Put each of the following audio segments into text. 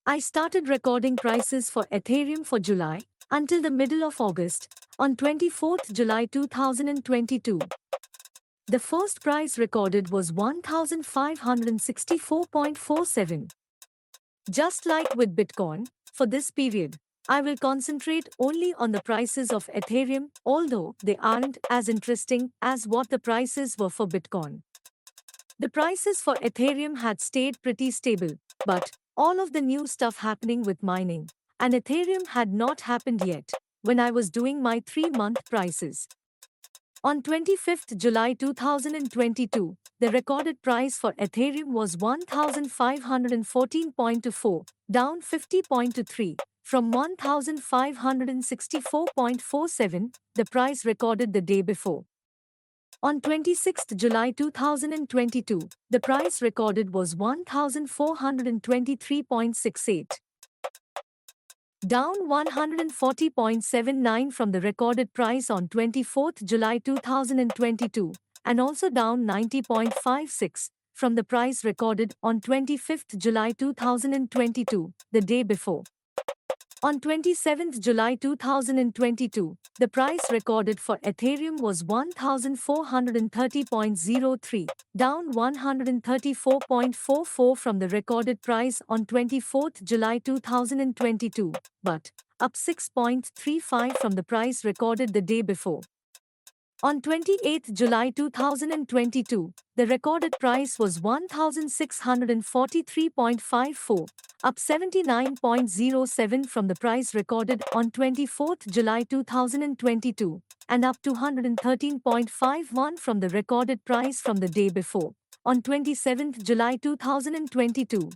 I started recording prices for Ethereum for July until the middle of August on 24th July 2022. The first price recorded was 1564.47. Just like with Bitcoin, for this period, I will concentrate only on the prices of Ethereum, although they aren't as interesting as what the prices were for Bitcoin. The prices for Ethereum had stayed pretty stable, but all of the new stuff happening with mining and Ethereum had not happened yet when I was doing my 3-month prices. On 25th July 2022, the recorded price for Ethereum was 1514.24, down 50.23 from 1564.47, the price recorded the day before. On 26th July 2022, the price recorded was 1423.68, down 140.79 from the recorded price on 24th July 2022, and also down 90.56 from the price recorded on 25th July 2022, the day before. On 27th July 2022, the price recorded for Ethereum was 1430.03, down 134.44 from the recorded price on 24th July 2022, but up 6.35 from the price recorded the day before. On 28th July 2022, the recorded price was 1643.54, up 79.07 from the price recorded on 24th July 2022, and up 213.51 from the recorded price from the day before, on 27th July 2022.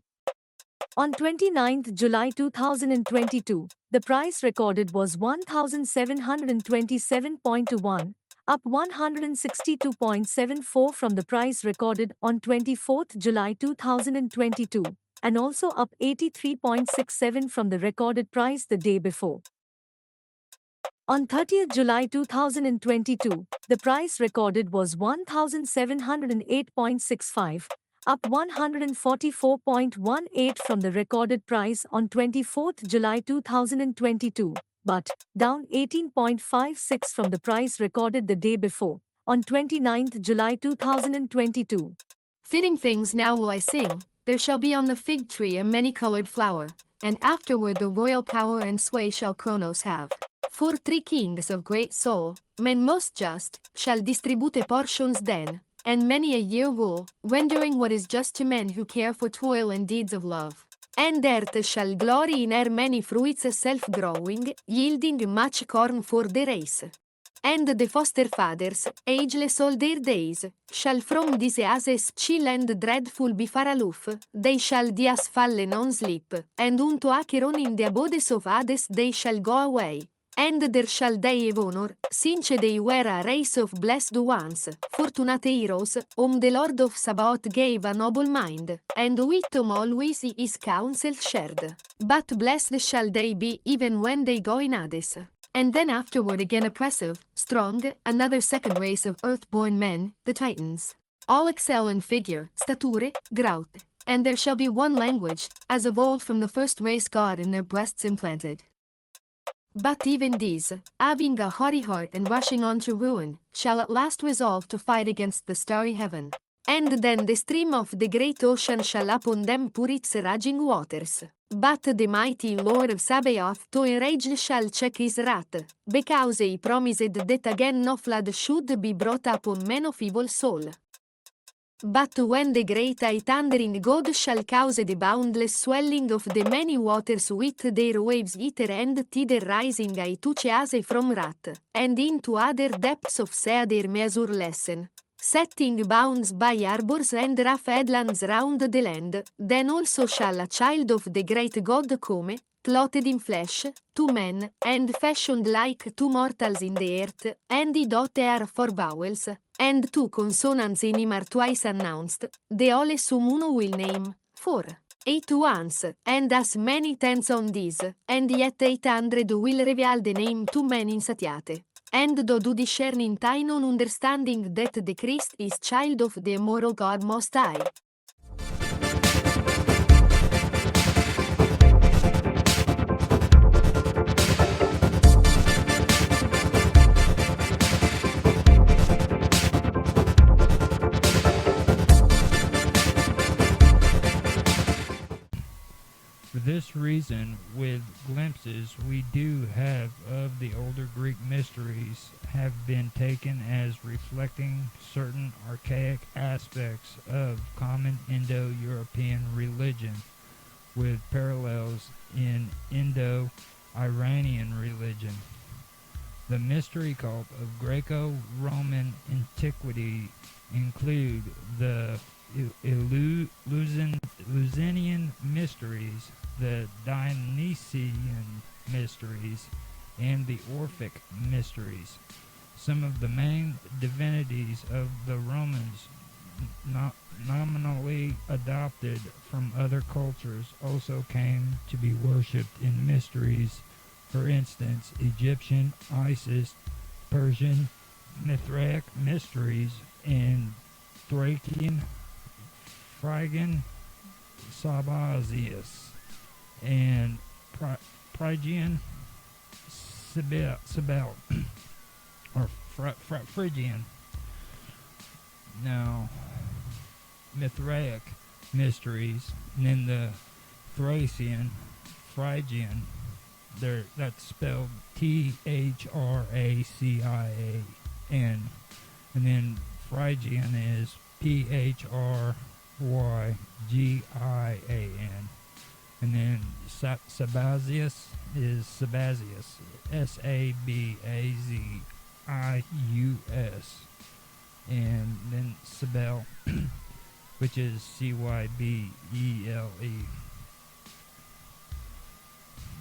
On 29th July 2022, the price recorded was 1727.21, up 162.74 from the price recorded on 24th July 2022, and also up 83.67 from the recorded price the day before. On 30th July 2022, the price recorded was 1708.65, up 144.18 from the recorded price on 24th July 2022, but down 18.56 from the price recorded the day before, on 29th July 2022. Fitting things now will I sing, there shall be on the fig tree a many-colored flower, and afterward the royal power and sway shall Kronos have. For 3 kings of great soul, men most just, shall distribute portions then, and many a year rule, rendering what is just to men who care for toil and deeds of love. And earth shall glory in her many fruits self-growing, yielding much corn for the race. And the foster fathers, ageless all their days, shall from diseases chill and dreadful be far aloof, they shall dias falle non sleep, and unto Acheron in the abodes of Hades they shall go away. And there shall they have honor, since they were a race of blessed ones, fortunate heroes, whom the Lord of Sabaoth gave a noble mind, and with whom always his counsel shared. But blessed shall they be even when they go in Hades. And then afterward again oppressive, strong, another second race of earth-born men, the Titans. All excel in figure, stature, growth, and there shall be one language, as of old from the first race God in their breasts implanted. But even these, having a haughty heart and rushing on to ruin, shall at last resolve to fight against the starry heaven. And then the stream of the great ocean shall upon them pour its raging waters. But the mighty Lord of Sabaoth to enraged shall check his wrath, because he promised that again no flood should be brought upon men of evil soul. But when the great thundering God shall cause the boundless swelling of the many waters with their waves hither and thither rising to chase from wrath, and into other depths of sea their measure lessen, setting bounds by harbors and rough headlands round the land, then also shall a child of the great God come, clothed in flesh, to men, and fashioned like to mortals in the earth, and he doth are 4 vowels, and 2 consonants in him are twice announced, the whole sum uno will name, 4. 8 once, and as many tens on these, and yet 800 will reveal the name to men insatiate. And do discern in thine own understanding that the Christ is child of the immortal God Most High. For this reason, with glimpses we do have of the older Greek mysteries, have been taken as reflecting certain archaic aspects of common Indo-European religion, with parallels in Indo-Iranian religion. The mystery cult of Greco-Roman antiquity include the Eleusinian mysteries, the Dionysian mysteries, and the Orphic mysteries. Some of the main divinities of the Romans, nominally adopted from other cultures, also came to be worshipped in mysteries. For instance, Egyptian Isis, Persian Mithraic mysteries, and Thracian Phrygian Sabazius, and Phrygian Sibyl, or Phrygian. Now, Mithraic mysteries, and then the Thracian, Phrygian, that's spelled Thracian, and then Phrygian is Phrygian, and then Sabazius is Sabazius, Sabazius, and then Cybele, which is Cybele.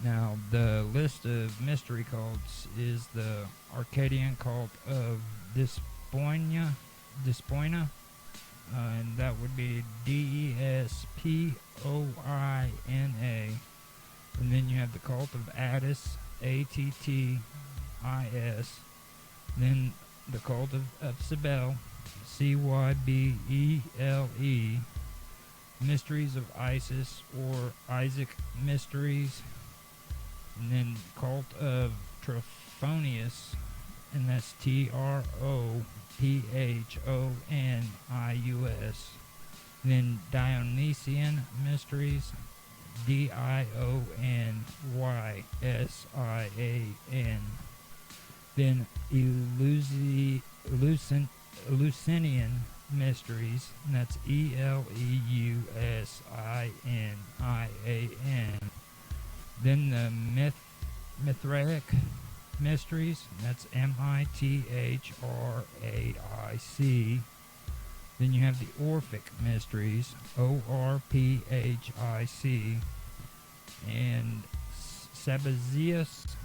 Now, the list of mystery cults is the Arcadian cult of Despoina, and that would be Despoina. And then you have the cult of Attis, Attis. Then the cult of Cybele, Cybele. Mysteries of Isis or Isaac mysteries. And then cult of Trophonius, and that's Trophonius. Then Dionysian mysteries, Dionysian. Then Eleusinian mysteries, and that's Eleusinan. Then the Mithraic mysteries, and that's Mitraic. Then you have the Orphic mysteries, Orphic, and Sabazios.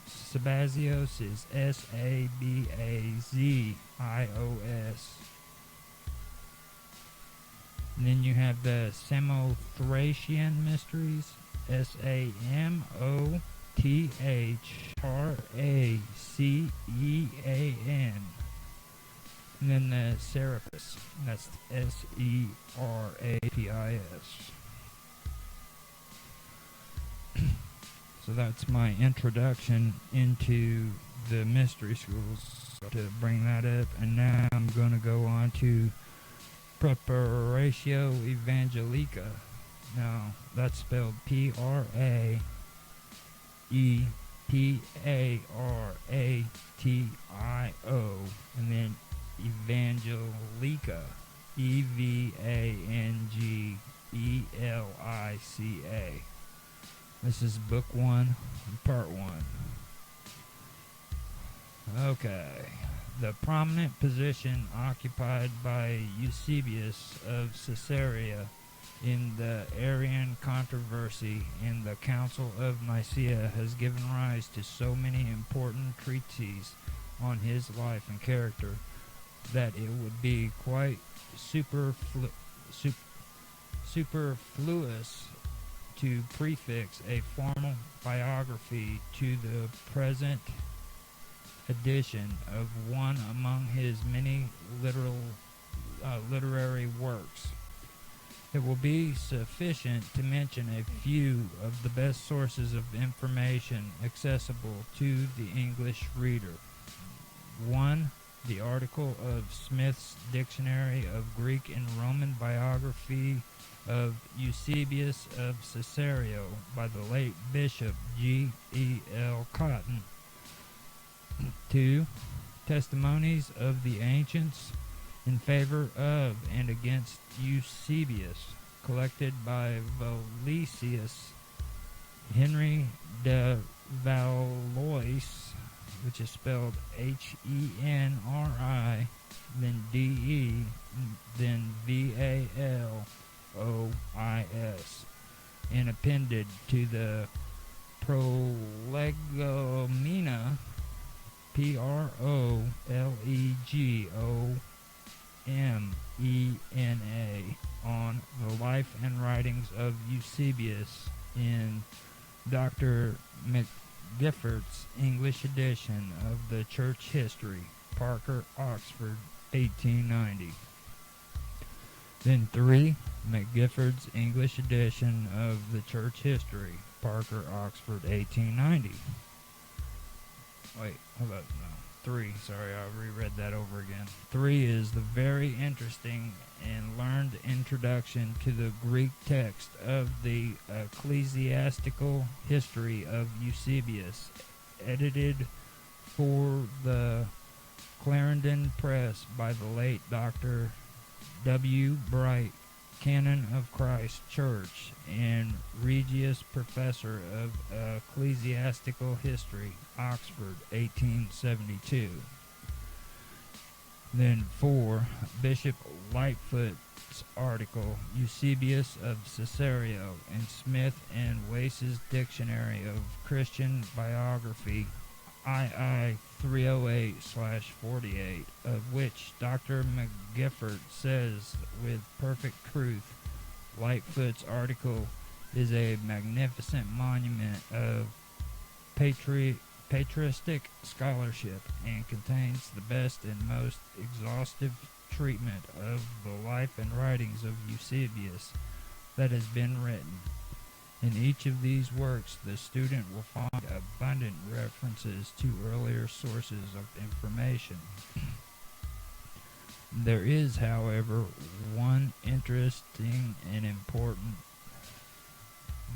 Sabazios is Sabazios. And then you have the Samothracian mysteries, Samothracean. And then the Serapis, that's Serapis. So that's my introduction into the mystery schools, to bring that up. And now I'm going to go on to Preparatio Evangelica. Now, that's spelled Praeparatio, and then Evangelica, Evangelica. This is book 1, part 1. Okay. The prominent position occupied by Eusebius of Caesarea in the Arian controversy in the Council of Nicaea has given rise to so many important treatises on his life and character that it would be quite superfluous to prefix a formal biography to the present edition of one among his many literary works. It will be sufficient to mention a few of the best sources of information accessible to the English reader. 1. The article of Smith's Dictionary of Greek and Roman Biography of Eusebius of Caesarea by the late Bishop G. E. L. Cotton. 2. Testimonies of the ancients in favor of and against Eusebius, collected by Valesius Henry de Valois, which is spelled Henri, then DE, then Valois, and appended to the Prolegomena, Prolegomena, on the life and writings of Eusebius in Dr. McGifford's English edition of the Church History, Parker, Oxford, 1890. Then 3. McGifford's English edition of the Church History, Parker, Oxford, 1890. Wait, how about no? 3, sorry, I reread that over again. 3 is the very interesting and learned introduction to the Greek text of the Ecclesiastical History of Eusebius, edited for the Clarendon Press by the late Dr. W. Bright, Canon of Christ Church and Regius Professor of Ecclesiastical History, Oxford, 1872. Then 4. Bishop Lightfoot's article, Eusebius of Caesarea, in Smith and Wace's Dictionary of Christian Biography, II 308/48, of which Dr. McGifford says with perfect truth, Lightfoot's article is a magnificent monument of patristic scholarship and contains the best and most exhaustive treatment of the life and writings of Eusebius that has been written. In each of these works, the student will find abundant references to earlier sources of information. There is, however, one interesting and important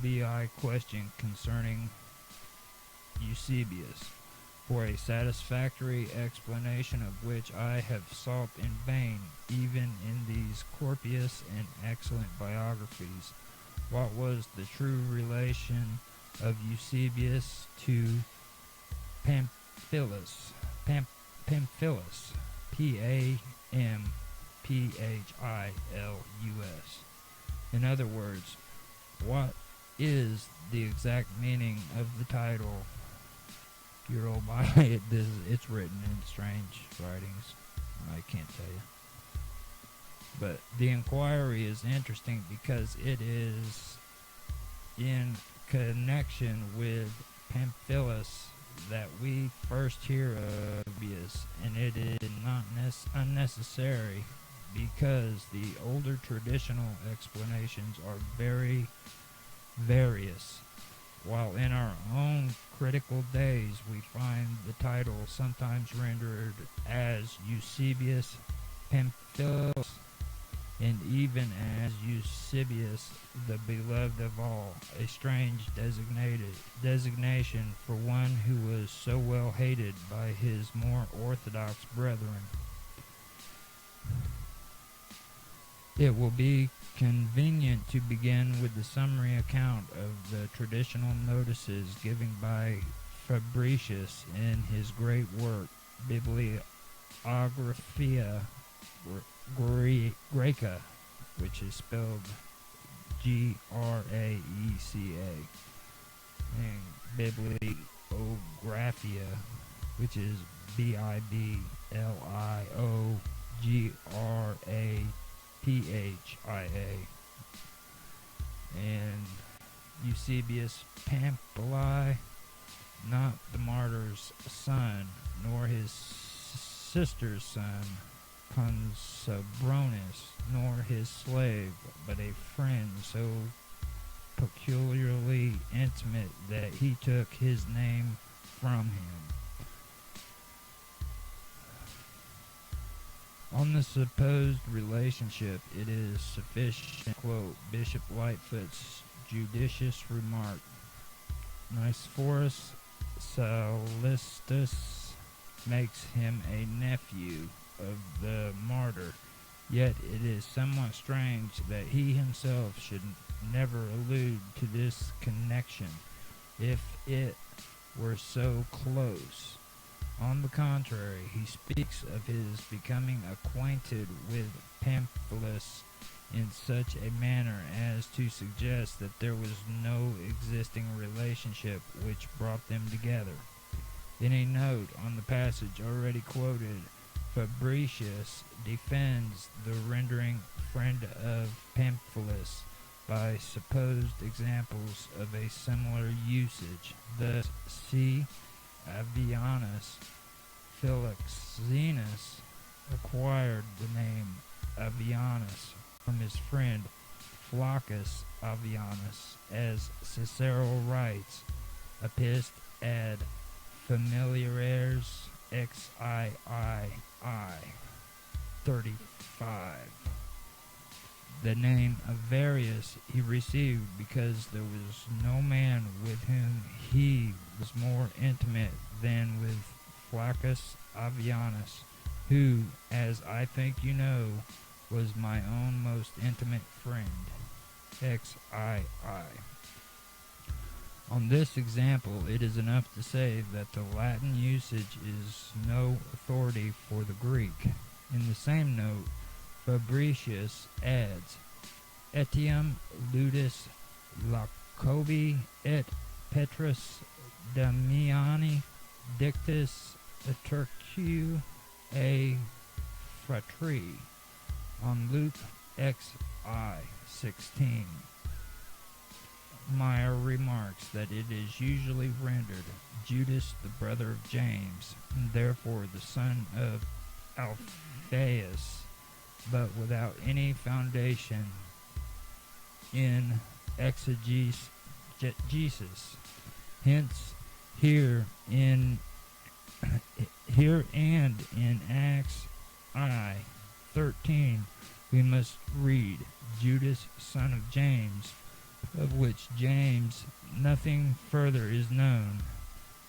BI question concerning Eusebius, for a satisfactory explanation of which I have sought in vain, even in these copious and excellent biographies. What was the true relation of Eusebius to Pamphilus? Pamphilus, Pamphilus. In other words, what is the exact meaning of the title? Your old Bible, it's written in strange writings. I can't tell you. But the inquiry is interesting because it is in connection with Pamphilus that we first hear of Eusebius, and it is not unnecessary because the older traditional explanations are very various, while in our own critical days we find the title sometimes rendered as Eusebius Pamphilus, and even as Eusebius, the beloved of all, a strange designation for one who was so well hated by his more orthodox brethren. It will be convenient to begin with the summary account of the traditional notices given by Fabricius in his great work, Bibliographia Graeca, which is spelled Graeca, and Bibliographia, which is Bibliographia, and Eusebius Pampili, not the martyr's son, nor his sister's son, Consubronus, nor his slave, but a friend so peculiarly intimate that he took his name from him. On the supposed relationship, it is sufficient to quote Bishop Lightfoot's judicious remark, Nicephorus Salistus makes him a nephew of the martyr, yet it is somewhat strange that he himself should never allude to this connection, if it were so close. On the contrary, he speaks of his becoming acquainted with Pamphilus in such a manner as to suggest that there was no existing relationship which brought them together. In a note on the passage already quoted, Fabricius defends the rendering friend of Pamphilus by supposed examples of a similar usage. Thus, C. Avianus Philoxenus acquired the name Avianus from his friend Flaccus Avianus, as Cicero writes, Apist ad familiares XIII 35. The name of Varius he received because there was no man with whom he was more intimate than with Flaccus Avianus, who, as I think you know, was my own most intimate friend. XII. On this example, it is enough to say that the Latin usage is no authority for the Greek. In the same note, Fabricius adds, Etiam ludus Lacobi et Petrus Damiani dictus Turcu a fratri, on Luke XI 16. Meyer remarks that it is usually rendered Judas the brother of James, and therefore the son of Alphaeus, but without any foundation in exegesis. Hence, here and in Acts I 13 we must read Judas son of James, of which James nothing further is known.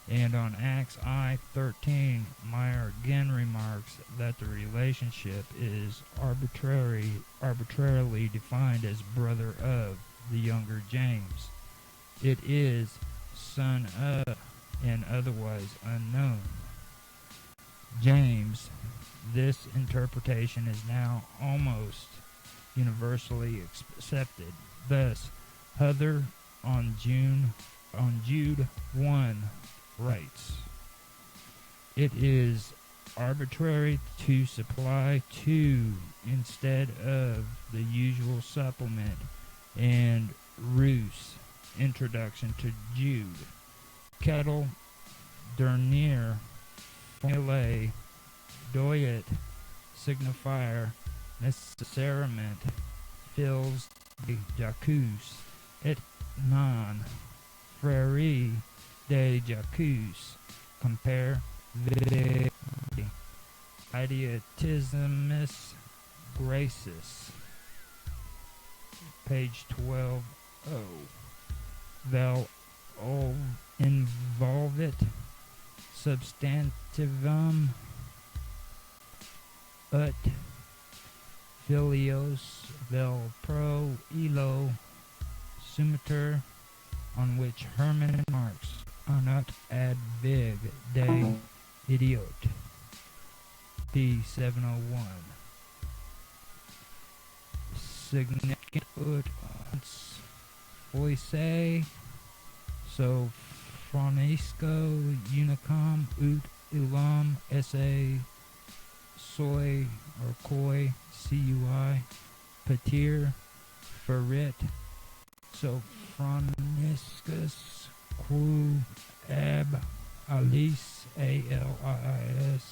And on Acts I 13, Meyer again remarks that the relationship is arbitrarily defined as brother of the younger James. It is son of and otherwise unknown. James, this interpretation is now almost universally accepted. Thus, Huther on Jude 1 writes, it is arbitrary to supply two instead of the usual supplement and ruse introduction to Jude. Kettle dernier formulae doit signifier necessarement fills de jacus et non frere de jacus compare the idiotismus gracis, page 12. Thou involvit substantivum ut filios vel pro illo sumater, on which Herman marks anut ad vig de idiot, p. 701. Significant ut ons foise so phronisco unicum ut illam esse soi or koi cui patir ferit so phroniscus quo ab alice aliis.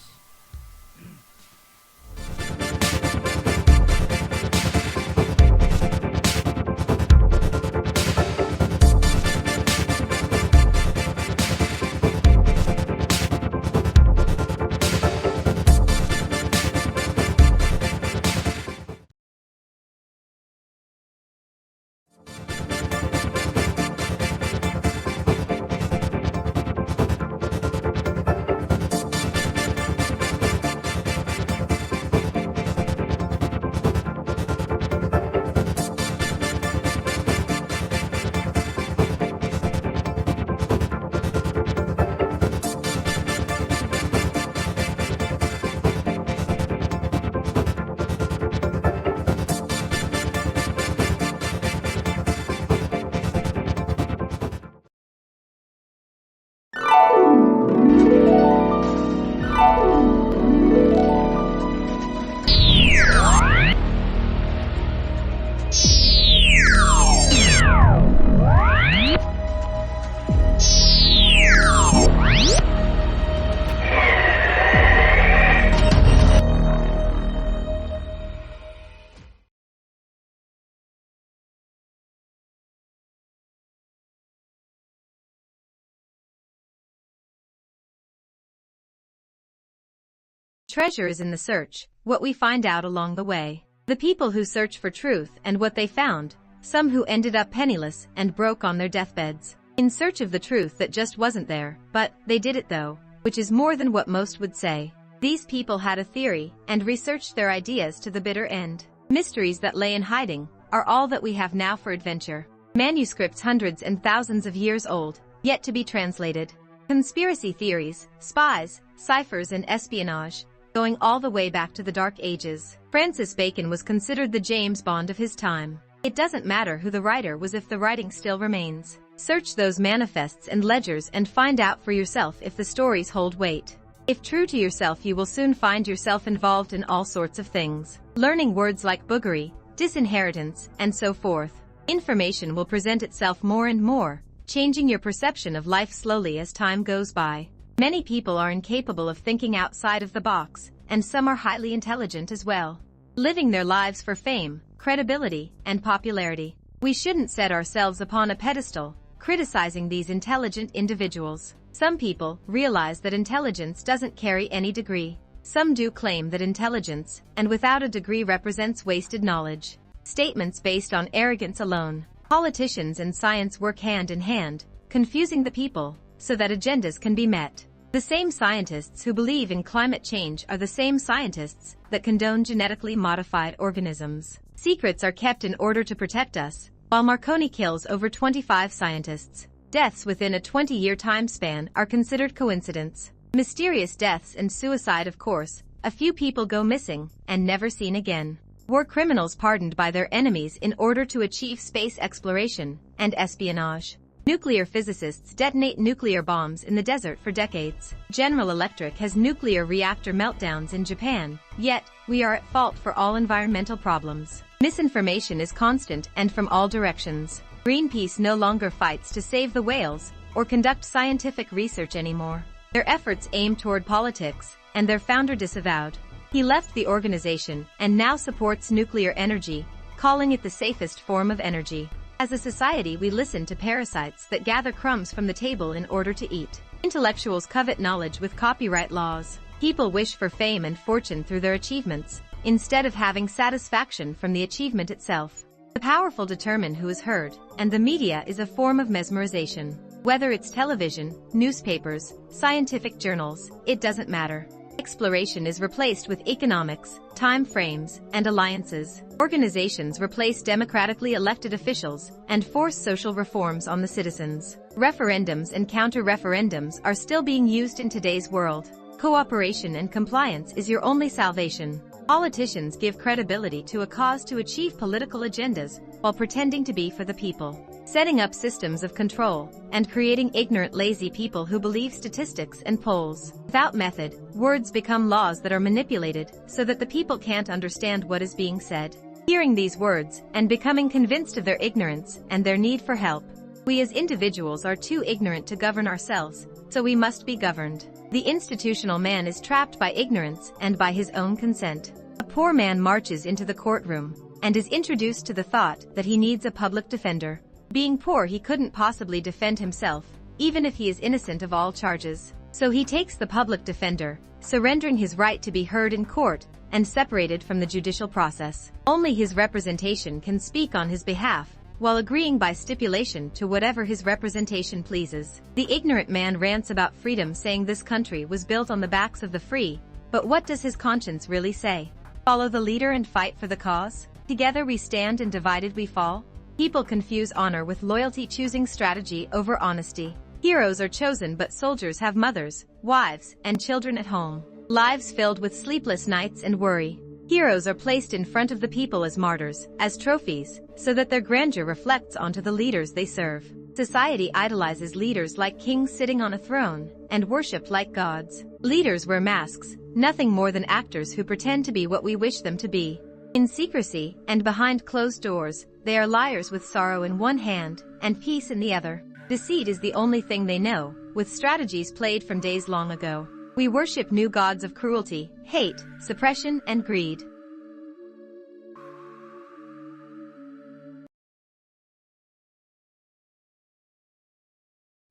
Treasure is in the search, what we find out along the way. The people who search for truth and what they found, some who ended up penniless and broke on their deathbeds. In search of the truth that just wasn't there, but they did it though, which is more than what most would say. These people had a theory and researched their ideas to the bitter end. Mysteries that lay in hiding are all that we have now for adventure. Manuscripts hundreds and thousands of years old, yet to be translated. Conspiracy theories, spies, ciphers and espionage, going all the way back to the Dark Ages. Francis Bacon was considered the James Bond of his time. It doesn't matter who the writer was if the writing still remains. Search those manifests and ledgers and find out for yourself if the stories hold weight. If true to yourself, you will soon find yourself involved in all sorts of things. Learning words like boogery, disinheritance, and so forth. Information will present itself more and more, changing your perception of life slowly as time goes by. Many people are incapable of thinking outside of the box, and some are highly intelligent as well, living their lives for fame, credibility, and popularity. We shouldn't set ourselves upon a pedestal, criticizing these intelligent individuals. Some people realize that intelligence doesn't carry any degree. Some do claim that intelligence, and without a degree, represents wasted knowledge. Statements based on arrogance alone. Politicians and science work hand in hand, confusing the people, so that agendas can be met. The same scientists who believe in climate change are the same scientists that condone genetically modified organisms. Secrets are kept in order to protect us, while Marconi kills over 25 scientists. Deaths within a 20-year time span are considered coincidence. Mysterious deaths and suicide, of course. A few people go missing and never seen again. War criminals pardoned by their enemies in order to achieve space exploration and espionage. Nuclear physicists detonate nuclear bombs in the desert for decades. General Electric has nuclear reactor meltdowns in Japan, yet we are at fault for all environmental problems. Misinformation is constant and from all directions. Greenpeace no longer fights to save the whales or conduct scientific research anymore. Their efforts aim toward politics, and their founder disavowed. He left the organization and now supports nuclear energy, calling it the safest form of energy. As a society, we listen to parasites that gather crumbs from the table in order to eat. Intellectuals covet knowledge with copyright laws. People wish for fame and fortune through their achievements, instead of having satisfaction from the achievement itself. The powerful determine who is heard, and the media is a form of mesmerization. Whether it's television, newspapers, scientific journals, it doesn't matter. Exploration is replaced with economics, time frames, and alliances. Organizations replace democratically elected officials and force social reforms on the citizens. Referendums and counter-referendums are still being used in today's world. Cooperation and compliance is your only salvation. Politicians give credibility to a cause to achieve political agendas while pretending to be for the people. Setting up systems of control and creating ignorant, lazy people who believe statistics and polls. Without method, words become laws that are manipulated so that the people can't understand what is being said. Hearing these words and becoming convinced of their ignorance and their need for help. We as individuals are too ignorant to govern ourselves, so we must be governed. The institutional man is trapped by ignorance and by his own consent. A poor man marches into the courtroom and is introduced to the thought that he needs a public defender. Being poor, he couldn't possibly defend himself, even if he is innocent of all charges. So he takes the public defender, surrendering his right to be heard in court and separated from the judicial process. Only his representation can speak on his behalf, while agreeing by stipulation to whatever his representation pleases. The ignorant man rants about freedom, saying this country was built on the backs of the free, but what does his conscience really say? Follow the leader and fight for the cause? Together we stand and divided we fall? People confuse honor with loyalty, choosing strategy over honesty. Heroes are chosen, but soldiers have mothers, wives, and children at home. Lives filled with sleepless nights and worry. Heroes are placed in front of the people as martyrs, as trophies, so that their grandeur reflects onto the leaders they serve. Society idolizes leaders like kings sitting on a throne, and worshipped like gods. Leaders wear masks, nothing more than actors who pretend to be what we wish them to be. In secrecy, and behind closed doors, they are liars with sorrow in one hand, and peace in the other. Deceit is the only thing they know, with strategies played from days long ago. We worship new gods of cruelty, hate, suppression, and greed.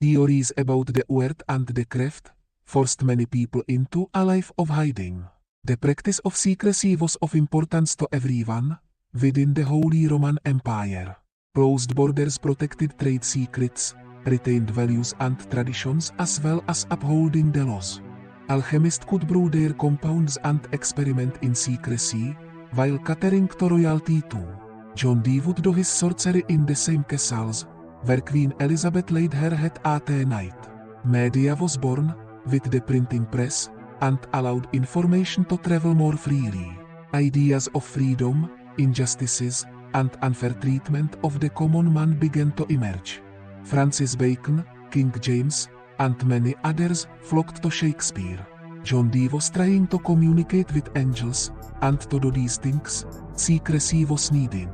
Theories about the earth and the craft forced many people into a life of hiding. The practice of secrecy was of importance to everyone within the Holy Roman Empire. Closed borders protected trade secrets, retained values and traditions as well as upholding the laws. Alchemists could brew their compounds and experiment in secrecy, while catering to royalty too. John Dee would do his sorcery in the same castles, where Queen Elizabeth laid her head at night. Media was born, with the printing press, and allowed information to travel more freely. Ideas of freedom, injustices, and unfair treatment of the common man began to emerge. Francis Bacon, King James, and many others flocked to Shakespeare. John Dee was trying to communicate with angels, and to do these things, secrecy was needed.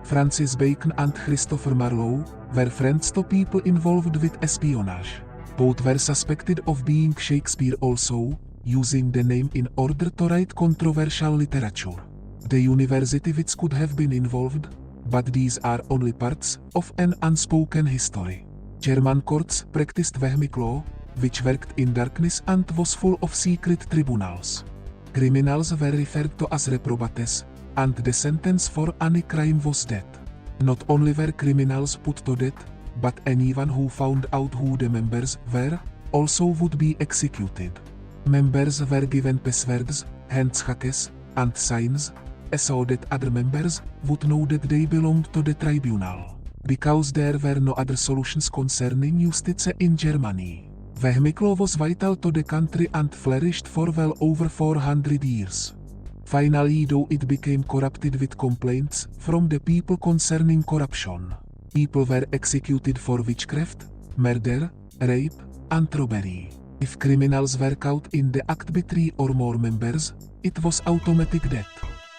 Francis Bacon and Christopher Marlowe were friends to people involved with espionage. Both were suspected of being Shakespeare also, using the name in order to write controversial literature. The university which could have been involved, but these are only parts of an unspoken history. German courts practiced Vehmic law, which worked in darkness and was full of secret tribunals. Criminals were referred to as reprobates, and the sentence for any crime was death. Not only were criminals put to death, but anyone who found out who the members were, also would be executed. Members were given passwords, handshackes, and signs, so that other members would know that they belonged to the tribunal. Because there were no other solutions concerning justice in Germany. Vehmic law was vital to the country and flourished for well over 400 years. Finally, though, it became corrupted with complaints from the people concerning corruption. People were executed for witchcraft, murder, rape, and robbery. If criminals were caught in the act by 3 or more members, it was automatic death.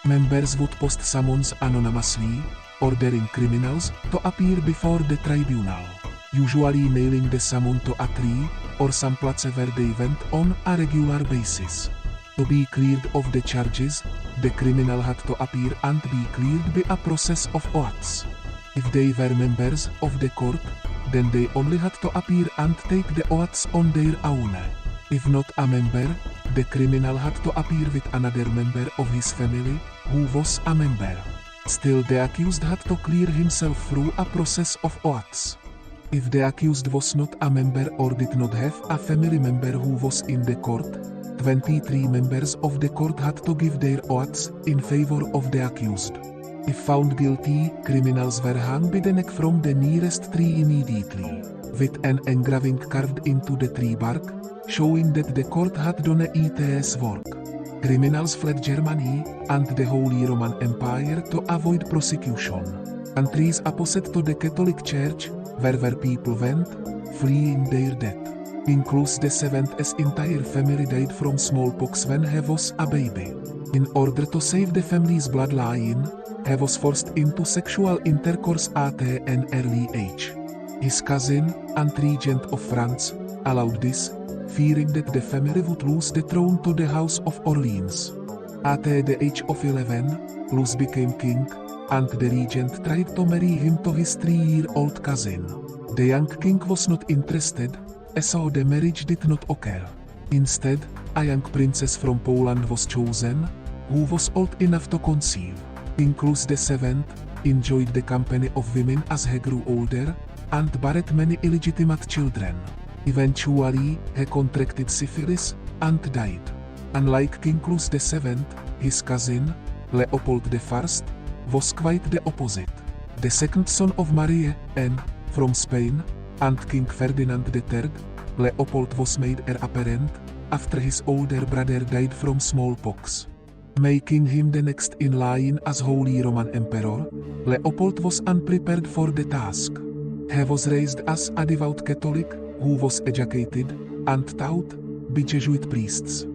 Members would post summons anonymously, ordering criminals to appear before the tribunal, usually nailing the summon to a tree or some place where they went on a regular basis. To be cleared of the charges, the criminal had to appear and be cleared by a process of oaths. If they were members of the court, then they only had to appear and take the oaths on their own. If not a member, the criminal had to appear with another member of his family, who was a member. Still, the accused had to clear himself through a process of oaths. If the accused was not a member or did not have a family member who was in the court, 23 members of the court had to give their oaths in favor of the accused. If found guilty, criminals were hung by the neck from the nearest tree immediately, with an engraving carved into the tree bark, showing that the court had done its work. Criminals fled Germany and the Holy Roman Empire to avoid prosecution. Countries opposite to the Catholic Church, where people went, fleeing their death. King Louis VII's entire family died from smallpox when he was a baby. In order to save the family's bloodline, he was forced into sexual intercourse at an early age. His cousin and regent of France allowed this, fearing that the family would lose the throne to the House of Orleans. At the age of 11, Louis became king, and the regent tried to marry him to his 3-year-old cousin. The young king was not interested, so the marriage did not occur. Instead, a young princess from Poland was chosen, who was old enough to conceive. King Louis VII enjoyed the company of women as he grew older, and bore many illegitimate children. Eventually, he contracted syphilis and died. Unlike King Louis VII, his cousin, Leopold I, was quite the opposite. The second son of Marie Anne from Spain and King Ferdinand III, Leopold was made heir apparent after his older brother died from smallpox. Making him the next in line as Holy Roman Emperor, Leopold was unprepared for the task. He was raised as a devout Catholic, who was educated and taught by Jesuit priests.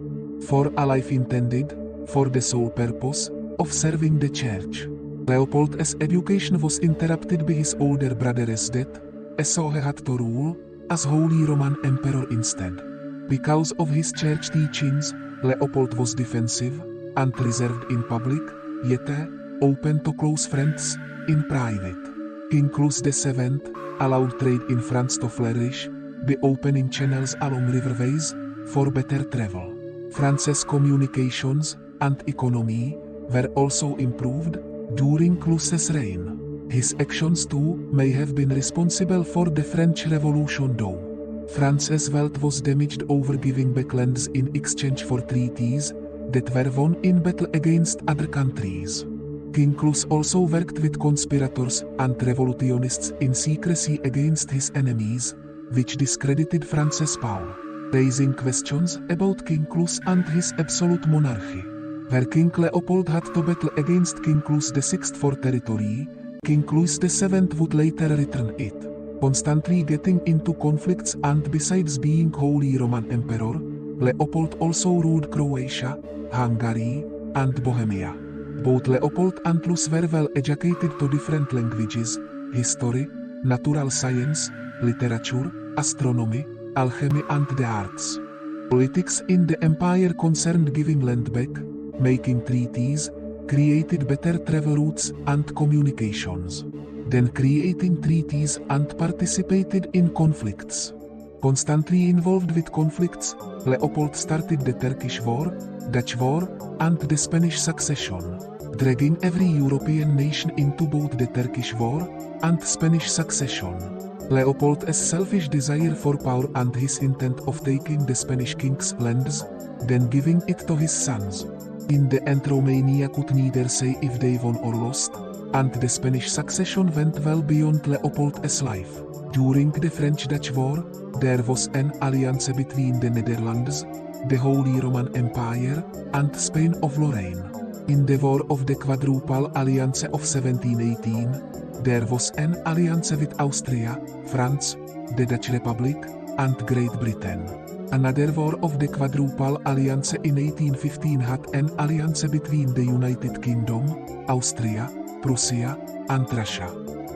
For a life intended for the sole purpose of serving the church. Leopold's education was interrupted by his older brother's death, so he had to rule as Holy Roman Emperor instead. Because of his church teachings, Leopold was defensive and reserved in public, yet open to close friends in private. King Louis VII allowed trade in France to flourish by opening channels along riverways for better travel. France's communications and economy were also improved during Clus's reign. His actions too may have been responsible for the French Revolution though. France's wealth was damaged over giving back lands in exchange for treaties that were won in battle against other countries. King Clus also worked with conspirators and revolutionists in secrecy against his enemies, which discredited France's power, raising questions about King Clus and his absolute monarchy. Where King Leopold had to battle against King Clus VI for territory, King Louis VII would later return it, constantly getting into conflicts, and besides being Holy Roman Emperor, Leopold also ruled Croatia, Hungary, and Bohemia. Both Leopold and Louis were well educated to different languages, history, natural science, literature, astronomy, alchemy and the arts. Politics in the empire concerned giving land back, making treaties, created better travel routes and communications, then creating treaties and participated in conflicts. Constantly involved with conflicts, Leopold started the Turkish War, Dutch War, and the Spanish Succession, dragging every European nation into both the Turkish War and Spanish Succession. Leopold's selfish desire for power and his intent of taking the Spanish king's lands, then giving it to his sons. In the end, Romania could neither say if they won or lost, and the Spanish succession went well beyond Leopold's life. During the French-Dutch War, there was an alliance between the Netherlands, the Holy Roman Empire, and Spain of Lorraine. In the War of the Quadruple Alliance of 1718, there was an alliance with Austria, France, the Dutch Republic, and Great Britain. Another War of the Quadruple Alliance in 1815 had an alliance between the United Kingdom, Austria, Prussia, and Russia.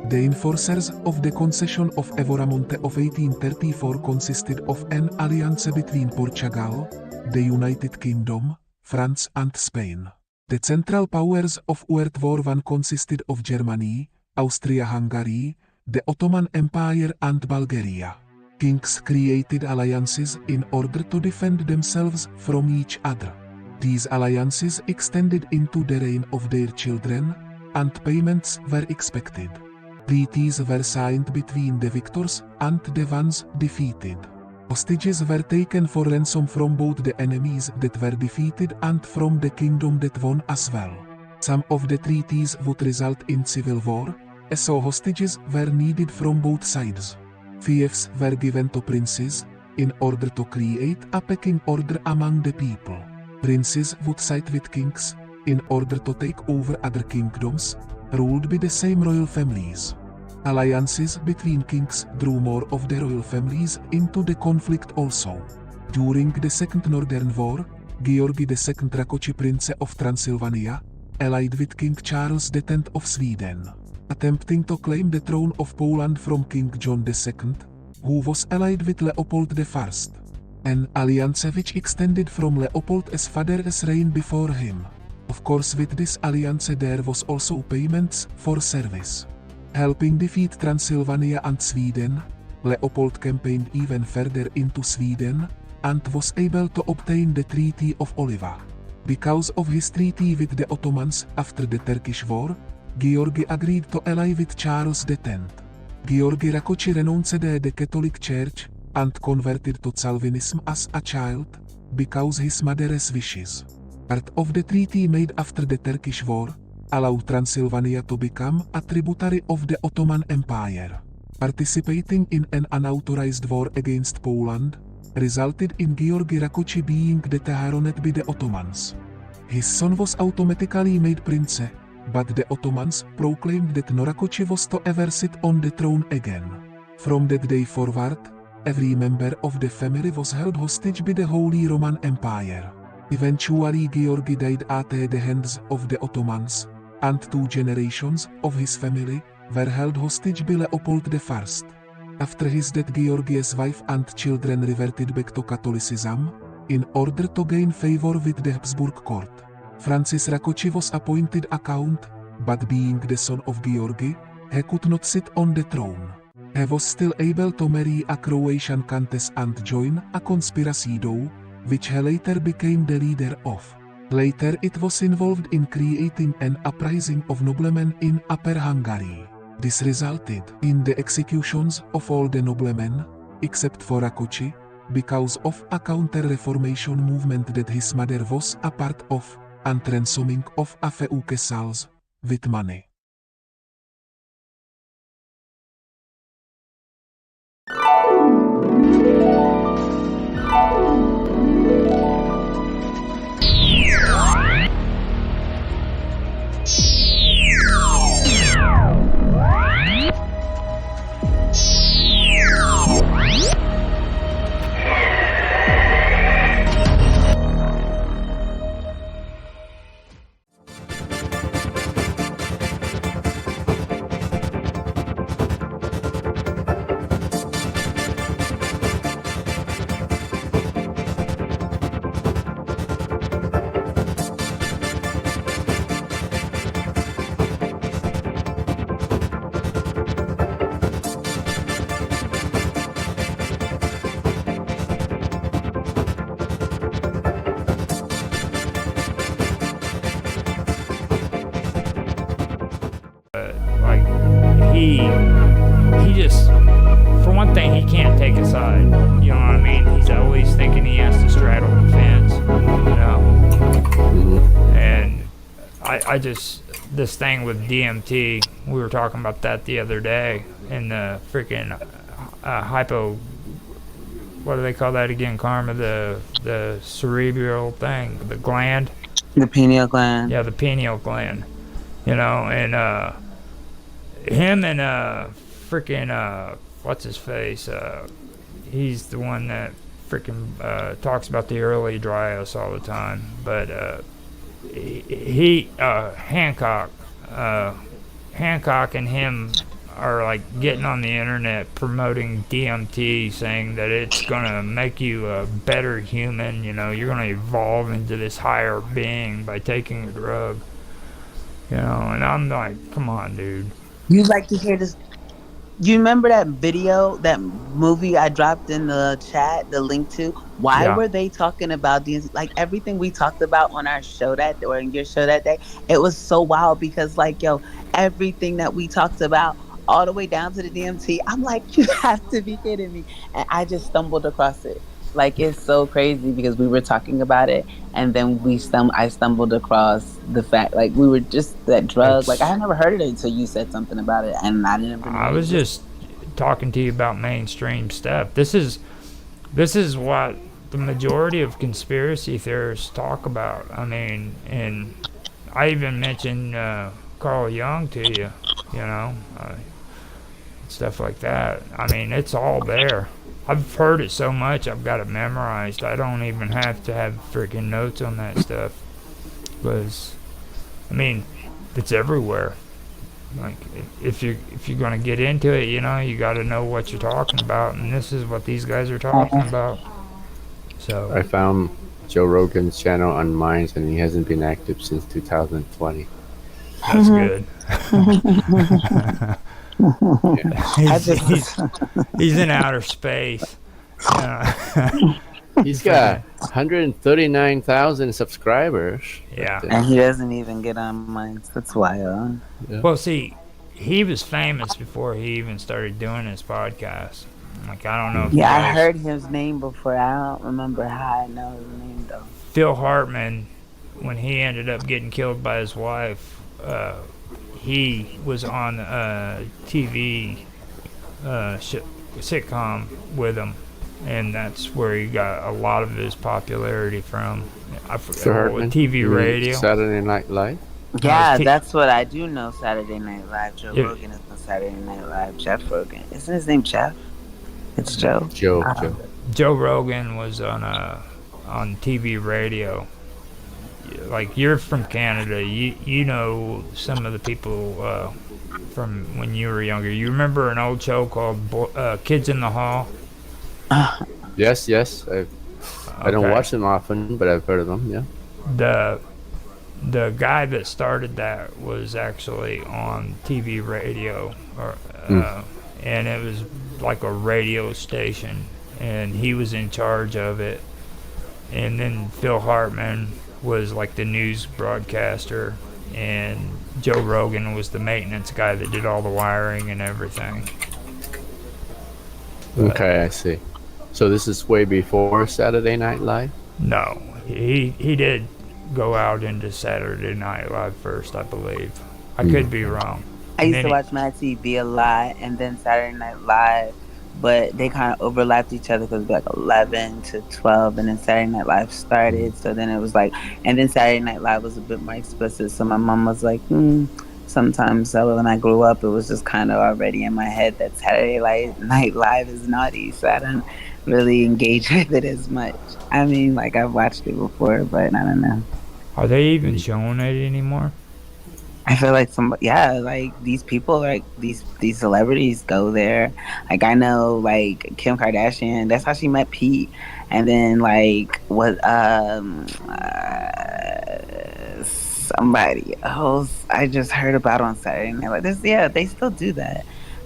The enforcers of the Concession of Evora-Monte of 1834 consisted of an alliance between Portugal, the United Kingdom, France and Spain. The central powers of World War I consisted of Germany, Austria-Hungary, the Ottoman Empire and Bulgaria. Kings created alliances in order to defend themselves from each other. These alliances extended into the reign of their children, and payments were expected. Treaties were signed between the victors and the ones defeated. Hostages were taken for ransom from both the enemies that were defeated and from the kingdom that won as well. Some of the treaties would result in civil war, so hostages were needed from both sides. Fiefs were given to princes, in order to create a pecking order among the people. Princes would side with kings, in order to take over other kingdoms, ruled by the same royal families. Alliances between kings drew more of the royal families into the conflict also. During the Second Northern War, Georgi II Rakoczy, Prince of Transylvania, allied with King Charles X of Sweden, attempting to claim the throne of Poland from King John II, who was allied with Leopold I. An alliance which extended from Leopold's father's reign before him. Of course, with this alliance there was also payments for service. Helping defeat Transylvania and Sweden, Leopold campaigned even further into Sweden, and was able to obtain the Treaty of Oliva. Because of his treaty with the Ottomans after the Turkish War, Georgi agreed to ally with Charles X. Georgi Rakoczy renounced the Catholic Church, and converted to Calvinism as a child, because his mother's wishes. Part of the treaty made after the Turkish War allowed Transylvania to become a tributary of the Ottoman Empire. Participating in an unauthorized war against Poland resulted in Georgi Rakoczy being dethroned by the Ottomans. His son was automatically made prince, but the Ottomans proclaimed that no Rakoczy was to ever sit on the throne again. From that day forward, every member of the family was held hostage by the Holy Roman Empire. Eventually Georgi died at the hands of the Ottomans, and 2 generations of his family were held hostage by Leopold I. After his death, Georgi's wife and children reverted back to Catholicism, in order to gain favor with the Habsburg court. Francis Rakoczy was appointed a count, but being the son of Georgi, he could not sit on the throne. He was still able to marry a Croatian countess and join a conspiracy though, which he later became the leader of. Later it was involved in creating an uprising of noblemen in Upper Hungary. This resulted in the executions of all the noblemen, except for Rakoczy, because of a counter-reformation movement that his mother was a part of, and ransoming of a few castles, with money. Like he just, for one thing, he can't take a side. You know what I mean? He's always thinking he has to straddle the fence. You know, and I just, this thing with DMT, we were talking about that the other day, and the freaking hypo, what do they call that again, Karma? The cerebral thing, the gland. The pineal gland. Yeah, the pineal gland. You know, and him and freaking what's his face? He's the one that freaking talks about the early dry ice all the time. But he Hancock and him are like getting on the internet promoting DMT, saying that it's gonna make you a better human. You know, you're gonna evolve into this higher being by taking a drug. You know, and I'm like, come on, dude. You'd like to hear this? You remember that video, that movie I dropped in the chat, the link to? Why were they talking about these? Like everything we talked about on our show that, or in your show that day, it was so wild because, like, yo, everything that we talked about, all the way down to the DMT, I'm like, you have to be kidding me. And I just stumbled across it. Like, it's so crazy because we were talking about it, and then I stumbled across the fact, like, we were just that drug. Like, I had never heard of it until you said something about it, and I didn't. I was just talking to you about mainstream stuff. This is what the majority of conspiracy theorists talk about. I mean, and I even mentioned Carl Jung to you, you know, stuff like that. I mean, it's all there. I've heard it so much, I've got it memorized. I don't even have to have freaking notes on that stuff. Because, I mean, it's everywhere. Like, if you're gonna get into it, you know, you got to know what you're talking about, and this is what these guys are talking about. So I found Joe Rogan's channel on Minds, and he hasn't been active since 2020. That's good. He's in outer space. He's got 139,000 subscribers. Yeah. And he doesn't even get on mine. That's wild. Yeah. Well, see, he was famous before he even started doing his podcast. Like, I don't know if I heard his name before. I don't remember how I know his name, though. Phil Hartman, when he ended up getting killed by his wife, he was on a TV sitcom with him, and that's where he got a lot of his popularity from. I forgot what TV radio. Saturday Night Live. Yeah, that's what I do know. Saturday Night Live. Joe Rogan is on Saturday Night Live. Jeff Rogan, isn't his name Jeff? It's Joe. Joe Rogan was on TV radio. Like, you're from Canada, you know some of the people from when you were younger. You remember an old show called Kids in the Hall? Yes. I don't watch them often, but I've heard of them. Yeah. The guy that started that was actually on TV radio, and it was like a radio station, and he was in charge of it. and then Phil Hartman was like the news broadcaster, and Joe Rogan was the maintenance guy that did all the wiring and everything. Okay, I see. So this is way before Saturday Night Live? No, he did go out into Saturday Night Live first, I believe. I could be wrong. I used to watch Mad TV a lot, and then Saturday Night Live, but they kind of overlapped each other because it was like 11 to 12, and then Saturday Night Live started. So then it was like, and then Saturday Night Live was a bit more explicit. So my mom was like, sometimes. So when I grew up, it was just kind of already in my head that Saturday Night Live is naughty. So I don't really engage with it as much. I mean, like I've watched it before, but I don't know. Are they even showing it anymore? I feel like like these people, like these celebrities go there. Like I know, like Kim Kardashian, that's how she met Pete, and then like somebody else I just heard about on Saturday Night. Like this, yeah, they still do that.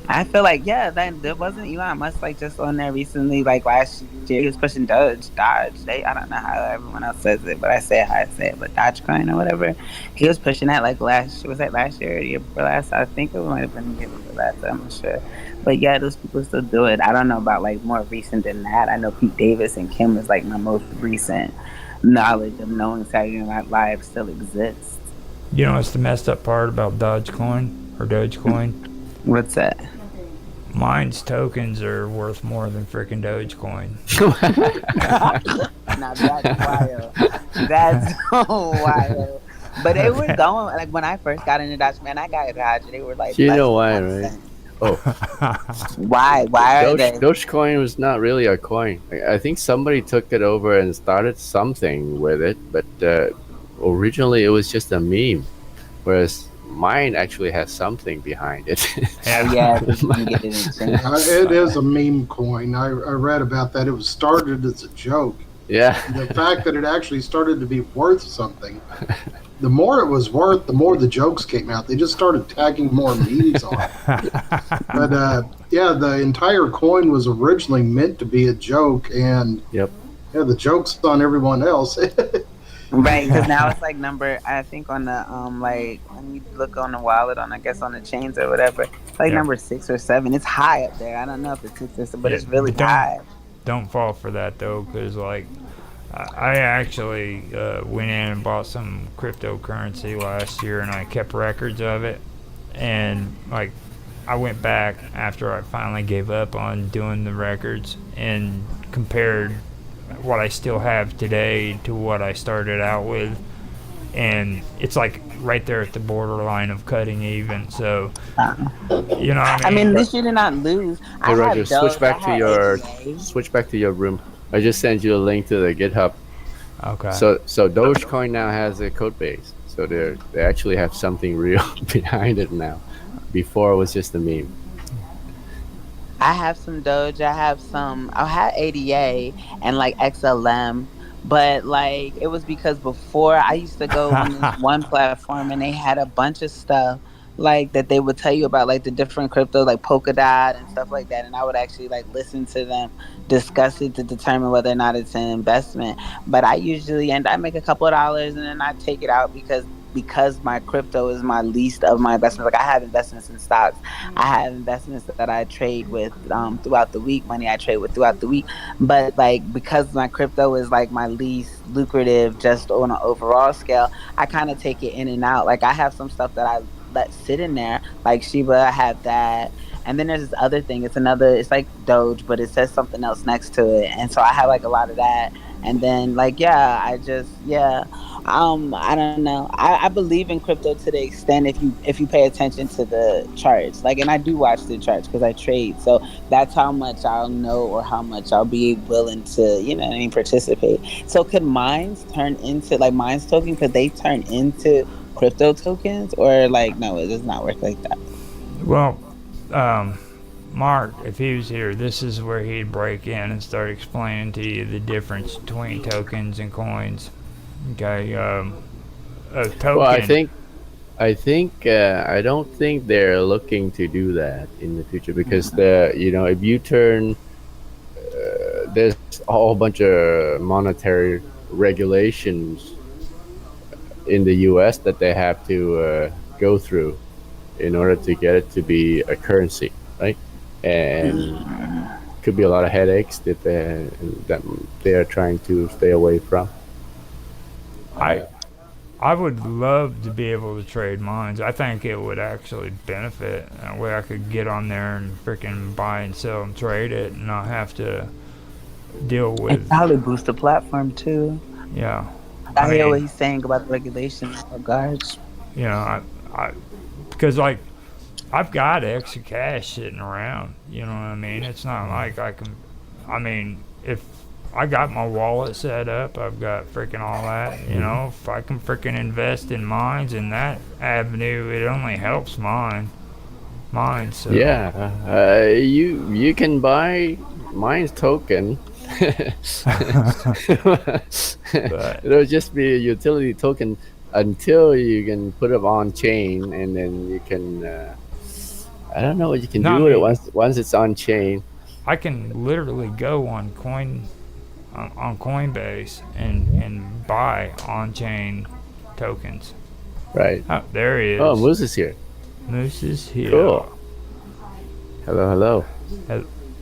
I feel like that there wasn't Elon Musk like just on there recently, like last year he was pushing Dodge. I don't know how everyone else says it, but I say it how I say it, but Dogecoin or whatever. He was pushing that like last year or the year before last? I think it might have been the year before last, I'm not sure. But yeah, those people still do it. I don't know about like more recent than that. I know Pete Davis and Kim is like my most recent knowledge of knowing Saturday Night Live still exists. You know what's the messed up part about Dogecoin or Dogecoin? What's that? Mine's tokens are worth more than freaking Dogecoin. Now that's wild. That's so wild. But they were going, like when I first got into Dodge, man, I got Dodge. They were like, you know why, right? Oh, why are they? Dogecoin was not really a coin. I think somebody took it over and started something with it, but originally it was just a meme, whereas mine actually has something behind it. Yeah, it is a meme coin. I read about that. It was started as a joke. Yeah. The fact that it actually started to be worth something. The more it was worth, the more the jokes came out. They just started tagging more memes on it. But the entire coin was originally meant to be a joke, and the joke's on everyone else. Right, because now it's like I think on the like when you look on the wallet on on the chains or whatever, it's like number 6 or 7. It's high up there. I don't know if it's 6 or 7, but it's really high. Don't fall for that though, because like I actually went in and bought some cryptocurrency last year, and I kept records of it, and like I went back after I finally gave up on doing the records and compared what I still have today to what I started out with, and it's like right there at the borderline of cutting even. So you know what I mean? I mean, this year did not lose. Hey Roger, switch back to your room. I just sent you a link to the GitHub. Okay. So Dogecoin now has a code base, so they actually have something real behind it now. Before it was just a meme. I have some Doge. I had ADA and like XLM, but like it was because before I used to go on this one platform and they had a bunch of stuff like that they would tell you about like the different crypto like Polkadot and stuff like that, and I would actually like listen to them discuss it to determine whether or not it's an investment. But I make a couple of dollars and then I take it out because my crypto is my least of my investments. Like I have investments in stocks. I have investments that I trade with throughout the week, money I trade with throughout the week. But like because my crypto is like my least lucrative just on an overall scale, I kind of take it in and out. Like I have some stuff that I let sit in there, like Shiba, I have that. And then there's this other thing. It's like Doge, but it says something else next to it. And so I have like a lot of that. And then like, I don't know. I believe in crypto to the extent if you pay attention to the charts. Like, and I do watch the charts because I trade. So that's how much I'll know or how much I'll be willing to, participate. So could mines turn into like mines tokens? Could they turn into crypto tokens, or like no, it does not work like that? Well, Mark, if he was here, this is where he'd break in and start explaining to you the difference between tokens and coins. Okay, a token. Well, I don't think they're looking to do that in the future because if you turn, there's a whole bunch of monetary regulations in the U.S. that they have to go through in order to get it to be a currency, right? And could be a lot of headaches that they are trying to stay away from. I would love to be able to trade mines. I think it would actually benefit. That way I could get on there and freaking buy and sell and trade it and not have to deal And with. probably boost the platform too. Yeah. I hear mean, what he's saying about the regulations in regards. You know, because like I've got extra cash sitting around. You know what I mean? It's not like I can. I mean, if I got my wallet set up, I've got freaking all that. You know, if I can freaking invest in mines in that avenue, it only helps mine. So Yeah, you can buy mine's token. It'll just be a utility token until you can put it on chain, and then you can. I don't know what you can do with it once it's on chain. I can literally go on Coinbase and buy on-chain tokens. Right. Oh, there he is. Oh, Moose is here. Moose is here. Cool. Hello.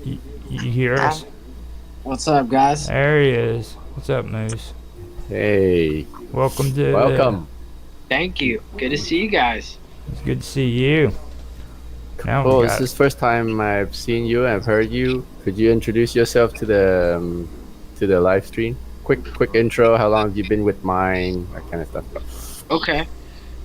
You hear us? What's up, guys? There he is. What's up, Moose? Hey. Welcome. Thank you. Good to see you guys. It's good to see you. Now Well, this is the first time I've seen you and I've heard you. Could you introduce yourself to the live stream? Quick intro. How long have you been with mine? That kind of stuff. Okay.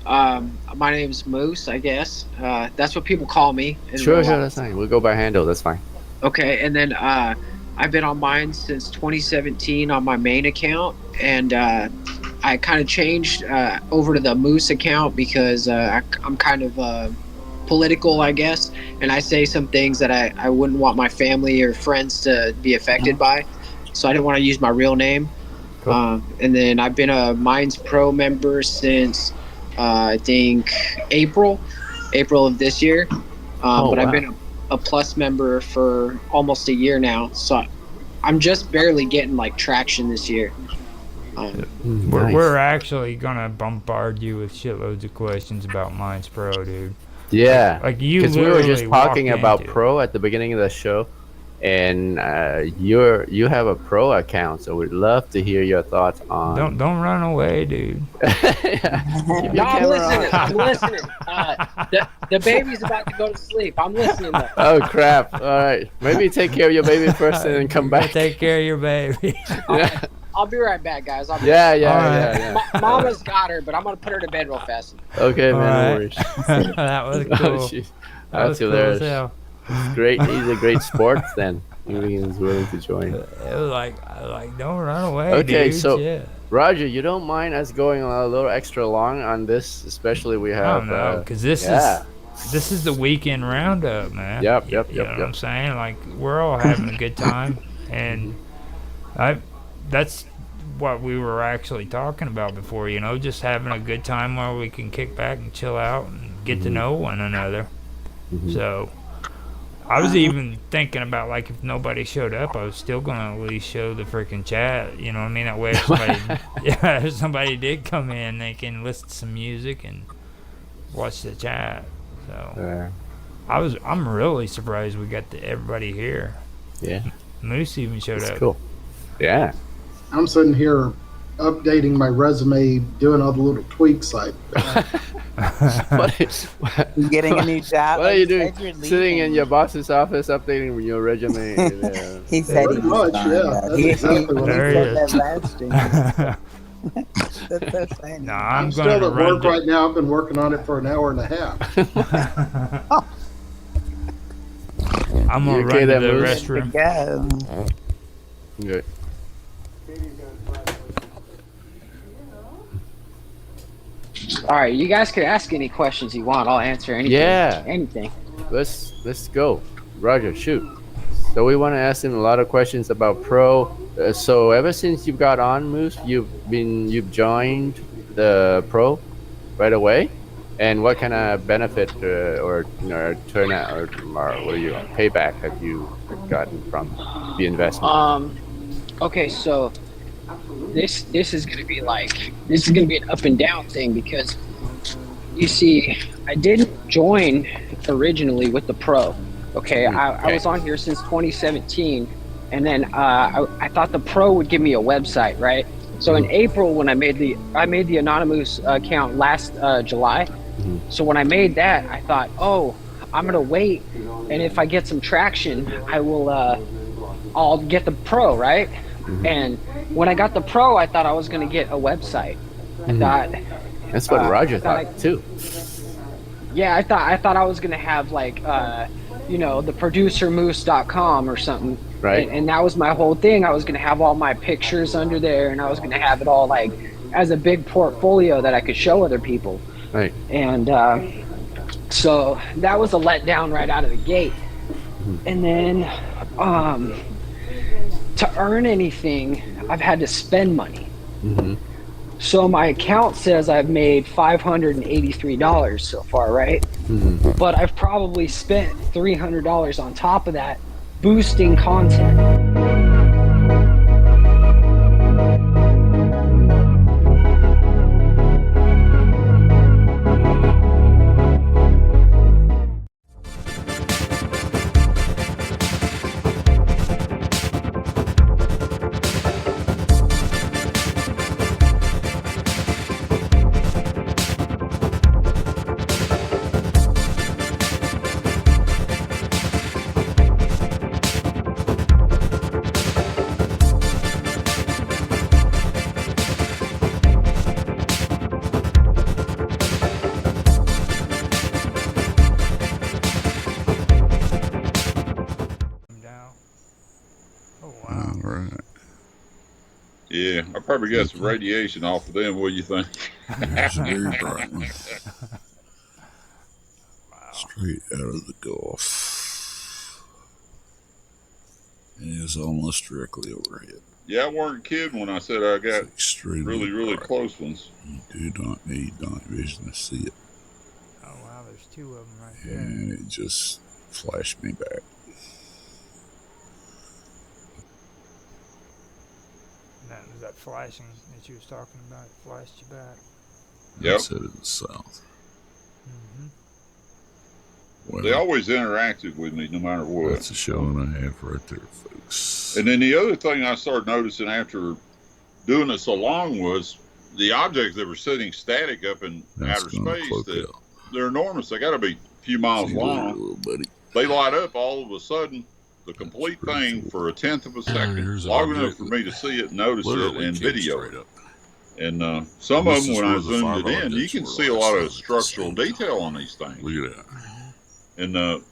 My name's Moose, I guess. That's what people call me. Sure, that's fine. We'll go by handle. That's fine. Okay, and then I've been on mine since 2017 on my main account, and I kind of changed over to the Moose account because I'm kind of political, I guess, and I say some things that I wouldn't want my family or friends to be affected by, so I didn't want to use my real name. Cool. And then I've been a Mines Pro member since I think April of this year, but wow. I've been a Plus member for almost a year now, so I'm just barely getting like traction this year. Nice. We're actually gonna bombard you with shitloads of questions about Mines Pro, dude. Yeah, like you. Because we were just talking about Pro at the beginning of the show, and you have a Pro account, so we'd love to hear your thoughts on. Don't run away, dude. No, I'm listening. The baby's about to go to sleep. I'm listening though. Oh crap! All right, maybe take care of your baby first and then come back. Take care of your baby. I'll be right back, guys. Yeah. Mama's got her, but I'm gonna put her to bed real fast. Okay, man. No worries. That was cool. That's hilarious. Cool. Great. He's a great sport then. He was willing to join. It was like don't run away. Okay, dude. so yeah. Roger, you don't mind us going a little extra long on this, especially we have. No, because this is the weekend roundup, man. Yep. You know what I'm saying? Like we're all having a good time, and that's what we were actually talking about before. You know, just having a good time where we can kick back and chill out and get to know one another. So I was even thinking about, like, if nobody showed up, I was still gonna at least show the freaking chat. You know what I mean? That way, if somebody did come in, they can listen to some music and watch the chat. So I'm really surprised we got everybody here. Yeah, Moose even showed up. Cool. Yeah. I'm sitting here updating my resume, doing all the little tweaks. You getting a new job? What are you doing? Sitting in your boss's office, updating your resume. He said pretty much, yeah. That's exactly what he said that last stream. That's so funny. No, I'm still at work right now. I've been working on it for an hour and a half. I'm gonna run to the restroom. Good. All right, you guys can ask any questions you want. I'll answer anything. Yeah. Anything. Let's go, Roger. Shoot. So we want to ask him a lot of questions about Pro. So ever since you got on Moose, you've joined the Pro right away, and what kind of benefit or turnout or what are you payback have you gotten from the investment? Okay, so this is gonna be like this is gonna be an up and down thing because you see, I didn't join originally with the pro. Okay, I was on here since 2017, and then I thought the pro would give me a website, right? So in April, when I made the anonymous account last July. So when I made that, I thought, oh, I'm gonna wait, and if I get some traction, I'll get the pro, right? And when I got the pro, I thought I was gonna get a website. I thought that's what Roger thought too. Yeah, I thought I was gonna have like the producermoose.com or something. Right. And that was my whole thing. I was gonna have all my pictures under there, and I was gonna have it all like as a big portfolio that I could show other people. Right. And so that was a letdown right out of the gate. And then to earn anything, I've had to spend money. So my account says I've made $583 so far, right? But I've probably spent $300 on top of that boosting content. Yeah, I probably got some radiation off of them. What do you think? It's very bright. Straight out of the Gulf. And it's almost directly overhead. Yeah, I weren't kidding when I said I got really bright. close ones. You do not need night vision to see it. Oh wow, there's two of them right there. And it just flashed me back. Was that flashing that you was talking about? It flashed you back. Yep. It said it was south. Well, they always interacted with me no matter what. That's a show and a half right there, folks. And then the other thing I started noticing after doing it so long was the objects that were sitting static up in outer space, they're enormous. They got to be a few miles long. They light up all of a sudden. The complete thing for a tenth of a second, long enough for me to see it and notice it in video. And some of them, when I zoomed it in, you can see a lot of structural detail on these things. Look at that. And the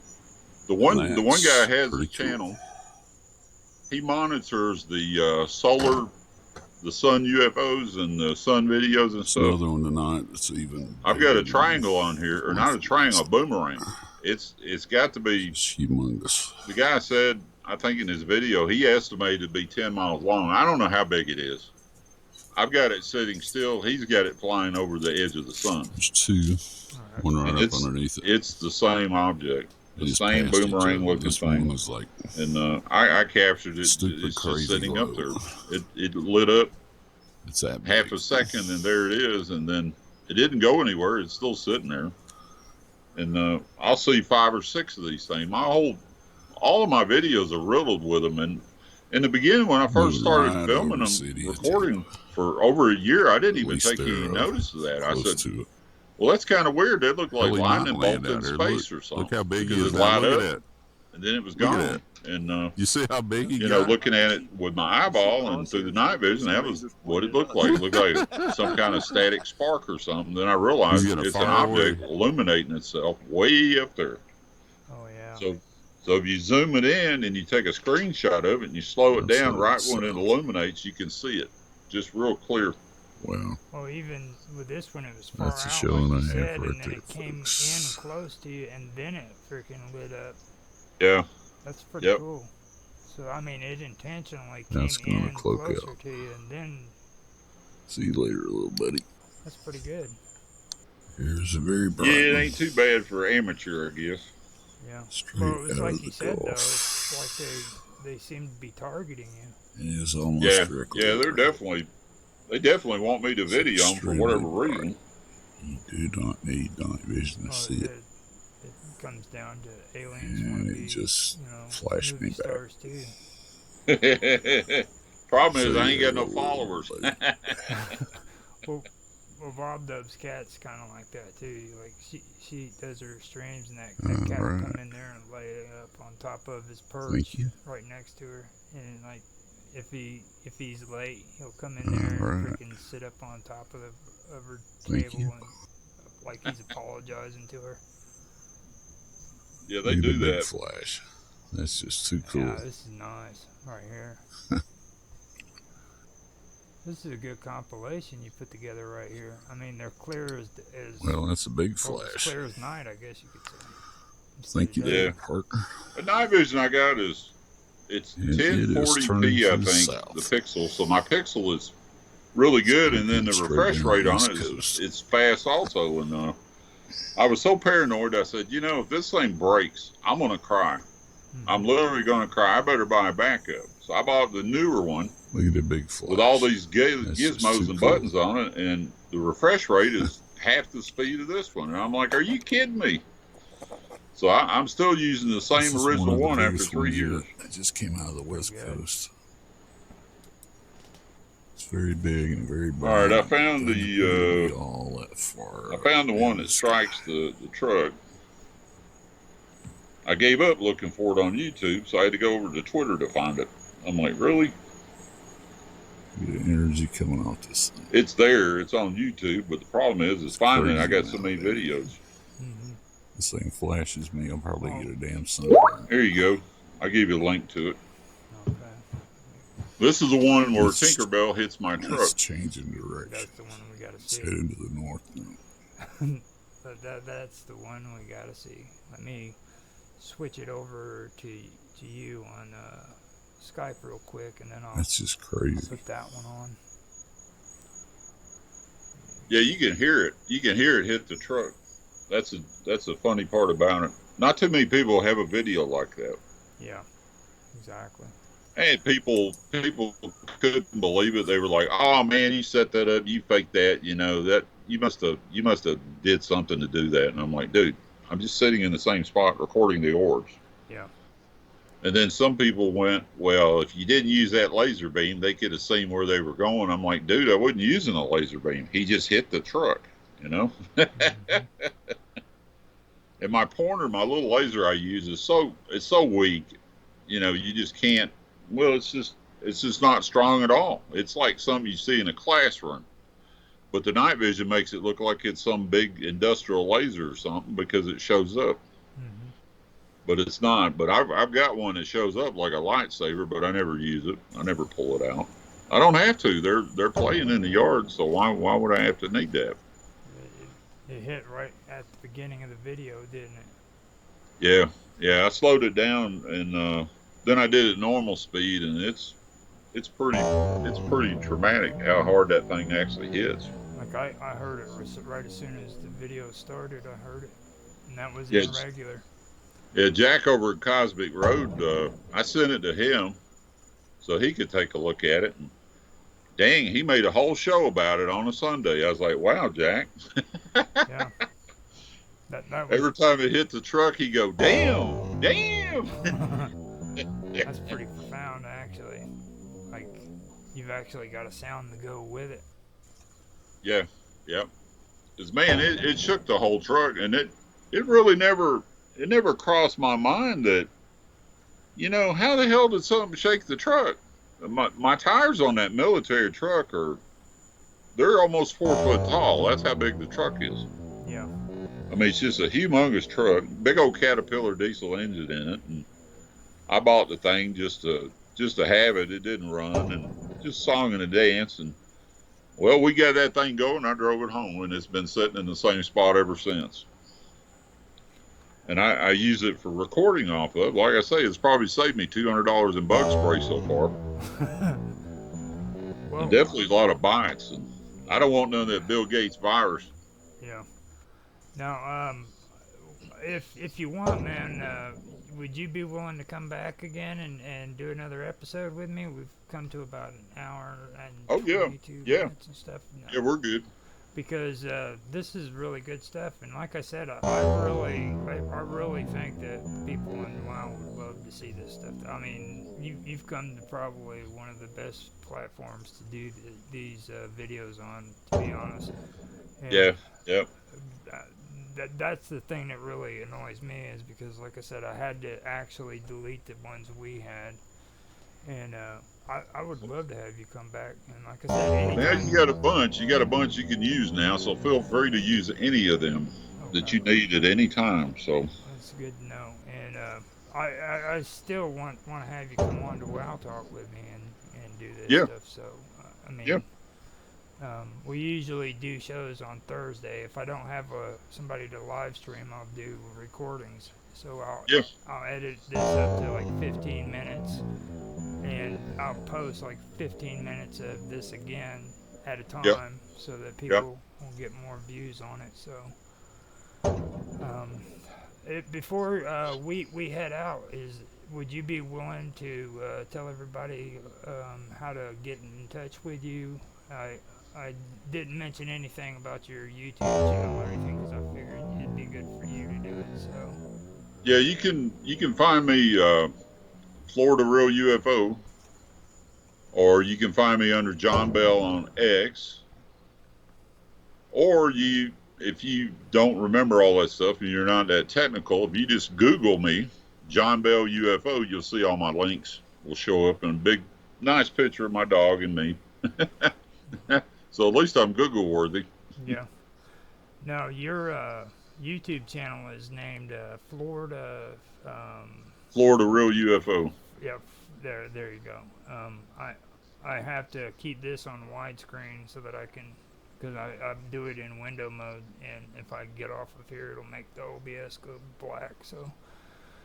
one guy has a channel. He monitors the the sun UFOs and the sun videos and stuff. Another one tonight that's even. I've got a triangle on here, or not a triangle, a boomerang. It's got to be humongous. The guy said, I think in his video, he estimated it to be 10 miles long. I don't know how big it is. I've got it sitting still. He's got it flying over the edge of the sun. There's two. One right up underneath it. It's the same object. The same boomerang looking thing. Like, and I captured it. It's just sitting up there. It lit up. It's that half a second, and there it is. And then it didn't go anywhere. It's still sitting there. And I'll see 5 or 6 of these things. All of my videos are riddled with them. And in the beginning, when I first started filming them, recording for over a year, I didn't even take any notice of that. I said, well, that's kind of weird. They look like lightning bolt in space or something. Look how big it is that. Light up, and then it was gone. And you see how big you know, looking at it with my eyeball and through the night vision, that was what it looked like. It looked like some kind of static spark or something. Then I realized it's an object illuminating itself way up there. Oh yeah. So if you zoom it in and you take a screenshot of it and you slow it down right when it illuminates, you can see it just real clear. Well, even with this one, it was far that's out, a show like and a you half said, right and then there, it came folks. in close to you, and then it freaking lit up. Yeah. That's pretty cool. So, I mean, it intentionally came in closer to you, and then... See you later, little buddy. That's pretty good. Here's a very bright Yeah, it ain't too bad for amateur, I guess. Yeah. Straight well, it was out like of you the said, Gulf. though, it's like they seem to be targeting you. It is almost Yeah, directly. yeah, they definitely want me to video them for whatever reason. You do not need night vision to see it. It comes down to aliens And want to it be, just flashed movie me back. stars too. Problem is, So I ain't got no hello, followers. Well, Bob Dub's cat's kind of like that too. Like she does her streams, and that cat will come in there and lay up on top of his perch right next to her. And like if he's late, he'll come in there and freaking sit up on top of her table and like he's apologizing to her. Yeah, they do that. Flash. That's just too cool. Yeah, this is nice right here. This is a good compilation you put together right here. I mean, they're clear as well, that's a big well, flash. Clear as night, I guess you could say. Thank you, there, partner. The night vision I got it's 1040p, I think, the pixel. So my pixel is really good, and then the refresh rate on it is fast also. And I was so paranoid, I said, if this thing breaks, I'm gonna cry. I'm literally gonna cry. I better buy a backup. So I bought the newer one. Look at the big flash. With all these gizmos and buttons on it, and the refresh rate is half the speed of this one. And I'm like, are you kidding me? So I'm still using the same original one after 3 years. It just came out of the West Coast. It's very big and very bright. All right, I found the all that far. I found the one that strikes the truck. I gave up looking for it on YouTube, so I had to go over to Twitter to find it. I'm like, really? The energy coming off this thing. It's there. It's on YouTube, but the problem is finding it. I got so many videos. This thing flashes me. I'll probably get a damn sunburn. Here you go. I'll give you a link to it. Okay. This is the one where Tinkerbell hits my truck. It's changing direction. That's the one we got to see. It's heading to the north now. But that's the one we got to see. Let me switch it over to you on Skype real quick, and then I'll. That's just crazy. Put that one on. Yeah, you can hear it. You can hear it hit the truck. That's a funny part about it. Not too many people have a video like that. Yeah, exactly. And people couldn't believe it. They were like, "Oh man, you set that up. You faked that. That you must have did something to do that." And I'm like, "Dude, I'm just sitting in the same spot recording the orbs." Yeah. And then some people went, "Well, if you didn't use that laser beam, they could have seen where they were going." I'm like, "Dude, I wasn't using a laser beam. He just hit the truck, Mm-hmm. And my pointer, my little laser I use it's so weak, you just can't. Well, it's just not strong at all. It's like something you see in a classroom. But the night vision makes it look like it's some big industrial laser or something because it shows up. Mm-hmm. But it's not. But I've got one that shows up like a lightsaber, but I never use it. I never pull it out. I don't have to. They're playing in the yard, so why would I have to need that? It hit right at the beginning of the video, didn't it? Yeah. I slowed it down, and then I did it normal speed, and it's pretty traumatic how hard that thing actually hits. Like I heard it right as soon as the video started. I heard it, and that was irregular. Yeah, Jack over at Cosmic Road, I sent it to him so he could take a look at it. And dang, he made a whole show about it on a Sunday. I was like, wow, Jack. Yeah. That was... Every time it hit the truck, he'd go, damn. That's pretty profound, actually. Like, you've actually got a sound to go with it. Yeah. Because, man, it shook the whole truck, and it really never crossed my mind that, how the hell did something shake the truck? My tires on that military truck they're almost 4 foot tall. That's how big the truck is. Yeah. I mean, it's just a humongous truck, big old Caterpillar diesel engine in it, and I bought the thing just to have it. It didn't run, and just song and a dance, and well, we got that thing going. I drove it home, and it's been sitting in the same spot ever since. And I use it for recording off of. Like I say, it's probably saved me $200 in bug spray so far. Well, and definitely a lot of bites. And I don't want none of that Bill Gates virus. Yeah. Now, if you want, man, would you be willing to come back again and do another episode with me? We've come to about an hour and Oh yeah, 22 yeah, minutes and stuff. No. yeah. We're good. Because this is really good stuff, and like I said, I really think that people in WoW would love to see this stuff. I mean, you've come to probably one of the best platforms to do these videos on, to be honest. And Yeah, yeah. That's the thing that really annoys me, is because, like I said, I had to actually delete the ones we had, and I would love to have you come back. And like I said, Now anytime. you got a bunch. You got a bunch you can use now, so feel free to use any of them that you need at any time. So That's good to know. And I still want to have you come on to WoW Talk with me and do this yeah, stuff. So I mean, yeah, we usually do shows on Thursday. If I don't have somebody to live stream, I'll do recordings. So yeah, I'll edit this up to like 15 minutes, and I'll post like 15 minutes of this again at a time, yeah, so that yeah. people will get more views on it. So before we head out, would you be willing to tell everybody how to get in touch with you? I didn't mention anything about your YouTube channel or anything, because I figured it'd be good for you to do it. So Yeah, you can find me Florida Real UFO, or you can find me under John Bell on X, or if you don't remember all that stuff and you're not that technical, if you just Google me, John Bell UFO, you'll see all my links will show up in a big, nice picture of my dog and me. So at least I'm Google worthy. yeah. Now your YouTube channel is named Florida. Florida Real UFO. Yeah, there you go. I have to keep this on widescreen so that I can, because I do it in window mode, and if I get off of here, it'll make the OBS go black. So.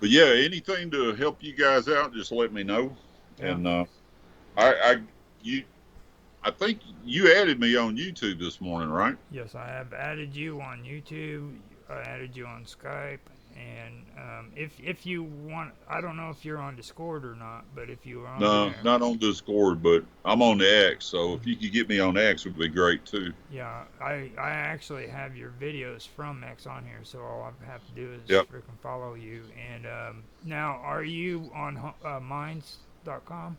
But yeah, anything to help you guys out, just let me know. Yeah. And I think you added me on YouTube this morning, right? Yes, I have added you on YouTube. I added you on Skype, and if you want, I don't know if you're on Discord or not, but if you are on No, there, not on Discord, but I'm on the X. So if you could get me on X, would be great too. yeah, I actually have your videos from X on here, so all I have to do is Yep. freaking follow you. And now, are you on Minds.com?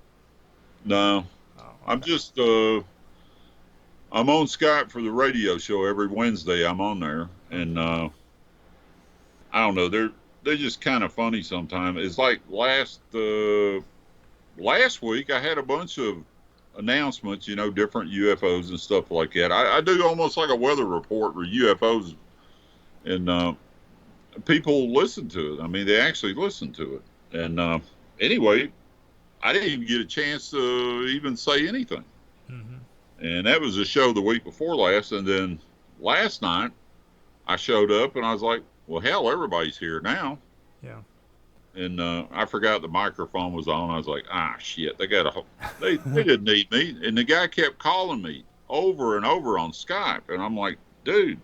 No, Oh, okay. I'm just I'm on Skype for the radio show every Wednesday. I'm on there, and I don't know, they're just kind of funny sometimes. It's like last week I had a bunch of announcements, different UFOs and stuff like that. I do almost like a weather report with UFOs, and people listen to it. I mean, they actually listen to it. And anyway, I didn't even get a chance to even say anything. Mm-hmm. And that was a show the week before last. And then last night I showed up and I was like, well, hell, everybody's here now. Yeah. And I forgot the microphone was on. I was like, shit, they didn't need me. And the guy kept calling me over and over on Skype. And I'm like, dude,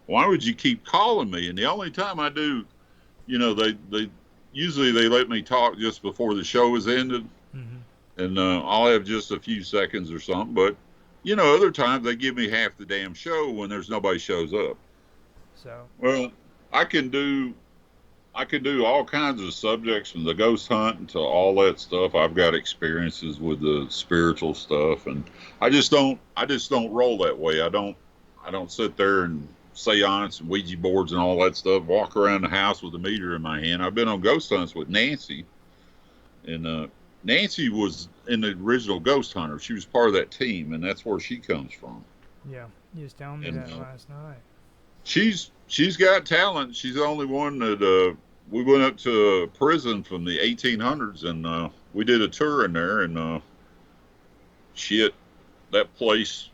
why would you keep calling me? And the only time I do, they usually they let me talk just before the show is ended. Mm-hmm. And I'll have just a few seconds or something. But, other times they give me half the damn show when there's nobody shows up. So. Well, I can do all kinds of subjects, from the ghost hunting to all that stuff. I've got experiences with the spiritual stuff, and I just don't roll that way. I don't sit there and seance and Ouija boards and all that stuff, walk around the house with a meter in my hand. I've been on ghost hunts with Nancy, and Nancy was in the original Ghost Hunter. She was part of that team, and that's where she comes from. Yeah, you was telling me that last night. She's got talent. She's the only one that we went up to a prison from the 1800s, and we did a tour in there, and shit, that place.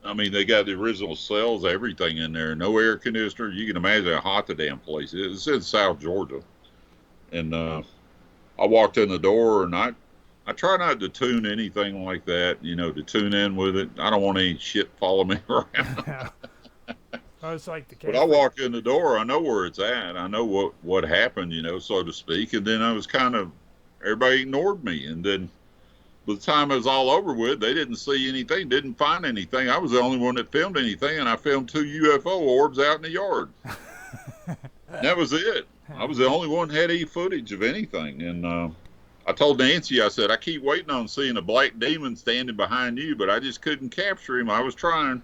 I mean, they got the original cells, everything in there. No air conditioner. You can imagine how hot the damn place is. It's in South Georgia, and I walked in the door, and I try not to tune anything like that. To tune in with it. I don't want any shit following me around. Oh, it's like the But I walk in the door, I know where it's at. I know what happened, so to speak. And then I was everybody ignored me. And then by the time it was all over with, they didn't see anything, didn't find anything. I was the only one that filmed anything, and I filmed 2 UFO orbs out in the yard. That was it. I was the only one that had any footage of anything. And I told Nancy, I said, I keep waiting on seeing a black demon standing behind you, but I just couldn't capture him. I was trying.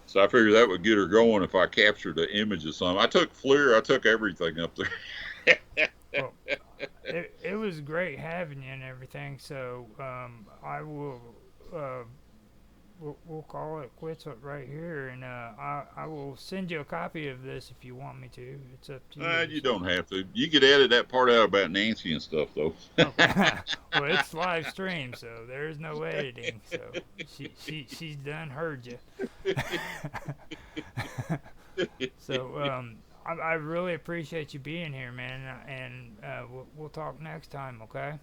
So I figured that would get her going if I captured the image of something. I took FLIR, I took everything up there. Well, it was great having you and everything. So I will we'll call it quits right here, and I will send you a copy of this if you want me to. It's up to you. You don't have to. You could edit that part out about Nancy and stuff, though. Okay. Well, it's live stream, so there's no editing. So she's done heard you. So I really appreciate you being here, man, and we'll talk next time, okay?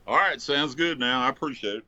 All right, sounds good now. I appreciate it.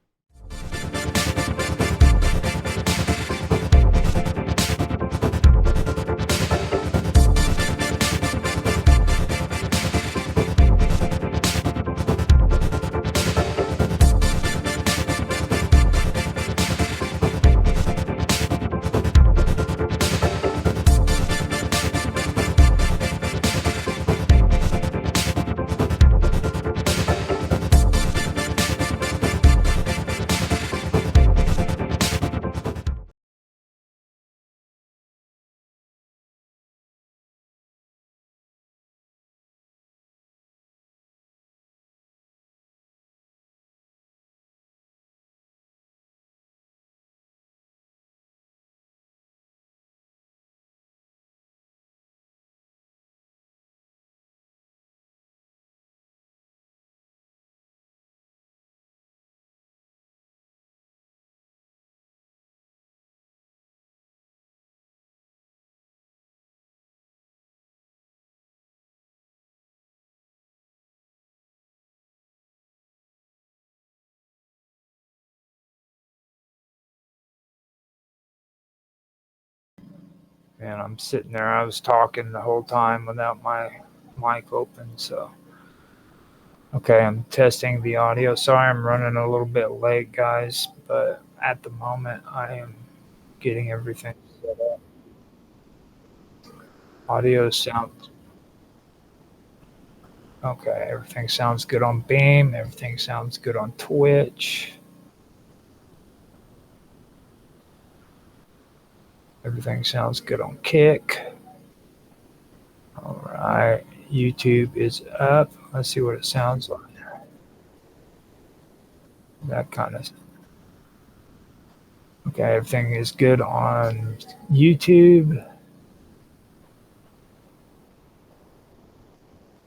And I'm sitting there. I was talking the whole time without my mic open. So, okay, I'm testing the audio. Sorry, I'm running a little bit late, guys. But at the moment, I am getting everything set up. Audio sounds okay. Everything sounds good on Beam. Everything sounds good on Twitch. Everything sounds good on Kick. All right, YouTube is up. Let's see what it sounds like. That kind of. Okay, everything is good on YouTube.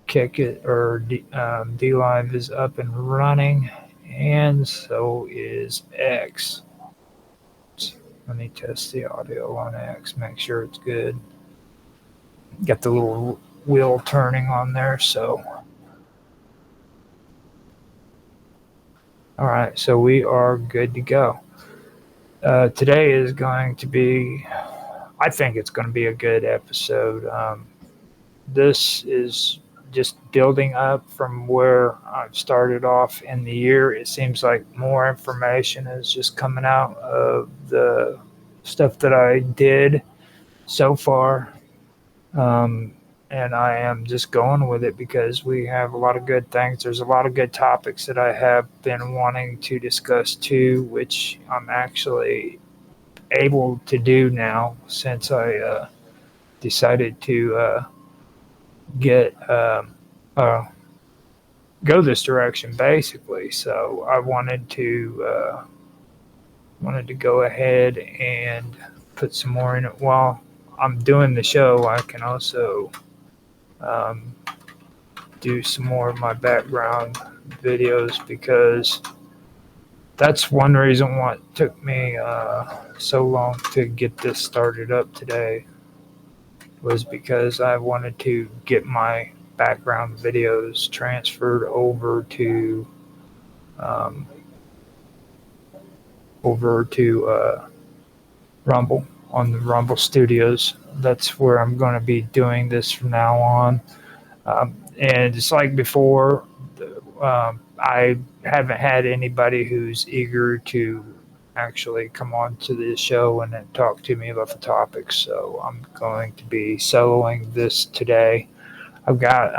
Kick it or D Live is up and running, and so is X. Let me test the audio on X, make sure it's good. Got the little wheel turning on there, so. All right, so we are good to go. Today is going to be, I think it's going to be a good episode. This is just building up from where I've started off in the year. It seems like more information is just coming out of the stuff that I did so far. And I am just going with it because we have a lot of good things. There's a lot of good topics that I have been wanting to discuss too, which I'm actually able to do now since I decided to get go this direction basically. So I wanted to go ahead and put some more in it while I'm doing the show. I can also do some more of my background videos because that's one reason why it took me so long to get this started up today, was because I wanted to get my background videos transferred over to Rumble. on the Rumble Studios. That's where I'm going to be doing this from now on. And just like before, I haven't had anybody who's eager to actually come on to this show and then talk to me about the topics. So I'm going to be soloing this today. I've got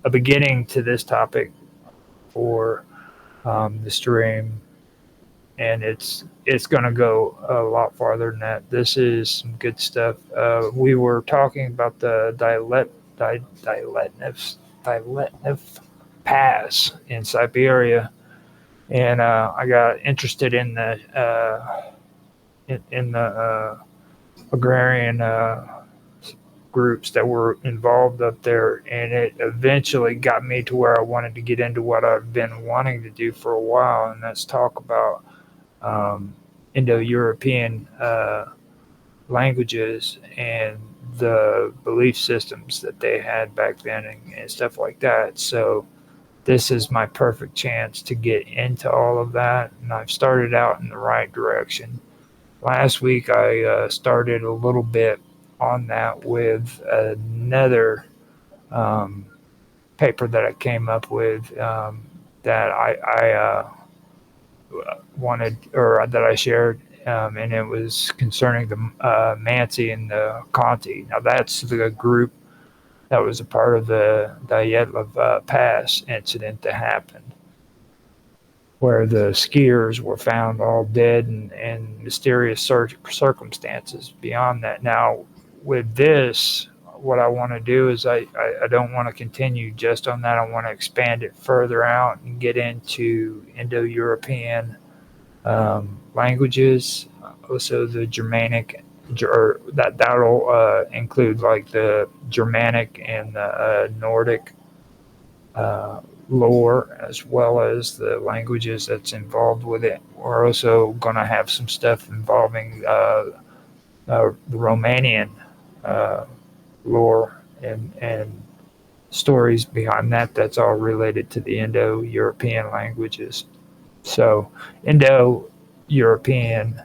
a beginning to this topic for the stream, and it's going to go a lot farther than that. This is some good stuff. We were talking about the Diletnev Pass in Siberia, and I got interested in the agrarian groups that were involved up there, and it eventually got me to where I wanted to get into what I've been wanting to do for a while, and that's talk about Indo-European languages and the belief systems that they had back then and stuff like that. So this is my perfect chance to get into all of that, and I've started out in the right direction. Last week I started a little bit on that with another paper that I came up with that I wanted, or that I shared, and it was concerning the Mansi and the Conti. Now that's the group that was a part of the Dyatlov Pass incident that happened, where the skiers were found all dead in mysterious circumstances beyond that. Now, with this, what I want to do is I don't want to continue just on that. I want to expand it further out and get into Indo-European languages, also the Germanic, or that'll include like the Germanic and the Nordic lore, as well as the languages that's involved with it. We're also going to have some stuff involving the Romanian lore and stories behind that. That's all related to the Indo-European languages. So Indo-European,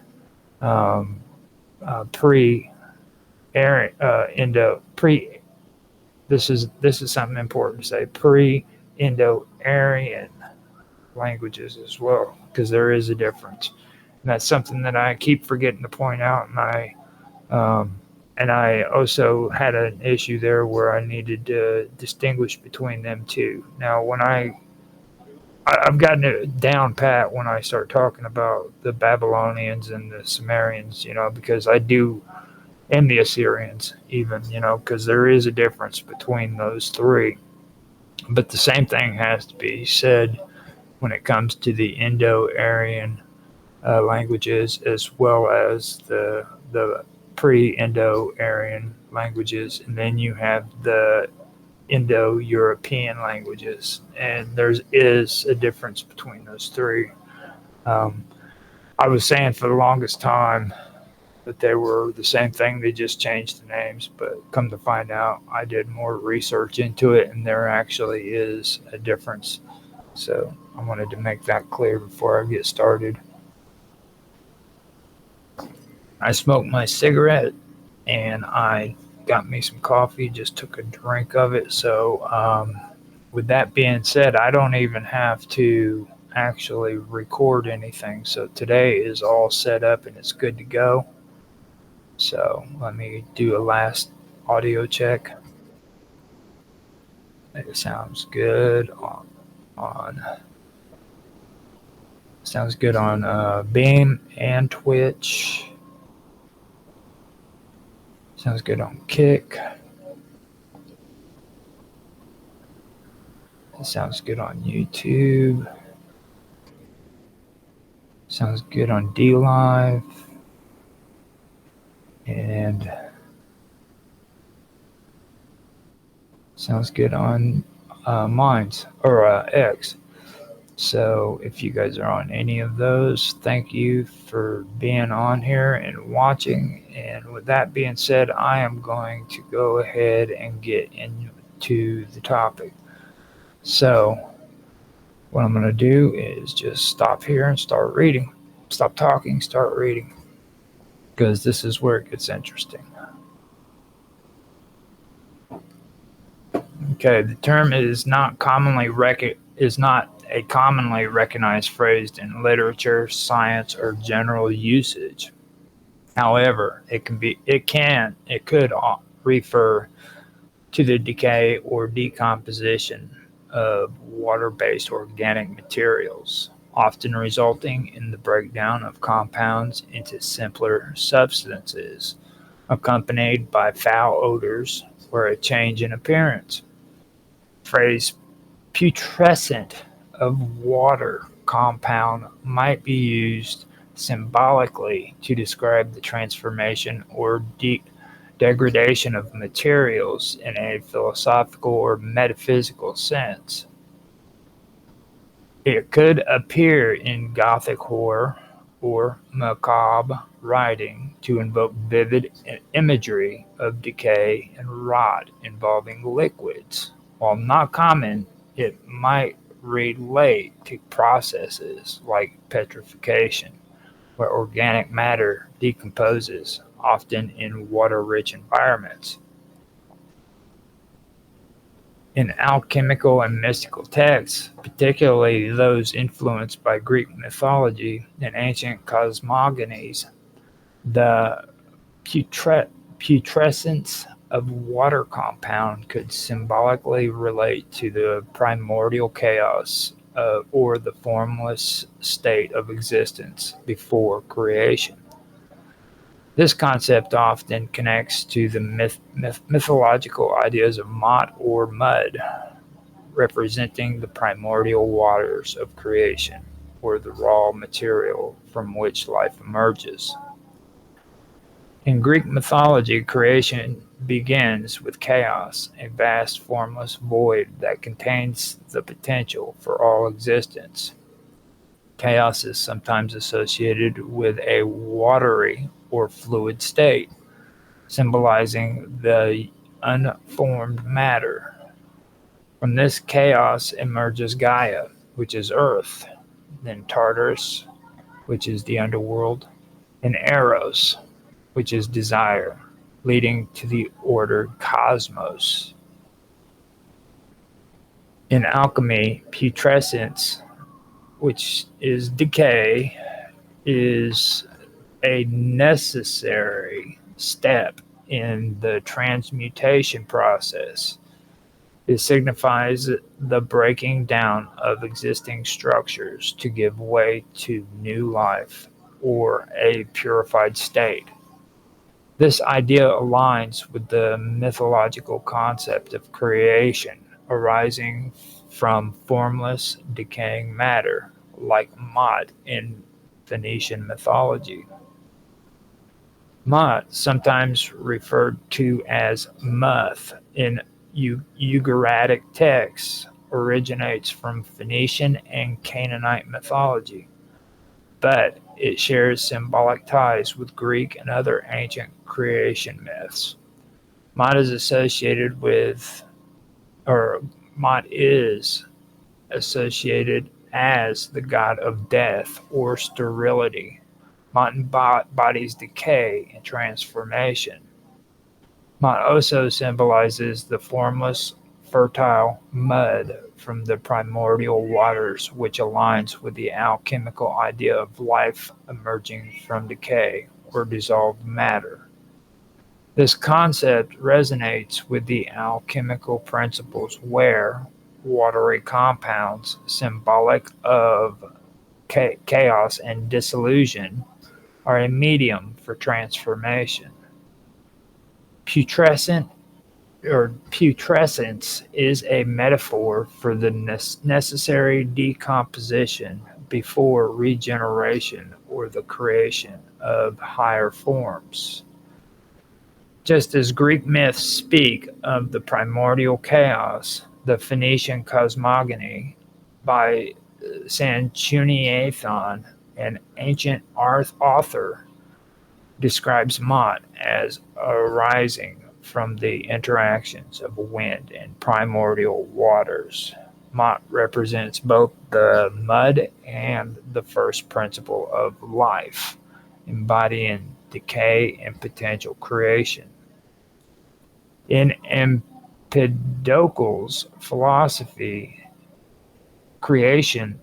pre-Indo, this is something important to say, pre-Indo-Aryan languages as well, because there is a difference, and that's something that I keep forgetting to point out. And I also had an issue there where I needed to distinguish between them two. Now, when I've gotten it down pat when I start talking about the Babylonians and the Sumerians, because I do, and the Assyrians even, because there is a difference between those three. But the same thing has to be said when it comes to the Indo-Aryan languages, as well as the pre-Indo-Aryan languages, and then you have the Indo-European languages, and there is a difference between those three. I was saying for the longest time that they were the same thing, they just changed the names, but come to find out, I did more research into it, and there actually is a difference. So I wanted to make that clear before I get started. I smoked my cigarette, and I got me some coffee, just took a drink of it. So with that being said, I don't even have to actually record anything. So today is all set up and it's good to go. So let me do a last audio check. It sounds good on sounds good on Beam and Twitch. Sounds good on Kick. It sounds good on YouTube. Sounds good on DLive. And sounds good on Minds, or X. So if you guys are on any of those, thank you for being on here and watching. And with that being said, I am going to go ahead and get into the topic. So what I'm going to do is just stop here and start reading. Stop talking, start reading. because this is where it gets interesting. Okay, the term is not a commonly recognized phrase in literature, science, or general usage. However, it could refer to the decay or decomposition of water-based organic materials, often resulting in the breakdown of compounds into simpler substances, accompanied by foul odors or a change in appearance. Phrase putrescent of water compound might be used symbolically to describe the transformation or degradation of materials in a philosophical or metaphysical sense. It could appear in Gothic horror or macabre writing to invoke vivid imagery of decay and rot involving liquids. While not common, it might relate to processes like petrification, where organic matter decomposes, often in water-rich environments. In alchemical and mystical texts, particularly those influenced by Greek mythology and ancient cosmogonies, the putrescence of water compound could symbolically relate to the primordial chaos or the formless state of existence before creation. This concept often connects to the mythological ideas of Mot or mud, representing the primordial waters of creation, or the raw material from which life emerges. In Greek mythology, creation begins with chaos, a vast formless void that contains the potential for all existence. Chaos is sometimes associated with a watery or fluid state, symbolizing the unformed matter. From this chaos emerges Gaia, which is earth, then Tartarus, which is the underworld, and Eros, which is desire, leading to the ordered cosmos. In alchemy, putrescence, which is decay, is a necessary step in the transmutation process. It signifies the breaking down of existing structures to give way to new life or a purified state. This idea aligns with the mythological concept of creation arising from formless, decaying matter, like Mot in Phoenician mythology. Mot, sometimes referred to as Muth in Ugaritic texts, originates from Phoenician and Canaanite mythology, but it shares symbolic ties with Greek and other ancient creation myths. Mot is associated as the god of death or sterility. Mot embodies decay and transformation. Mot also symbolizes the formless, fertile mud from the primordial waters, which aligns with the alchemical idea of life emerging from decay or dissolved matter. This concept resonates with the alchemical principles where watery compounds, symbolic of chaos and dissolution, are a medium for transformation. Putrescence is a metaphor for the necessary decomposition before regeneration or the creation of higher forms. Just as Greek myths speak of the primordial chaos, the Phoenician cosmogony by Sanchuniathon, an ancient author, describes Mot as arising from the interactions of wind and primordial waters. Mot represents both the mud and the first principle of life, embodying decay and potential creation. In Empedocles' philosophy, creation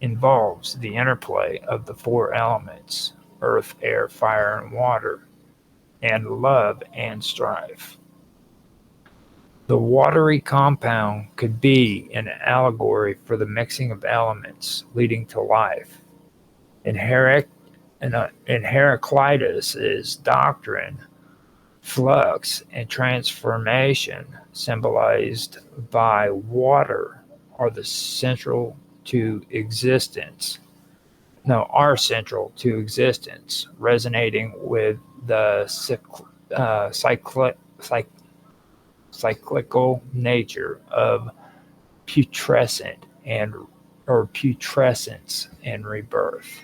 involves the interplay of the four elements: earth, air, fire, and water, and love and strife. The watery compound could be an allegory for the mixing of elements leading to life. In Heraclitus's doctrine, flux and transformation, symbolized by water, are central to existence. No, are central to existence, resonating with the cyclical nature of putrescence and rebirth.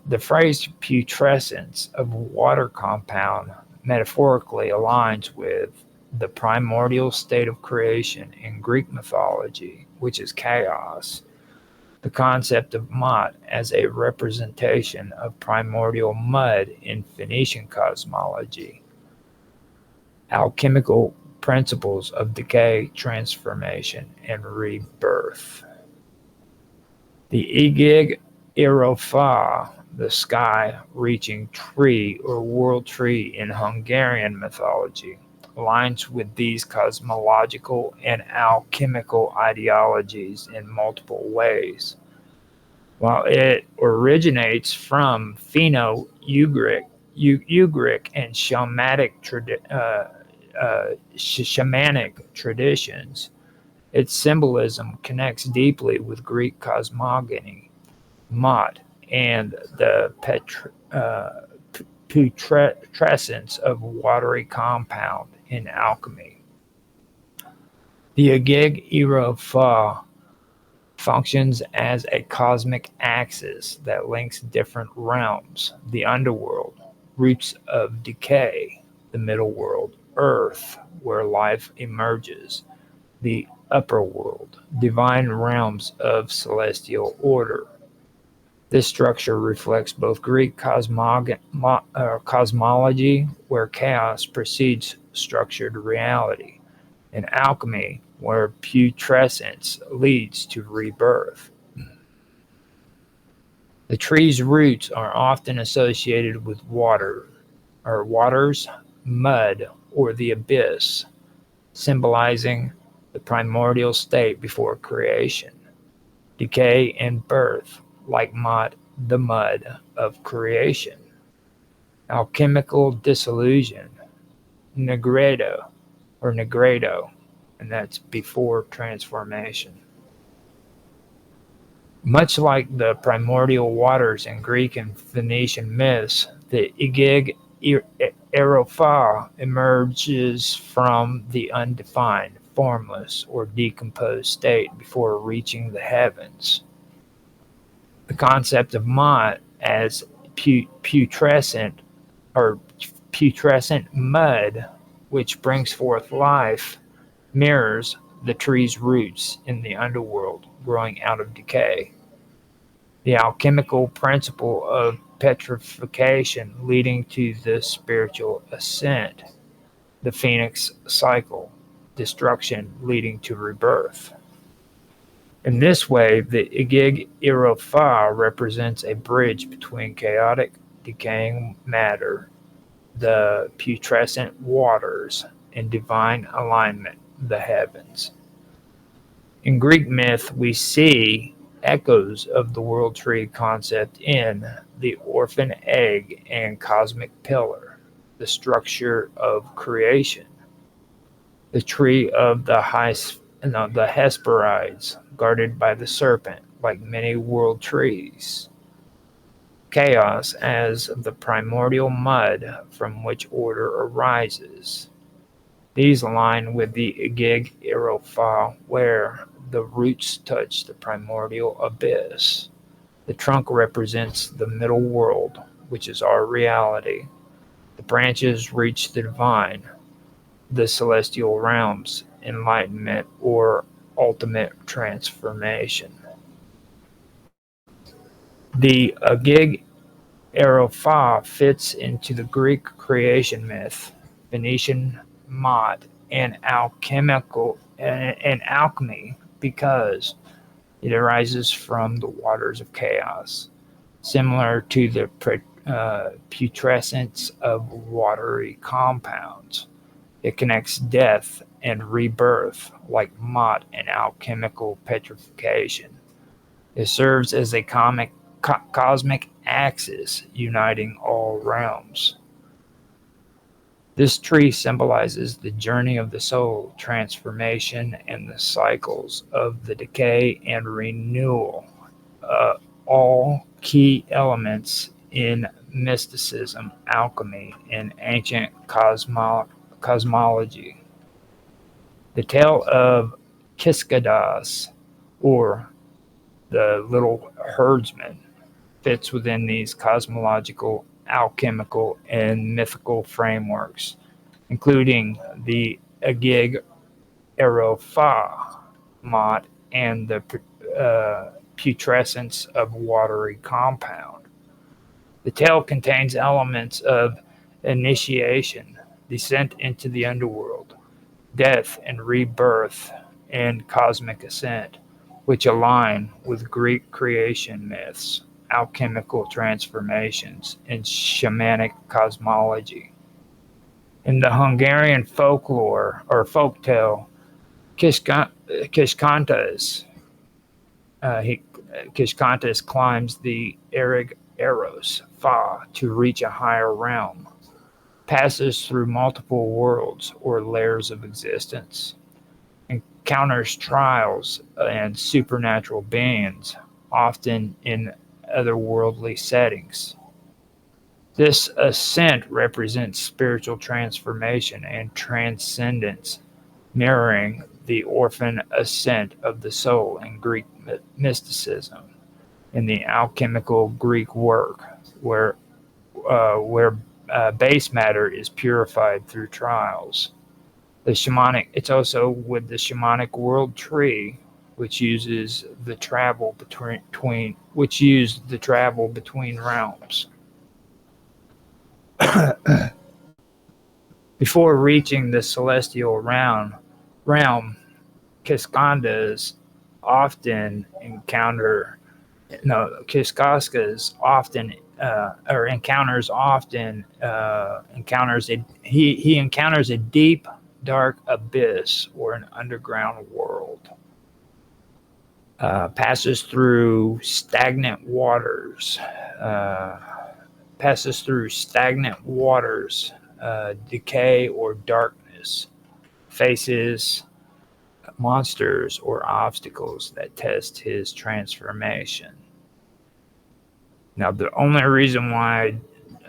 The phrase putrescence of water compound metaphorically aligns with the primordial state of creation in Greek mythology, which is chaos. The concept of Mot as a representation of primordial mud in Phoenician cosmology. Alchemical principles of decay, transformation, and rebirth. The Igig Irofa, the sky-reaching tree or world tree in Hungarian mythology, aligns with these cosmological and alchemical ideologies in multiple ways. While it originates from Finno-Ugric and shamanic traditions, its symbolism connects deeply with Greek cosmogony, Mot, and the putrescence of watery compound in alchemy. The Agig Irofa functions as a cosmic axis that links different realms: the underworld, roots of decay; the middle world, earth, where life emerges; the upper world, divine realms of celestial order. This structure reflects both Greek cosmology, where chaos precedes structured reality, and alchemy, where putrescence leads to rebirth. The tree's roots are often associated with waters, mud, or the abyss, symbolizing the primordial state before creation. Decay and birth, like Mot, the mud of creation. Alchemical dissolution, negredo, and that's before transformation. Much like the primordial waters in Greek and Phoenician myths, the Igig Irofa emerges from the undefined, formless, or decomposed state before reaching the heavens. The concept of Mot as putrescent mud, which brings forth life, mirrors the tree's roots in the underworld growing out of decay. The alchemical principle of petrification leading to the spiritual ascent. The phoenix cycle, destruction leading to rebirth. In this way, the Igig Irofa represents a bridge between chaotic, decaying matter, the putrescent waters, and divine alignment, the heavens. In Greek myth, we see echoes of the world tree concept in the orphan egg and cosmic pillar, the structure of creation. The tree of the Hesperides, guarded by the serpent, like many world trees. Chaos as the primordial mud from which order arises. These align with the Igig Irofa, where the roots touch the primordial abyss. The trunk represents the middle world, which is our reality. The branches reach the divine, the celestial realms, enlightenment, or ultimate transformation. The Agig Eropha fits into the Greek creation myth, Venetian mod, and alchemy because it arises from the waters of chaos, similar to the putrescence of watery compounds. It connects death and rebirth like Mott and alchemical petrification. It serves as a cosmic axis uniting all realms. This tree symbolizes the journey of the soul, transformation, and the cycles of the decay and renewal, all key elements in mysticism, alchemy, and ancient cosmology. The tale of Kiskadas, or the little herdsman, fits within these cosmological, alchemical, and mythical frameworks, including the Agig Eropha Mott and the putrescence of watery compound. The tale contains elements of initiation, descent into the underworld, death and rebirth, and cosmic ascent, which align with Greek creation myths, alchemical transformations, and shamanic cosmology. In the Hungarian folklore or folktale, Kiskantas, Kishkantas climbs the Erig Eros Fa to reach a higher realm, passes through multiple worlds or layers of existence, encounters trials and supernatural beings, often in otherworldly settings. This ascent represents spiritual transformation and transcendence, mirroring the orphan ascent of the soul in Greek mysticism. In the alchemical Greek work, where base matter is purified through trials. It's also with the shamanic world tree, which uses the travel between realms. Before reaching the celestial realm, Kiskandas often encounter Kiskaskas often encounters he encounters a deep, dark abyss or an underground world. Passes through stagnant waters. Decay or darkness. Faces monsters or obstacles that test his transformation. Now, the only reason why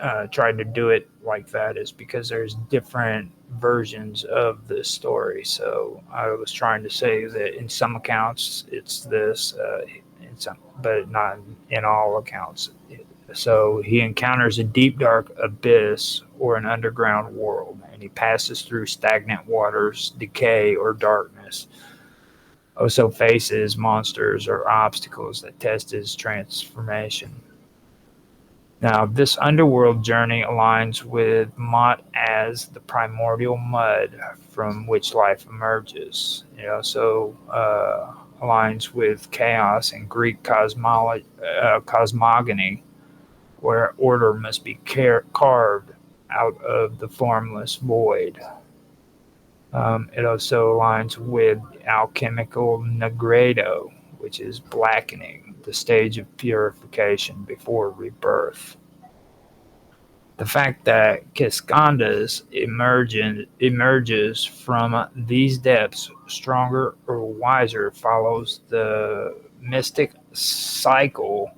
I tried to do it like that is because there's different versions of the story. So I was trying to say that in some accounts it's this, but not in all accounts. So he encounters a deep, dark abyss or an underground world, and he passes through stagnant waters, decay, or darkness. Also faces monsters or obstacles that test his transformation. Now, this underworld journey aligns with Mott as the primordial mud from which life emerges. It also aligns with chaos and Greek cosmogony, where order must be carved out of the formless void. It also aligns with alchemical nigredo, which is blackening, the stage of purification before rebirth. The fact that Kiskandas emerges from these depths stronger or wiser follows the mystic cycle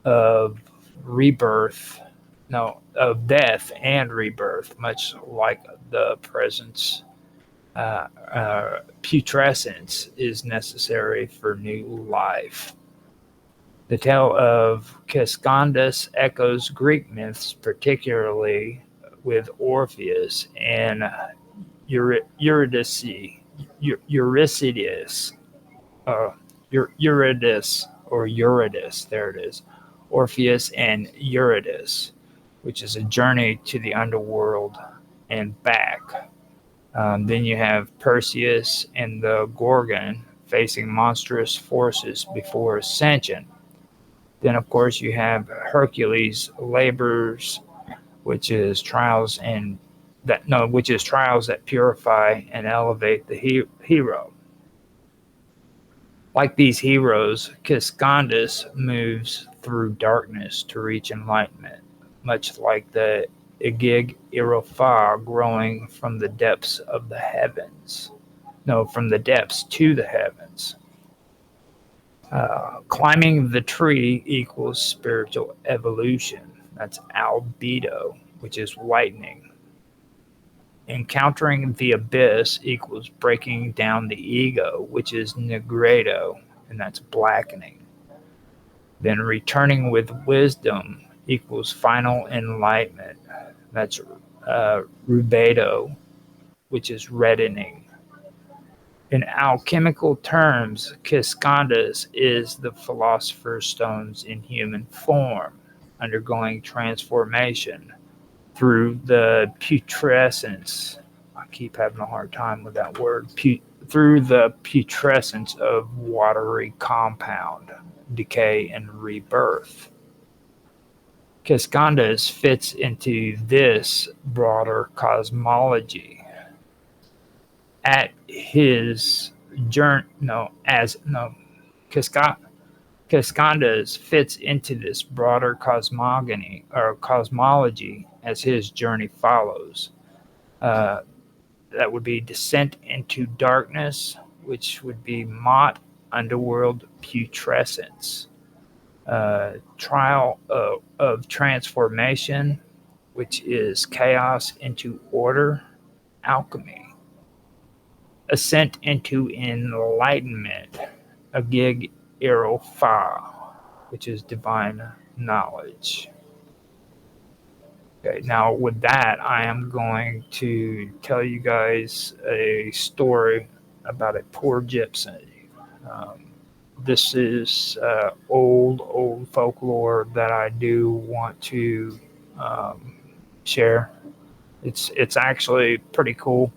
of death and rebirth, much like the presence putrescence is necessary for new life. The tale of Kiskandas echoes Greek myths, particularly with Orpheus and Eurydice, there it is, Orpheus and Eurydice, which is a journey to the underworld and back. Then you have Perseus and the Gorgon facing monstrous forces before ascension. Then, of course, you have Hercules' labors, which is trials that purify and elevate the hero. Like these heroes, Kiskandas moves through darkness to reach enlightenment, much like the Igig Irofa growing from the depths of the heavens. No, from the depths to the heavens. Climbing the tree equals spiritual evolution. That's albedo, which is lightning. Encountering the abyss equals breaking down the ego, which is nigredo, and that's blackening. Then returning with wisdom equals final enlightenment. That's rubedo, which is reddening. In alchemical terms, Kiskandas is the philosopher's stones in human form, undergoing transformation through the putrescence. I keep having a hard time with that word. Through the putrescence of watery compound, decay, and rebirth. Kiskandas fits into this broader cosmology. At his journey, Kiskandas fits into this broader cosmogony or cosmology as his journey follows. That would be descent into darkness, which would be Mot, underworld putrescence. Trial of transformation, which is chaos into order, alchemy. Ascent into enlightenment, Agig Irofa, which is divine knowledge. Okay, now with that, I am going to tell you guys a story about a poor gypsy. This is old folklore that I do want to share. It's actually pretty cool.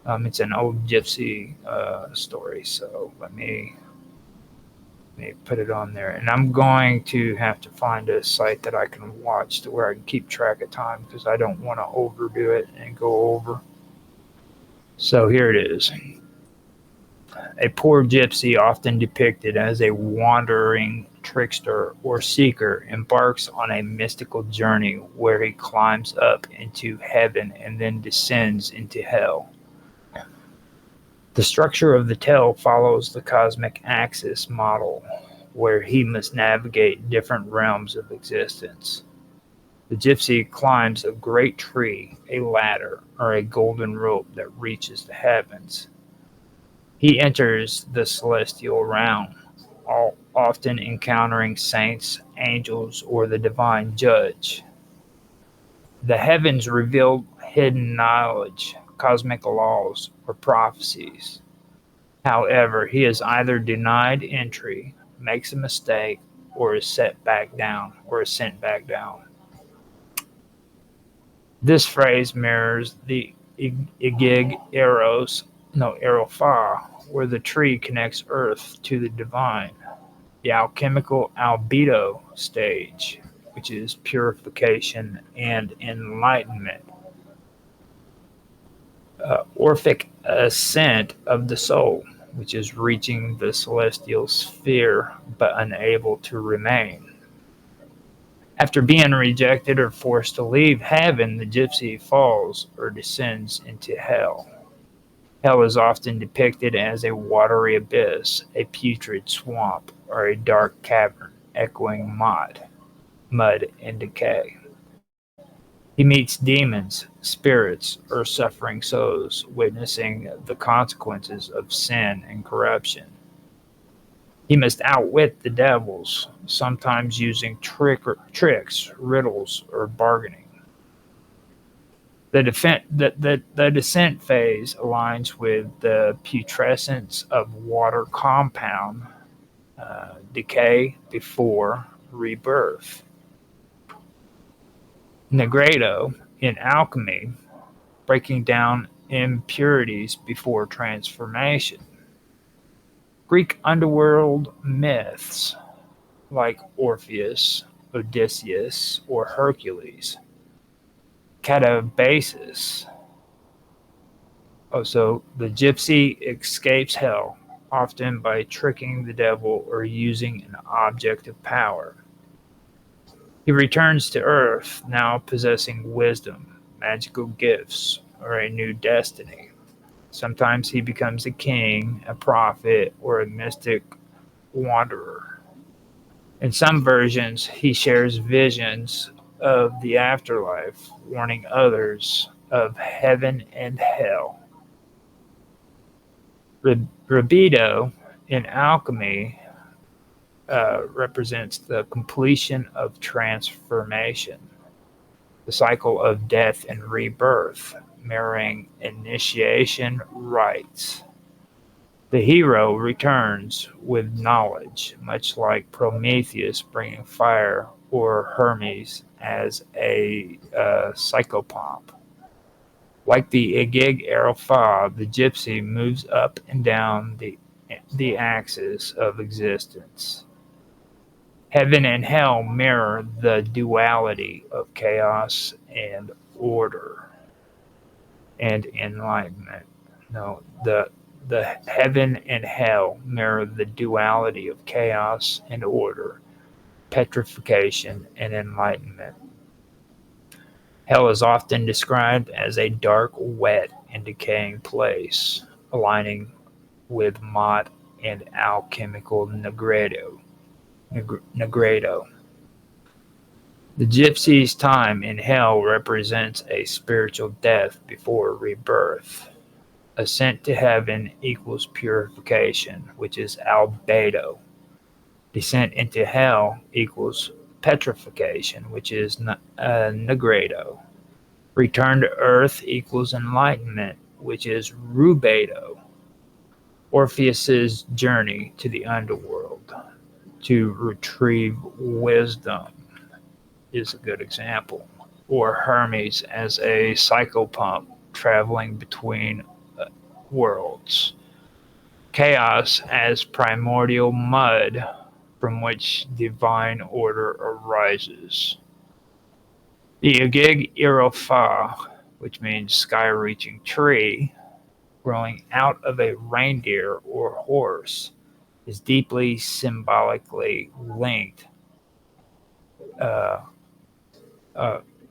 It's an old gypsy story, so let me put it on there. And I'm going to have to find a site that I can watch to where I can keep track of time because I don't want to overdo it and go over. So here it is. A poor gypsy, often depicted as a wandering trickster or seeker, embarks on a mystical journey where he climbs up into heaven and then descends into hell. The structure of the tale follows the cosmic axis model, where he must navigate different realms of existence. The gypsy climbs a great tree, a ladder, or a golden rope that reaches the heavens. He enters the celestial realm, often encountering saints, angels, or the divine judge. The heavens reveal hidden knowledge, cosmic laws, or prophecies. However, he is either denied entry, makes a mistake, or is sent back down. This phrase mirrors the Igig Irofa, where the tree connects earth to the divine. The alchemical albedo stage, which is purification and enlightenment. Orphic ascent of the soul, which is reaching the celestial sphere but unable to remain. After being rejected or forced to leave heaven, the gypsy falls or descends into hell. Hell is often depicted as a watery abyss, a putrid swamp, or a dark cavern echoing mud, and decay. He meets demons, spirits, or suffering souls, witnessing the consequences of sin and corruption. He must outwit the devils, sometimes using tricks, riddles, or bargaining. The descent phase aligns with the putrescence of water compound, decay before rebirth. Negredo, in alchemy, breaking down impurities before transformation. Greek underworld myths like Orpheus, Odysseus, or Hercules. Catabasis. Also, the gypsy escapes hell, often by tricking the devil or using an object of power. He returns to Earth, now possessing wisdom, magical gifts, or a new destiny. Sometimes he becomes a king, a prophet, or a mystic wanderer. In some versions, he shares visions of the afterlife, warning others of heaven and hell. Libido in alchemy represents the completion of transformation, the cycle of death and rebirth, mirroring initiation rites. The hero returns with knowledge, much like Prometheus bringing fire or Hermes as a psychopomp. Like the Igig Aralfa, the gypsy moves up and down the axis of existence. Heaven and hell mirror the duality of chaos and order and enlightenment. No, the heaven and hell mirror the duality of chaos and order, petrification and enlightenment. Hell is often described as a dark, wet, and decaying place, aligning with Mott and alchemical Negredo. The gypsy's time in hell represents a spiritual death before rebirth. Ascent to heaven equals purification, which is albedo. Descent into hell equals petrification, which is negredo. Return to earth equals enlightenment, which is rubedo. Orpheus's journey to the underworld to retrieve wisdom is a good example. Or Hermes as a psychopomp traveling between worlds. Chaos as primordial mud from which divine order arises. The Igig Irofa, which means sky-reaching tree, growing out of a reindeer or horse, is deeply symbolically linked.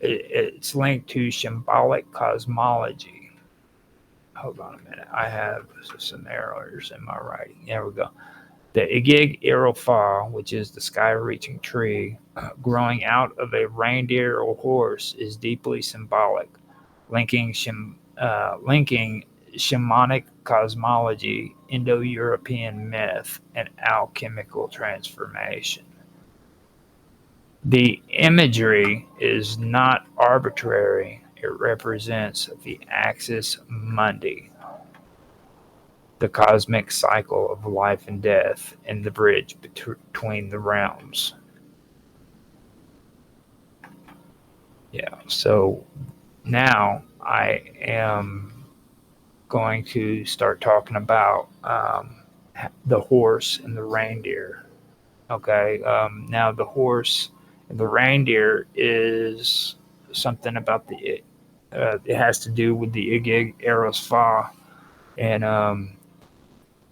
It's linked to symbolic cosmology. Hold on a minute. I have some errors in my writing. There we go. The Igig Irofa, which is the sky-reaching tree, growing out of a reindeer or horse, is deeply symbolic, linking shamanic cosmology, Indo-European myth, and alchemical transformation. The imagery is not arbitrary. It represents the axis mundi, the cosmic cycle of life and death, and the bridge between the realms. Yeah, so now I am going to start talking about the horse and the reindeer. Okay, now the horse and the reindeer is something about it has to do with the Igig Arosfa, and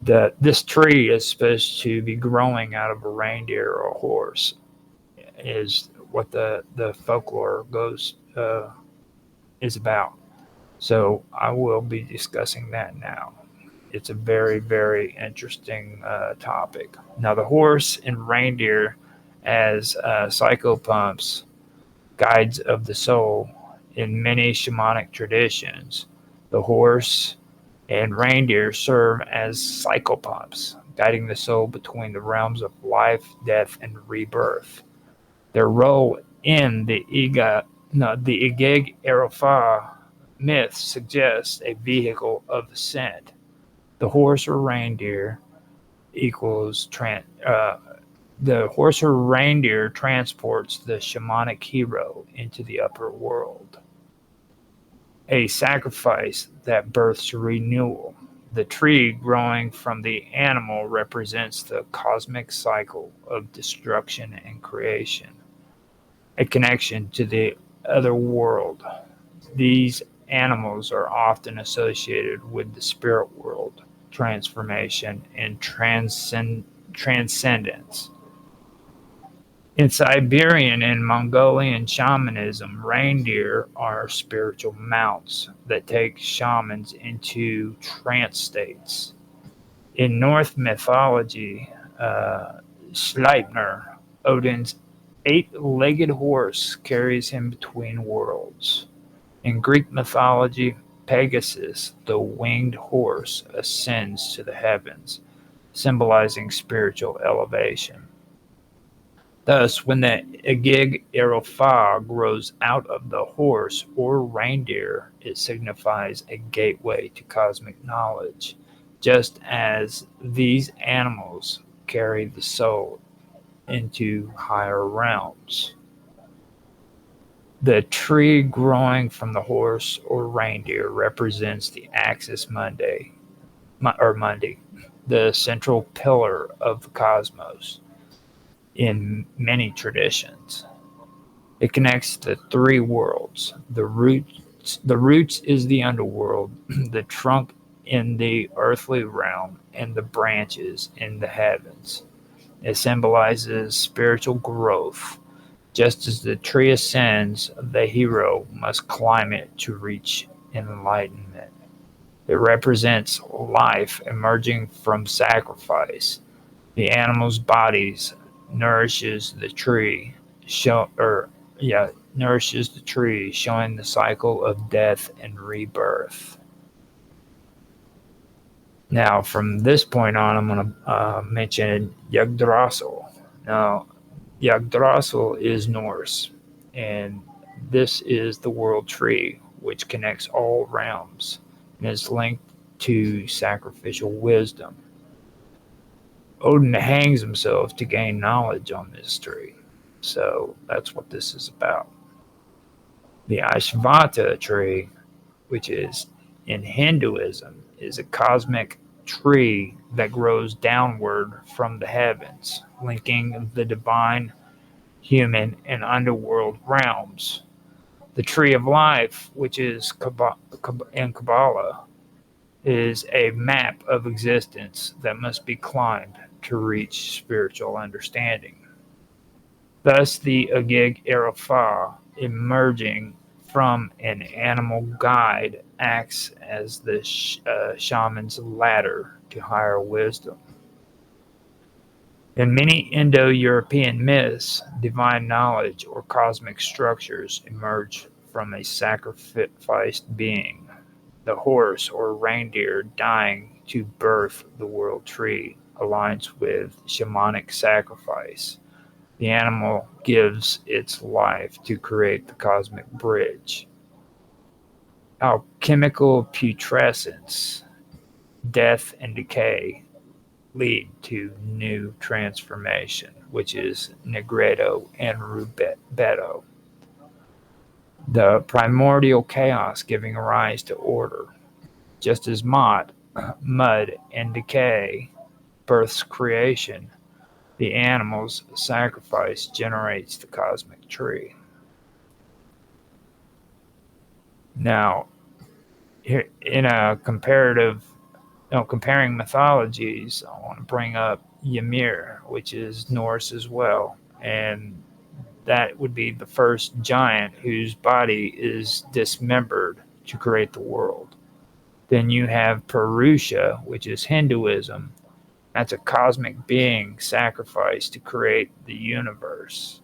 this tree is supposed to be growing out of a reindeer or a horse, is what the folklore is about. So I will be discussing that now. It's a very, very interesting topic. Now, the horse and reindeer as psychopomps, guides of the soul, in many shamanic traditions, the horse and reindeer serve as psychopomps, guiding the soul between the realms of life, death, and rebirth. Their role in the Igig Aralfa myth suggests a vehicle of ascent. The horse or reindeer equals The horse or reindeer transports the shamanic hero into the upper world. A sacrifice that births renewal. The tree growing from the animal represents the cosmic cycle of destruction and creation, a connection to the other world. These animals are often associated with the spirit world, transformation, and transcendence. In Siberian and Mongolian shamanism, reindeer are spiritual mounts that take shamans into trance states. In Norse mythology, Sleipnir, Odin's eight-legged horse, carries him between worlds. In Greek mythology, Pegasus, the winged horse, ascends to the heavens, symbolizing spiritual elevation. Thus, when the Agig Erofah grows out of the horse or reindeer, it signifies a gateway to cosmic knowledge, just as these animals carry the soul into higher realms. The tree growing from the horse or reindeer represents the axis Mundi, the central pillar of the cosmos. In many traditions, it connects the three worlds. The roots is the underworld, the trunk in the earthly realm, and the branches in the heavens. It symbolizes spiritual growth. Just as the tree ascends, the hero must climb it to reach enlightenment. It represents life emerging from sacrifice. The animal's bodies nourishes the tree, showing the cycle of death and rebirth. Now, from this point on, I'm going to mention Yggdrasil. Now, Yggdrasil is Norse, and this is the world tree, which connects all realms and is linked to sacrificial wisdom. Odin hangs himself to gain knowledge on this tree. So that's what this is about. The Ashvata tree, which is in Hinduism, is a cosmic tree that grows downward from the heavens, linking the divine, human, and underworld realms. The tree of life, which is in Kabbalah, is a map of existence that must be climbed to reach spiritual understanding. Thus, the Agig Erofah, emerging from an animal guide, acts as the shaman's ladder to higher wisdom. In many Indo-European myths, divine knowledge or cosmic structures emerge from a sacrificed being. The horse or reindeer dying to birth the world tree aligns with shamanic sacrifice. The animal gives its life to create the cosmic bridge. Alchemical putrescence, death and decay lead to new transformation, which is Negredo and Rubedo. The primordial chaos giving rise to order, just as mud and decay births creation. The animal's sacrifice generates the cosmic tree. Now, here in a comparing mythologies, I want to bring up Ymir, which is Norse as well, and that would be the first giant whose body is dismembered to create the world. Then you have Purusha, which is Hinduism. That's a cosmic being sacrificed to create the universe.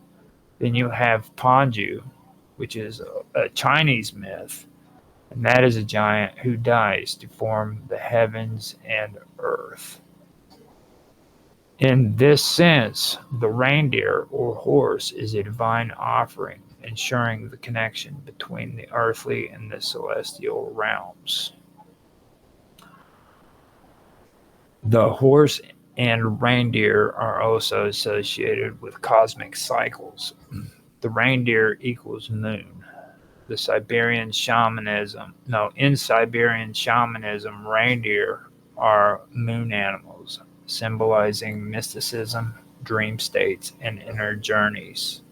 Then you have Panju, which is a Chinese myth, and that is a giant who dies to form the heavens and earth. In this sense, the reindeer or horse is a divine offering, ensuring the connection between the earthly and the celestial realms. The horse and reindeer are also associated with cosmic cycles. The reindeer equals moon. In Siberian shamanism, reindeer are moon animals, symbolizing mysticism, dream states, and inner journeys.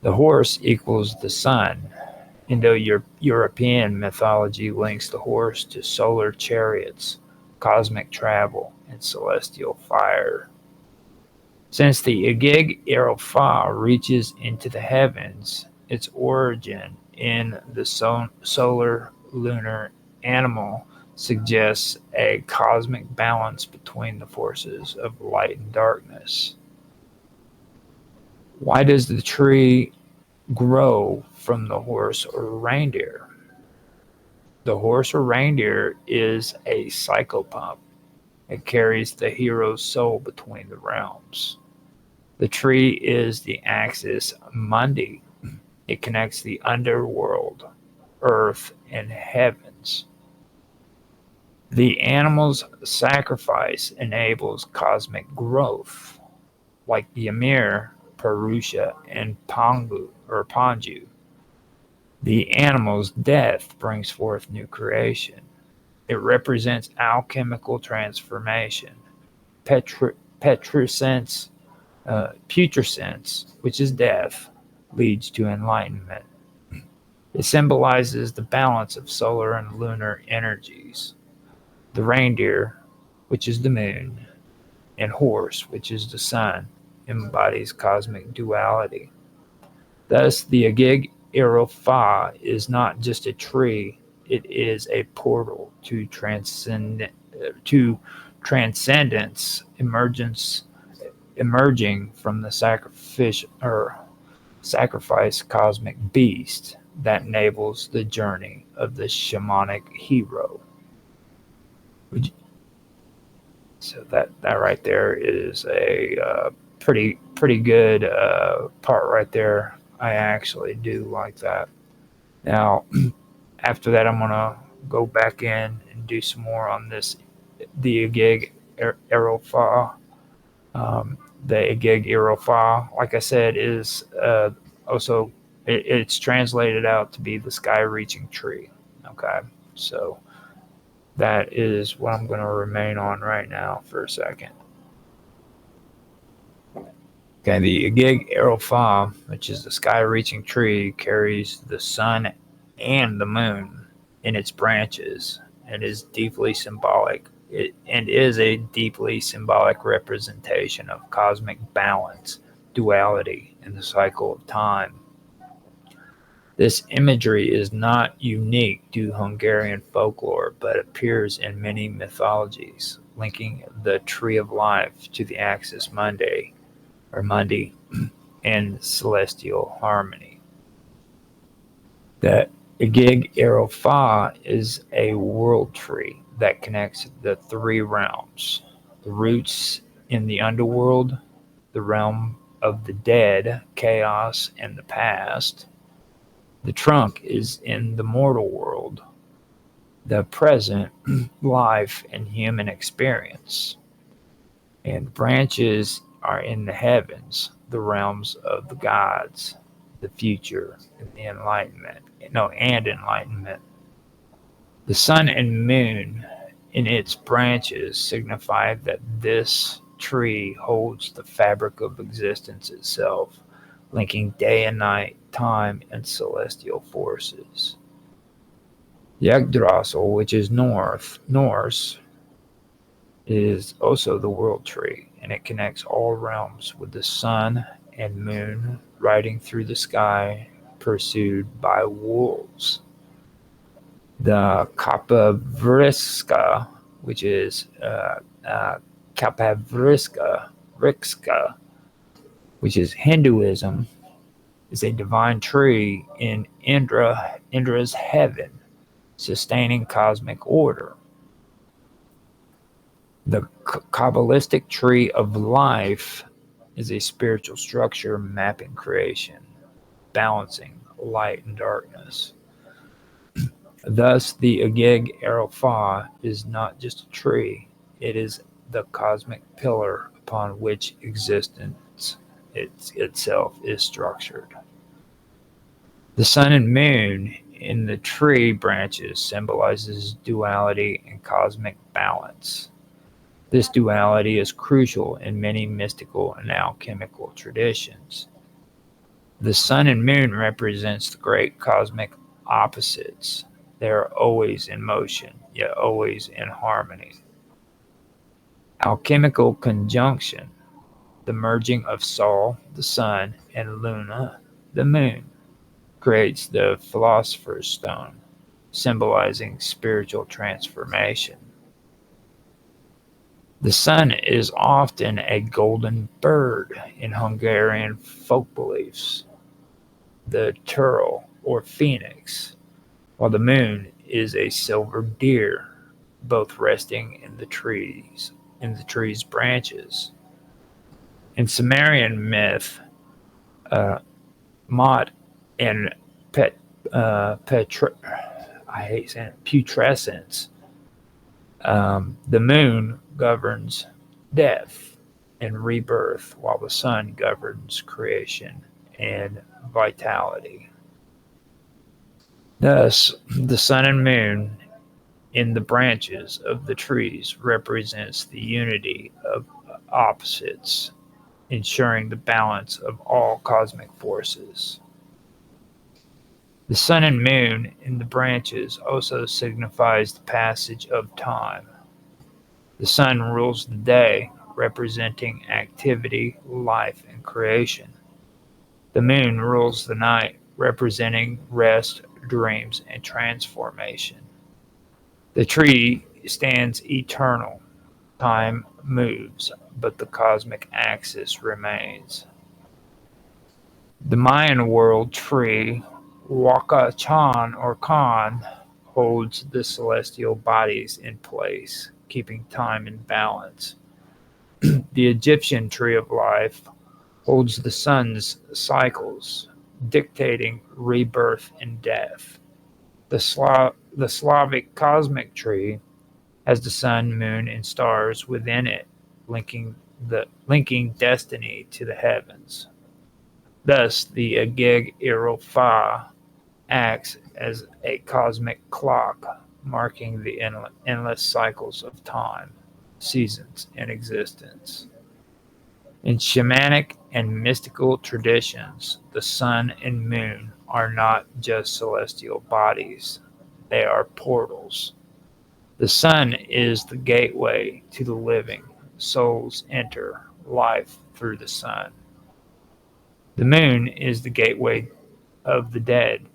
The horse equals the sun. Indo-European mythology links the horse to solar chariots, cosmic travel, and celestial fire. Since the Igig Irofa reaches into the heavens, its origin in the solar lunar animal suggests a cosmic balance between the forces of light and darkness. Why does the tree grow from the horse or reindeer? The horse or reindeer is a psychopomp. It carries the hero's soul between the realms. The tree is the axis mundi. It connects the underworld, earth, and heavens. The animal's sacrifice enables cosmic growth, like Ymir, Purusha, and Panju. The animal's death brings forth new creation. It represents alchemical transformation. Putrescence, which is death, leads to enlightenment. It symbolizes the balance of solar and lunar energies. The reindeer, which is the moon, and horse, which is the sun, embodies cosmic duality. Thus, the Agig Irofa is not just a tree, it is a portal to transcendence, emerging from the sacrifice cosmic beast that enables the journey of the shamanic hero. So that right there is a pretty good part right there. I actually do like that. Now, after that, I'm gonna go back in and do some more on this, the Agig Irofa. The Agig Irofa, like I said, is also it's translated out to be the sky-reaching tree. Okay, so that is what I'm going to remain on right now for a second. Okay, the Agig Irofa, which is the sky-reaching tree, carries the sun and the moon in its branches and is deeply symbolic. And is a deeply symbolic representation of cosmic balance, duality, and the cycle of time. This imagery is not unique to Hungarian folklore, but appears in many mythologies, linking the tree of life to the axis mundi, and celestial harmony. The Agig Irofa is a world tree that connects the three realms: the roots in the underworld, the realm of the dead, chaos, and the past. The trunk is in the mortal world, the present, life, and human experience. And the branches are in the heavens, the realms of the gods, the future, and the enlightenment. The sun and moon in its branches signify that this tree holds the fabric of existence itself, linking day and night, time, and celestial forces. Yggdrasil, which is Norse, is also the world tree, and it connects all realms with the sun and moon riding through the sky, pursued by wolves. The Kapavriska, which is Rikska, which is Hinduism, is a divine tree in Indra's heaven, sustaining cosmic order. The Kabbalistic tree of life is a spiritual structure mapping creation, balancing light and darkness. Thus, the Agig Irofa is not just a tree, it is the cosmic pillar upon which existence itself is structured. The sun and moon in the tree branches symbolizes duality and cosmic balance. This duality is crucial in many mystical and alchemical traditions. The sun and moon represents the great cosmic opposites. They are always in motion, yet always in harmony. Alchemical conjunction, the merging of Sol, the sun, and Luna, the moon, creates the Philosopher's Stone, symbolizing spiritual transformation. The sun is often a golden bird in Hungarian folk beliefs, the turtle or phoenix, while the moon is a silver deer, both resting in the trees' branches. In Sumerian myth, Mot and putrescence, the moon governs death and rebirth, while the sun governs creation and vitality. Thus, the sun and moon in the branches of the trees represents the unity of opposites, ensuring the balance of all cosmic forces. The sun and moon in the branches also signifies the passage of time. The sun rules the day, representing activity, life, and creation. The moon rules the night, representing rest, dreams, and transformation. The tree stands eternal. Time moves, but the cosmic axis remains. The Mayan world tree, Wakachan or Khan, holds the celestial bodies in place, keeping time in balance. The Egyptian tree of life holds the sun's cycles, dictating rebirth and death. The Slavic cosmic tree has the sun, moon, and stars within it, linking destiny to the heavens. Thus, the Ageg Fa acts as a cosmic clock, marking the endless cycles of time, seasons, and existence. In shamanic and mystical traditions, the sun and moon are not just celestial bodies, they are portals. The sun is the gateway to the living. Souls enter life through the sun. The moon is the gateway of the dead.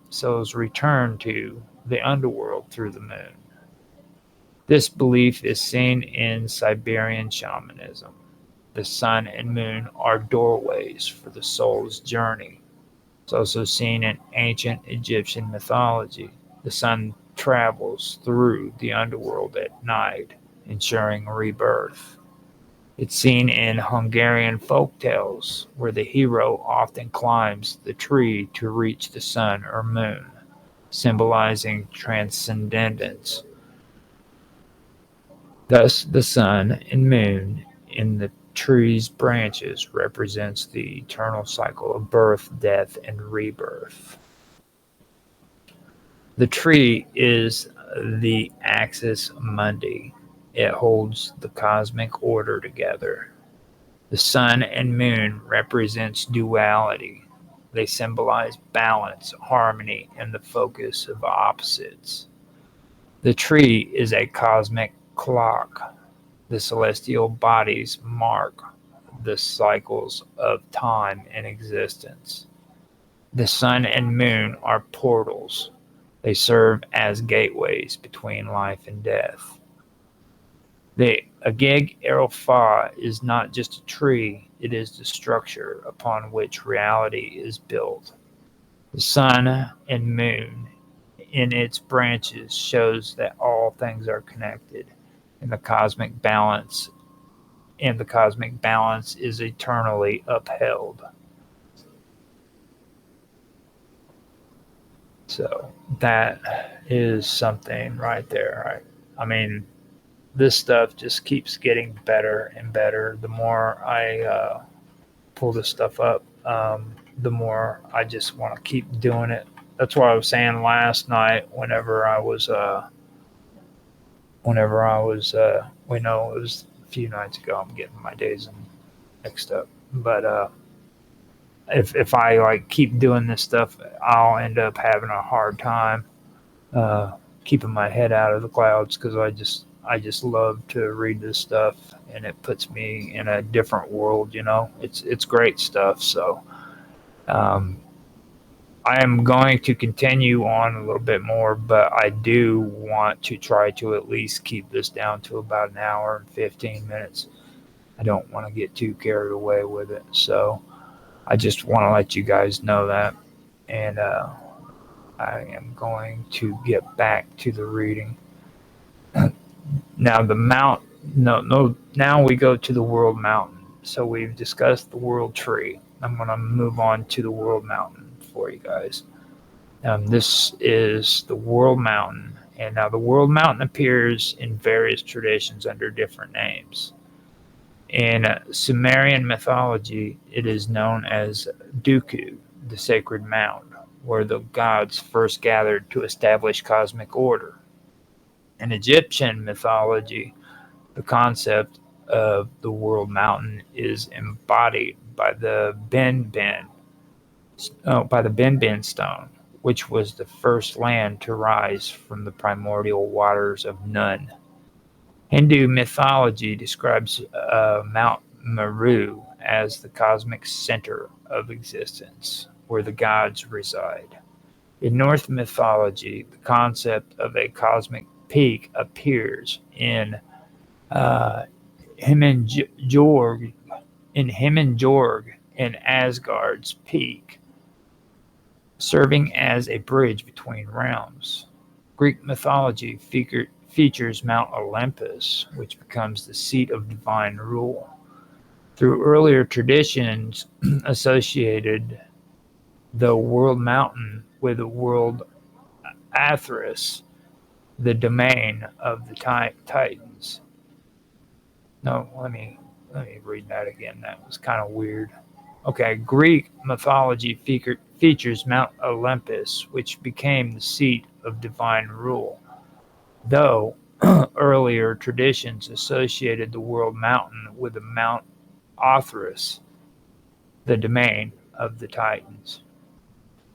Souls return to the underworld through the moon. This belief is seen in Siberian shamanism. The sun and moon are doorways for the soul's journey. It's also seen in ancient Egyptian mythology. The sun travels through the underworld at night, ensuring rebirth. It's seen in Hungarian folk tales, where the hero often climbs the tree to reach the sun or moon, symbolizing transcendence. Thus, the sun and moon in the tree's branches represents the eternal cycle of birth, death, and rebirth. The tree is the axis mundi. It holds the cosmic order together. The sun and moon represents duality. They symbolize balance, harmony, and the focus of opposites. The tree is a cosmic clock. The celestial bodies mark the cycles of time and existence. The sun and moon are portals. They serve as gateways between life and death. The Ageg Fa is not just a tree, it is the structure upon which reality is built. The sun and moon in its branches shows that all things are connected, and the cosmic balance is eternally upheld. So that is something right there. Right? I mean, this stuff just keeps getting better and better. The more I pull this stuff up, the more I just want to keep doing it. That's what I was saying last night. We know it was a few nights ago. I'm getting my days mixed up, but if I like keep doing this stuff, I'll end up having a hard time keeping my head out of the clouds because I just love to read this stuff, and it puts me in a different world. It's great stuff. So I am going to continue on a little bit more, but I do want to try to at least keep this down to about an hour and 15 minutes. I don't want to get too carried away with it. So I just want to let you guys know that. And I am going to get back to the reading. Now now we go to the world mountain. So we've discussed the world tree. I'm going to move on to the world mountain for you guys. This is the world mountain. And now the world mountain appears in various traditions under different names. In Sumerian mythology, it is known as Duku, the sacred mound, where the gods first gathered to establish cosmic order. In Egyptian mythology, the concept of the world mountain is embodied by the Benben stone, which was the first land to rise from the primordial waters of Nun. Hindu mythology describes Mount Meru as the cosmic center of existence, where the gods reside. In Norse mythology, the concept of a cosmic peak appears in Himinjorg, in Asgard's peak, serving as a bridge between realms. Greek mythology features Mount Olympus, which becomes the seat of divine rule. Through earlier traditions associated the world mountain with the world Athris, the domain of the Titans. No, let me read that again. That was kind of weird. Okay, Greek mythology features Mount Olympus, which became the seat of divine rule. Though earlier traditions associated the world mountain with the Mount Athris, the domain of the Titans.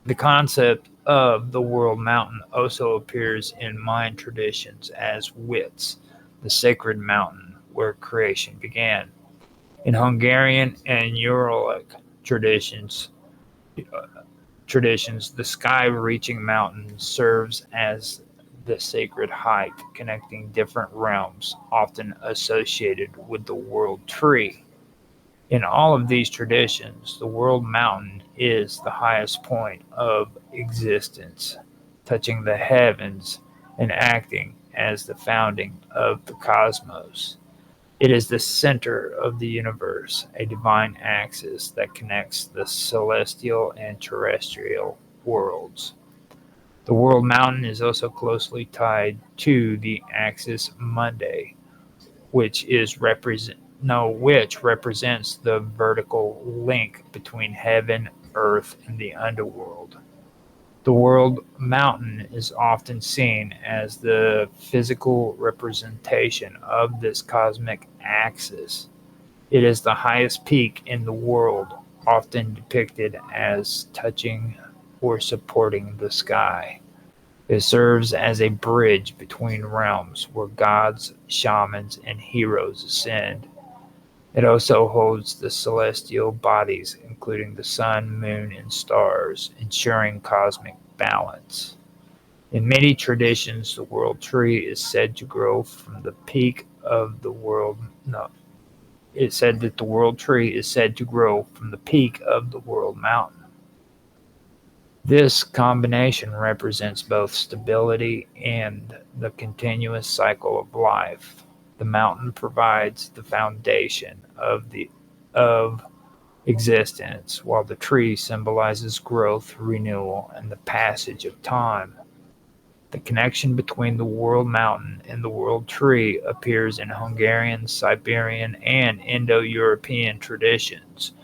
The concept of the world mountain also appears in Mayan traditions as Wits, the sacred mountain where creation began. In Hungarian and Uralic traditions, the sky-reaching mountain serves as the sacred height connecting different realms, often associated with the world tree. In all of these traditions, the world mountain is the highest point of existence, touching the heavens and acting as the founding of the cosmos. It is the center of the universe, a divine axis that connects the celestial and terrestrial worlds. The world mountain is also closely tied to the axis Mundi, which represents the vertical link between heaven, earth, and the underworld. The world mountain is often seen as the physical representation of this cosmic axis. It is the highest peak in the world, often depicted as touching or supporting the sky. It serves as a bridge between realms where gods, shamans, and heroes ascend. It also holds the celestial bodies, including the sun, moon, and stars, ensuring cosmic balance. In many traditions, the world tree is said to grow from the peak of the world. No, it's said that the world tree is said to grow from the peak of the world mountain. This combination represents both stability and the continuous cycle of life. The mountain provides the foundation of existence, while the tree symbolizes growth, renewal, and the passage of time. The connection between the world mountain and the world tree appears in Hungarian, Siberian, and Indo-European traditions,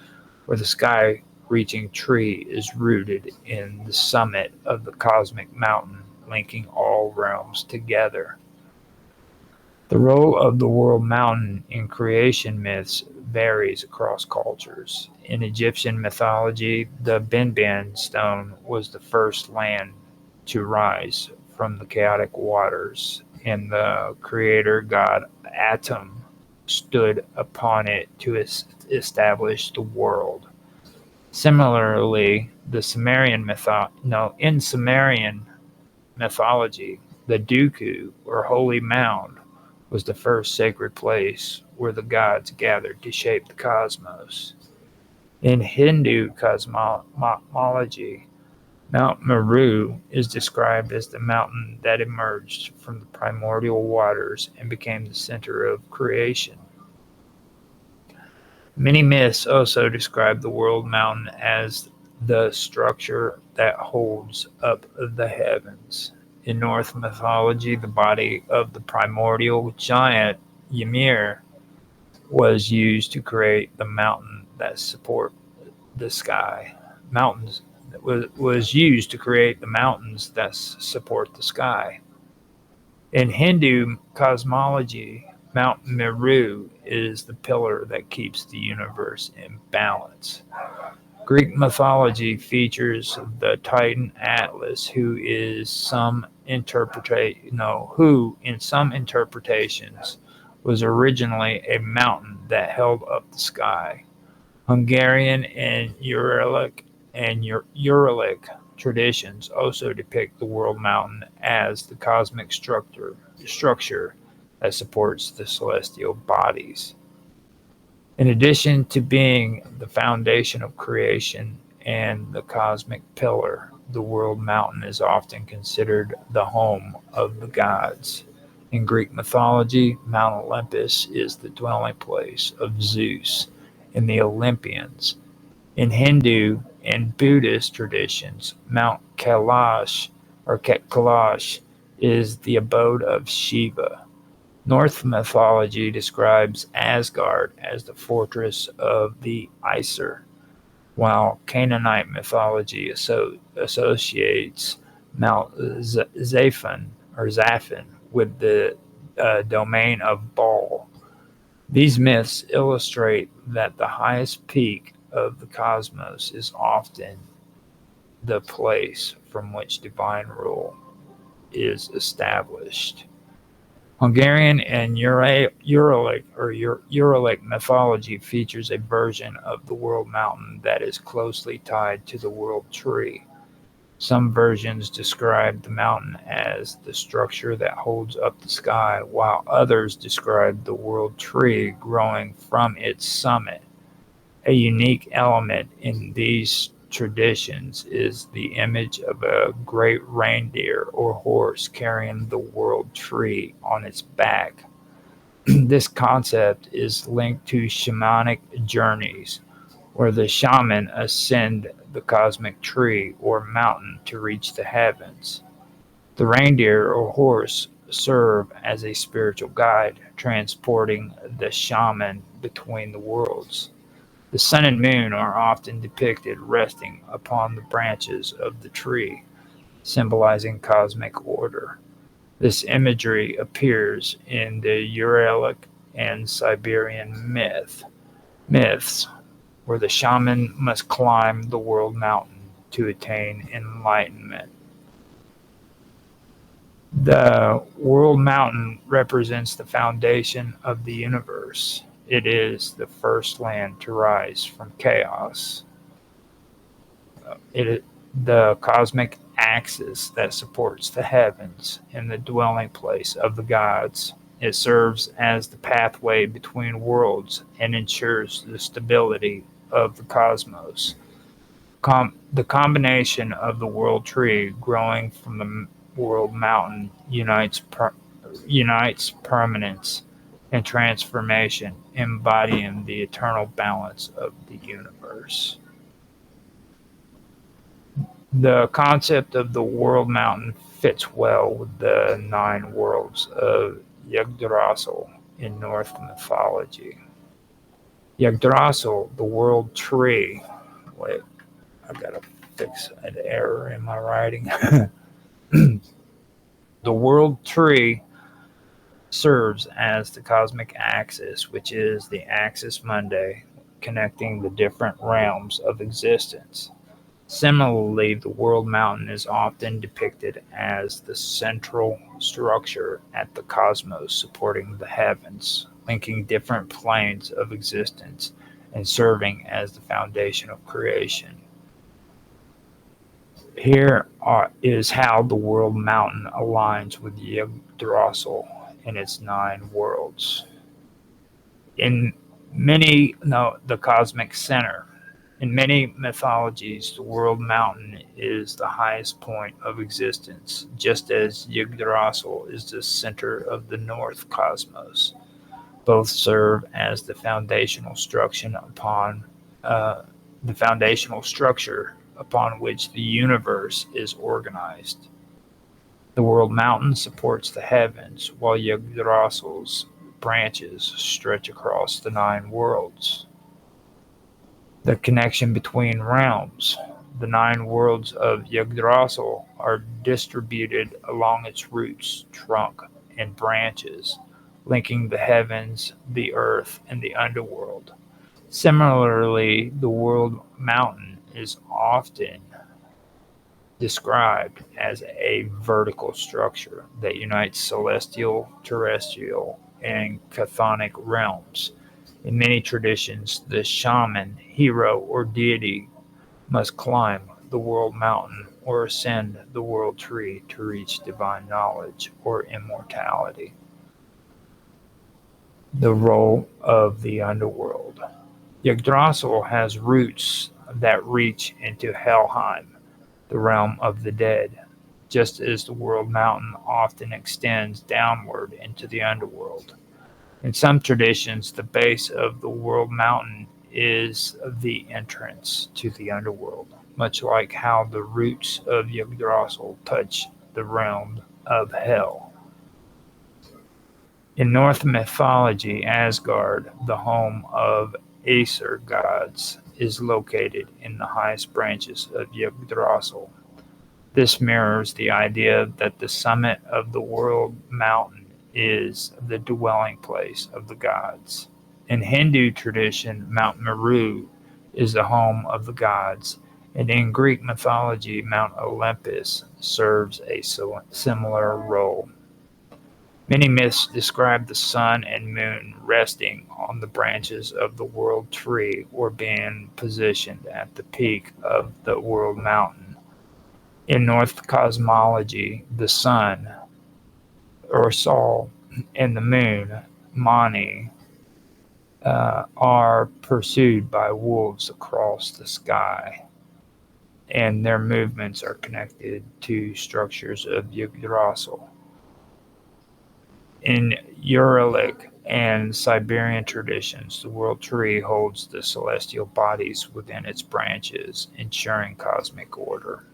where the sky-reaching tree is rooted in the summit of the cosmic mountain, linking all realms together. The role of the world mountain in creation myths varies across cultures. In Egyptian mythology, the Benben stone was the first land to rise from the chaotic waters, and the creator god Atum stood upon it to establish the world. Similarly, in Sumerian mythology, the Duku, or Holy Mound, was the first sacred place where the gods gathered to shape the cosmos. In Hindu cosmology, Mount Meru is described as the mountain that emerged from the primordial waters and became the center of creation. Many myths also describe the world mountain as the structure that holds up the heavens. In Norse mythology, the body of the primordial giant Ymir was used to create the mountain that support the sky. Mountains was used to create the mountains that support the sky. In Hindu cosmology, Mount Meru is the pillar that keeps the universe in balance. Greek mythology features the Titan Atlas, who in some interpretations was originally a mountain that held up the sky. Hungarian and Uralic traditions also depict the world mountain as the cosmic structure that supports the celestial bodies. In addition to being the foundation of creation and the cosmic pillar, the world mountain is often considered the home of the gods. In Greek mythology, Mount Olympus is the dwelling place of Zeus and the Olympians. In Hindu and Buddhist traditions, Mount Kailash is the abode of Shiva. Norse mythology describes Asgard as the fortress of the Aesir, while Canaanite mythology associates Mount Zaphon with the domain of Baal. These myths illustrate that the highest peak of the cosmos is often the place from which divine rule is established. Hungarian and Uralic mythology features a version of the world mountain that is closely tied to the world tree. Some versions describe the mountain as the structure that holds up the sky, while others describe the world tree growing from its summit. A unique element in these traditions is the image of a great reindeer or horse carrying the world tree on its back. This concept is linked to shamanic journeys, where the shaman ascend the cosmic tree or mountain to reach the heavens. The reindeer or horse serve as a spiritual guide, transporting the shaman between the worlds. The sun and moon are often depicted resting upon the branches of the tree, symbolizing cosmic order. This imagery appears in the Uralic and Siberian myths, where the shaman must climb the world mountain to attain enlightenment. The world mountain represents the foundation of the universe. It is the first land to rise from chaos. It is the cosmic axis that supports the heavens and the dwelling place of the gods. It serves as the pathway between worlds and ensures the stability of the cosmos. The combination of the world tree growing from the world mountain unites permanence and transformation, embodying the eternal balance of the universe. The concept of the world mountain fits well with the 9 worlds of Yggdrasil in Norse mythology. Yggdrasil, the world tree. Wait, I gotta fix an error in my writing. The world tree serves as the cosmic axis, which is the axis mundi connecting the different realms of existence. Similarly, the world mountain is often depicted as the central structure at the cosmos supporting the heavens, linking different planes of existence and serving as the foundation of creation. Is how the world mountain aligns with Yggdrasil in its 9 worlds. The cosmic center. In many mythologies, the world mountain is the highest point of existence, just as Yggdrasil is the center of the North cosmos. Both serve as the foundational structure upon which the universe is organized. The world mountain supports the heavens, while Yggdrasil's branches stretch across the 9 worlds. The connection between realms. The 9 worlds of Yggdrasil are distributed along its roots, trunk, and branches, linking the heavens, the earth, and the underworld. Similarly, the world mountain is often described as a vertical structure that unites celestial, terrestrial, and chthonic realms. In many traditions, the shaman, hero, or deity must climb the world mountain or ascend the world tree to reach divine knowledge or immortality. The role of the underworld. Yggdrasil has roots that reach into Helheim, the realm of the dead, just as the world mountain often extends downward into the underworld. In some traditions, the base of the world mountain is the entrance to the underworld, much like how the roots of Yggdrasil touch the realm of Hel. In Norse mythology, Asgard, the home of Aesir gods, is located in the highest branches of Yggdrasil. This mirrors the idea that the summit of the world mountain is the dwelling place of the gods. In Hindu tradition, Mount Meru is the home of the gods, and in Greek mythology, Mount Olympus serves a similar role. Many myths describe the sun and moon resting on the branches of the world tree or being positioned at the peak of the world mountain. In Norse cosmology, the sun, or Sol, and the moon, Mani, are pursued by wolves across the sky, and their movements are connected to structures of Yggdrasil. In Uralic and Siberian traditions, the world tree holds the celestial bodies within its branches, ensuring cosmic order.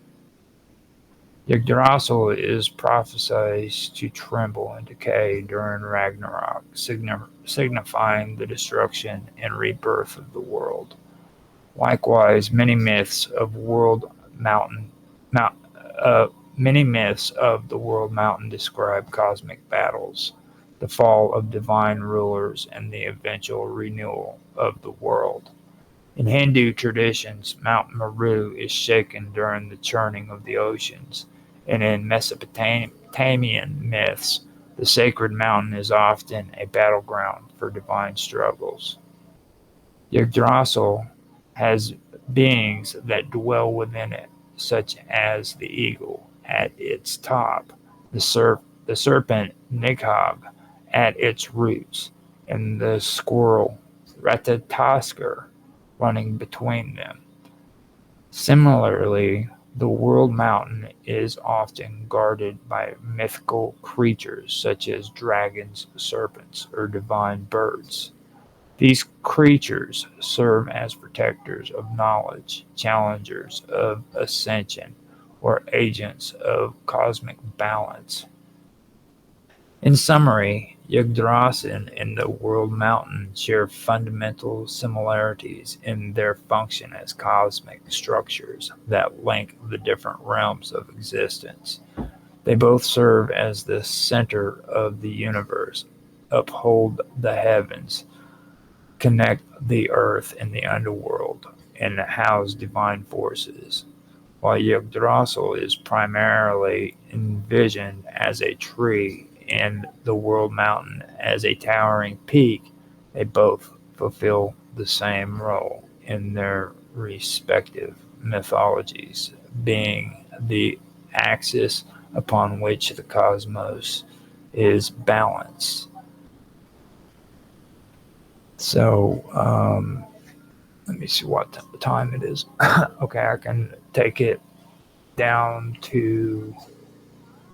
Yggdrasil is prophesied to tremble and decay during Ragnarok, signifying the destruction and rebirth of the world. Likewise, many myths of the world mountain describe cosmic battles, the fall of divine rulers, and the eventual renewal of the world. In Hindu traditions, Mount Meru is shaken during the churning of the oceans, and in Mesopotamian myths, the sacred mountain is often a battleground for divine struggles. Yggdrasil has beings that dwell within it, such as the eagle at its top, the serpent Nighthawk at its roots, and the squirrel Ratatoskr running between them. Similarly, the world mountain is often guarded by mythical creatures such as dragons, serpents, or divine birds. These creatures serve as protectors of knowledge, challengers of ascension, or agents of cosmic balance. In summary, Yggdrasil and the World Mountain share fundamental similarities in their function as cosmic structures that link the different realms of existence. They both serve as the center of the universe, uphold the heavens, connect the earth and the underworld, and house divine forces. While Yggdrasil is primarily envisioned as a tree and the World Mountain as a towering peak, they both fulfill the same role in their respective mythologies, being the axis upon which the cosmos is balanced. So, let me see what time it is. Okay, I can take it down to,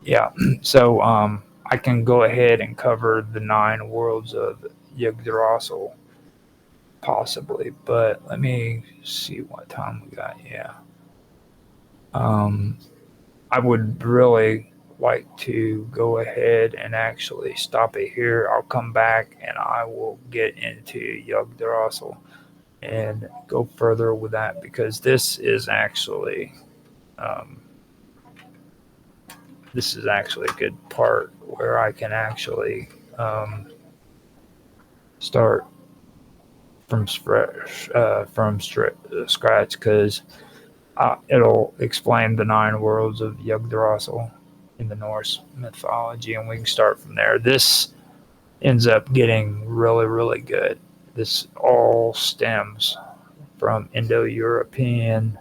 yeah. So, I can go ahead and cover the 9 worlds of Yggdrasil, possibly, but let me see what time we got. Yeah. I would really like to go ahead and actually stop it here. I'll come back and I will get into Yggdrasil and go further with that, because this is actually a good part where I can actually start from scratch, because it'll explain the 9 worlds of Yggdrasil in the Norse mythology, and we can start from there. This ends up getting really, really good. This all stems from Indo-European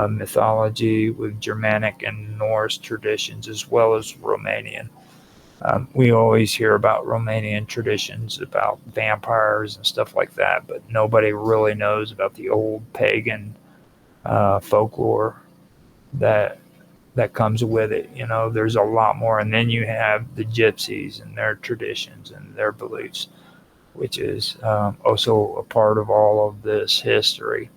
mythology with Germanic and Norse traditions, as well as Romanian. We always hear about Romanian traditions about vampires and stuff like that, but nobody really knows about the old pagan folklore that comes with it. You know, there's a lot more. And then you have the gypsies and their traditions and their beliefs, which is also a part of all of this history.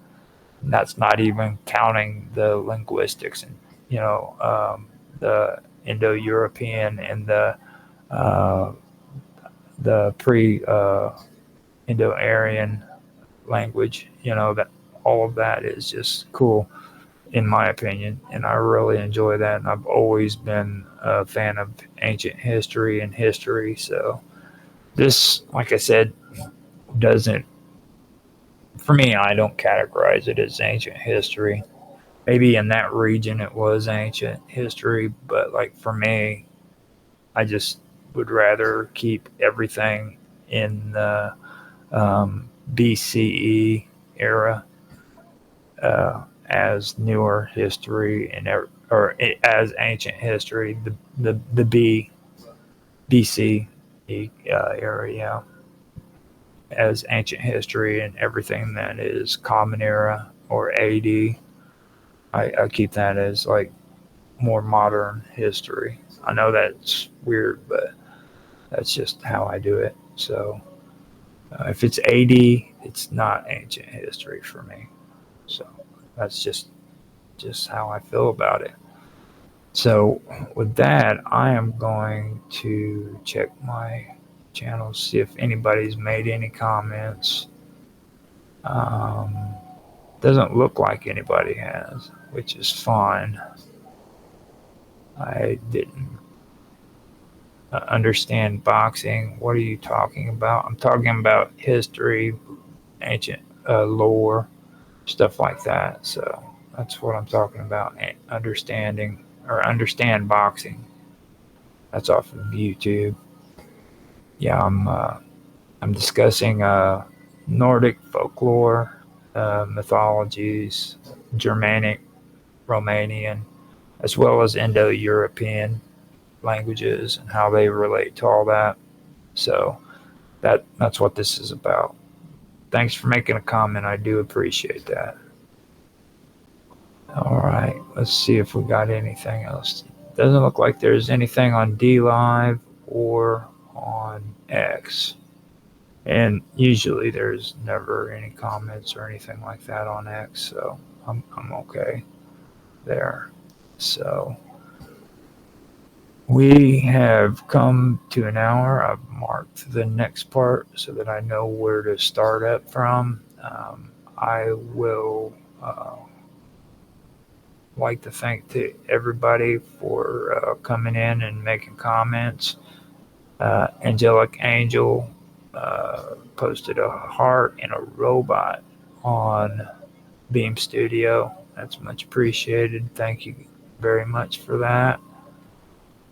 And that's not even counting the linguistics and, the Indo-European and the pre-Indo-Aryan language. That all of that is just cool, in my opinion, and I really enjoy that. And I've always been a fan of ancient history and history. So this, like I said, doesn't, for me, I don't categorize it as ancient history. Maybe in that region it was ancient history, but like for me, I just would rather keep everything in the BCE era as newer history, or as ancient history. The BC era, yeah, as ancient history, and everything that is Common Era or AD, I keep that as like more modern history. I know that's weird, but that's just how I do it. So if it's AD, it's not ancient history for me. So that's just how I feel about it. So with that, I am going to check my channel, see if anybody's made any comments. Doesn't look like anybody has, which is fine. I didn't understand boxing. What are you talking about? I'm talking about history, ancient lore, stuff like that. So that's what I'm talking about. Understand boxing. That's off of YouTube. Yeah, I'm discussing Nordic folklore, mythologies, Germanic, Romanian, as well as Indo-European languages and how they relate to all that. So that's what this is about. Thanks for making a comment. I do appreciate that. All right, let's see if we got anything else. Doesn't look like there's anything on D Live or on X. And usually there's never any comments or anything like that on X, so I'm okay there. So we have come to an hour. I've marked the next part so that I know where to start up from. I will like to thank to everybody for coming in and making comments. Angelic Angel posted a heart and a robot on Beam Studio. That's much appreciated. Thank you very much for that.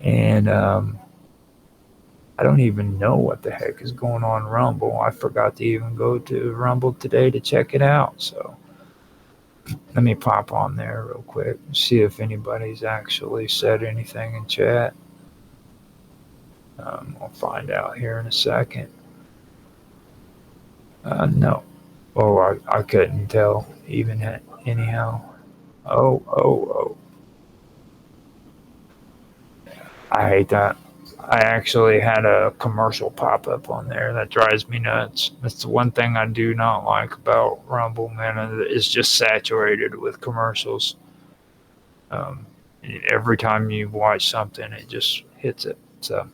And I don't even know what the heck is going on Rumble. I forgot to even go to Rumble today to check it out. So let me pop on there real quick and see if anybody's actually said anything in chat. I'll find out here in a second. No. Oh, I couldn't tell even anyhow. Oh. I hate that. I actually had a commercial pop up on there that drives me nuts. That's the one thing I do not like about Rumble, man. It's just saturated with commercials. Every time you watch something, it just hits it. So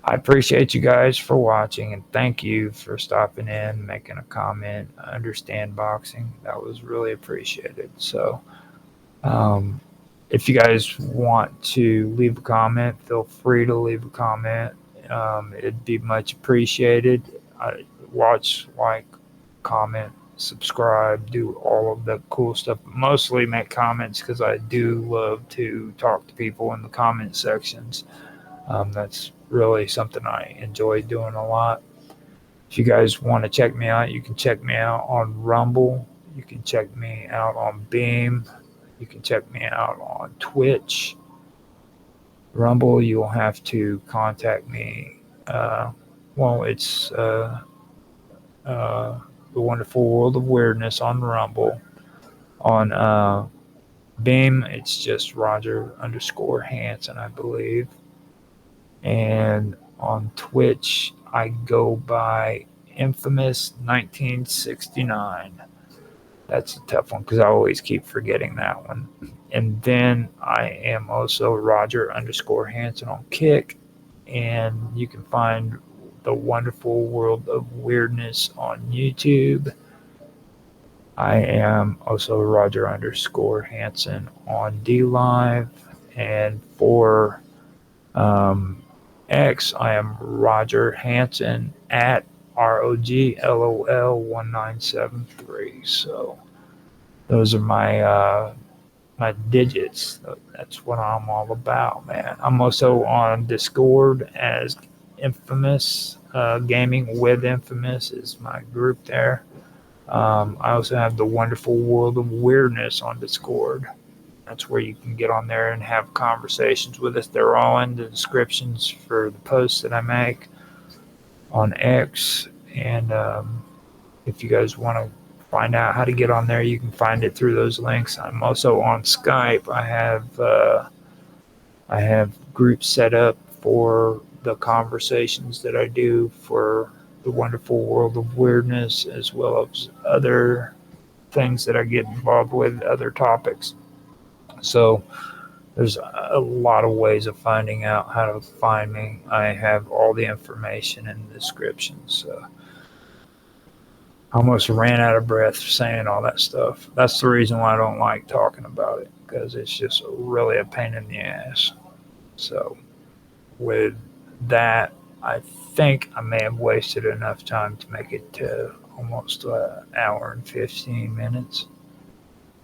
I appreciate you guys for watching, and thank you for stopping in, making a comment. I understand boxing. That was really appreciated. So if you guys want to leave a comment, feel free to leave a comment. It'd be much appreciated. Watch, like, comment, subscribe, do all of the cool stuff. Mostly make comments because I do love to talk to people in the comment sections. That's really something I enjoy doing a lot. If you guys want to check me out, you can check me out on Rumble. You can check me out on Beam. You can check me out on Twitch. Rumble, you'll have to contact me. It's The Wonderful World of Weirdness on Rumble. On Beam, it's just Roger_Hanson, I believe. And on Twitch, I go by Infamous 1969. That's a tough one because I always keep forgetting that one. And then I am also Roger_Hanson on Kick. And you can find The Wonderful World of Weirdness on YouTube. I am also Roger_Hanson on DLive. And for X, I am Roger Hanson at ROGLOL1973. So those are my my digits. That's what I'm all about, man. I'm also on Discord as Infamous. Gaming with Infamous is my group there. I also have the Wonderful World of Weirdness on Discord. That's where you can get on there and have conversations with us. They're all in the descriptions for the posts that I make on X. And if you guys want to find out how to get on there, you can find it through those links. I'm also on Skype. I have groups set up for the conversations that I do for the Wonderful World of Weirdness, as well as other things that I get involved with, other topics. So there's a lot of ways of finding out how to find me. I have all the information in the description. So I almost ran out of breath saying all that stuff. That's the reason why I don't like talking about it, because it's just really a pain in the ass. So with that, I think I may have wasted enough time to make it to almost an hour and 15 minutes.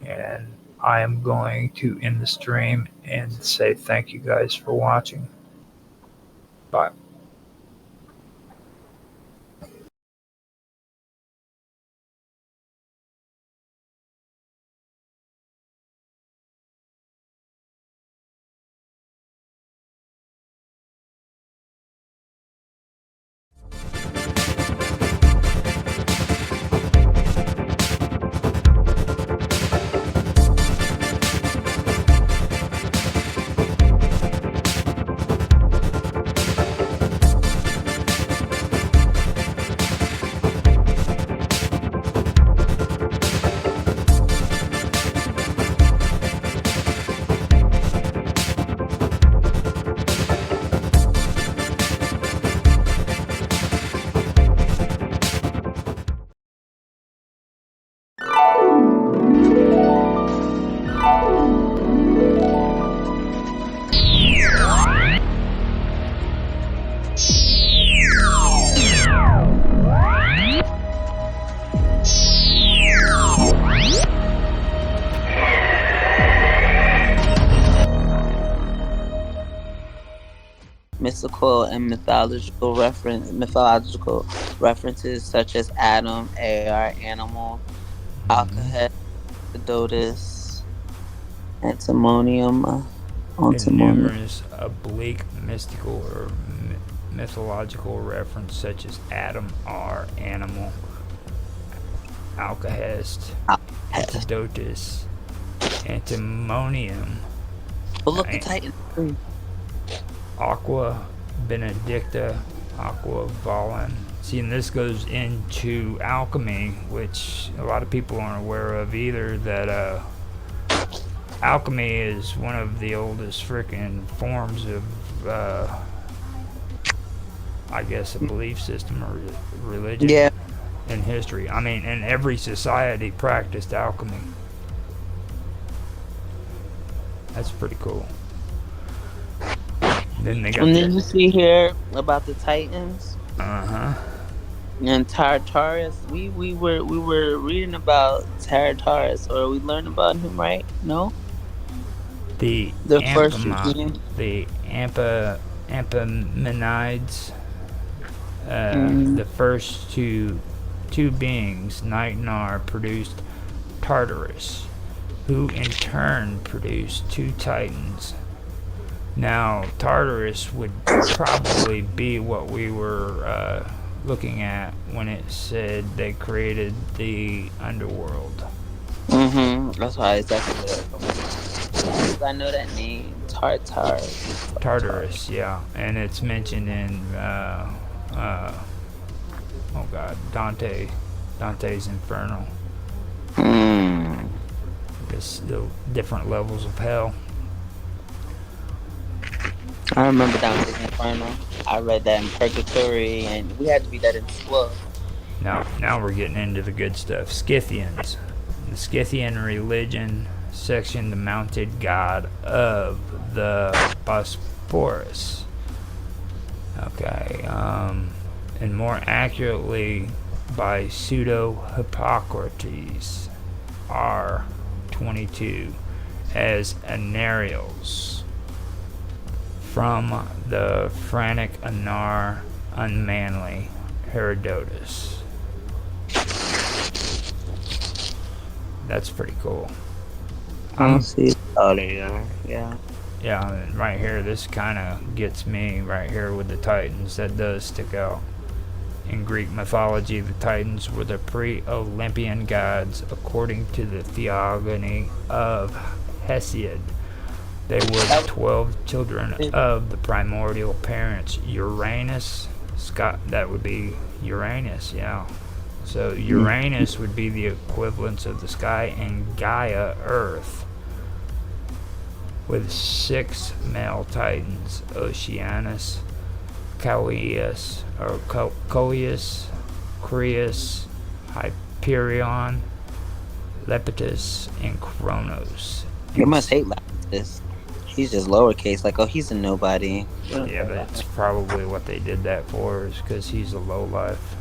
And I am going to end the stream and say thank you guys for watching. Bye. mythological references such as Adam, AR, animal, Hmm. alkahest, dotus, antimonium, And antimonium. numerous oblique mystical or mythological references such as Adam, R, animal, alkahest, antidotus, antimonium, But look, the a- Titan 3. aqua benedicta, aqua volan. See, and this goes into alchemy, which a lot of people aren't aware of either, that alchemy is one of the oldest freaking forms of, I guess, a belief system or religion Yeah. in history. I mean, and every society practiced alchemy. That's pretty cool. Then they got And then the you see here about the Titans uh-huh. and Tartarus. We were reading about Tartarus, or we learned about him, right? No, The the first Ampama, beginning. the Ampamenides, Mm. the first two beings, Night and Ar, produced Tartarus, who in turn produced two Titans. Now, Tartarus would probably be what we were looking at when it said they created the underworld. That's why exactly what I know that name, Tartarus, yeah, and it's mentioned in oh god, Dante's Inferno. Mm. The different levels of hell. I remember Dante's Inferno. I read that in Purgatory, and we had to read that in school. Now we're getting into the good stuff. Scythians. The Scythian religion section, the mounted god of the Bosporus. Okay, and more accurately by Pseudo-Hippocrates, R22, as Anarials, from the frantic Anar, unmanly Herodotus. That's pretty cool. I see. Oh, there you are. Yeah. Yeah, and right here, this kind of gets me right here with the Titans. That does stick out. In Greek mythology, the Titans were the pre-Olympian gods according to the theogony of Hesiod. They were the 12 children of the primordial parents Uranus, that would be Uranus, yeah. So Uranus would be the equivalence of the sky, and Gaia, Earth, with 6 male titans: Oceanus, Coeus, Creus, Hyperion, Lepidus, and Kronos. You must hate Lapis. He's just lowercase, like, oh, he's a nobody. Yeah, that's probably what they did that for, is because he's a lowlife.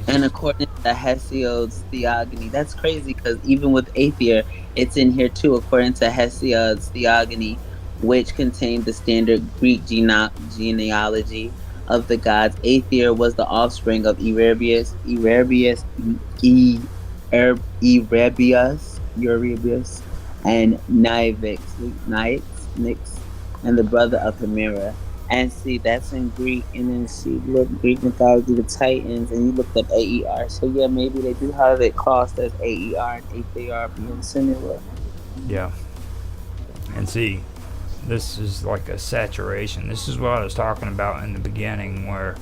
And according to Hesiod's theogony, that's crazy because even with Aether, it's in here too, according to Hesiod's theogony, which contained the standard Greek genealogy of the gods. Aether was the offspring of Erebius, and Nyx, and the brother of Hemera. And see, that's in Greek. And then see, look, Greek mythology, the Titans, and you looked up AER. So yeah, maybe they do have it crossed as AER and ATR being similar. Yeah. And see, this is like a saturation. This is what I was talking about in the beginning, where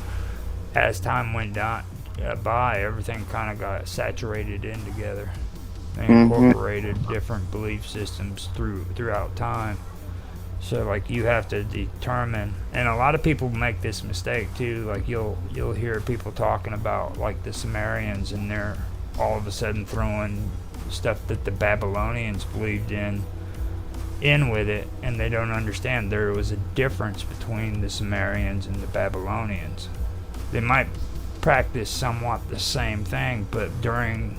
as time went by, everything kind of got saturated in together. They incorporated different belief systems throughout time. So like you have to determine, and a lot of people make this mistake too. Like you'll hear people talking about like the Sumerians, and they're all of a sudden throwing stuff that the Babylonians believed in with it, and they don't understand there was a difference between the Sumerians and the Babylonians. They might practice somewhat the same thing, but during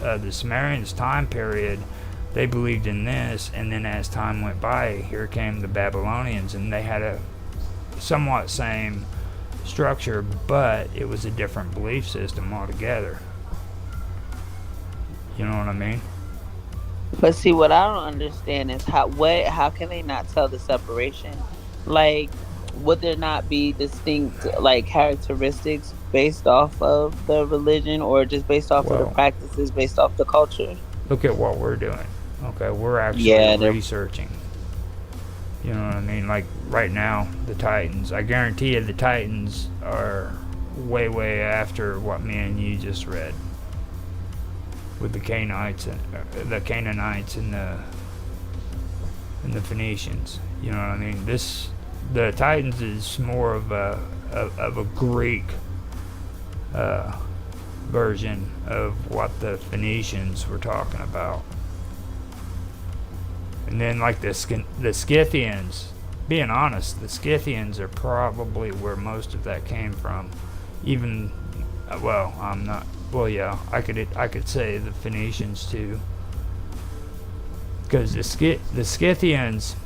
the Sumerians' time period, they believed in this, and then as time went by, here came the Babylonians, and they had to somewhat same structure, but it was a different belief system altogether. You know what I mean? But see, what I don't understand is how can they not tell the separation? Like, would there not be distinct like characteristics based off of the religion, or just based off of the Well, practices, based off the culture? look at what we're doing. Okay, we're actually Yeah, researching. You know what I mean? Like right now, the Titans. I guarantee you, the Titans are way, way after what me and you just read, with the Canaanites and the Phoenicians. You know what I mean? The Titans is more of a Greek version of what the Phoenicians were talking about. And then like the Scythians, being honest, the Scythians are probably where most of that came from. Even, well, I'm not. Well, yeah, I could say the Phoenicians too, because the Scythians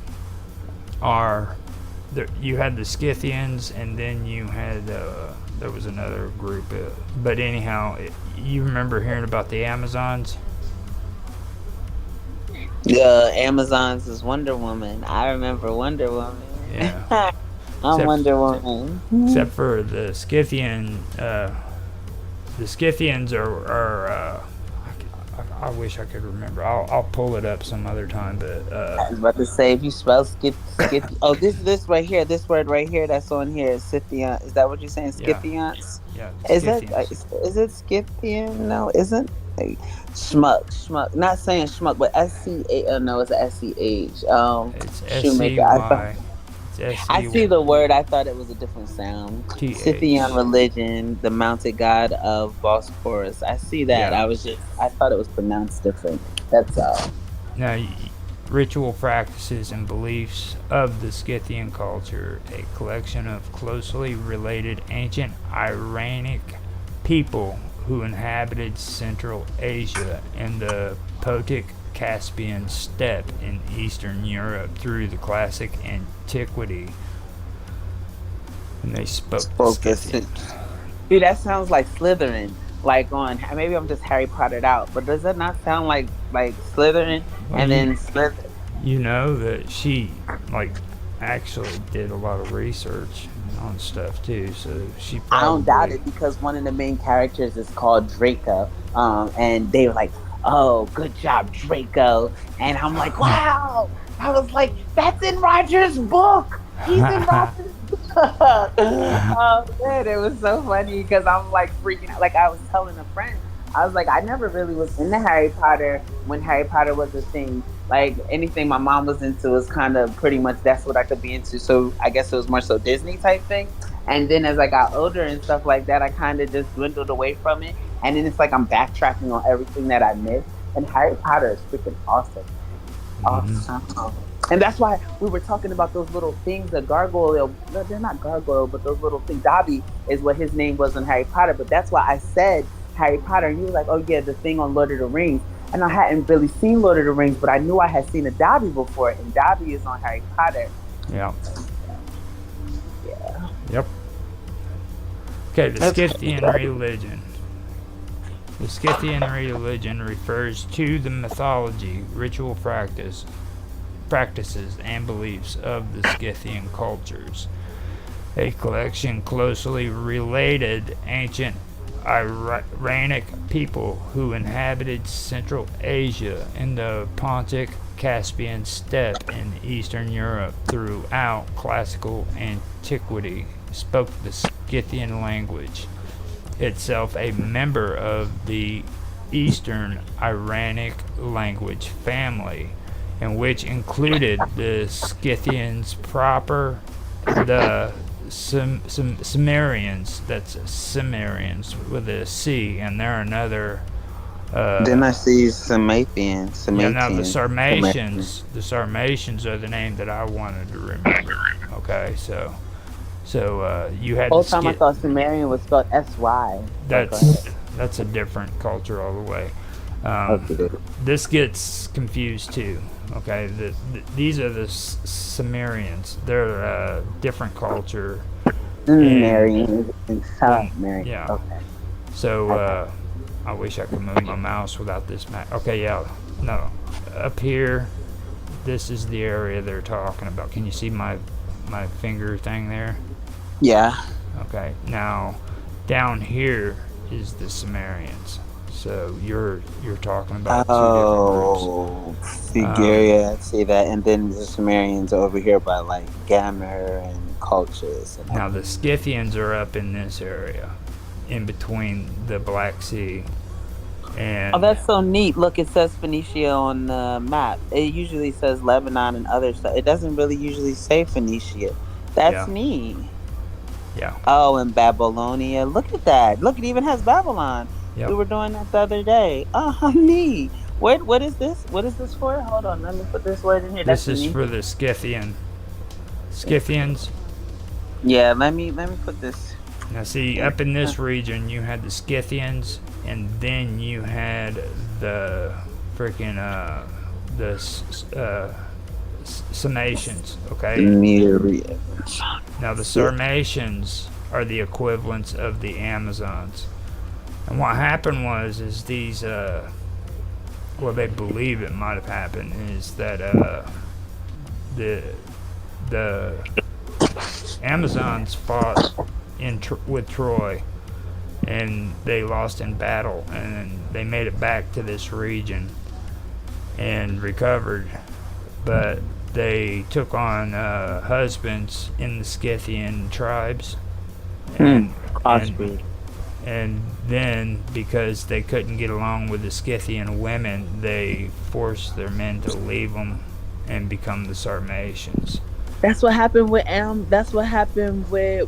are. You had the Scythians, and then you had there was another group. But anyhow, you remember hearing about the Amazons? Amazons is Wonder Woman. I remember Wonder Woman. Yeah. Wonder Woman. Except for the Scythian. The Scythians are I wish I could remember. I'll pull it up some other time. But I was about to say, if you spell Scyth, oh, this right here, this word right here that's on here is Scythian. Is that what you're saying? Scythians? Yeah. Is it Scythian? No, isn't. Like, schmuck. Not saying schmuck, but SCH. No, it's a SCH. It's Shoemaker. SCY. I see the word. I thought it was a different sound. TH. Scythian religion, the mounted god of Bosporus. I see that. Yeah. I thought it was pronounced different. That's all. Now, ritual practices and beliefs of the Scythian culture, a collection of closely related ancient Iranic people who inhabited Central Asia and the Potic Caspian steppe in Eastern Europe through the classic antiquity. And they spoke Scythian. Dude, that sounds like Slytherin. Like on, maybe I'm just Harry Pottered out, but does that not sound like Slytherin? Well, and then Slytherin. You know that she actually did a lot of research on stuff too, so she probably... I don't doubt it, because one of the main characters is called Draco, and they were like, "Oh, good job, Draco," and I'm like, "Wow!" I was like, "That's in Roger's book. He's in Roger's book." Oh man, it was so funny because I'm like freaking out. Like I was telling a friend, I was like, I never really was into Harry Potter when Harry Potter was a thing. Like anything my mom was into was kind of pretty much that's what I could be into. So I guess it was more so Disney type thing. And then as I got older and stuff like that, I kind of just dwindled away from it. And then it's like I'm backtracking on everything that I missed. And Harry Potter is freaking awesome. Awesome. And that's why we were talking about those little things, the gargoyle. No, they're not gargoyle, but those little things. Dobby is what his name was in Harry Potter. But that's why I said Harry Potter. And he was like, "Oh yeah, the thing on Lord of the Rings." And I hadn't really seen Lord of the Rings, but I knew I had seen a Dobby before, and Dobby is on Harry Potter. Yeah. Yeah. Yep. Okay, the Scythian religion. The Scythian religion refers to the mythology, ritual practices, and beliefs of the Scythian cultures. A collection closely related ancient Iranic people who inhabited Central Asia and the Pontic Caspian steppe in Eastern Europe throughout classical antiquity spoke the Scythian language, itself a member of the Eastern Iranic language family, and which included the Scythians proper, the Cimmerians, that's Cimmerians with a C, and they're another. Then I see Sarmatians. Yeah, now the Sarmatians are the name that I wanted to remember. Okay, so you had. Whole time I thought Sumerian was spelled SY. That's a different culture all the way. Okay. This gets confused too. Okay, these are the Sumerians. They're a different culture. Marion and Well, South Marion. yeah. Okay. So I wish I could move my mouse without this map. Okay, yeah. No, up here, this is the area they're talking about. Can you see my finger thing there? Yeah. Okay. Now, down here is the Sumerians. So you're talking about two different groups. Figuria, I see that. And then the Sumerians over here by like Gamer and cultures. And Now the Scythians are up in this area, in between the Black Sea and. Oh, that's so neat. Look, it says Phoenicia on the map. It usually says Lebanon and other stuff. It doesn't really usually say Phoenicia. That's neat. Yeah. Oh, and Babylonia. Look at that. Look, it even has Babylon. Yep. We were doing that the other day. Oh, neat. What is this? What is this for? Hold on. Let me put this word in here. This is for the Scythians. Yeah, let me put this. Now see, up in this region, you had the Scythians, and then you had the freaking Sarmatians. Okay. Now the Sarmatians are the equivalents of the Amazons. And what happened is these, well, they believe it might have happened, is that the Amazons fought with Troy, and they lost in battle, and they made it back to this region and recovered, but they took on husbands in the Scythian tribes, and then because they couldn't get along with the Scythian women, they forced their men to leave them and become the Sarmatians. That's what happened with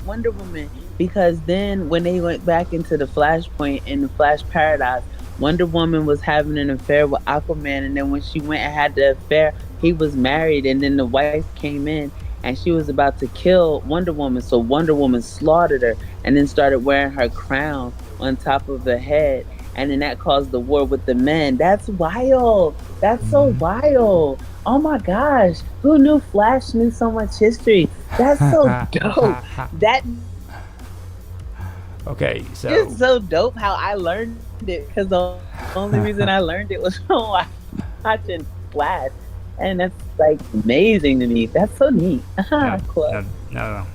Wonder Woman, because then when they went back into the Flashpoint in the Flash Paradox, Wonder Woman was having an affair with Aquaman, and then when she went and had the affair, he was married, and then the wife came in and she was about to kill Wonder Woman, so Wonder Woman slaughtered her and then started wearing her crown on top of her head, and then that caused the war with the men. That's wild. That's so wild. Oh my gosh, who knew Flash knew so much history? That's so dope. Okay, so it's so dope how I learned it, because the only reason I learned it was from watching Flash, and that's like amazing to me. That's so neat. Cool. No.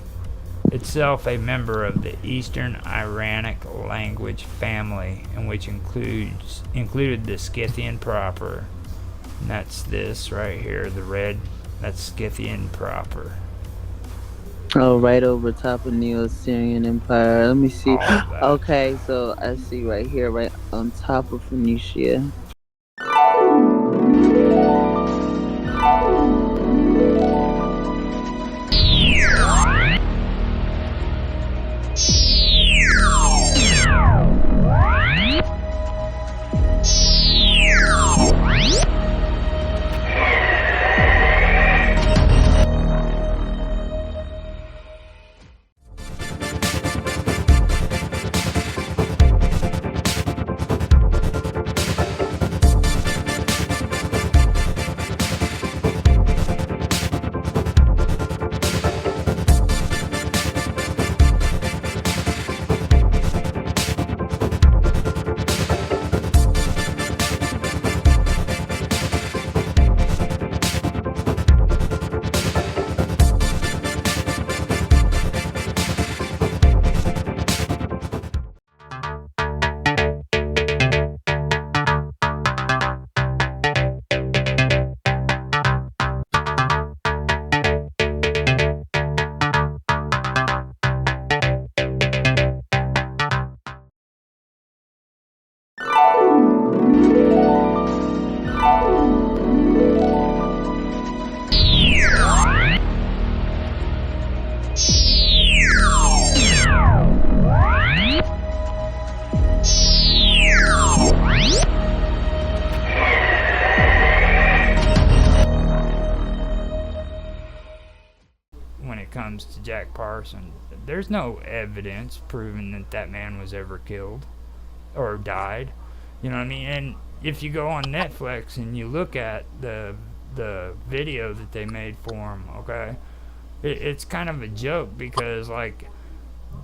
Itself a member of the Eastern Iranic language family, and which included the Scythian proper. And that's this right here, the red. That's Scythian proper. Oh, right over top of Neo-Assyrian Empire. Let me see. Okay, so I see right here, right on top of Phoenicia. To Jack Parson, there's no evidence proving that man was ever killed or died. You know what I mean? if you go on Netflix and you look at the video that they made for him, okay, it's kind of a joke because like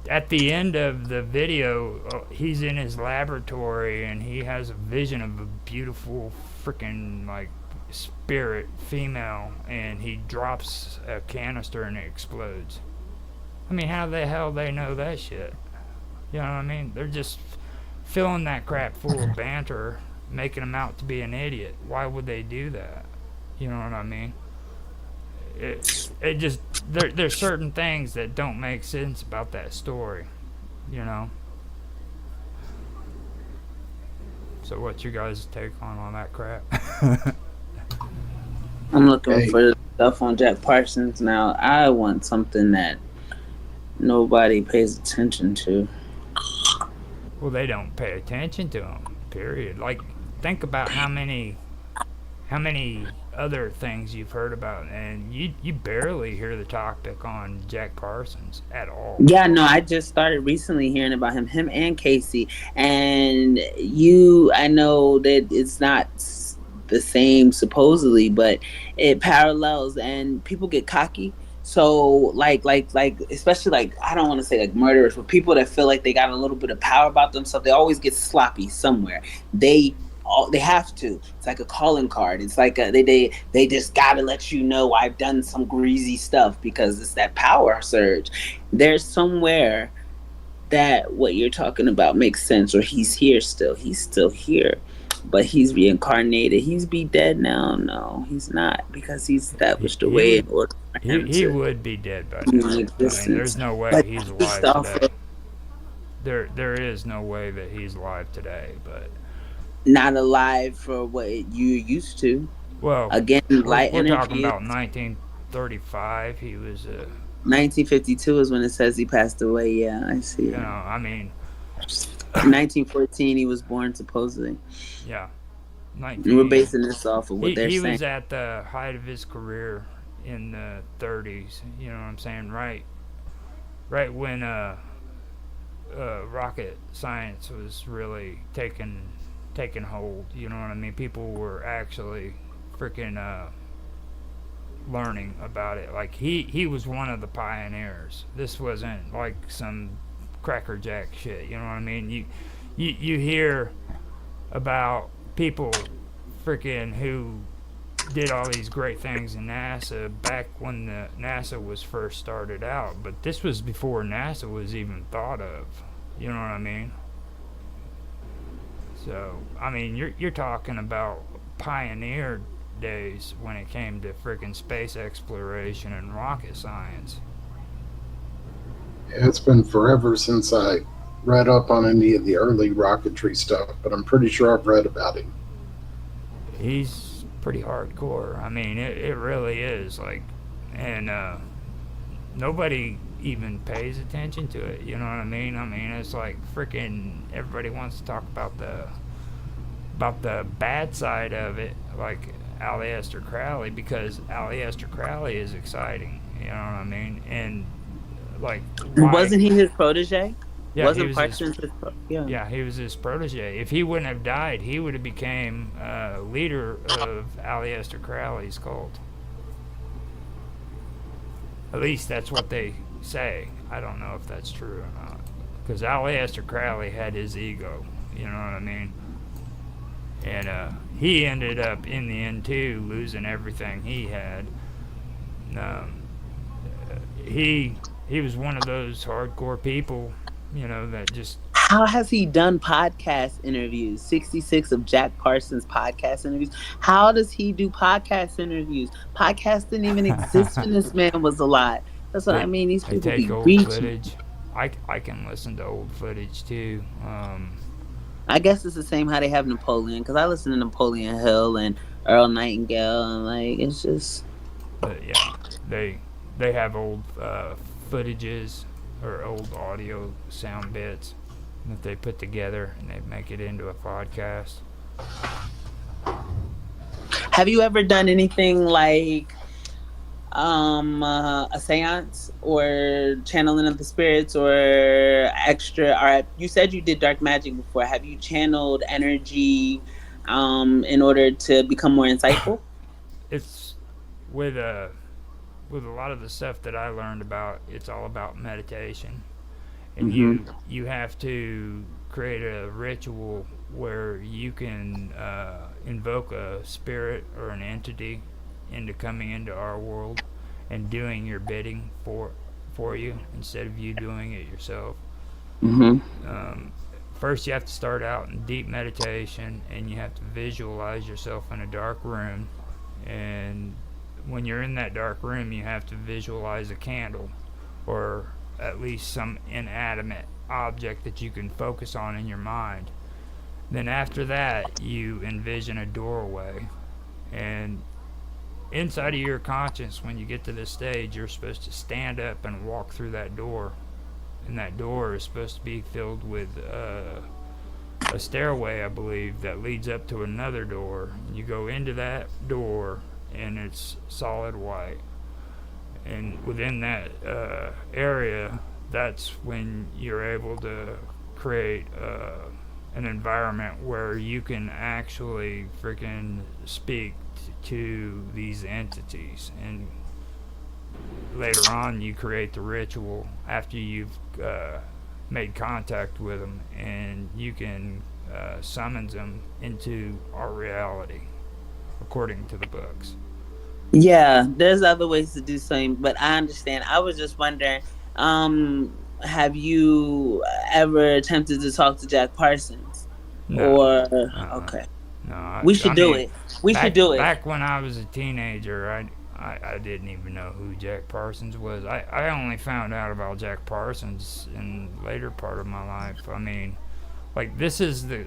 at the end of the video, he's in his laboratory and he has a vision of a beautiful freaking like spirit female, and he drops a canister and it explodes. I mean, how the hell they know that shit? You know what I mean? They're just filling that crap full of banter, making him out to be an idiot. Why would they do that? You know what I mean? It just there's certain things that don't make sense about that story, you know. So what's your guys' take on that crap? I'm looking for stuff on Jack Parsons now. I want something that nobody pays attention to. Well, they don't pay attention to him. Period. Like, think about how many other things you've heard about, and you barely hear the topic on Jack Parsons at all. Yeah, no, I just started recently hearing about him and Casey, and I know that it's not the same supposedly, but it parallels, and people get cocky. So like especially like, I don't want to say like murderers, but people that feel like they got a little bit of power about themselves, they always get sloppy somewhere. They have to. It's like a calling card. It's like they just gotta let you know I've done some greasy stuff, because it's that power surge. There's somewhere that what you're talking about makes sense, or he's here still. He's still here, but he's reincarnated. He's be dead now. No, he's not, because he's established a way in order. He would be dead by now. I mean, there's no way he's alive today. There is no way that he's alive today, but not alive for what you're used to. Well, again, light we're energy. Talking about 1935. He was 1952 is when it says he passed away. Yeah, I see. You know, I mean, 1914 he was born supposedly. Yeah, we're basing this off of what they're saying. He was at the height of his career in the 30s. You know what I'm saying? Right when rocket science was really taking hold. You know what I mean? People were actually freaking learning about it. Like he was one of the pioneers. This wasn't like some crackerjack shit. You know what I mean? You hear about people freaking who did all these great things in NASA back when the NASA was first started out, but this was before NASA was even thought of. You know what I mean? So, I mean, you're talking about pioneer days when it came to freaking space exploration and rocket science. Yeah, it's been forever since I read up on any of the early rocketry stuff, but I'm pretty sure I've read about him. He's pretty hardcore. I mean, it really is. Like, and nobody even pays attention to it. You know what I mean? I mean, it's like freaking everybody wants to talk about the bad side of it, like Aleister Crowley, because Aleister Crowley is exciting. You know what I mean? And like, wasn't he his protege? Yeah, wasn't Parsons his yeah, he was his protege. If he wouldn't have died, he would have became leader of Aleister Crowley's cult. At least that's what they say. I don't know if that's true or not, because Aleister Crowley had his ego. You know what I mean? And he ended up in the end too losing everything he had. He was one of those hardcore people, you know, that just... How has he done podcast interviews? 66 of Jack Parsons podcast interviews. How does he do podcast interviews? Podcasts didn't even exist when this man was alive. That's what I mean. These people take be old reaching. Footage. I can listen to old footage too. I guess it's the same how they have Napoleon, because I listen to Napoleon Hill and Earl Nightingale, and like, it's just... But yeah, they have old footages or old audio sound bits that they put together and they make it into a podcast. Have you ever done anything like a seance or channeling of the spirits or extra? Or you said you did dark magic before. Have you channeled energy in order to become more insightful? It's with a lot of the stuff that I learned about, it's all about meditation, and Mm-hmm. you have to create a ritual where you can invoke a spirit or an entity into coming into our world and doing your bidding for you instead of you doing it yourself. Mm-hmm. First, you have to start out in deep meditation, and you have to visualize yourself in a dark room. And when you're in that dark room, you have to visualize a candle, or at least some inanimate object that you can focus on in your mind. Then, after that, you envision a doorway. And inside of your conscience, when you get to this stage, you're supposed to stand up and walk through that door. And that door is supposed to be filled with a stairway, I believe, that leads up to another door. You go into that door, and it's solid white. And within that area, that's when you're able to create an environment where you can actually freaking speak to these entities. And later on, you create the ritual after you've made contact with them, and you can summons them into our reality according to the books. Yeah, there's other ways to do something, but I understand. I was just wondering, have you ever attempted to talk to Jack Parsons? No, Or uh-uh. okay, No, we I should do mean, it. We should do it. back when I was a teenager, I didn't even know who Jack Parsons was. I only found out about Jack Parsons in later part of my life. I mean, like this is the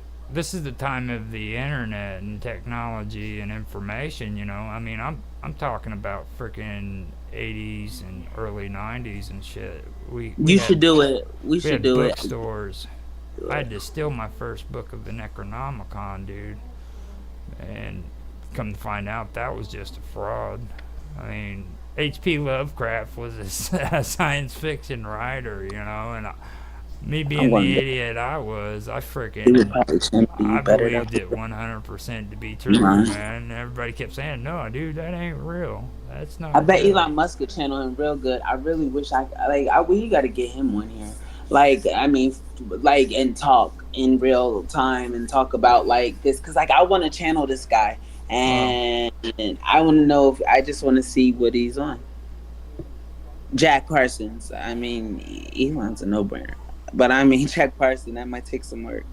time of the internet and technology and information. You know, I mean, I'm talking about freaking 80s and early 90s and shit. We You had should do it. We we should had do it. bookstores. I had to steal my first book of the Necronomicon, dude, and come to find out that was just a fraud. I mean, H.P. Lovecraft was a science fiction writer, you know, and me I being the wonder. idiot I was, He would freaking probably channel you I better believed than it 100% to be true, mine. man. And everybody kept saying, "No, dude, that ain't real. That's I not bet real." Elon Musk could channel him real good. I really wish we got to get him on here. Like, I mean, like, and talk in real time and talk about like this, because like I want to channel this guy, Well, and I want to know if I just want to see what he's on. Jack Parsons. I mean, Elon's a no brainer. But I mean, Jack Parsons, that might take some work.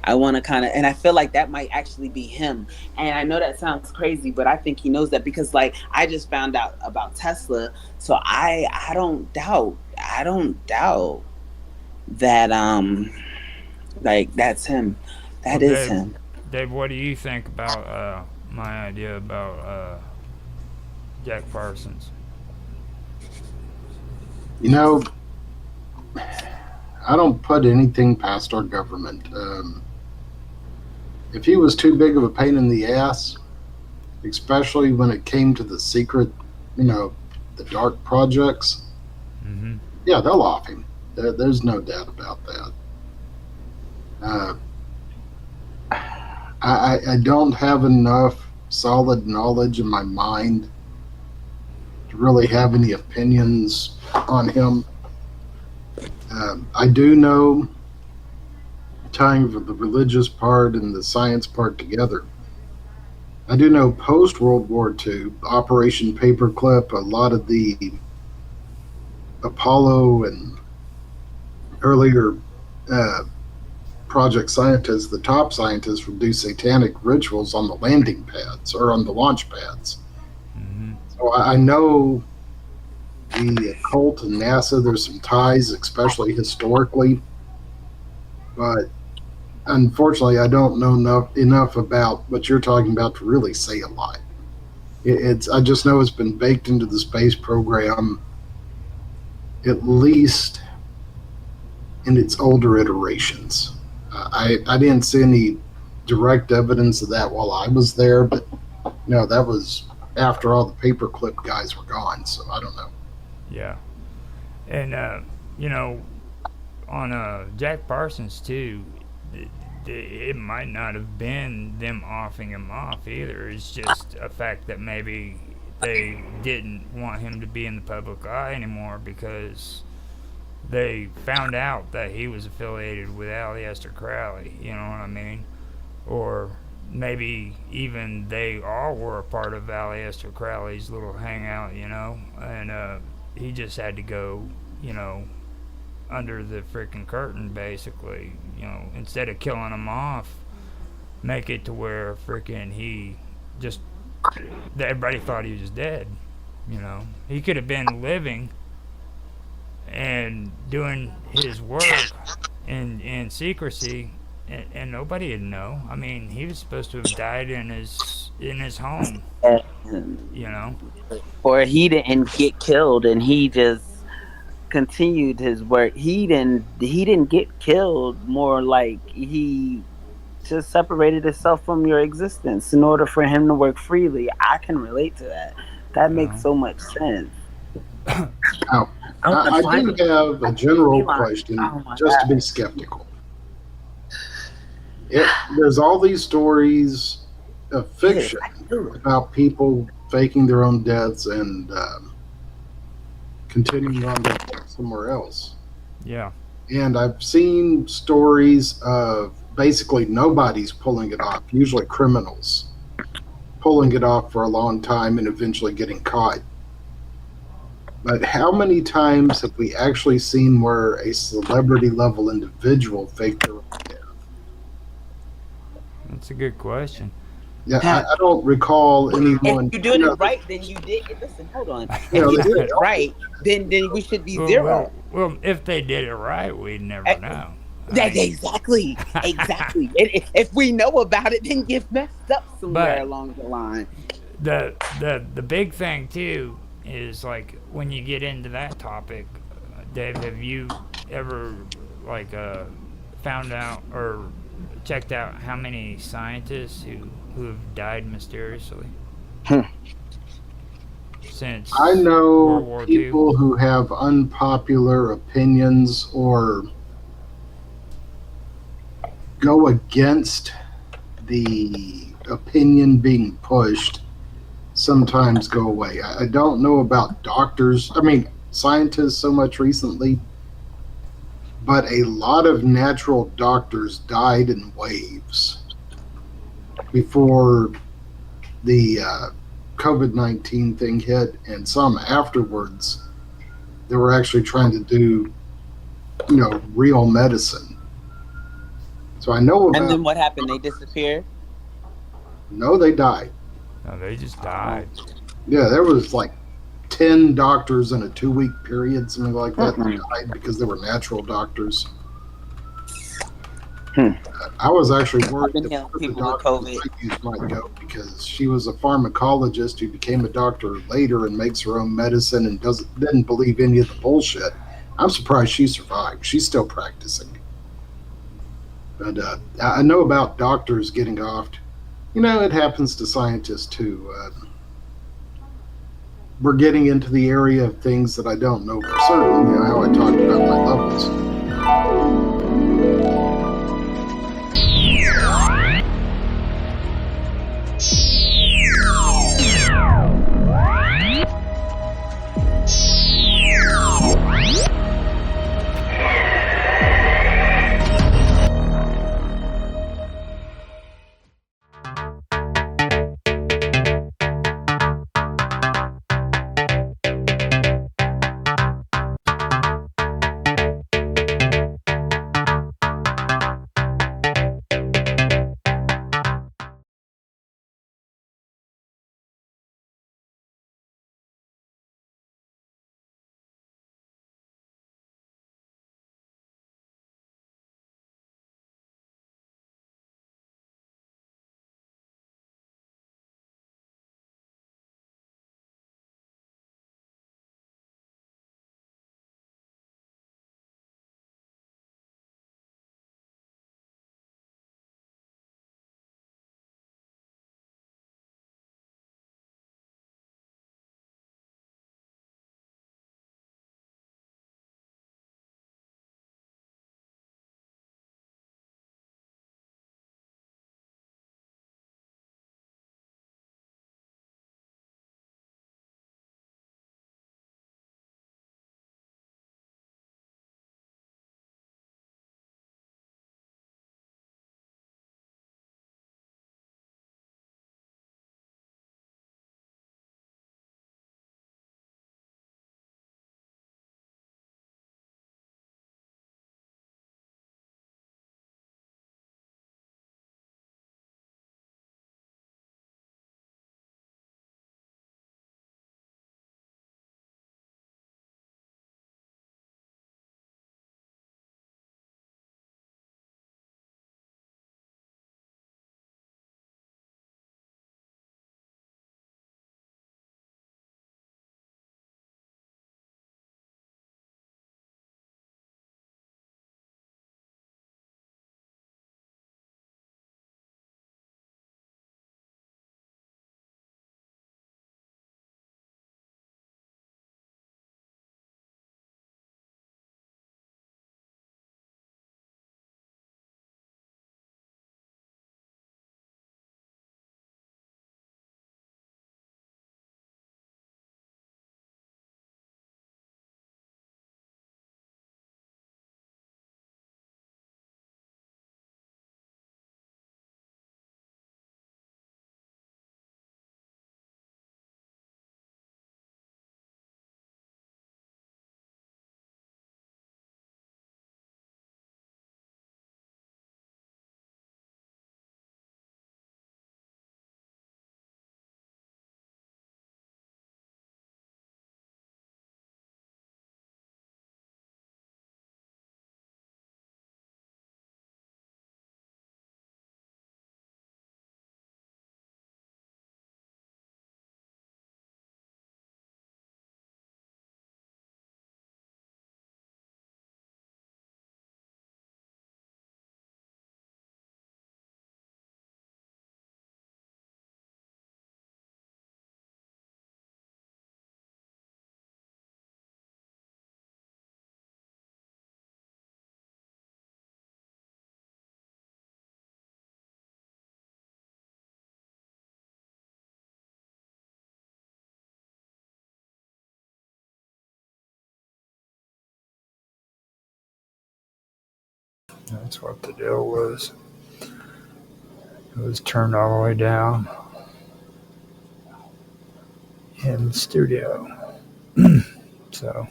I want to kind of, and I feel like that might actually be him. And I know that sounds crazy, but I think he knows that because, like, I just found out about Tesla, so I don't doubt that like that's him, well, that is him. Dave, what do you think about my idea about Jack Parsons? You know, I don't put anything past our government. If he was too big of a pain in the ass, especially when it came to the secret, you know, the dark projects, Mm-hmm. yeah, they'll off him. There's no doubt about that. Uh, I don't have enough solid knowledge in my mind to really have any opinions on him. I do know, tying the religious part and the science part together, I do know post World War II, Operation Paperclip, a lot of the Apollo and earlier project scientists, the top scientists, would do satanic rituals on the landing pads or on the launch pads. Mm-hmm. So I know the occult and NASA, there's some ties, especially historically, but unfortunately, I don't know enough about what you're talking about to really say a lot. I just know it's been baked into the space program, at least in its older iterations. I didn't see any direct evidence of that while I was there, but no, that was after all the paperclip guys were gone, so I don't know. Yeah, and you know, on Jack Parsons too, it might not have been them offing him off either. It's just a fact that maybe they didn't want him to be in the public eye anymore because they found out that he was affiliated with Aleister Crowley, you know what I mean? Or maybe even they all were a part of Aleister Crowley's little hangout, you know? And he just had to go, you know, under the freaking curtain, basically, you know, instead of killing him off, make it to where freaking he just, everybody thought he was dead, you know. He could have been living and doing his work in secrecy, and nobody would know. I mean, he was supposed to have died in his home, you know. Or he didn't get killed and he just continued his work. He didn't get killed, more like he just separated himself from your existence in order for him to work freely. I can relate to that. That makes so much sense. Now, I do have a general question, just to be skeptical. There's all these stories of fiction about people faking their own deaths and continuing on their life somewhere else. Yeah. And I've seen stories of basically nobody's pulling it off, usually criminals pulling it off for a long time and eventually getting caught. But how many times have we actually seen where a celebrity level individual faked their own death? That's a good question. Yeah, I don't recall anyone. If you're doing it right, then you did. Listen, hold on. If you do it right, then we should be zero. Well, if they did it right, we'd never know. Exactly. If we know about it, then you've messed up somewhere along the line. The big thing too is, like, when you get into that topic, Dave, have you ever found out or checked out how many scientists who have died mysteriously since I know World War people II? who have unpopular opinions or go against the opinion being pushed sometimes go away. I don't know about doctors, scientists so much recently, but a lot of natural doctors died in waves before the COVID-19 thing hit, and some afterwards. They were actually trying to do, real medicine. So I know about. And then what happened? They disappeared? No, they died. No, they just died. Yeah, there was like 10 doctors in a 2-week period, something like that, that died because they were natural doctors. I was actually worried that people with COVID might go, because she was a pharmacologist who became a doctor later and makes her own medicine and didn't believe any of the bullshit. I'm surprised she survived. She's still practicing. But I know about doctors getting offed. It happens to scientists too. We're getting into the area of things that I don't know for certain, how I talked about my levels. That's what the deal was. It was turned all the way down in the studio. So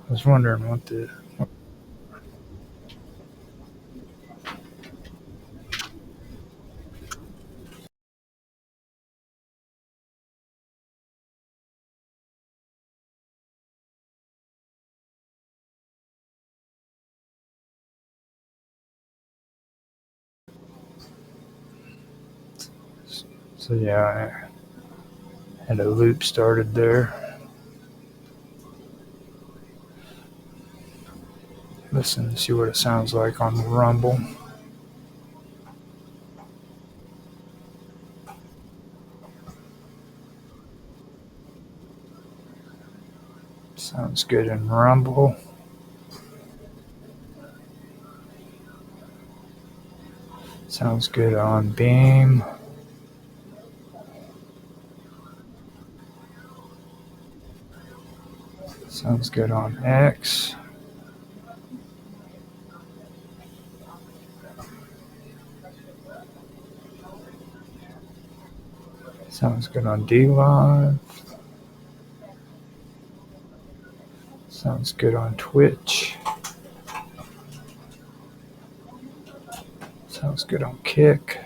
I was wondering what the. So yeah, I had a loop started there. Listen to see what it sounds like on the Rumble. Sounds good in Rumble. Sounds good on Beam. Sounds good on X. Sounds good on DLive. Sounds good on Twitch. Sounds good on Kick.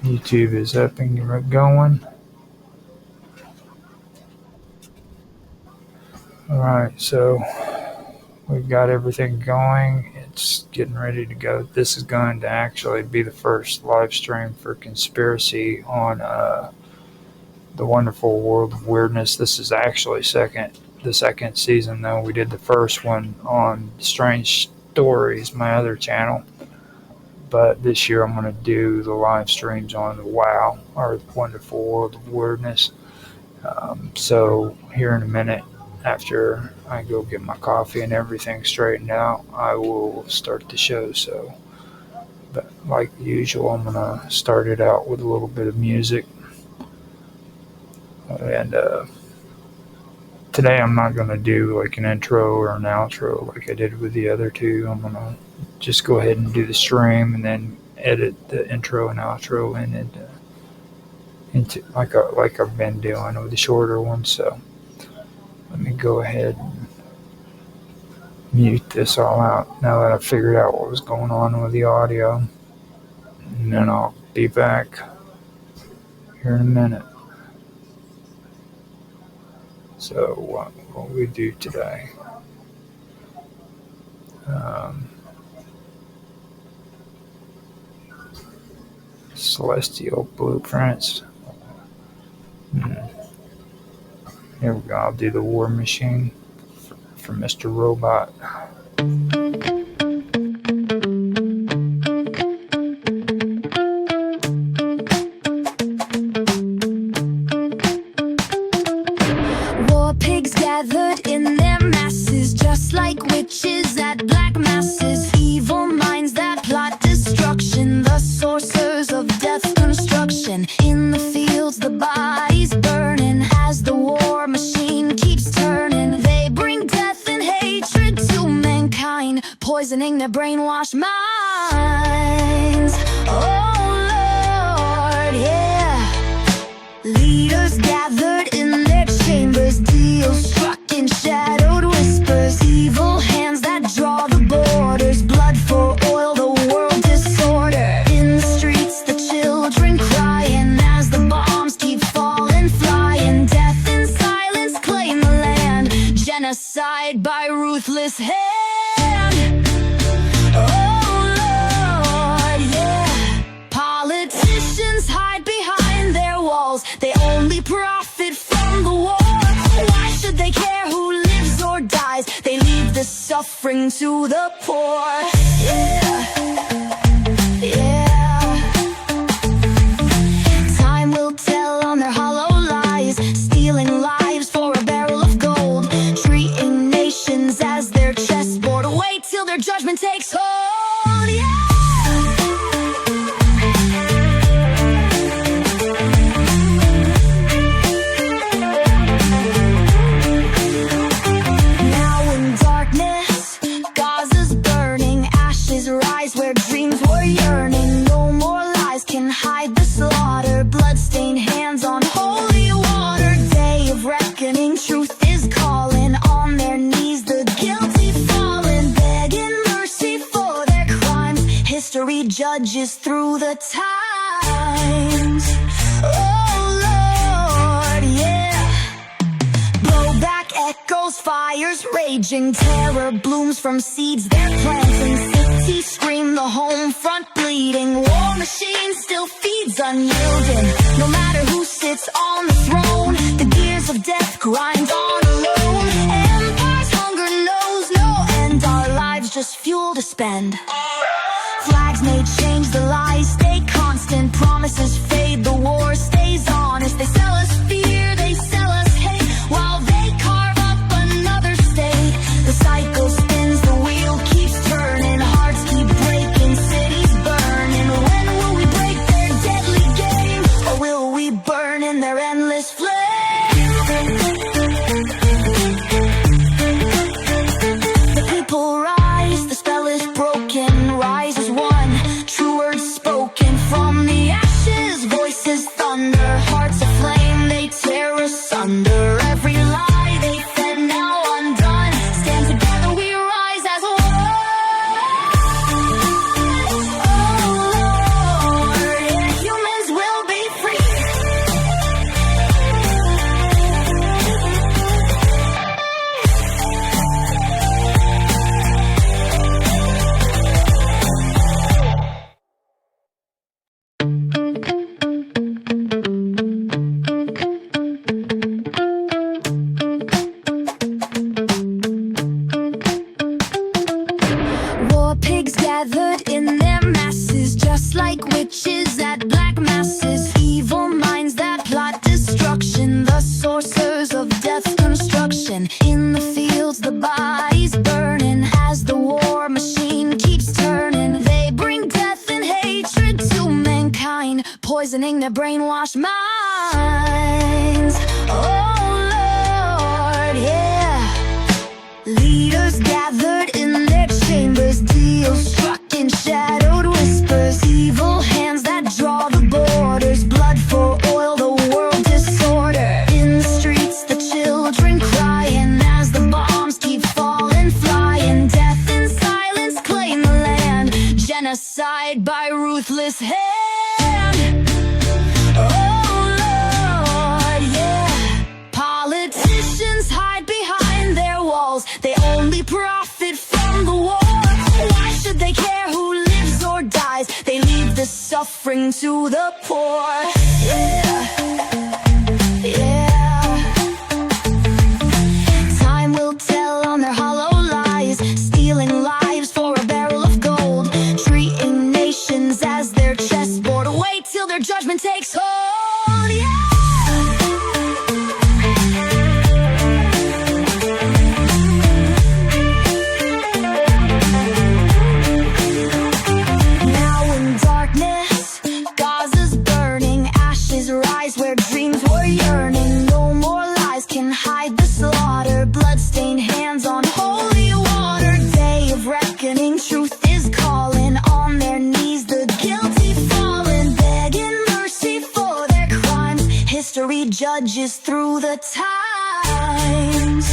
YouTube is up and going. Alright, so we've got everything going. It's getting ready to go. This is going to actually be the first live stream for Conspiracy on the Wonderful World of Weirdness. This is actually the second season, though. We did the first one on Strange Stories, my other channel. But this year I'm going to do the live streams on the WOW, or Wonderful World of Weirdness. So here in a minute, after I go get my coffee and everything straightened out, I will start the show. So, but like usual, I'm going to start it out with a little bit of music. And today I'm not going to do like an intro or an outro like I did with the other two. I'm going to just go ahead and do the stream and then edit the intro and outro into like I've been doing with the shorter ones. So let me go ahead and mute this all out now that I've figured out what was going on with the audio. And then I'll be back here in a minute. So what will we do today? Celestial blueprints. Here we go. I'll do the War Machine for Mr. Robot. War pigs gathered in their masses, just like witches at black masses. Evil minds that plot destruction, the sorcerers of death's construction. In the fields, the bodies burning as the war machine keeps turning. They bring death and hatred to mankind, poisoning their brainwashed minds. Oh Lord, yeah. Leaders gathered in their chambers, deals struck in shadowed whispers. Evil hands that draw the borders, blood for oil, the world disorder. In the streets, the children crying as the bombs keep falling, flying. Death in silence claim the land, genocide by ruthless hand. Oh Lord, yeah. Politicians hide behind their walls, they only profit from the war. Why should they care who lives or dies? They leave the suffering to the poor. Yeah, yeah. Time will tell on their hollow lies, stealing lives for a barrel of gold, treating nations as their chessboard. Wait till their judgment takes hold. Yeah. Gaza's judges through the times. Oh Lord, yeah. Blowback echoes, fires raging, terror blooms from seeds they're planting. Cities scream, the home front bleeding. War machine still feeds unyielding. No matter who sits on the throne, the gears of death grind on alone. Empire's hunger knows no end, our lives just fuel to spend. Flags may change, the lies stay constant. Promises fade, the war stays honest. They sell us fear, they sell us hate, while they carve up another state. The cycle spins, the wheel keeps turning. Hearts keep breaking, cities burning. When will we break their deadly game? Or will we burn in their endless flame? The people rise, the spell is broken. Rise as one, true words spoken from the ashes. Voices thunder, hearts aflame, they tear asunder. Every lie they fed now undone. Stand together, we rise as one. Oh Lord, yeah, humans will be free. War pigs gathered in their masses, just like witches at black masses. Evil minds that plot destruction, the sorcerers of death's construction. In the fields, the bodies burning, as the war machine keeps turning. They bring death and hatred to mankind, poisoning their brainwashed minds. Oh Lord, yeah. Leaders gathered in their chambers, deals struck in shadowed whispers. Evil hands that draw the borders, blood for oil, the world disorder. In the streets, the children crying, as the bombs keep falling, flying. Death and silence claim the land, genocide by ruthless hand. Oh Lord, yeah. Politicians hide behind their walls, they only profit from the war. Why should they care who lives or dies? They leave the suffering to the poor. Yeah, yeah. Time will tell on their hollow lies, stealing lives for a barrel of gold, treating nations as their chessboard. Wait till their judgment takes hold. Yeah. Now in darkness, Gaza's burning, ashes rise where dreams were yearning. No more lies can hide the slaughter, bloodstained hands on holy water. Day of reckoning, truth is calling, on their knees the guilty fallen, begging mercy for their crimes. History judges through the times.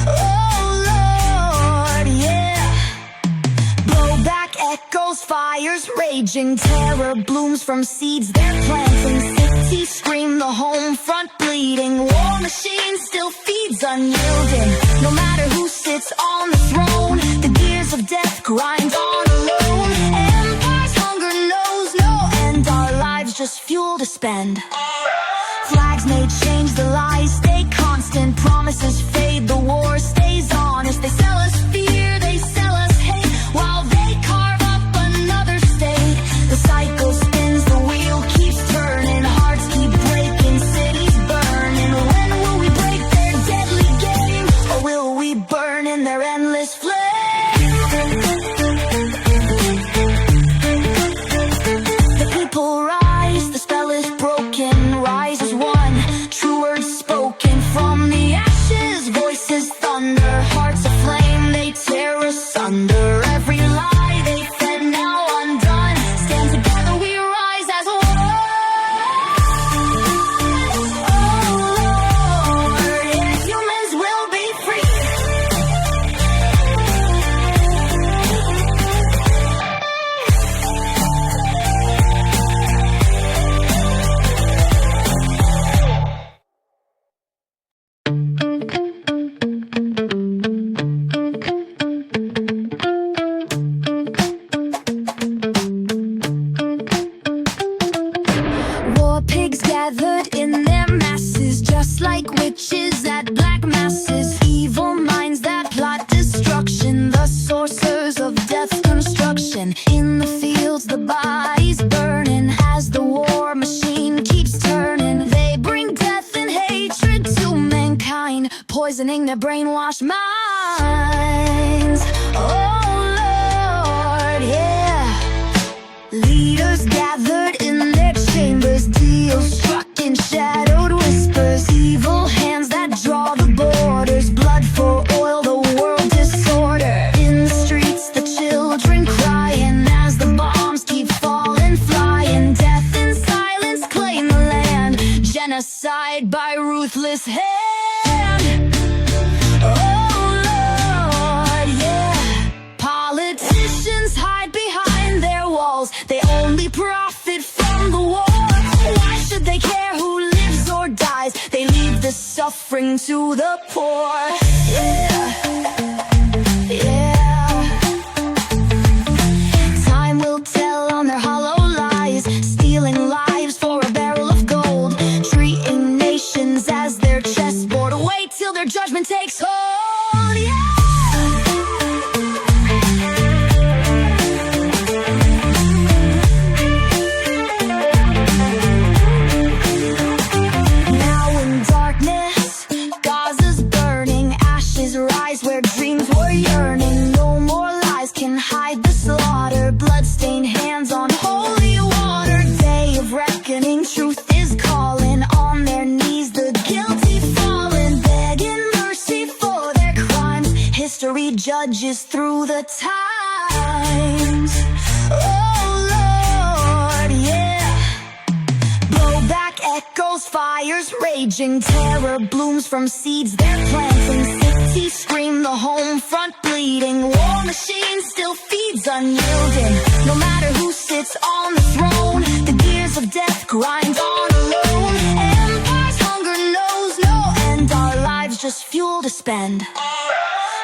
Oh Lord, yeah. Blowback echoes, fires raging, terror blooms from seeds they're planting. Cities scream, the home front bleeding. War machine still feeds unyielding. No matter who sits on the throne, the gears of death grind on alone. Empire's hunger knows no end, our lives just fuel to spend. Flags may change, the lies stay constant. Promises fade, the war stays honest. They sell us fear, they sell us hate, while they carve up another state. The cycle spins, the wheel keeps turning. Hearts keep breaking, cities burning. When will we break their deadly game? Or will we burn in their endless flame? The people rise, the spell is broken. Rise as one, true words spoken from the ashes. poisoning their brainwashed minds. Oh Lord, yeah. Leaders gathered in their chambers, deals struck in shadowed whispers, evil hands that draw the borders, blood for oil, the world disorder. In the streets, the children crying as the bombs keep falling, flying. Death in silence claim the land, genocide by ruthless hand. Oh Lord, yeah. Politicians hide behind their walls, they only profit from the war. Why should they care who lives or dies? They leave the suffering to the poor. Yeah, yeah. Time will tell on their hollow lies, stealing lives for a barrel of gold, treating nations as their chessboard. Wait till their judgment takes hold. Yeah. Where dreams were yearning, no more lies can hide the slaughter. Bloodstained hands on holy water, day of reckoning, truth is calling. On their knees the guilty fallen, begging mercy for their crimes. History judges through the times. Oh Lord, yeah. Blowback echoes, fires raging, terror blooms from seeds they're planting. Cities scream, the home front bleeding, war machine still feeds unyielding. No matter who sits on the throne, the gears of death grind on alone. Empire's hunger knows no end, our lives just fuel to spend.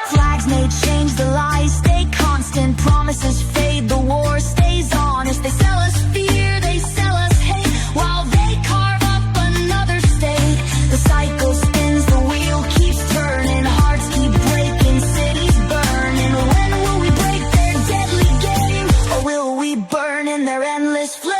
Flags may change, the lies stay constant, promises fade, the war stays honest. They sell us fear, they sell us hate, while they carve up another state. The cycle spins, the wheel keeps turning, hearts keep breaking, cities burning. When will we break their deadly game, or will we burn in their endless flame?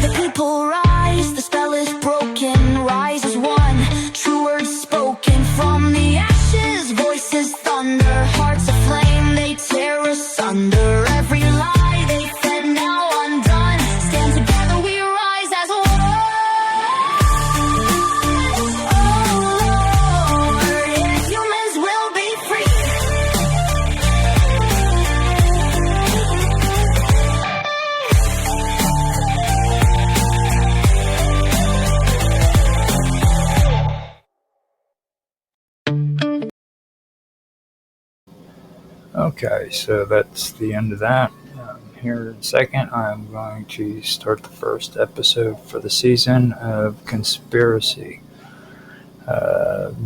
The people rise, the spell is broken, rise as one, true words spoken from the ashes, voices thunder, hearts aflame, they tear asunder. Every lie they fed now undone, stand together we rise as one. Oh Lord, yeah, humans will be free. Okay, so that's the end of that. Here in a second, I'm going to start the first episode for the season of Conspiracy.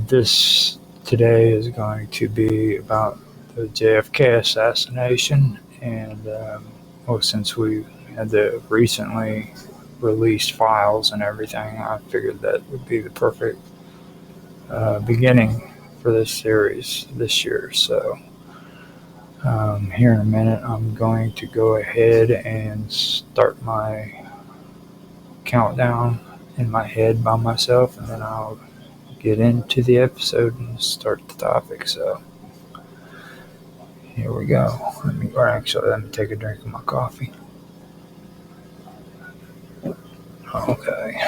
This today is going to be about the JFK assassination, and since we had the recently released files and everything, I figured that would be the perfect beginning for this series this year. So here in a minute, I'm going to go ahead and start my countdown in my head by myself, and then I'll get into the episode and start the topic. So here we go. Let me take a drink of my coffee. Okay.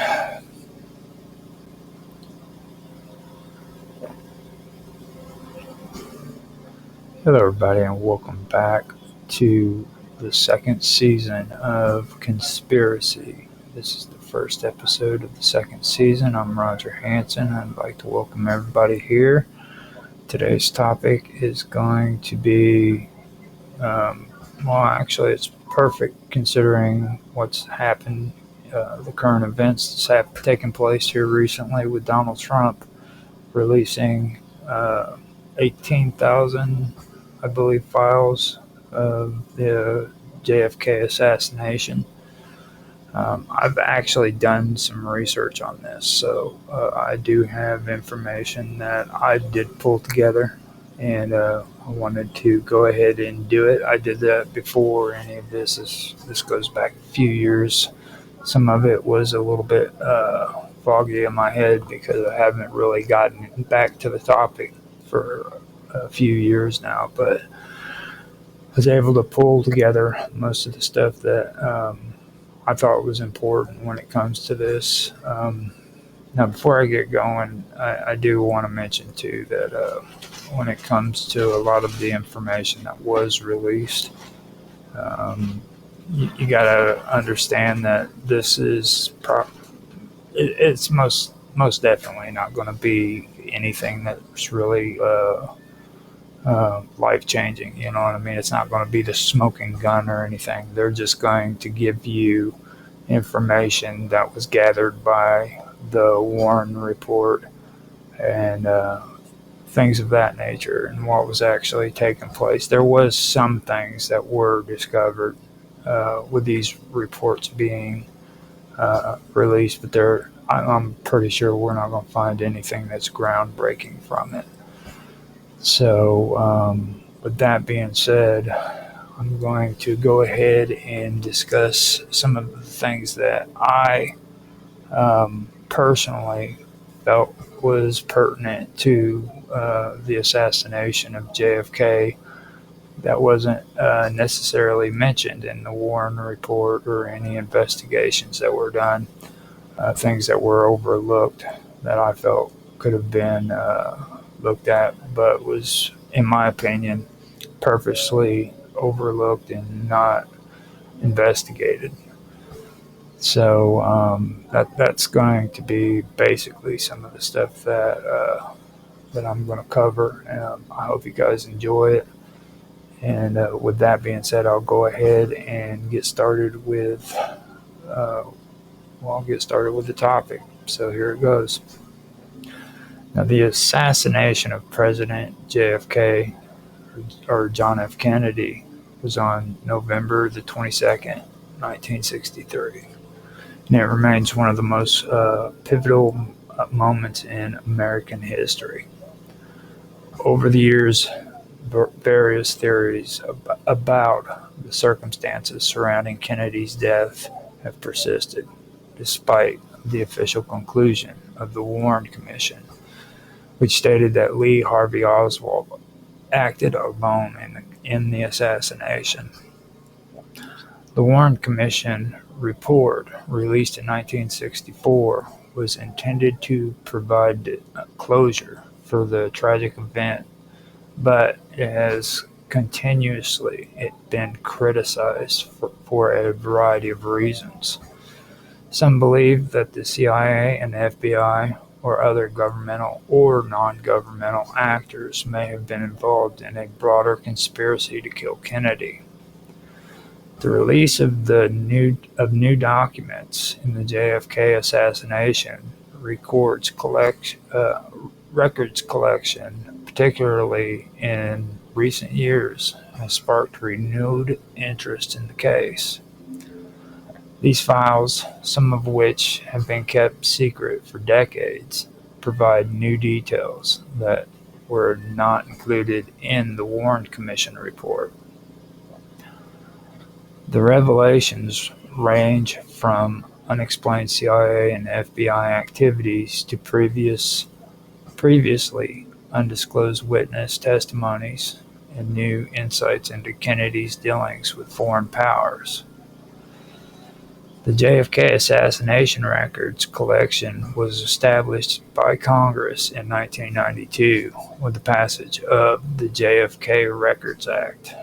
Hello everybody, and welcome back to the second season of Conspiracy. This is the first episode of the second season. I'm Roger Hanson. I'd like to welcome everybody here. Today's topic is going to be, it's perfect considering what's happened, the current events that's taken place here recently with Donald Trump releasing 18,000, I believe, files of the JFK assassination. I've actually done some research on this, so I do have information that I did pull together, and I wanted to go ahead and do it. I did that before any of this. This goes back a few years some of it was a little bit foggy in my head because I haven't really gotten back to the topic for a few years now, but I was able to pull together most of the stuff that I thought was important when it comes to this. Now, before I get going, I do want to mention too that when it comes to a lot of the information that was released, you got to understand that this is it's most definitely not going to be anything that's really life changing. You know what I mean? It's not going to be the smoking gun or anything. They're just going to give you information that was gathered by the Warren report and things of that nature and what was actually taking place. There was some things that were discovered with these reports being released, but I'm pretty sure we're not going to find anything that's groundbreaking from it. So, with that being said, I'm going to go ahead and discuss some of the things that I personally felt was pertinent to the assassination of JFK that wasn't necessarily mentioned in the Warren report or any investigations that were done, things that were overlooked that I felt could have been looked at, but was, in my opinion, purposely overlooked and not investigated. So that's going to be basically some of the stuff that I'm going to cover. I hope you guys enjoy it. And with that being said, I'll go ahead and get started with the topic. So here it goes. Now, the assassination of President JFK, or John F. Kennedy, was on November the 22nd, 1963. And it remains one of the most pivotal moments in American history. Over the years, various theories about the circumstances surrounding Kennedy's death have persisted, despite the official conclusion of the Warren Commission, which stated that Lee Harvey Oswald acted alone in the assassination. The Warren Commission report, released in 1964, was intended to provide closure for the tragic event, but it has continuously been criticized for a variety of reasons. Some believe that the CIA and FBI or other governmental or non-governmental actors may have been involved in a broader conspiracy to kill Kennedy. The release of new documents in the JFK assassination records records collection, particularly in recent years, has sparked renewed interest in the case. These files, some of which have been kept secret for decades, provide new details that were not included in the Warren Commission report. The revelations range from unexplained CIA and FBI activities to previously undisclosed witness testimonies and new insights into Kennedy's dealings with foreign powers. The JFK assassination records collection was established by Congress in 1992 with the passage of the JFK Records Act.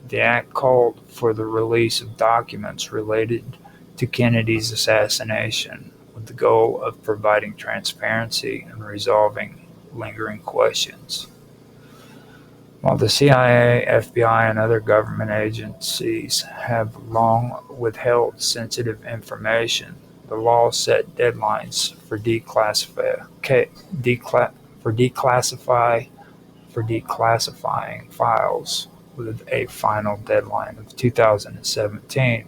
The act called for the release of documents related to Kennedy's assassination with the goal of providing transparency and resolving lingering questions. While the CIA, FBI, and other government agencies have long withheld sensitive information, the law set deadlines for declassifying files, with a final deadline of 2017.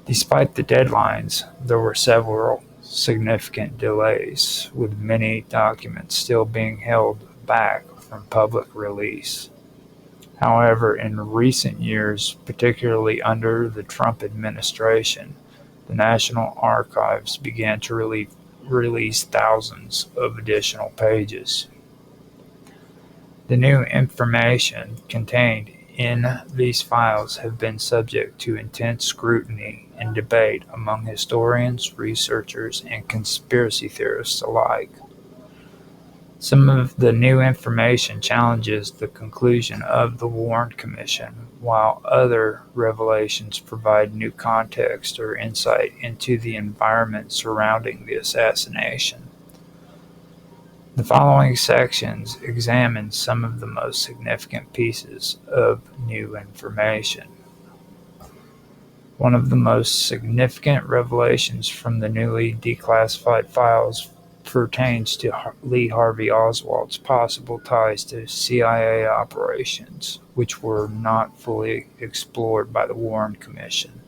Despite the deadlines, there were several significant delays, with many documents still being held back from public release. However, in recent years, particularly under the Trump administration, The National Archives began to release thousands of additional pages. The new information contained in these files have been subject to intense scrutiny and debate among historians, researchers, and conspiracy theorists alike. Some of the new information challenges the conclusion of the Warren Commission, while other revelations provide new context or insight into the environment surrounding the assassination. The following sections examine some of the most significant pieces of new information. One of the most significant revelations from the newly declassified files pertains to Lee Harvey Oswald's possible ties to CIA operations, which were not fully explored by the Warren Commission.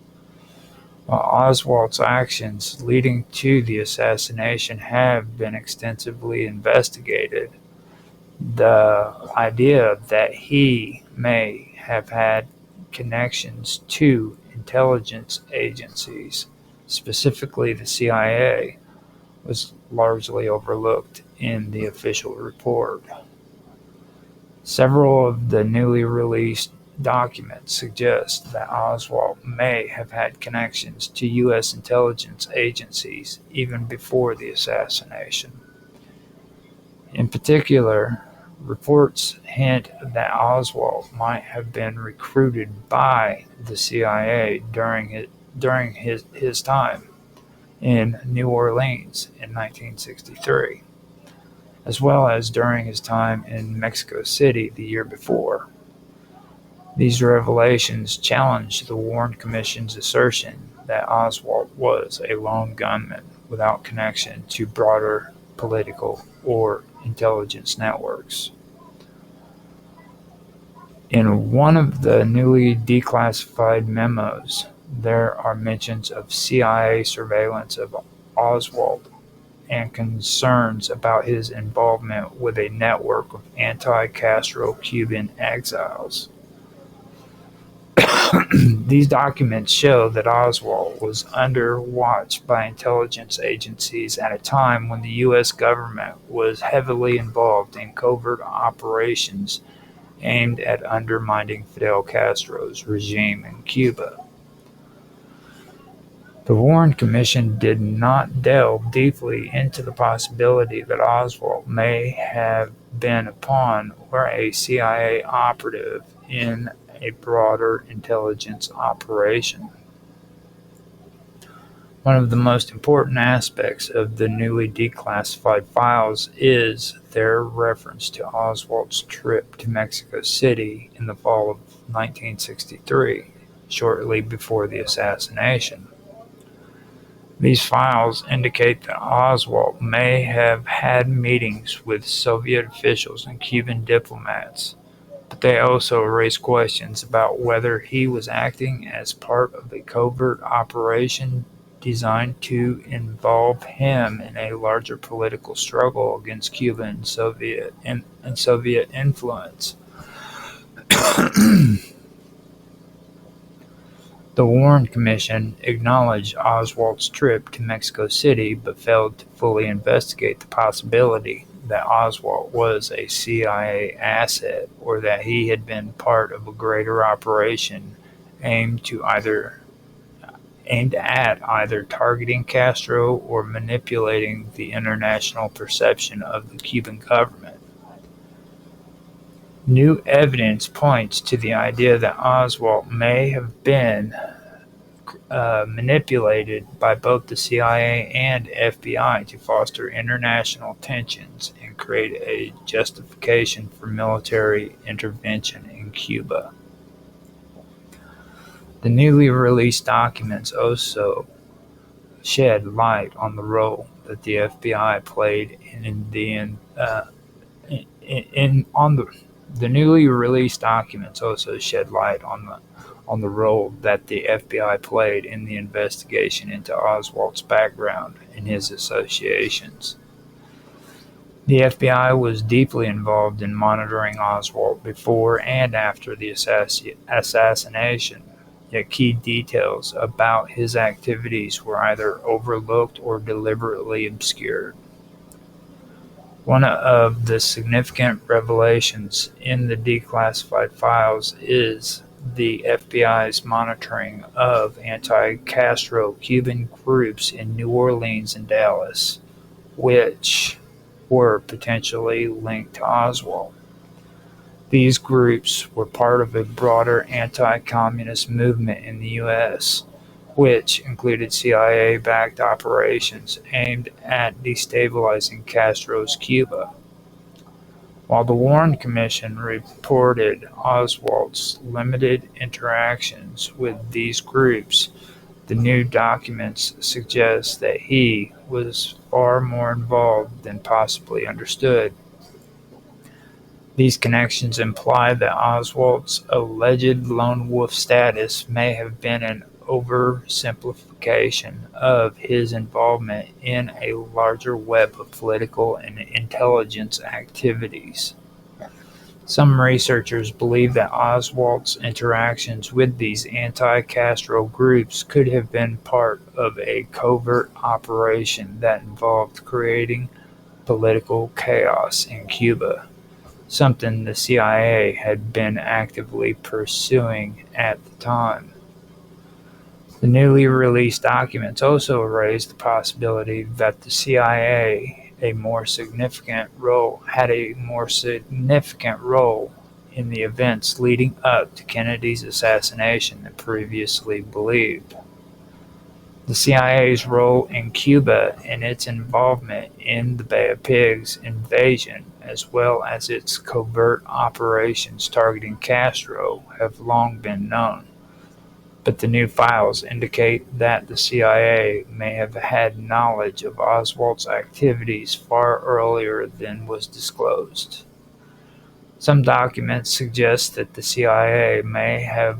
While Oswald's actions leading to the assassination have been extensively investigated, the idea that he may have had connections to intelligence agencies, specifically the CIA, was largely overlooked in the official report. Several of the newly released documents suggest that Oswald may have had connections to U.S. intelligence agencies even before the assassination. In particular, reports hint that Oswald might have been recruited by the CIA during his time in New Orleans in 1963, as well as during his time in Mexico City the year before. These revelations challenge the Warren Commission's assertion that Oswald was a lone gunman without connection to broader political or intelligence networks. In one of the newly declassified memos, there are mentions of CIA surveillance of Oswald and concerns about his involvement with a network of anti-Castro Cuban exiles. These documents show that Oswald was under watch by intelligence agencies at a time when the U.S. government was heavily involved in covert operations aimed at undermining Fidel Castro's regime in Cuba. The Warren Commission did not delve deeply into the possibility that Oswald may have been a pawn or a CIA operative in a broader intelligence operation. One of the most important aspects of the newly declassified files is their reference to Oswald's trip to Mexico City in the fall of 1963, shortly before the assassination. These files indicate that Oswald may have had meetings with Soviet officials and Cuban diplomats, but they also raise questions about whether he was acting as part of a covert operation designed to involve him in a larger political struggle against Cuba and Soviet influence. The Warren Commission acknowledged Oswald's trip to Mexico City but failed to fully investigate the possibility that Oswald was a CIA asset or that he had been part of a greater operation aimed at either targeting Castro or manipulating the international perception of the Cuban government. New evidence points to the idea that Oswald may have been manipulated by both the CIA and FBI to foster international tensions and create a justification for military intervention in Cuba. The newly released documents also shed light on the role that the FBI played The newly released documents also shed light on the role that the FBI played in the investigation into Oswald's background and his associations. The FBI was deeply involved in monitoring Oswald before and after the assassination. yet key details about his activities were either overlooked or deliberately obscured. One of the significant revelations in the declassified files is the FBI's monitoring of anti-Castro Cuban groups in New Orleans and Dallas, which were potentially linked to Oswald. These groups were part of a broader anti-communist movement in the U.S., which included CIA-backed operations aimed at destabilizing Castro's Cuba. While the Warren Commission reported Oswald's limited interactions with these groups, the new documents suggest that he was far more involved than possibly understood. These connections imply that Oswald's alleged lone wolf status may have been an oversimplification of his involvement in a larger web of political and intelligence activities. Some researchers believe that Oswald's interactions with these anti-Castro groups could have been part of a covert operation that involved creating political chaos in Cuba, something the CIA had been actively pursuing at the time. The newly released documents also raised the possibility that the CIA had a more significant role in the events leading up to Kennedy's assassination than previously believed. The CIA's role in Cuba and its involvement in the Bay of Pigs invasion, as well as its covert operations targeting Castro, have long been known. But the new files indicate that the CIA may have had knowledge of Oswald's activities far earlier than was disclosed. Some documents suggest that the CIA may have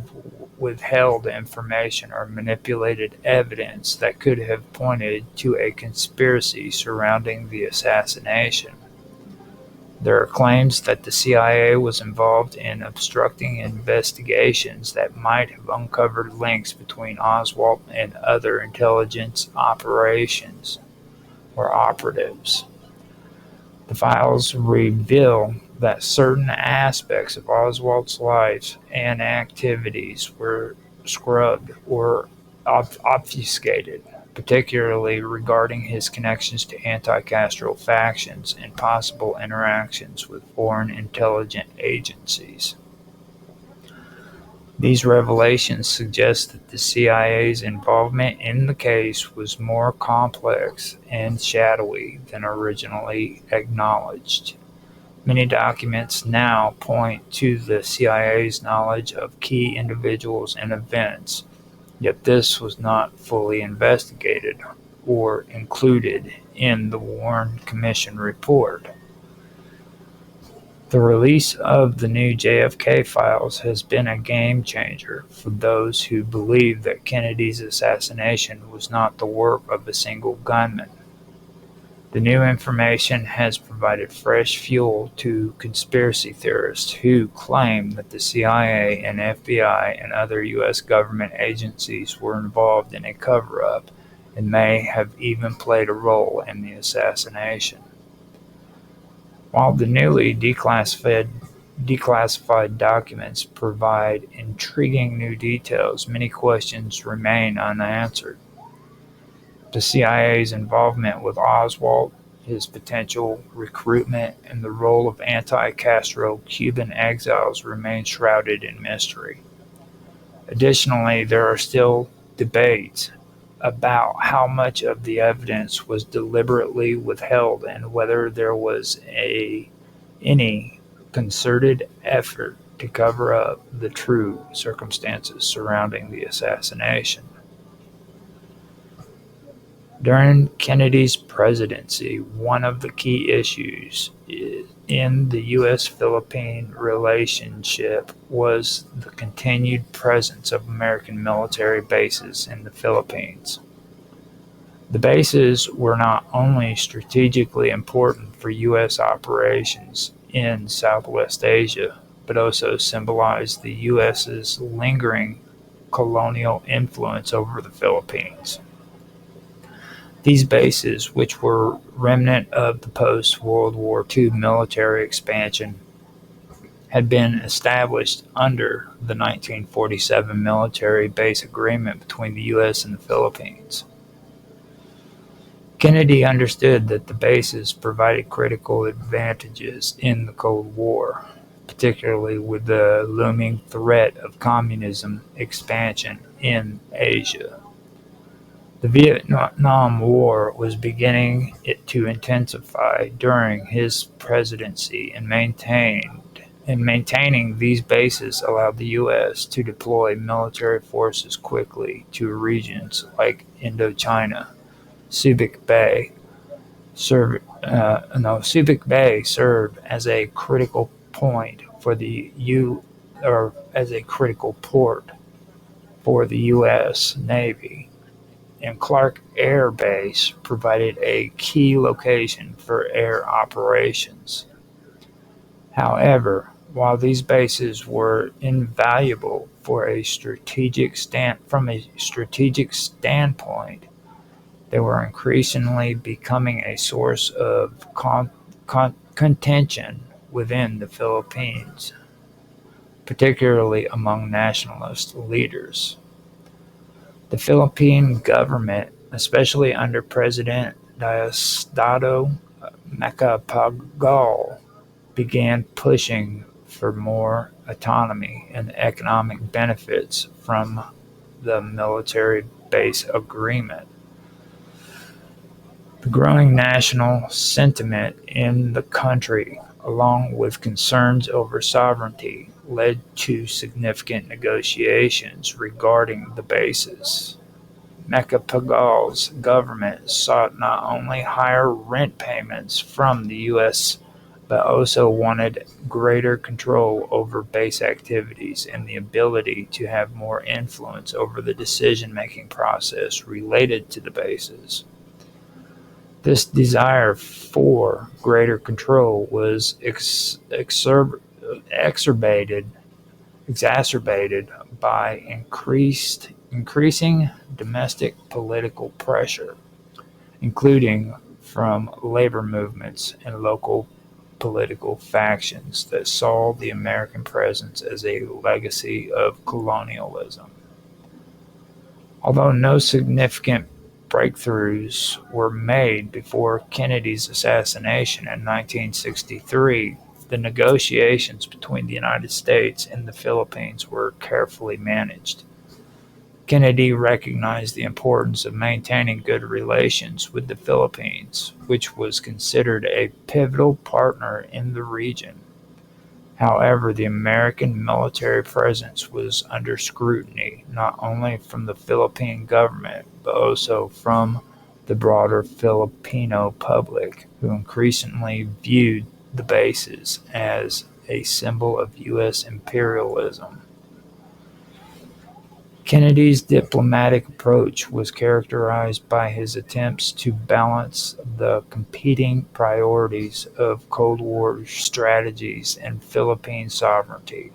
withheld information or manipulated evidence that could have pointed to a conspiracy surrounding the assassination. There are claims that the CIA was involved in obstructing investigations that might have uncovered links between Oswald and other intelligence operations or operatives. The files reveal that certain aspects of Oswald's life and activities were scrubbed or obfuscated, particularly regarding his connections to anti-Castro factions and possible interactions with foreign intelligence agencies. These revelations suggest that the CIA's involvement in the case was more complex and shadowy than originally acknowledged. Many documents now point to the CIA's knowledge of key individuals and events, yet this was not fully investigated or included in the Warren Commission report. The release of the new JFK files has been a game changer for those who believe that Kennedy's assassination was not the work of a single gunman. The new information has provided fresh fuel to conspiracy theorists who claim that the CIA and FBI and other U.S. government agencies were involved in a cover-up and may have even played a role in the assassination. While the newly declassified documents provide intriguing new details, many questions remain unanswered. The CIA's involvement with Oswald, his potential recruitment, and the role of anti-Castro Cuban exiles remain shrouded in mystery. Additionally, there are still debates about how much of the evidence was deliberately withheld and whether there was any concerted effort to cover up the true circumstances surrounding the assassination. During Kennedy's presidency, one of the key issues in the U.S.-Philippine relationship was the continued presence of American military bases in the Philippines. The bases were not only strategically important for U.S. operations in Southwest Asia, but also symbolized the U.S.'s lingering colonial influence over the Philippines. These bases, which were remnant of the post-World War II military expansion, had been established under the 1947 military base agreement between the U.S. and the Philippines. Kennedy understood that the bases provided critical advantages in the Cold War, particularly with the looming threat of communism expansion in Asia. The Vietnam War was beginning to intensify during his presidency, and maintaining these bases allowed the U.S. to deploy military forces quickly to regions like Indochina. Subic Bay served as a critical point for as a critical port for the U.S. Navy, and Clark Air Base provided a key location for air operations. However, while these bases were invaluable from a strategic standpoint, they were increasingly becoming a source of contention within the Philippines, particularly among nationalist leaders. The Philippine government, especially under President Diosdado Macapagal, began pushing for more autonomy and economic benefits from the military base agreement. The growing national sentiment in the country, along with concerns over sovereignty, led to significant negotiations regarding the bases. Macapagal's government sought not only higher rent payments from the U.S., but also wanted greater control over base activities and the ability to have more influence over the decision-making process related to the bases. This desire for greater control was exacerbated by increasing domestic political pressure, including from labor movements and local political factions that saw the American presence as a legacy of colonialism. Although no significant breakthroughs were made before Kennedy's assassination in 1963, the negotiations between the United States and the Philippines were carefully managed. Kennedy recognized the importance of maintaining good relations with the Philippines, which was considered a pivotal partner in the region. However, the American military presence was under scrutiny, not only from the Philippine government, but also from the broader Filipino public, who increasingly viewed the bases as a symbol of U.S. imperialism. Kennedy's diplomatic approach was characterized by his attempts to balance the competing priorities of Cold War strategies and Philippine sovereignty.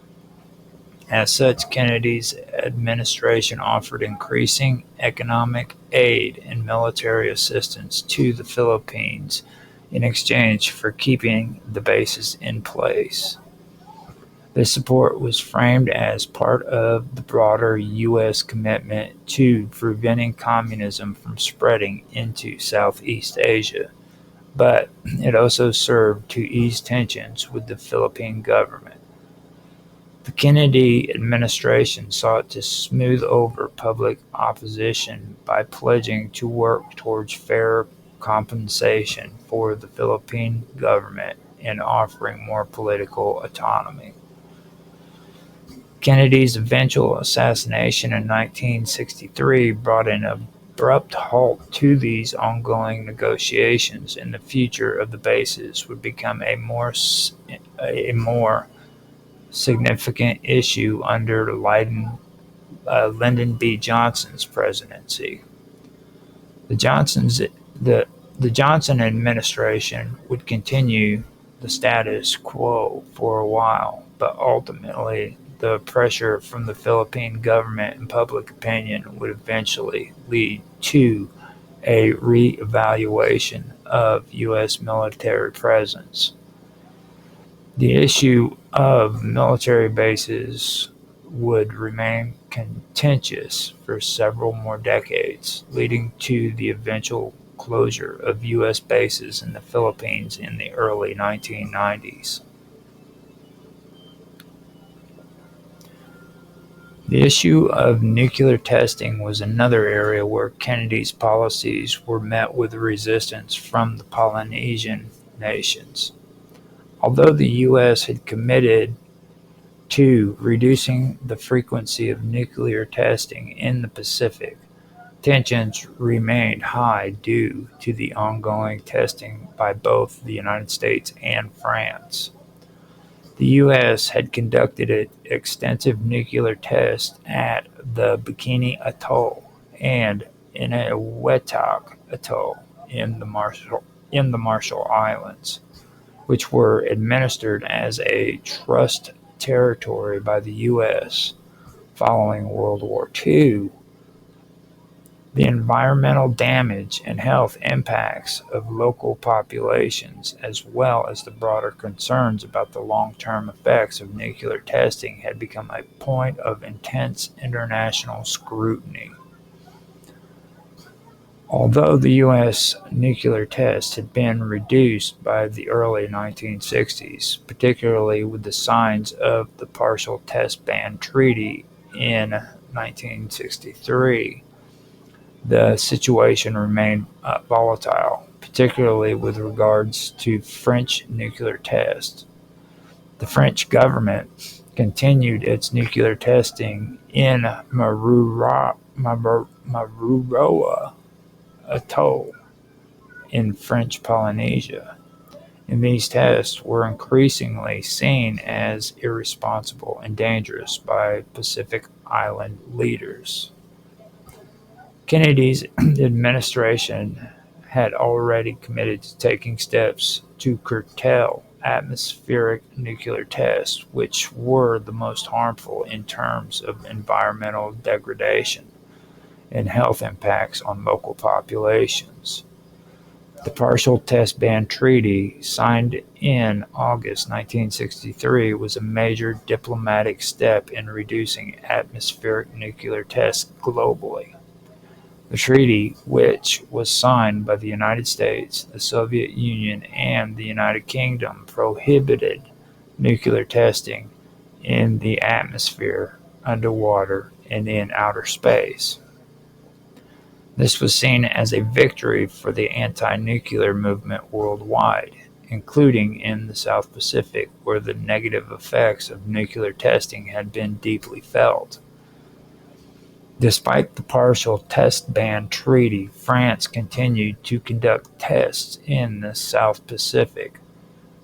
As such, Kennedy's administration offered increasing economic aid and military assistance to the Philippines in exchange for keeping the bases in place. This support was framed as part of the broader U.S. commitment to preventing communism from spreading into Southeast Asia, but it also served to ease tensions with the Philippine government. The Kennedy administration sought to smooth over public opposition by pledging to work towards fair compensation for the Philippine government and offering more political autonomy. Kennedy's eventual assassination in 1963 brought an abrupt halt to these ongoing negotiations, and the future of the bases would become a more significant issue under Lyndon B. Johnson's presidency. The Johnson administration would continue the status quo for a while, but ultimately the pressure from the Philippine government and public opinion would eventually lead to a reevaluation of U.S. military presence. The issue of military bases would remain contentious for several more decades, leading to the eventual closure of U.S. bases in the Philippines in the early 1990s. The issue of nuclear testing was another area where Kennedy's policies were met with resistance from the Polynesian nations. Although the U.S. had committed to reducing the frequency of nuclear testing in the Pacific, tensions remained high due to the ongoing testing by both the United States and France. The U.S. had conducted extensive nuclear tests at the Bikini Atoll and Eniwetok Atoll in the Marshall Islands, which were administered as a trust territory by the U.S. following World War II. The environmental damage and health impacts of local populations, as well as the broader concerns about the long-term effects of nuclear testing, had become a point of intense international scrutiny. Although the U.S. nuclear tests had been reduced by the early 1960s, particularly with the signs of the Partial Test Ban Treaty in 1963, the situation remained volatile, particularly with regards to French nuclear tests. The French government continued its nuclear testing in Mururoa Atoll in French Polynesia, and these tests were increasingly seen as irresponsible and dangerous by Pacific Island leaders. Kennedy's administration had already committed to taking steps to curtail atmospheric nuclear tests, which were the most harmful in terms of environmental degradation and health impacts on local populations. The Partial Test Ban Treaty, signed in August 1963, was a major diplomatic step in reducing atmospheric nuclear tests globally. The treaty, which was signed by the United States, the Soviet Union, and the United Kingdom, prohibited nuclear testing in the atmosphere, underwater, and in outer space. This was seen as a victory for the anti-nuclear movement worldwide, including in the South Pacific, where the negative effects of nuclear testing had been deeply felt. Despite the Partial Test Ban Treaty, France continued to conduct tests in the South Pacific,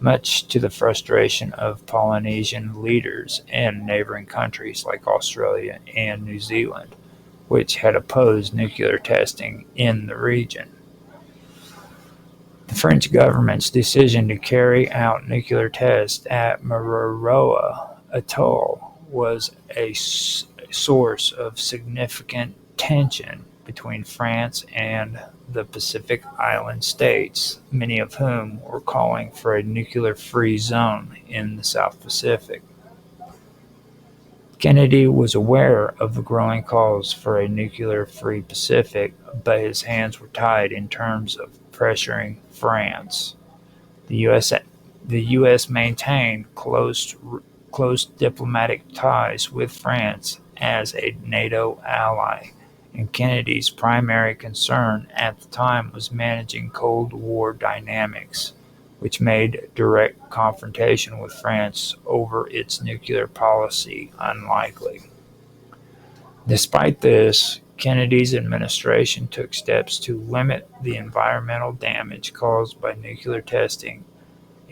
much to the frustration of Polynesian leaders and neighboring countries like Australia and New Zealand, which had opposed nuclear testing in the region. The French government's decision to carry out nuclear tests at Mururoa Atoll was a source of significant tension between France and the Pacific Island states, many of whom were calling for a nuclear-free zone in the South Pacific. Kennedy was aware of the growing calls for a nuclear-free Pacific, but his hands were tied in terms of pressuring France. The U.S. maintained close diplomatic ties with France as a NATO ally, and Kennedy's primary concern at the time was managing Cold War dynamics, which made direct confrontation with France over its nuclear policy unlikely. Despite this, Kennedy's administration took steps to limit the environmental damage caused by nuclear testing,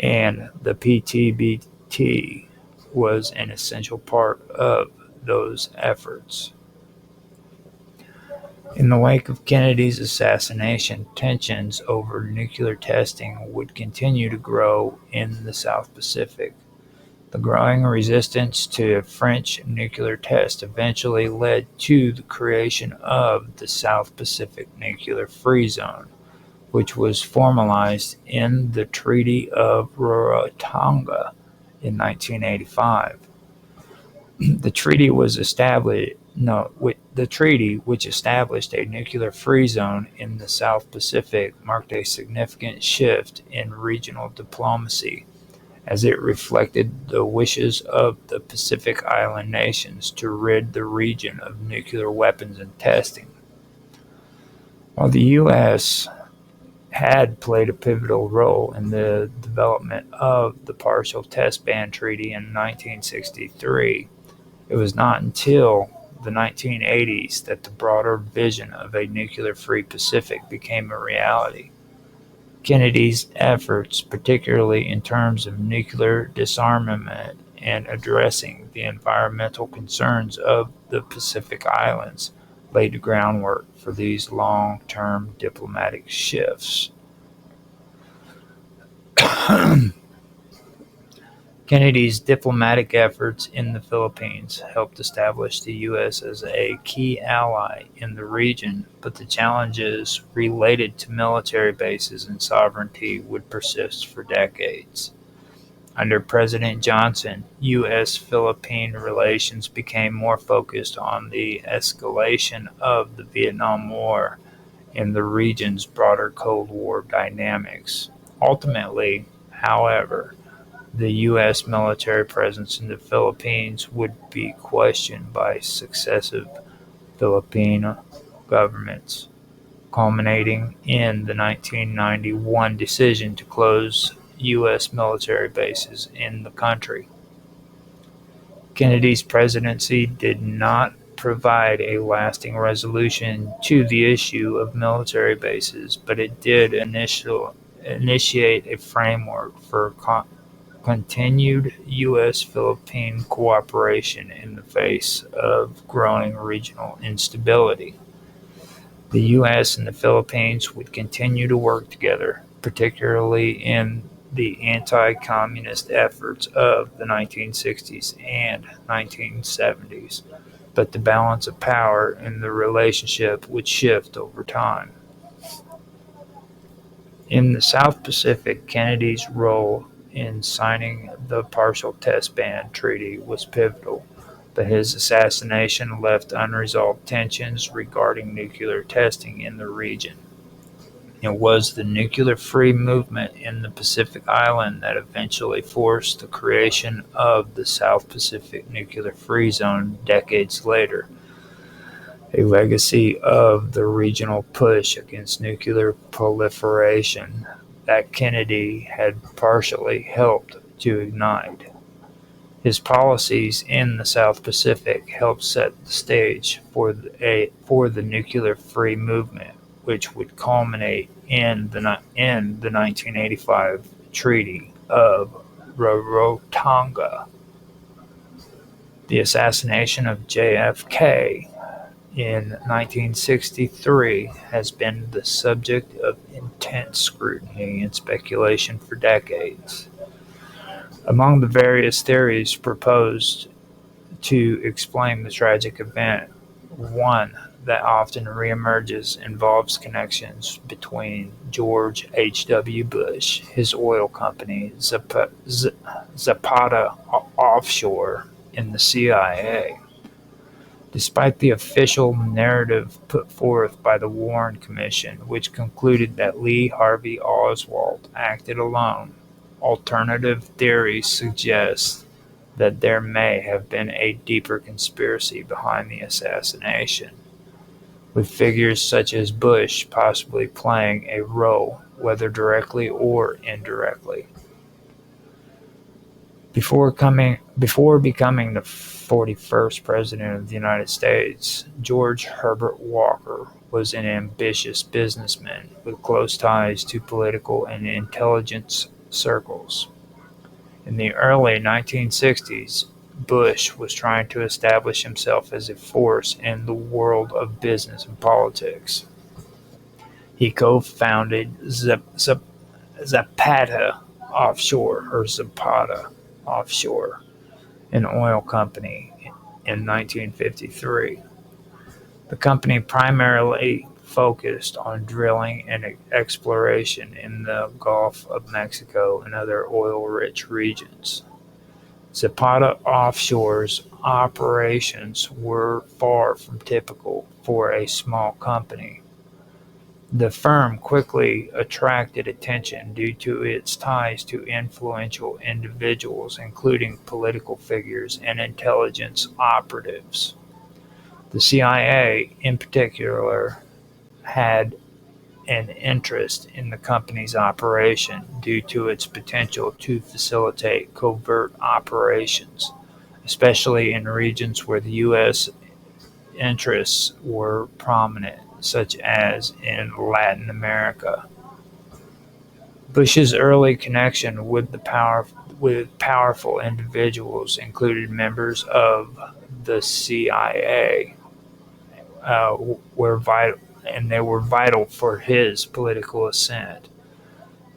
and the PTBT was an essential part of those efforts. In the wake of Kennedy's assassination, tensions over nuclear testing would continue to grow in the South Pacific. The growing resistance to French nuclear tests eventually led to the creation of the South Pacific Nuclear Free Zone, which was formalized in the Treaty of Rarotonga in 1985. The treaty, which established a nuclear-free zone in the South Pacific, marked a significant shift in regional diplomacy, as it reflected the wishes of the Pacific Island nations to rid the region of nuclear weapons and testing. While the U.S. had played a pivotal role in the development of the Partial Test Ban Treaty in 1963, it was not until the 1980s that the broader vision of a nuclear-free Pacific became a reality. Kennedy's efforts, particularly in terms of nuclear disarmament and addressing the environmental concerns of the Pacific Islands, laid the groundwork for these long-term diplomatic shifts. Kennedy's diplomatic efforts in the Philippines helped establish the U.S. as a key ally in the region, but the challenges related to military bases and sovereignty would persist for decades. Under President Johnson, U.S.-Philippine relations became more focused on the escalation of the Vietnam War and the region's broader Cold War dynamics. Ultimately, however, the U.S. military presence in the Philippines would be questioned by successive Filipino governments, culminating in the 1991 decision to close U.S. military bases in the country. Kennedy's presidency did not provide a lasting resolution to the issue of military bases, but it did initiate a framework for continued U.S.-Philippine cooperation in the face of growing regional instability. The U.S. and the Philippines would continue to work together, particularly in the anti-communist efforts of the 1960s and 1970s, but the balance of power in the relationship would shift over time. In the South Pacific, Kennedy's role in signing the Partial Test Ban Treaty was pivotal, but his assassination left unresolved tensions regarding nuclear testing in the region. It was the nuclear-free movement in the Pacific Island that eventually forced the creation of the South Pacific Nuclear Free Zone decades later, a legacy of the regional push against nuclear proliferation that Kennedy had partially helped to ignite. His policies in the South Pacific helped set the stage for the nuclear-free movement, which would culminate in the 1985 Treaty of Rarotonga. The assassination of JFK in 1963 has been the subject of intense scrutiny and speculation for decades. Among the various theories proposed to explain the tragic event, one that often reemerges involves connections between George H.W. Bush, his oil company, Zapata Offshore, and the CIA. Despite the official narrative put forth by the Warren Commission, which concluded that Lee Harvey Oswald acted alone, alternative theories suggest that there may have been a deeper conspiracy behind the assassination, with figures such as Bush possibly playing a role, whether directly or indirectly. Before becoming the 41st President of the United States, George Herbert Walker was an ambitious businessman with close ties to political and intelligence circles. In the early 1960s, Bush was trying to establish himself as a force in the world of business and politics. He co-founded Zapata Offshore, or Zapata, Offshore, an oil company, in 1953. The company primarily focused on drilling and exploration in the Gulf of Mexico and other oil-rich regions. Zapata Offshore's operations were far from typical for a small company. The firm quickly attracted attention due to its ties to influential individuals, including political figures and intelligence operatives. The CIA, in particular, had an interest in the company's operation due to its potential to facilitate covert operations, especially in regions where the U.S. interests were prominent, such as in Latin America. Bush's early connection with powerful individuals included members of the CIA, were vital, and they were vital for his political ascent.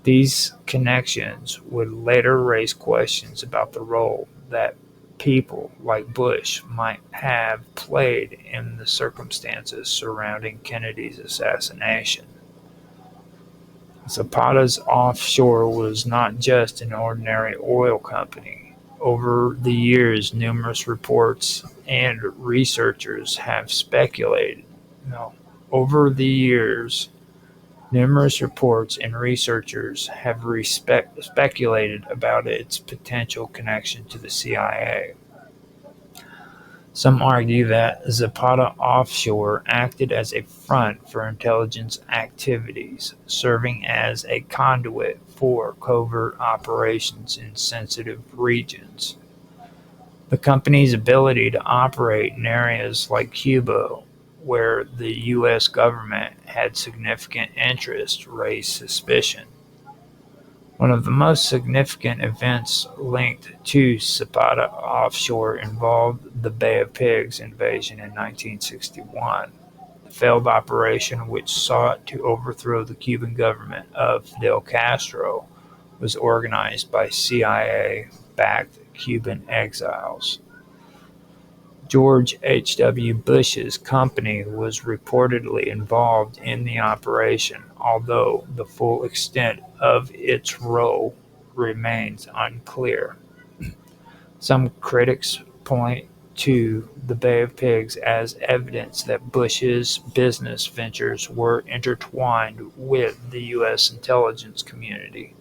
These connections would later raise questions about the role that people like Bush might have played in the circumstances surrounding Kennedy's assassination. Zapata's Offshore was not just an ordinary oil company. Over the years, numerous reports and researchers have speculated. No, over the years, numerous reports and researchers have speculated about its potential connection to the CIA. Some argue that Zapata Offshore acted as a front for intelligence activities, serving as a conduit for covert operations in sensitive regions. The company's ability to operate in areas like Cuba, where the U.S. government had significant interest, raised suspicion. One of the most significant events linked to Zapata Offshore involved the Bay of Pigs invasion in 1961. The failed operation, which sought to overthrow the Cuban government of Fidel Castro, was organized by CIA-backed Cuban exiles. George H.W. Bush's company was reportedly involved in the operation, although the full extent of its role remains unclear. Some critics point to the Bay of Pigs as evidence that Bush's business ventures were intertwined with the U.S. intelligence community.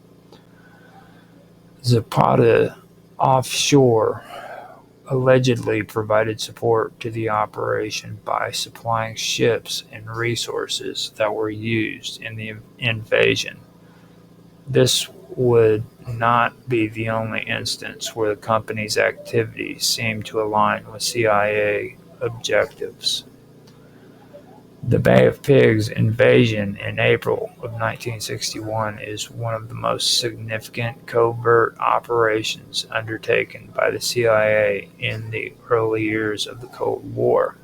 Zapata Offshore allegedly provided support to the operation by supplying ships and resources that were used in the invasion. This would not be the only instance where the company's activities seemed to align with CIA objectives. The Bay of Pigs invasion in April of 1961 is one of the most significant covert operations undertaken by the CIA in the early years of the Cold War.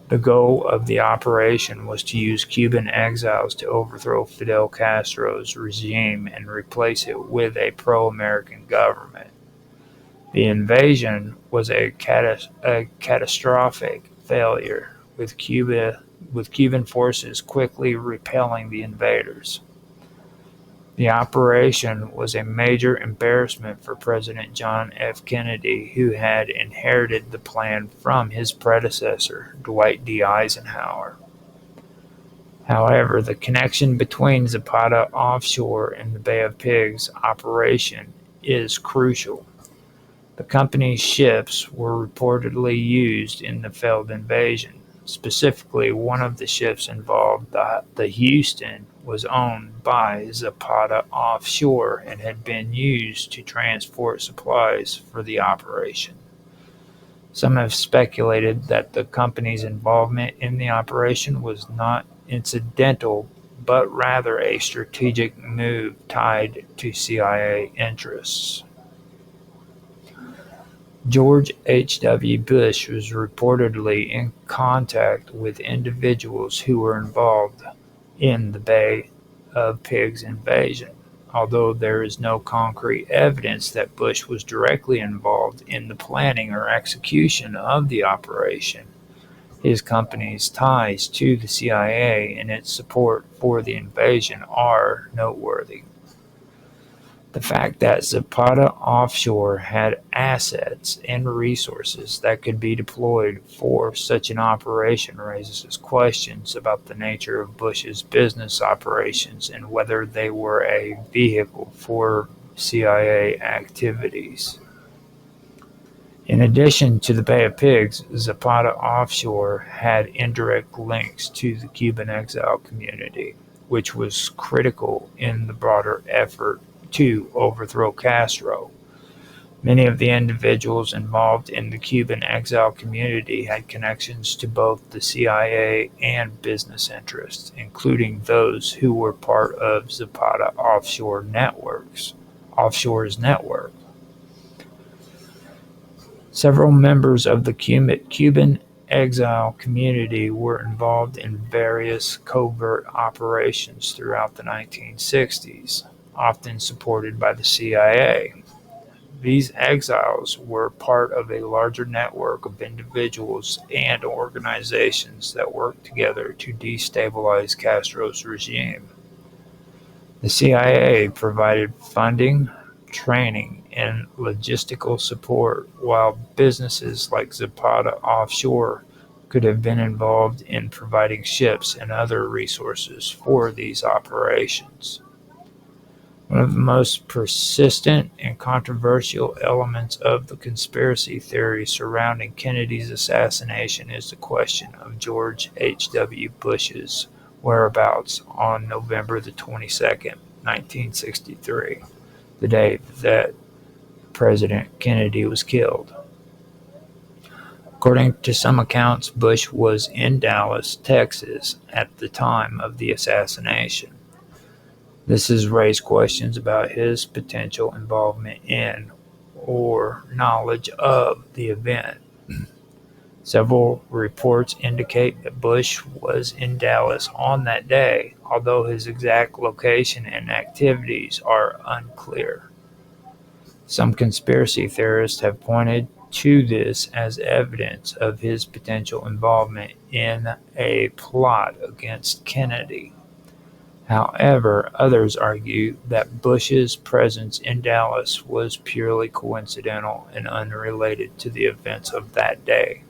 The goal of the operation was to use Cuban exiles to overthrow Fidel Castro's regime and replace it with a pro-American government. The invasion was a catastrophic failure, with Cuban forces quickly repelling the invaders. The operation was a major embarrassment for President John F. Kennedy, who had inherited the plan from his predecessor, Dwight D. Eisenhower. However, the connection between Zapata Offshore and the Bay of Pigs operation is crucial. The company's ships were reportedly used in the failed invasion. Specifically, one of the ships involved, the Houston, was owned by Zapata Offshore and had been used to transport supplies for the operation. Some have speculated that the company's involvement in the operation was not incidental, but rather a strategic move tied to CIA interests. George H.W. Bush was reportedly in contact with individuals who were involved in the Bay of Pigs invasion. although there is no concrete evidence that Bush was directly involved in the planning or execution of the operation. His company's ties to the CIA and its support for the invasion are noteworthy. The fact that Zapata Offshore had assets and resources that could be deployed for such an operation raises questions about the nature of Bush's business operations and whether they were a vehicle for CIA activities. In addition to the Bay of Pigs, Zapata Offshore had indirect links to the Cuban exile community, which was critical in the broader effort to overthrow Castro. Many of the individuals involved in the Cuban exile community had connections to both the CIA and business interests, including those who were part of Zapata Offshore's network. Several members of the Cuban exile community were involved in various covert operations throughout the 1960s, often supported by the CIA. These exiles were part of a larger network of individuals and organizations that worked together to destabilize Castro's regime. The CIA provided funding, training, and logistical support, while businesses like Zapata Offshore could have been involved in providing ships and other resources for these operations. One of the most persistent and controversial elements of the conspiracy theory surrounding Kennedy's assassination is the question of George H.W. Bush's whereabouts on November the 22nd, 1963, the day that President Kennedy was killed. According to some accounts, Bush was in Dallas, Texas at the time of the assassination. This has raised questions about his potential involvement in or knowledge of the event. Several reports indicate that Bush was in Dallas on that day, although his exact location and activities are unclear. Some conspiracy theorists have pointed to this as evidence of his potential involvement in a plot against Kennedy. However, others argue that Bush's presence in Dallas was purely coincidental and unrelated to the events of that day.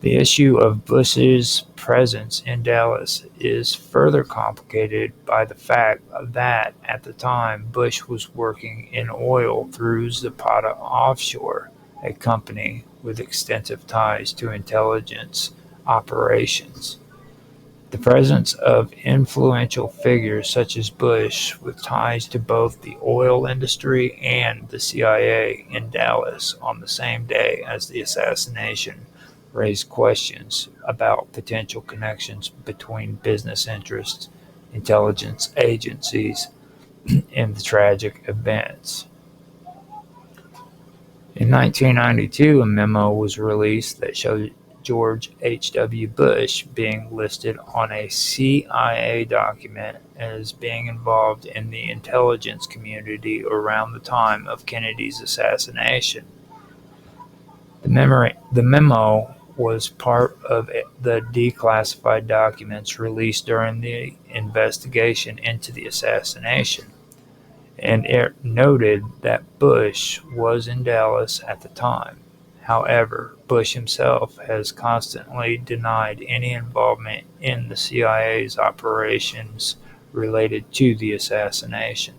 The issue of Bush's presence in Dallas is further complicated by the fact that at the time Bush was working in oil through Zapata Offshore, a company with extensive ties to intelligence operations. The presence of influential figures such as Bush with ties to both the oil industry and the CIA in Dallas on the same day as the assassination raised questions about potential connections between business interests, intelligence agencies, and the tragic events. In 1992, a memo was released that showed George H.W. Bush being listed on a CIA document as being involved in the intelligence community around the time of Kennedy's assassination. The memo was part of the declassified documents released during the investigation into the assassination, and it noted that Bush was in Dallas at the time. However, Bush himself has constantly denied any involvement in the CIA's operations related to the assassination.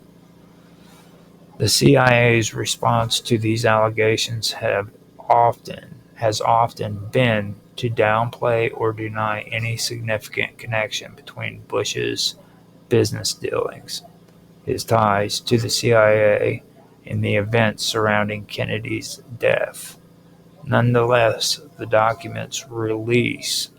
The CIA's response to these allegations has often been to downplay or deny any significant connection between Bush's business dealings, his ties to the CIA, and the events surrounding Kennedy's death. Nonetheless, the documents release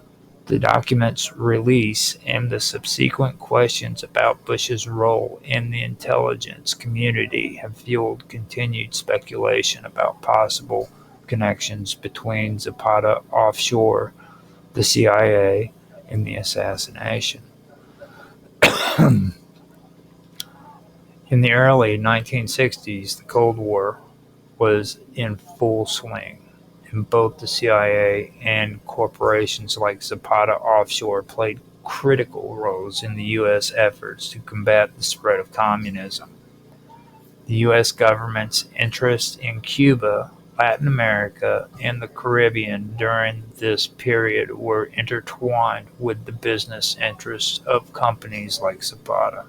and the subsequent questions about Bush's role in the intelligence community have fueled continued speculation about possible connections between Zapata Offshore, the CIA, and the assassination. In the early 1960s, the Cold War was in full swing, and both the CIA and corporations like Zapata Offshore played critical roles in the U.S. efforts to combat the spread of communism. The U.S. government's interests in Cuba, Latin America, and the Caribbean during this period were intertwined with the business interests of companies like Zapata,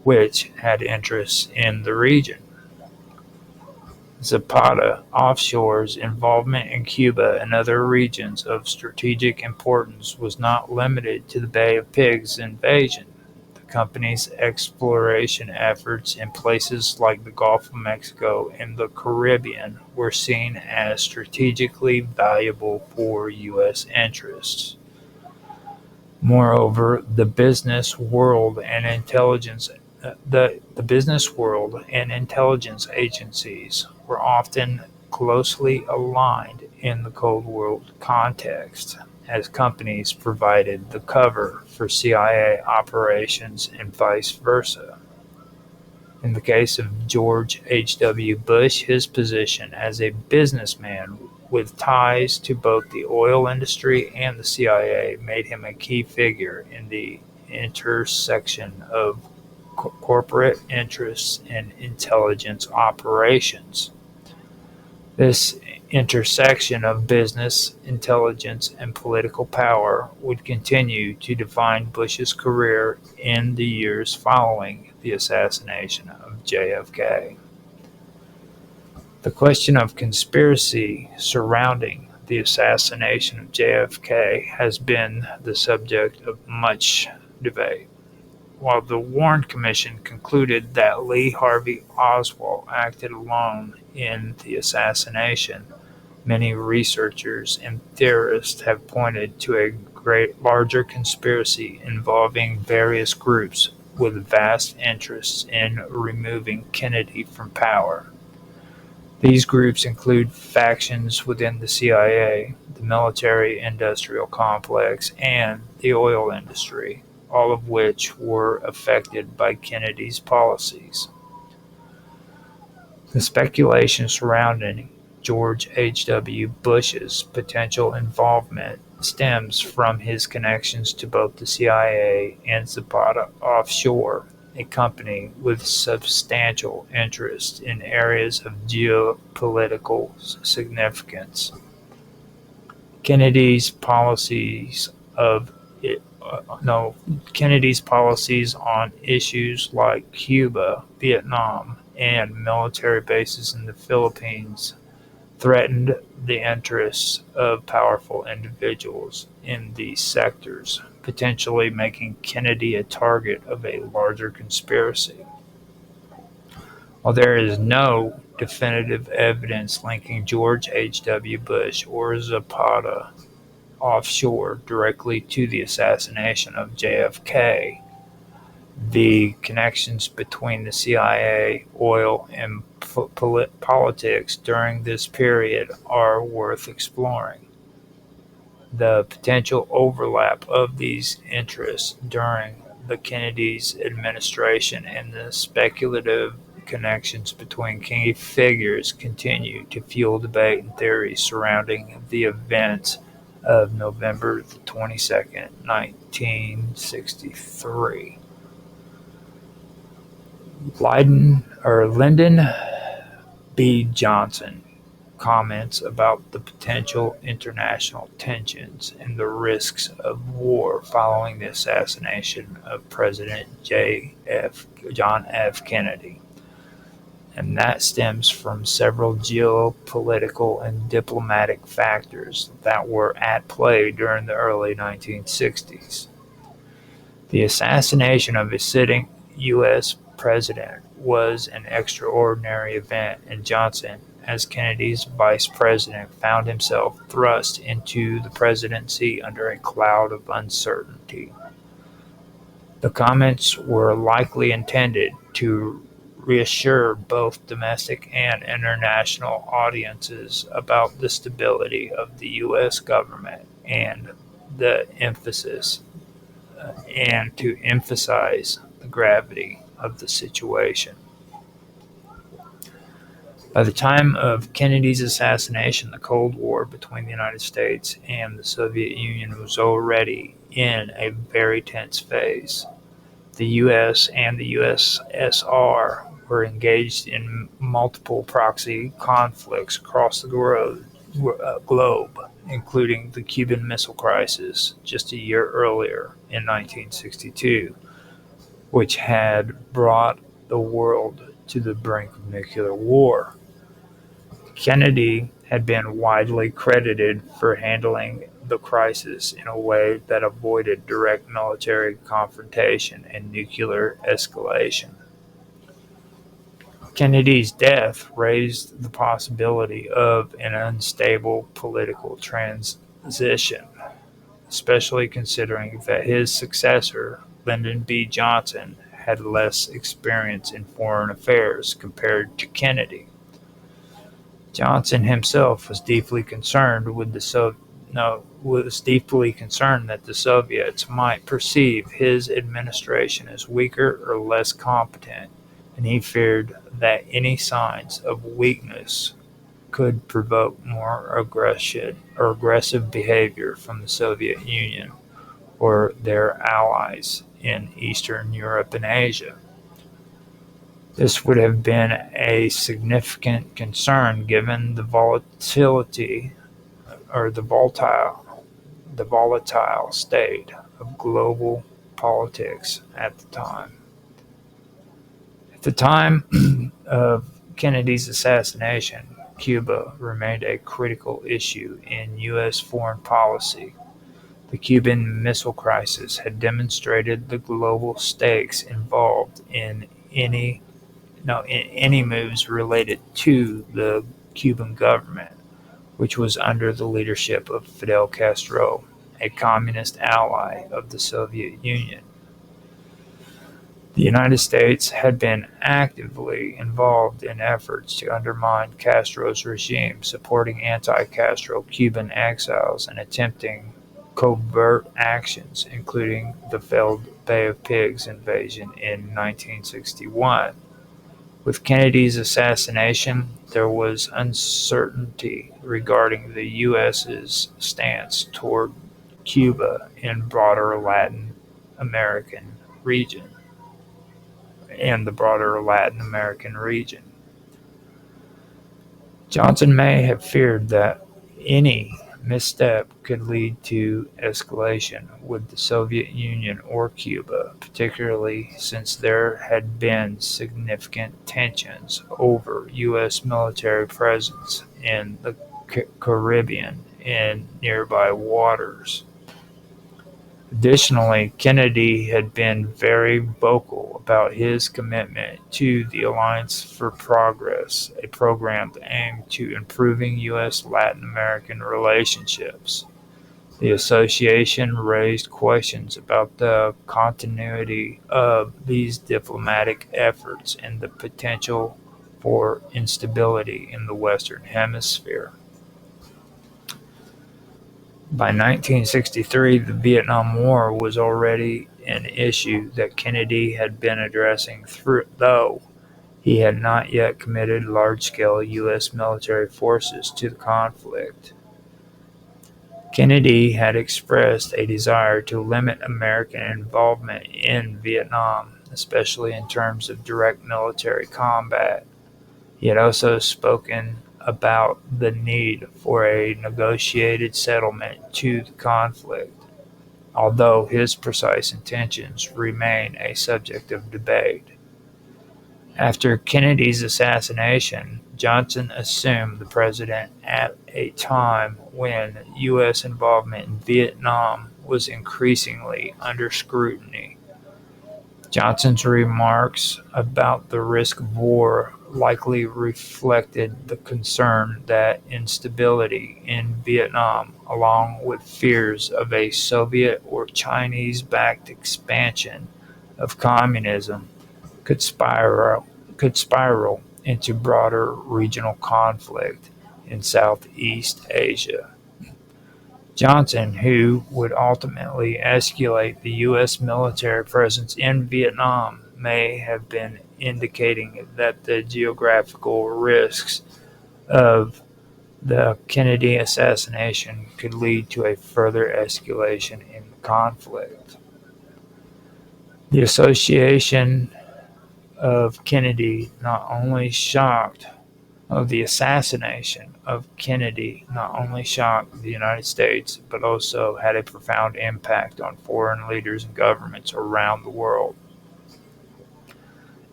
which had interests in the region. Zapata Offshore's involvement in Cuba and other regions of strategic importance was not limited to the Bay of Pigs invasion. The company's exploration efforts in places like the Gulf of Mexico and the Caribbean were seen as strategically valuable for U.S. interests. Moreover, the business world and intelligence agencies were often closely aligned in the Cold War context, as companies provided the cover for CIA operations and vice versa. In the case of George H.W. Bush, his position as a businessman with ties to both the oil industry and the CIA made him a key figure in the intersection of corporate interests and intelligence operations. This intersection of business, intelligence, and political power would continue to define Bush's career in the years following the assassination of JFK. The question of conspiracy surrounding the assassination of JFK has been the subject of much debate. While the Warren Commission concluded that Lee Harvey Oswald acted alone in the assassination, many researchers and theorists have pointed to a larger conspiracy involving various groups with vast interests in removing Kennedy from power. These groups include factions within the CIA, the military-industrial complex, and the oil industry, all of which were affected by Kennedy's policies. The speculation surrounding George H.W. Bush's potential involvement stems from his connections to both the CIA and Zapata Offshore, a company with substantial interest in areas of geopolitical significance. Kennedy's policies on issues like Cuba, Vietnam, and military bases in the Philippines threatened the interests of powerful individuals in these sectors, potentially making Kennedy a target of a larger conspiracy. While there is no definitive evidence linking George H.W. Bush or Zapata Offshore directly to the assassination of JFK, the connections between the CIA, oil, and politics during this period are worth exploring. The potential overlap of these interests during the Kennedy's administration and the speculative connections between key figures continue to fuel debate and theories surrounding the events of November 22nd, 1963. Lyndon B. Johnson comments about the potential international tensions and the risks of war following the assassination of President John F. Kennedy. And that stems from several geopolitical and diplomatic factors that were at play during the early 1960s. The assassination of a sitting U.S. president was an extraordinary event, and Johnson, as Kennedy's vice president, found himself thrust into the presidency under a cloud of uncertainty. The comments were likely intended to reassure both domestic and international audiences about the stability of the U.S. government and to emphasize the gravity of the situation. By the time of Kennedy's assassination, the Cold War between the United States and the Soviet Union was already in a very tense phase. The US and the USSR were engaged in multiple proxy conflicts across the globe, including the Cuban Missile Crisis just a year earlier in 1962, which had brought the world to the brink of nuclear war. Kennedy had been widely credited for handling the crisis in a way that avoided direct military confrontation and nuclear escalation. Kennedy's death raised the possibility of an unstable political transition, especially considering that his successor, Lyndon B. Johnson, had less experience in foreign affairs compared to Kennedy. Johnson himself was deeply concerned that the Soviets might perceive his administration as weaker or less competent, and he feared that any signs of weakness could provoke more aggressive behavior from the Soviet Union or their allies in Eastern Europe and Asia. This would have been a significant concern given the volatile state of global politics at the time. At the time of Kennedy's assassination, Cuba remained a critical issue in U.S. foreign policy. The Cuban Missile Crisis had demonstrated the global stakes involved in any moves related to the Cuban government, which was under the leadership of Fidel Castro, a communist ally of the Soviet Union. The United States had been actively involved in efforts to undermine Castro's regime, supporting anti-Castro Cuban exiles and attempting covert actions, including the failed Bay of Pigs invasion in 1961. With Kennedy's assassination, there was uncertainty regarding the U.S.'s stance toward Cuba and the broader Latin American region. Johnson may have feared that any misstep could lead to escalation with the Soviet Union or Cuba, particularly since there had been significant tensions over U.S. military presence in the Caribbean and nearby waters. Additionally, Kennedy had been very vocal about his commitment to the Alliance for Progress, a program aimed to improving U.S.-Latin American relationships. The association raised questions about the continuity of these diplomatic efforts and the potential for instability in the Western Hemisphere. By 1963, the Vietnam War was already an issue that Kennedy had been addressing, though he had not yet committed large-scale U.S. military forces to the conflict. Kennedy had expressed a desire to limit American involvement in Vietnam, especially in terms of direct military combat. He had also spoken about the need for a negotiated settlement to the conflict, although his precise intentions remain a subject of debate. After Kennedy's assassination, Johnson assumed the presidency at a time when U.S. involvement in Vietnam was increasingly under scrutiny. Johnson's remarks about the risk of war likely reflected the concern that instability in Vietnam, along with fears of a Soviet or Chinese-backed expansion of communism, could spiral into broader regional conflict in Southeast Asia. Johnson, who would ultimately escalate the U.S. military presence in Vietnam, may have been indicating that the geographical risks of the Kennedy assassination could lead to a further escalation in the conflict. The association of Kennedy not only shocked of the assassination of Kennedy not only shocked the United States, but also had a profound impact on foreign leaders and governments around the world.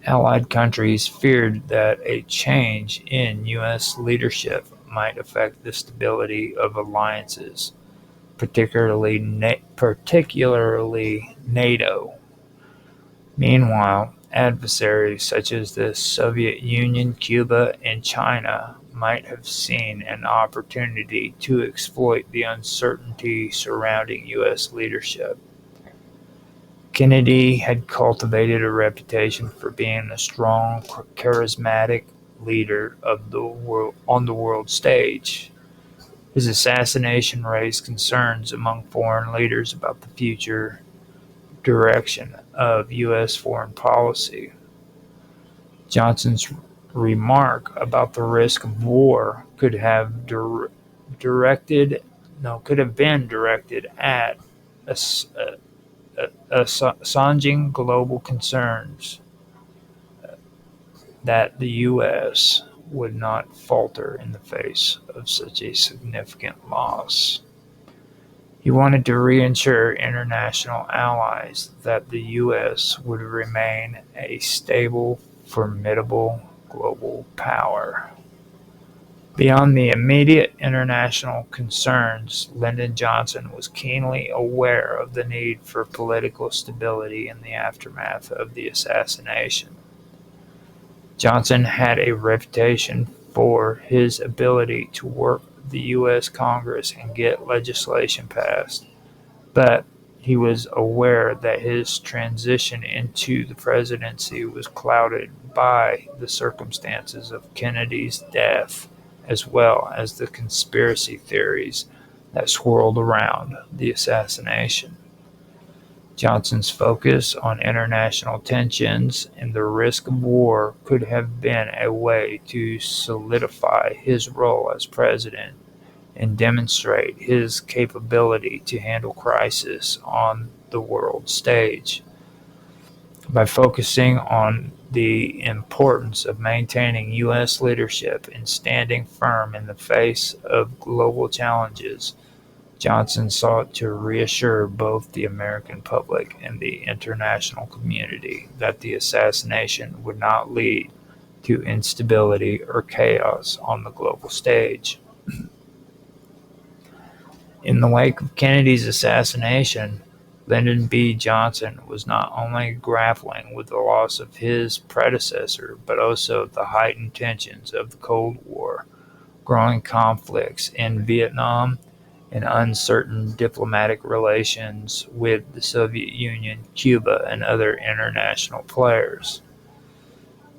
Allied countries feared that a change in U.S. leadership might affect the stability of alliances, particularly NATO. Meanwhile, adversaries such as the Soviet Union, Cuba, and China might have seen an opportunity to exploit the uncertainty surrounding U.S. leadership. Kennedy had cultivated a reputation for being a strong, charismatic leader of the world on the world stage. His assassination raised concerns among foreign leaders about the future direction of U.S. foreign policy. Johnson's remark about the risk of war could have been directed at assuaging global concerns that the U.S. would not falter in the face of such a significant loss. He wanted to reassure international allies that the U.S. would remain a stable, formidable global power. Beyond the immediate international concerns, Lyndon Johnson was keenly aware of the need for political stability in the aftermath of the assassination. Johnson had a reputation for his ability to work the U.S. Congress and get legislation passed, but he was aware that his transition into the presidency was clouded by the circumstances of Kennedy's death, as well as the conspiracy theories that swirled around the assassination. Johnson's focus on international tensions and the risk of war could have been a way to solidify his role as president and demonstrate his capability to handle crisis on the world stage. By focusing on the importance of maintaining U.S. leadership and standing firm in the face of global challenges, Johnson sought to reassure both the American public and the international community that the assassination would not lead to instability or chaos on the global stage. In the wake of Kennedy's assassination, Lyndon B. Johnson was not only grappling with the loss of his predecessor, but also the heightened tensions of the Cold War, growing conflicts in Vietnam, and uncertain diplomatic relations with the Soviet Union, Cuba, and other international players.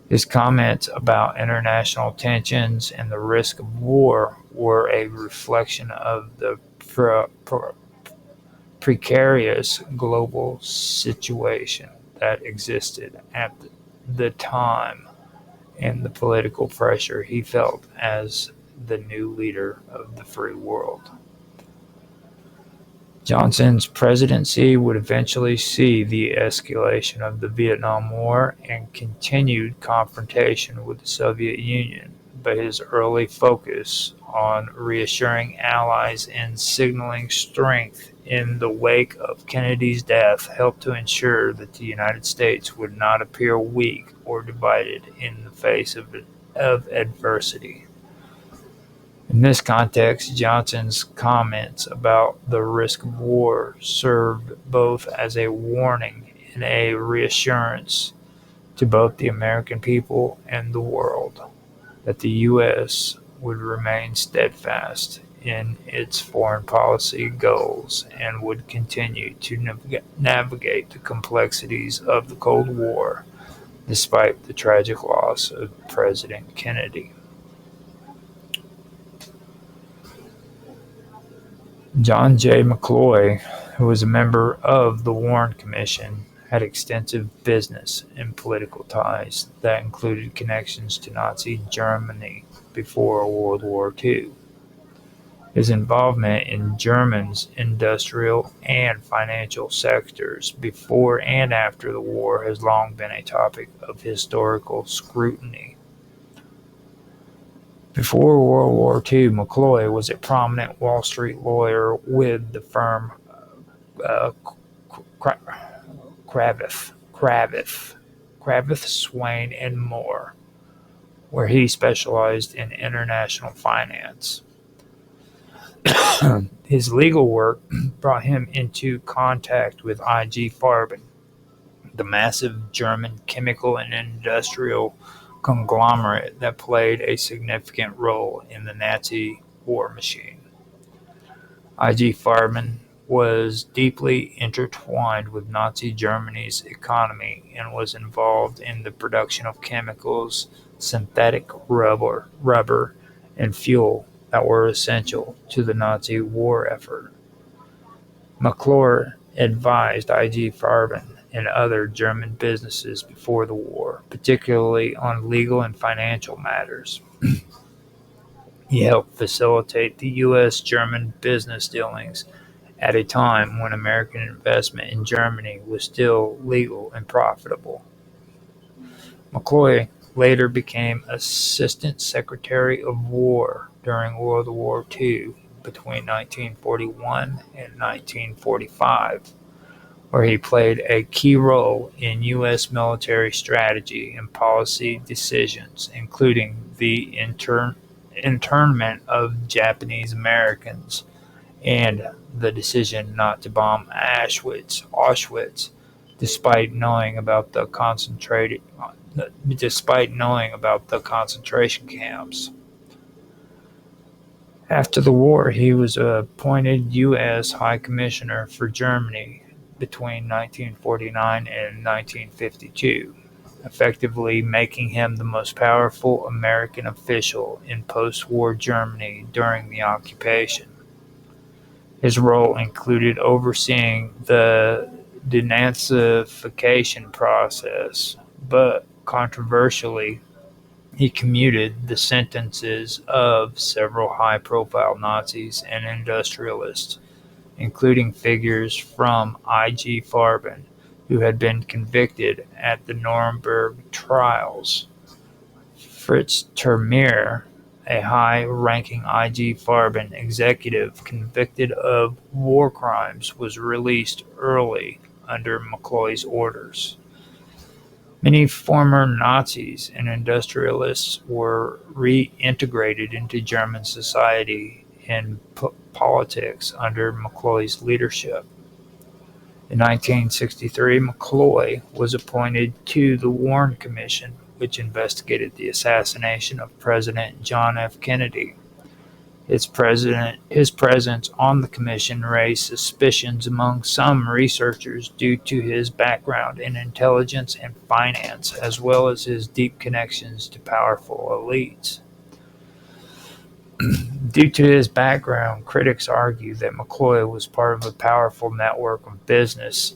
His comments about international tensions and the risk of war were a reflection of the precarious global situation that existed at the time and the political pressure he felt as the new leader of the free world. Johnson's presidency would eventually see the escalation of the Vietnam War and continued confrontation with the Soviet Union, but his early focus on reassuring allies and signaling strength in the wake of Kennedy's death helped to ensure that the United States would not appear weak or divided in the face of adversity. In this context, Johnson's comments about the risk of war served both as a warning and a reassurance to both the American people and the world that the U.S. would remain steadfast in its foreign policy goals and would continue to navigate the complexities of the Cold War despite the tragic loss of President Kennedy. John J. McCloy, who was a member of the Warren Commission, had extensive business and political ties that included connections to Nazi Germany before World War II. His involvement in Germany's industrial and financial sectors before and after the war has long been a topic of historical scrutiny. Before World War II, McCloy was a prominent Wall Street lawyer with the firm Cravath, Swaine and Moore, where he specialized in international finance. His legal work brought him into contact with I.G. Farben, the massive German chemical and industrial conglomerate that played a significant role in the Nazi war machine. I.G. Farben was deeply intertwined with Nazi Germany's economy and was involved in the production of chemicals, synthetic rubber, and fuel that were essential to the Nazi war effort. McClure advised I.G. Farben and other German businesses before the war, particularly on legal and financial matters. He helped facilitate the U.S.-German business dealings at a time when American investment in Germany was still legal and profitable. McCloy later became Assistant Secretary of War during World War II between 1941 and 1945, where he played a key role in U.S. military strategy and policy decisions, including the internment of Japanese Americans and the decision not to bomb Auschwitz, despite knowing about the concentration camps. After the war, he was appointed U.S. High Commissioner for Germany between 1949 and 1952, effectively making him the most powerful American official in post-war Germany during the occupation. His role included overseeing the denazification process, but controversially, he commuted the sentences of several high-profile Nazis and industrialists, including figures from I.G. Farben, who had been convicted at the Nuremberg trials. Fritz Termeer, a high-ranking I.G. Farben executive convicted of war crimes, was released early under McCloy's orders. Many former Nazis and industrialists were reintegrated into German society and politics under McCloy's leadership. In 1963, McCloy was appointed to the Warren Commission, which investigated the assassination of President John F. Kennedy. His presence on the commission raised suspicions among some researchers due to his background in intelligence and finance, as well as his deep connections to powerful elites. Due to his background, critics argue that McCloy was part of a powerful network of business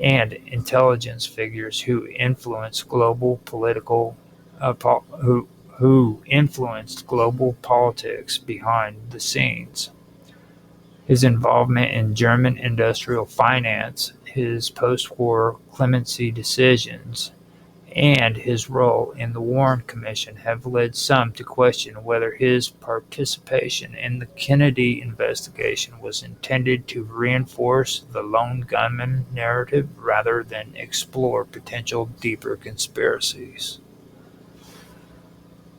and intelligence figures who influenced global politics behind the scenes. His involvement in German industrial finance, his post-war clemency decisions, and his role in the Warren Commission have led some to question whether his participation in the Kennedy investigation was intended to reinforce the lone gunman narrative rather than explore potential deeper conspiracies.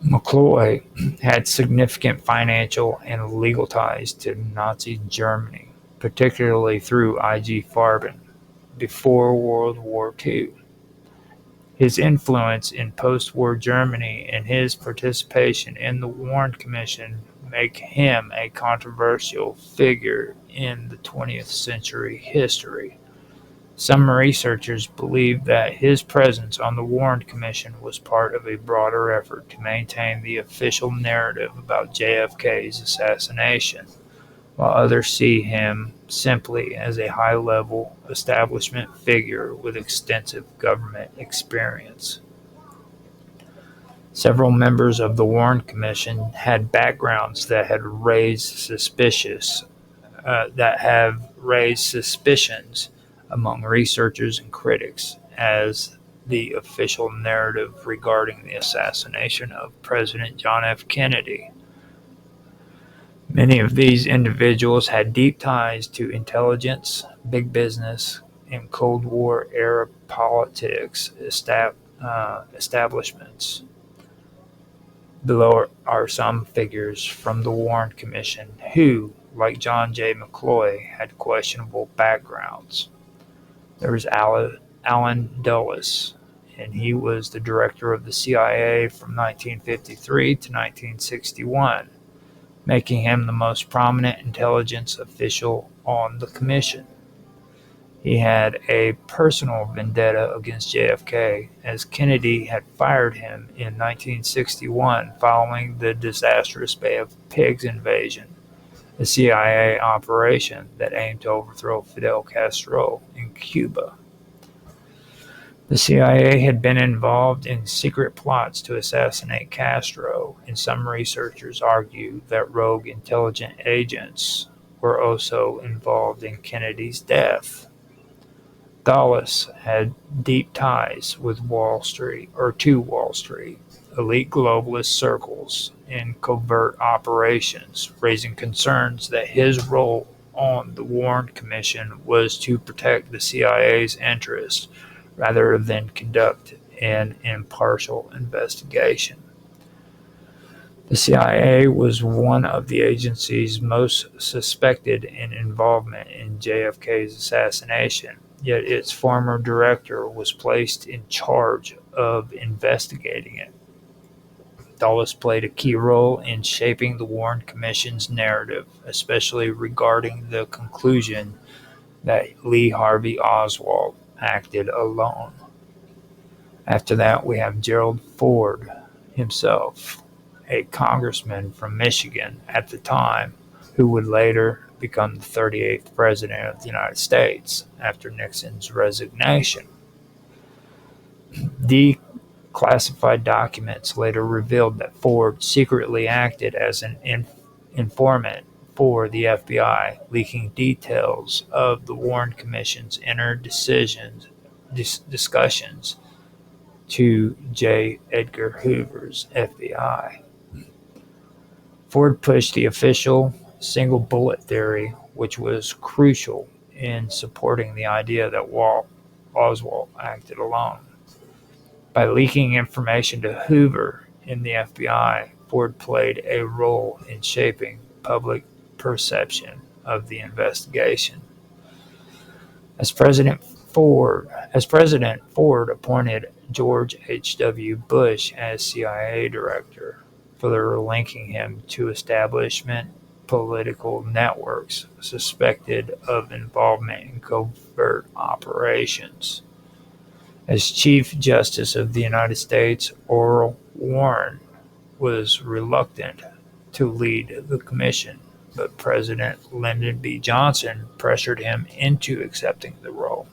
McCloy had significant financial and legal ties to Nazi Germany, particularly through I.G. Farben, before World War II. His influence in post-war Germany and his participation in the Warren Commission make him a controversial figure in the 20th century history. Some researchers believe that his presence on the Warren Commission was part of a broader effort to maintain the official narrative about JFK's assassination, while others see him simply as a high-level establishment figure with extensive government experience. Several members of the Warren Commission had backgrounds that have raised suspicions among researchers and critics as the official narrative regarding the assassination of President John F. Kennedy. Many of these individuals had deep ties to intelligence, big business, and Cold War-era politics establishments. Below are some figures from the Warren Commission who, like John J. McCloy, had questionable backgrounds. There was Allen Dulles, and he was the director of the CIA from 1953 to 1961, making him the most prominent intelligence official on the commission. He had a personal vendetta against JFK, as Kennedy had fired him in 1961 following the disastrous Bay of Pigs invasion, a CIA operation that aimed to overthrow Fidel Castro in Cuba. The CIA had been involved in secret plots to assassinate Castro, and some researchers argue that rogue intelligence agents were also involved in Kennedy's death. Dulles had deep ties with Wall Street, elite globalist circles, and covert operations, raising concerns that his role on the Warren Commission was to protect the CIA's interests rather than conduct an impartial investigation. The CIA was one of the agencies most suspected in involvement in JFK's assassination, yet its former director was placed in charge of investigating it. Dulles played a key role in shaping the Warren Commission's narrative, especially regarding the conclusion that Lee Harvey Oswald acted alone. After that, we have Gerald Ford himself, a congressman from Michigan at the time, who would later become the 38th President of the United States after Nixon's resignation. Declassified documents later revealed that Ford secretly acted as an informant for the FBI, leaking details of the Warren Commission's inner discussions to J. Edgar Hoover's FBI. Ford pushed the official single bullet theory, which was crucial in supporting the idea that Oswald acted alone. By leaking information to Hoover in the FBI, Ford played a role in shaping public perception of the investigation. As President Ford appointed George H.W. Bush as CIA director, further linking him to establishment political networks suspected of involvement in covert operations. As Chief Justice of the United States, Earl Warren was reluctant to lead the commission, but President Lyndon B. Johnson pressured him into accepting the role.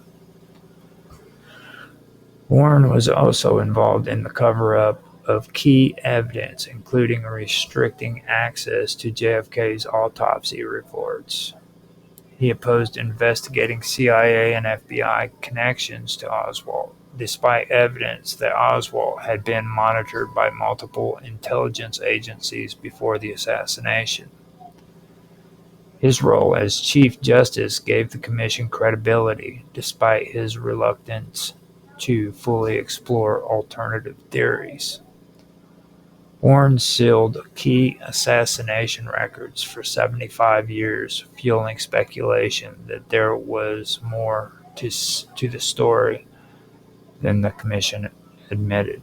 Warren was also involved in the cover-up of key evidence, including restricting access to JFK's autopsy reports. He opposed investigating CIA and FBI connections to Oswald, despite evidence that Oswald had been monitored by multiple intelligence agencies before the assassination. His role as Chief Justice gave the Commission credibility, despite his reluctance to fully explore alternative theories. Warren sealed key assassination records for 75 years, fueling speculation that there was more to the story than the Commission admitted.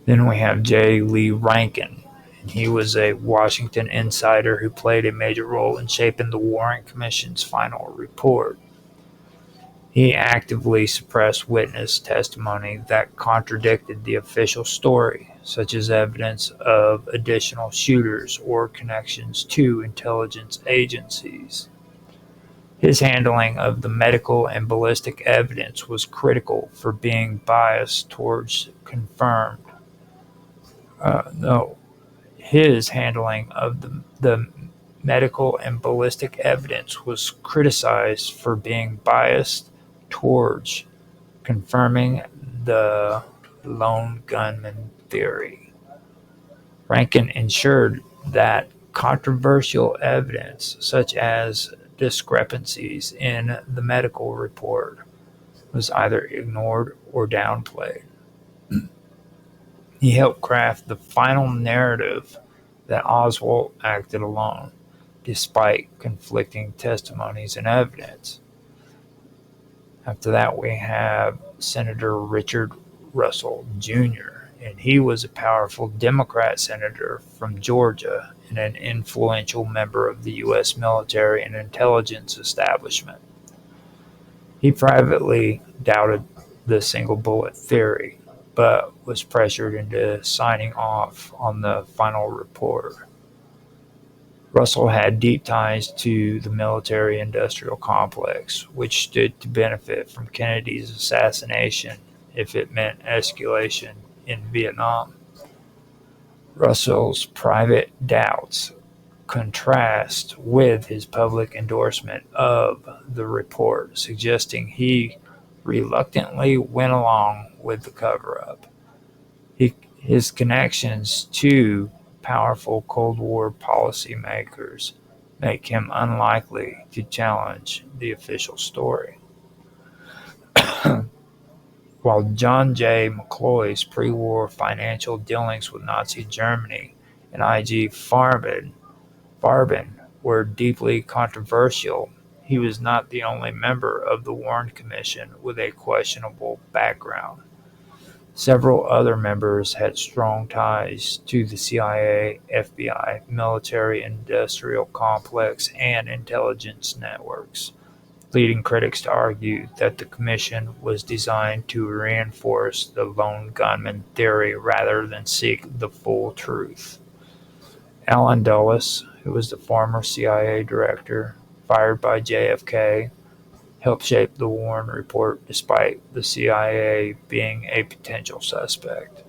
Then we have J. Lee Rankin. He was a Washington insider who played a major role in shaping the Warren Commission's final report. He actively suppressed witness testimony that contradicted the official story, such as evidence of additional shooters or connections to intelligence agencies. His handling of the medical and ballistic evidence was critical for being biased towards confirmed. No, his handling of the medical and ballistic evidence was criticized for being biased towards confirming the lone gunman theory. Rankin ensured that controversial evidence, such as discrepancies in the medical report, was either ignored or downplayed. He helped craft the final narrative that Oswald acted alone, despite conflicting testimonies and evidence. After that, we have Senator Richard Russell Jr., and he was a powerful Democrat senator from Georgia and an influential member of the U.S. military and intelligence establishment. He privately doubted the single bullet theory, but was pressured into signing off on the final report. Russell had deep ties to the military-industrial complex, which stood to benefit from Kennedy's assassination if it meant escalation in Vietnam. Russell's private doubts contrast with his public endorsement of the report, suggesting he reluctantly went along with the cover-up. His connections to powerful Cold War policymakers make him unlikely to challenge the official story. While John J. McCloy's pre-war financial dealings with Nazi Germany and I.G. Farben were deeply controversial, he was not the only member of the Warren Commission with a questionable background. Several other members had strong ties to the CIA, FBI, military-industrial complex, and intelligence networks, leading critics to argue that the commission was designed to reinforce the lone gunman theory rather than seek the full truth. Allen Dulles, who was the former CIA director, fired by JFK, helped shape the Warren Report despite the CIA being a potential suspect.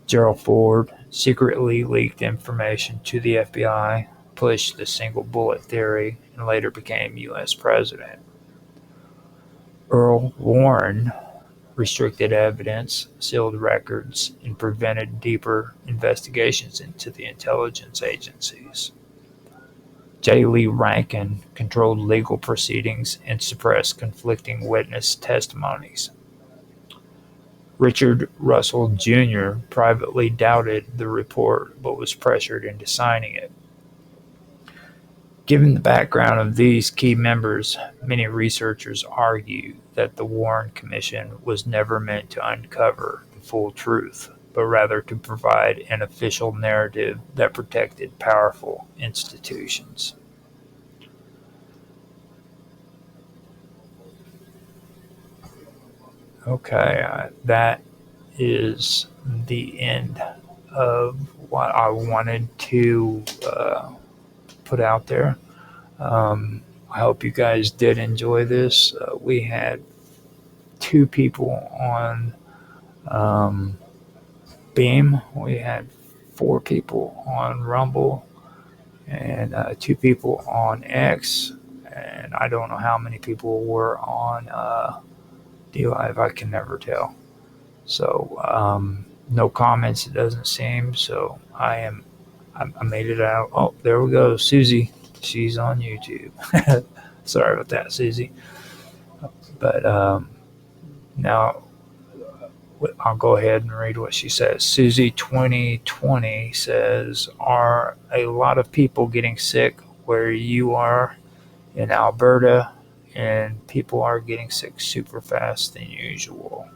Gerald Ford secretly leaked information to the FBI, pushed the single bullet theory, and later became U.S. president. Earl Warren restricted evidence, sealed records, and prevented deeper investigations into the intelligence agencies. J. Lee Rankin controlled legal proceedings and suppressed conflicting witness testimonies. Richard Russell Jr. privately doubted the report but was pressured into signing it. Given the background of these key members, many researchers argue that the Warren Commission was never meant to uncover the full truth, but rather to provide an official narrative that protected powerful institutions. Okay, that is the end of what I wanted to put out there. I hope you guys did enjoy this. We had 2 people on Beam. We had 4 people on Rumble and 2 people on X. And I don't know how many people were on DLive. I can never tell. So no comments, it doesn't seem. So I made it out. Oh, there we go. Susie. She's on YouTube. Sorry about that, Susie. But now I'll go ahead and read what she says. Susie 2020 says, are a lot of people getting sick where you are in Alberta, and people are getting sick super fast than usual?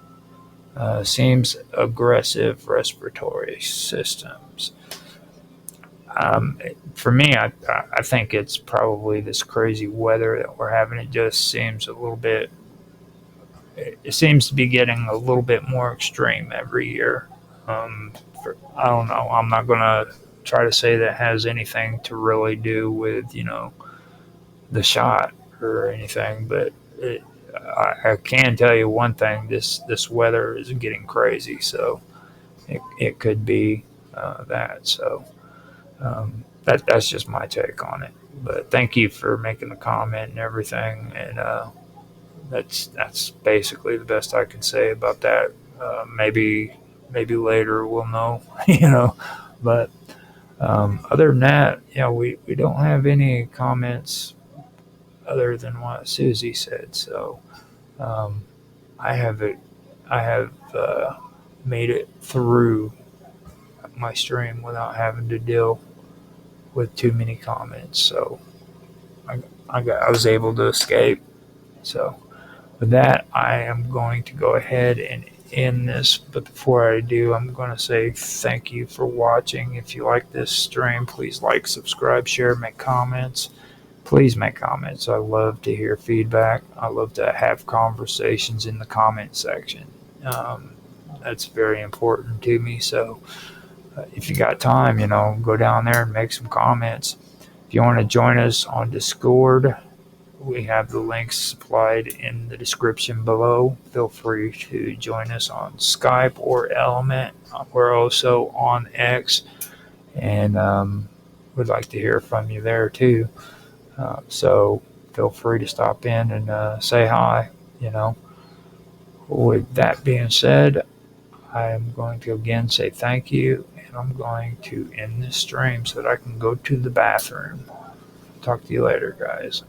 Seems aggressive respiratory systems. For me, I think it's probably this crazy weather that we're having. It just seems a little bit it seems to be getting a little bit more extreme every year. I don't know. I'm not going to try to say that has anything to really do with, the shot or anything, but I can tell you one thing: this weather is getting crazy, so it could be that. So that's just my take on it. But thank you for making the comment and everything, and that's basically the best I can say about that. Maybe later we'll know, But other than that, we don't have any comments other than what Susie said. So um, I have it. I have made it through my stream without having to deal with too many comments. So I was able to escape. So with that, I am going to go ahead and end this. But before I do, I'm going to say thank you for watching. If you like this stream, please like, subscribe, share, make comments. Please make comments. I love to hear feedback. I love to have conversations in the comment section. That's very important to me. So if you got time, go down there and make some comments. If you want to join us on Discord, we have the links supplied in the description below. Feel free to join us on Skype or Element. We're also on X, and we'd like to hear from you there too. So feel free to stop in and say hi. With that being said, I am going to again say thank you, and I'm going to end this stream so that I can go to the bathroom. Talk to you later, guys.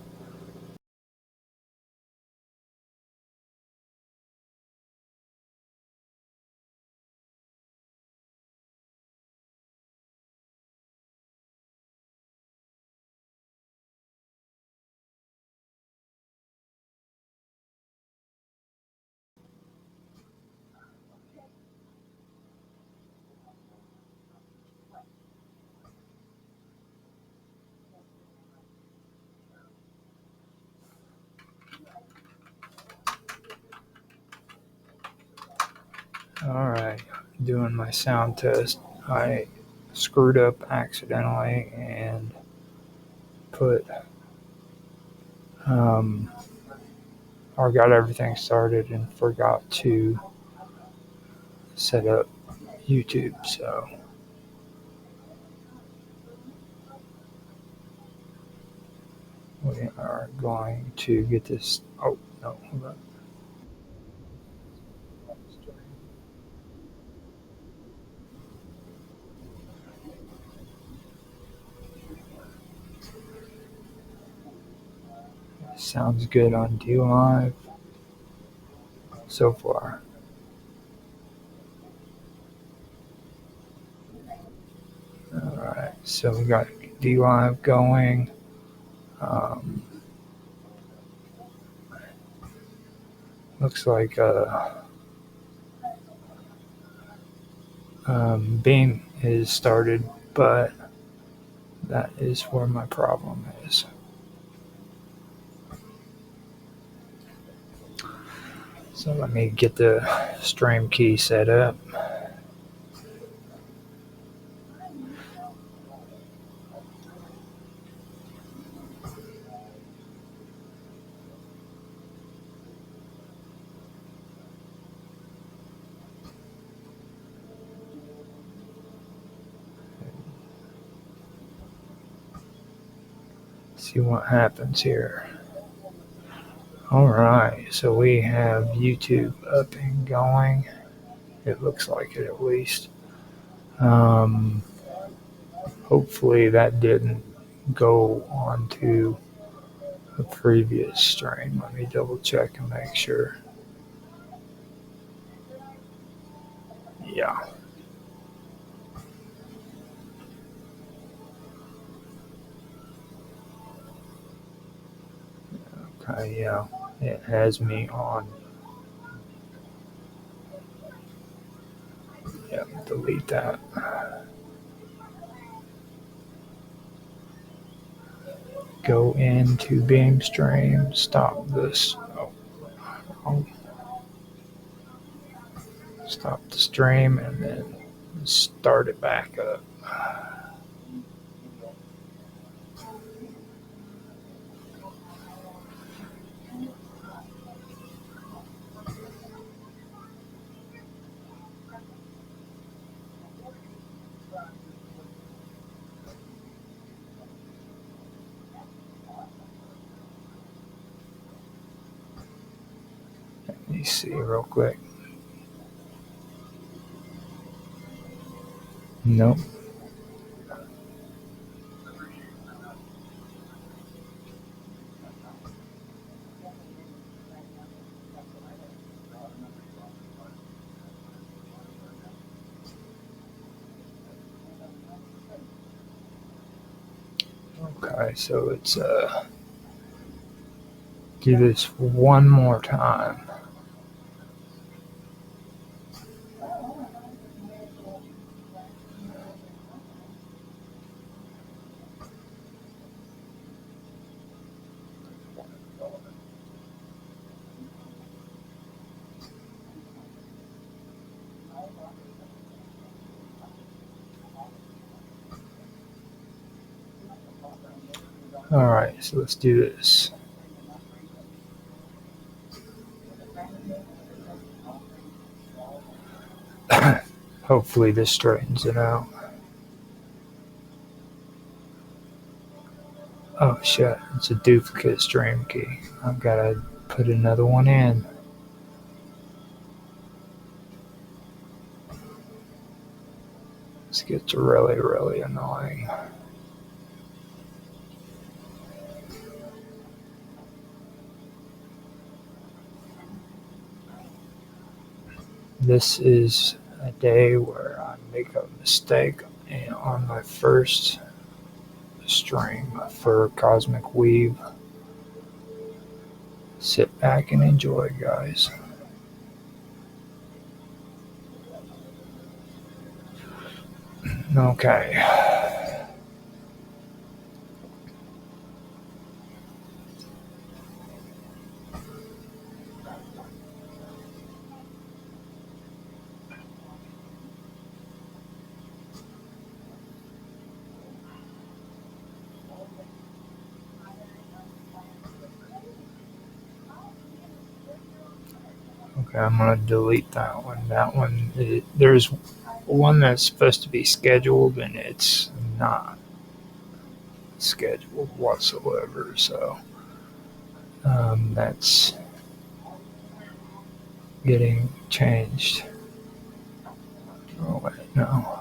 All right, doing my sound test. I screwed up accidentally and put or got everything started and forgot to set up YouTube. So we are going to get this. Oh no, hold on. Sounds good on D Live so far. All right, so we got D Live going. Looks like Beam is started, but that is where my problem is. So let me get the stream key set up. See what happens here. All right, so we have YouTube up and going. It looks like it at least. Hopefully that didn't go on to a previous stream. Let me double check and make sure. Yeah. Okay, yeah. It has me on. Yeah, delete that. Go into Beam Stream, stop this. Oh. Stop the stream and then start it back up. Let me see real quick. Nope. Okay, so it's do this one more time. All right, so let's do this. Hopefully this straightens it out. Oh shit, it's a duplicate stream key. I've got to put another one in. This gets really, really annoying. This is a day where I make a mistake on my first stream for Cosmic Weave. Sit back and enjoy, guys. Okay. Okay, I'm going to delete that one. That one, there's one that's supposed to be scheduled and it's not scheduled whatsoever. So that's getting changed. Oh, wait, no.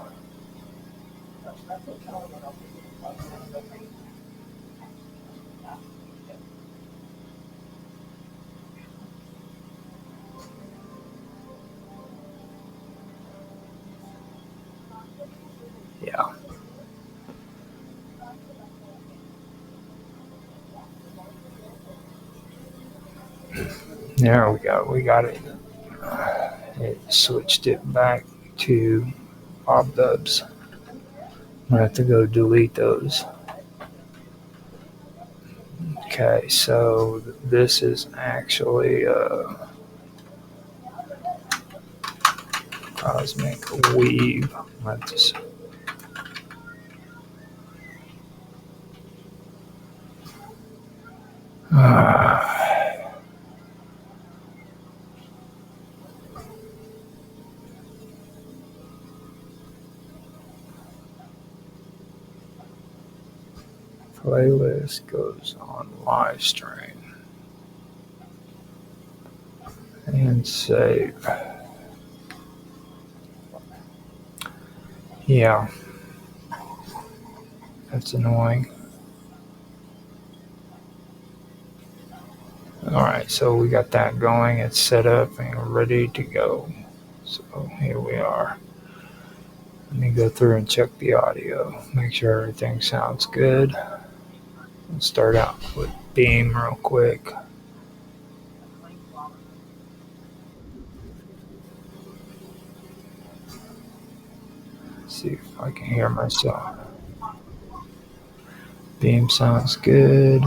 Yeah. There we go. We got it. It switched it back to Bob Dubs. I'm going to have to go delete those. Okay, so this is actually Cosmic Weave. Let's playlist goes on live stream and save. Yeah, that's annoying. Alright, so we got that going. It's set up and ready to go. So here we are. Let me go through and check the audio. Make sure everything sounds good. Let's start out with Beam real quick. See if I can hear myself. Beam sounds good.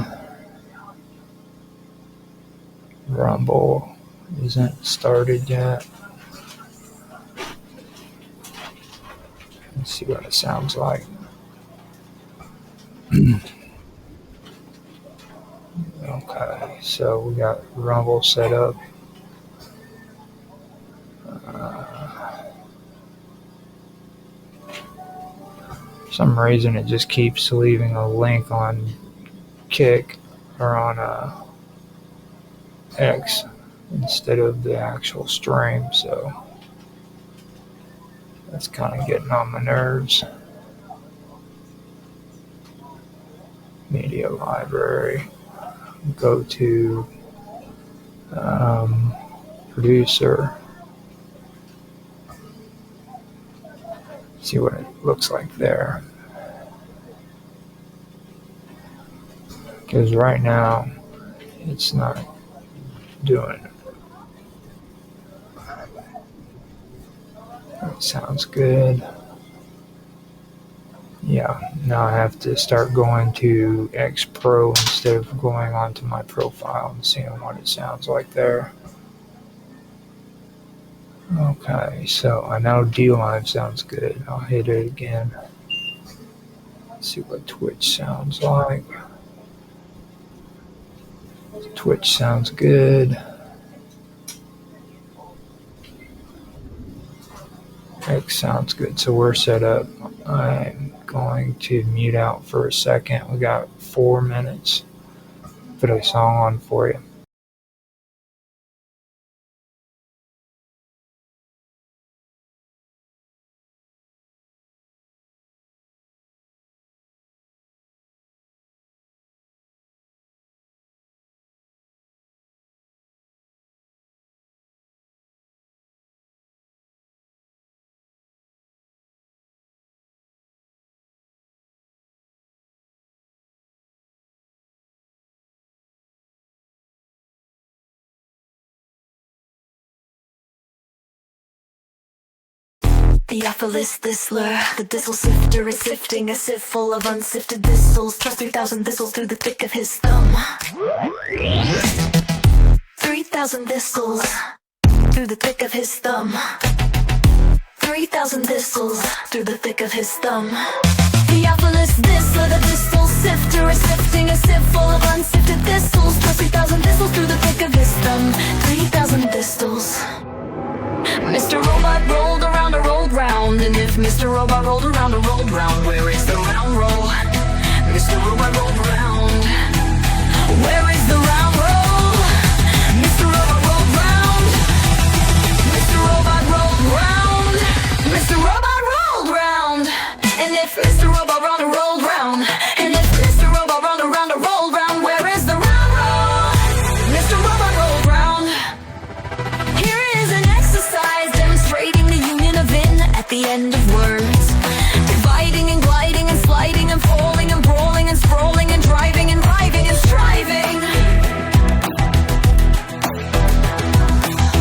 Rumble isn't started yet. Let's see what it sounds like. Okay, so we got Rumble set up. For some reason, it just keeps leaving a link on Kick or on X instead of the actual stream, so that's kind of getting on my nerves. Media library. Go to producer. See what it looks like there. Because right now, it's not doing it. That sounds good. Yeah, now I have to start going to X Pro instead of going onto my profile and seeing what it sounds like there. Okay, so I know DLive sounds good. I'll hit it again. Let's see what Twitch sounds like. Twitch sounds good. X sounds good. So we're set up. I'm going to mute out for a second. We got 4 minutes. Put a song on for you. Theophilus Thistler, the thistle sifter is sifting a sieve full of unsifted thistles. Thrust 3,000 thistles through the thick of his thumb. 3,000 thistles through the thick of his thumb. 3,000 thistles through the thick of his thumb. Theophilus Thistler, the thistle sifter is sifting a sieve full of unsifted thistles. Thrust 3,000 thistles through the thick of his thumb. 3,000 thistles. Mr. Robot rolled around and rolled round, and if Mr. Robot rolled around and rolled round, where is the round roll? Mr. Robot rolled round. Where is the round roll? Mr. Robot rolled round. Mr. Robot rolled round. Mr. Robot rolled round. And if Mr. Robot rolled and rolled round, and if Mr. Robot rolled around and rolled round, where is the round roll? Mr. Robot rolled round. Here is an exercise demonstrating the union of in at the end of words. Dividing and gliding and sliding and falling and brawling and sprawling and driving and driving and striving.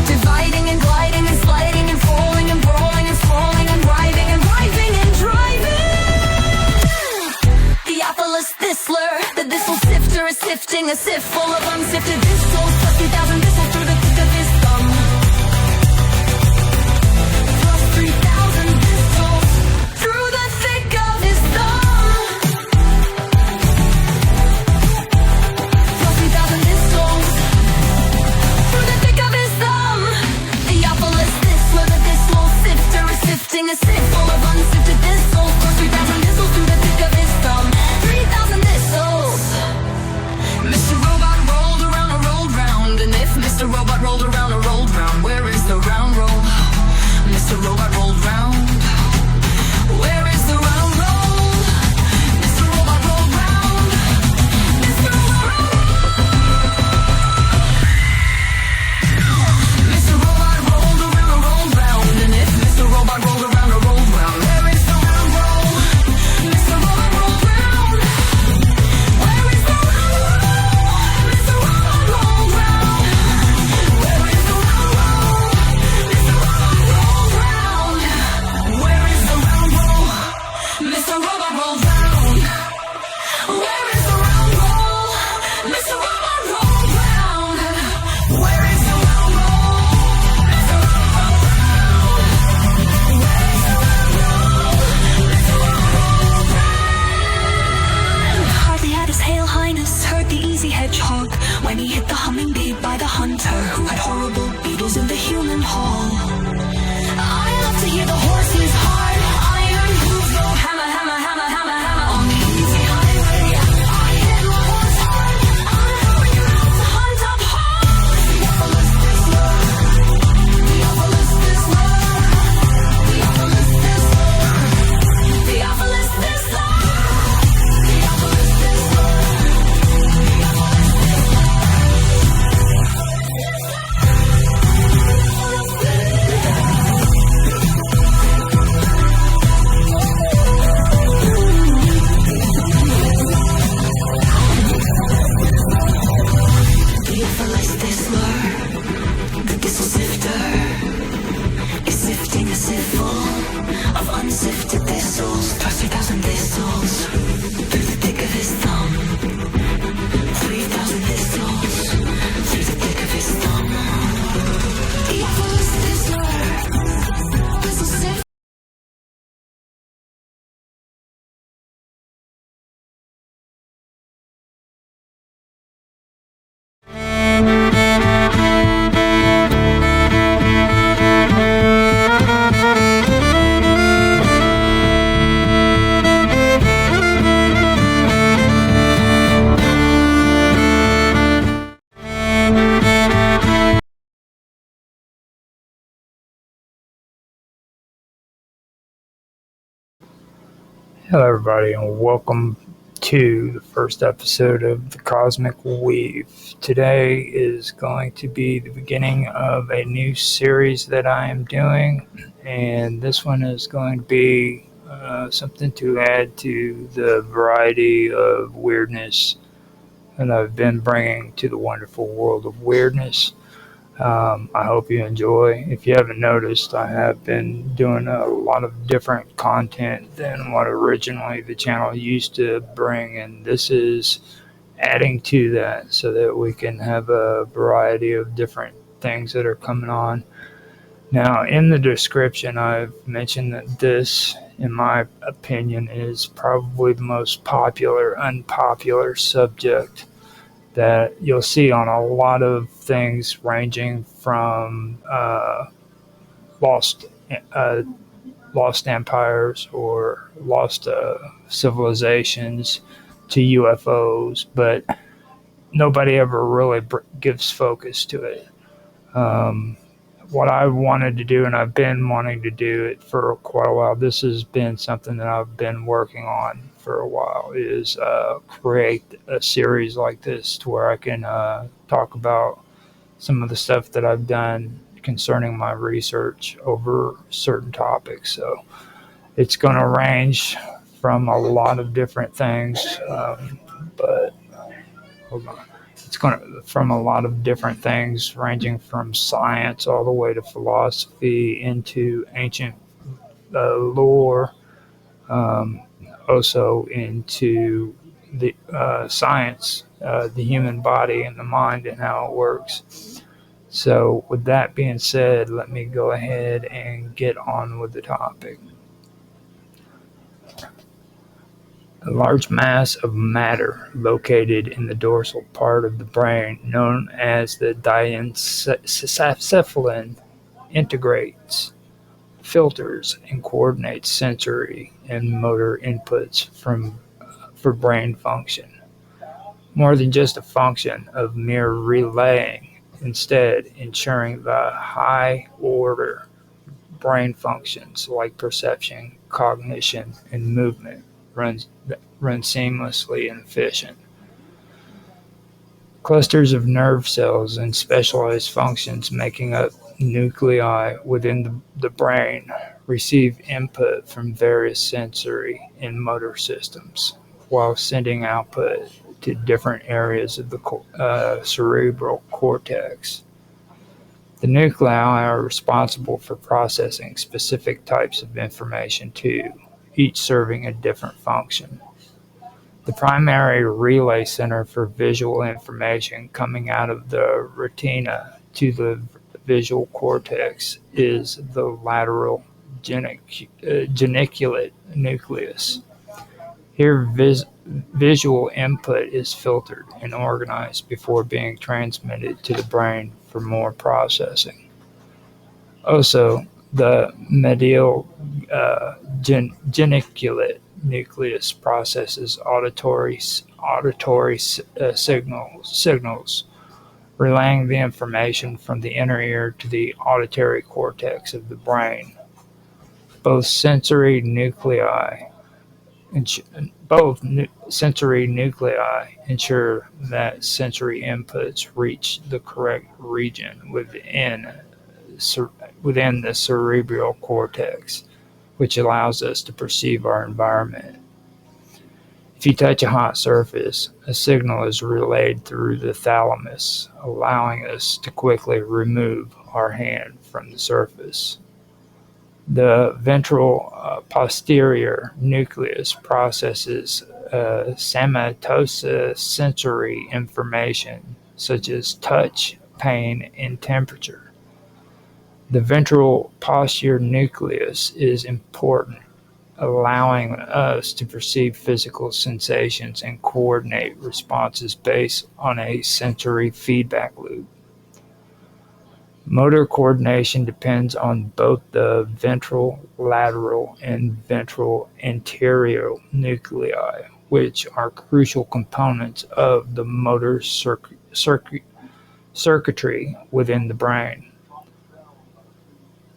Dividing and gliding and sliding and falling and brawling and sprawling and driving and driving and driving. Theophilus Thistler, the thistle sifter is sifting a sieve full of unsifted thistles. Plus 3,000 thistles through the thick of his thumb. 3,000 thistles through the thick of his thumb. Plus 3,000 thistles through the thick of his thumb. Theophilus Thistler, the thistle sifter is sifting a sieve full of unsifted thistles. Plus 3,000 thistles through the thick of his thumb. 3,000 thistles. Mr. Robot rolled around and rolled round, and if Mr. Robot rolled around and rolled round, where is the round roll? Mr. Robot rolled round. Where is the round roll? Mr. Robot rolled round. Mr. Robot Mr. Robot rolled around and rolled round, and if Mr. Robot rolled around and rolled round, where is the round roll? Mr. Robot rolled round. Where is the round roll? Mr. Robot rolled round. Where is the round roll? Mr. Robot rolled round. Hello, everybody, and welcome to the first episode of The Cosmic Weave. Today is going to be the beginning of a new series that I am doing, and this one is going to be something to add to the variety of weirdness that I've been bringing to the wonderful world of weirdness. I hope you enjoy. If you haven't noticed, I have been doing a lot of different content than what originally the channel used to bring, and this is adding to that so that we can have a variety of different things that are coming on. Now, in the description, I've mentioned that this, in my opinion, is probably the most popular, unpopular subject that you'll see on a lot of things ranging from lost uh, lost empires or lost civilizations to UFOs, but nobody ever really gives focus to it. What I wanted to do, and I've been wanting to do it for quite a while, this has been something that I've been working on for a while, is create a series like this to where I can talk about some of the stuff that I've done concerning my research over certain topics. So it's going to range from a lot of different things, but hold on. It's going to from a lot of different things, ranging from science all the way to philosophy into ancient lore, um, also into the science, the human body and the mind and how it works. So, with that being said, let me go ahead and get on with the topic. A large mass of matter located in the dorsal part of the brain, known as the diencephalon, integrates, filters, and coordinates sensory and motor inputs for brain function. More than just a function of mere relaying, instead ensuring the high-order brain functions like perception, cognition, and movement run seamlessly and efficient. Clusters of nerve cells and specialized functions making up nuclei within the brain receive input from various sensory and motor systems, while sending output to different areas of the cerebral cortex. The nuclei are responsible for processing specific types of information too, each serving a different function. The primary relay center for visual information coming out of the retina to the visual cortex is the lateral geniculate nucleus. Here, visual input is filtered and organized before being transmitted to the brain for more processing. Also, the medial geniculate nucleus processes auditory signals, relaying the information from the inner ear to the auditory cortex of the brain. Both sensory nuclei ensure that sensory inputs reach the correct region within the cerebral cortex, which allows us to perceive our environment. If you touch a hot surface, a signal is relayed through the thalamus, allowing us to quickly remove our hand from the surface. The ventral posterior nucleus processes somatosensory information such as touch, pain, and temperature. The ventral posterior nucleus is important, allowing us to perceive physical sensations and coordinate responses based on a sensory feedback loop. Motor coordination depends on both the ventral lateral and ventral anterior nuclei, which are crucial components of the motor circuitry within the brain.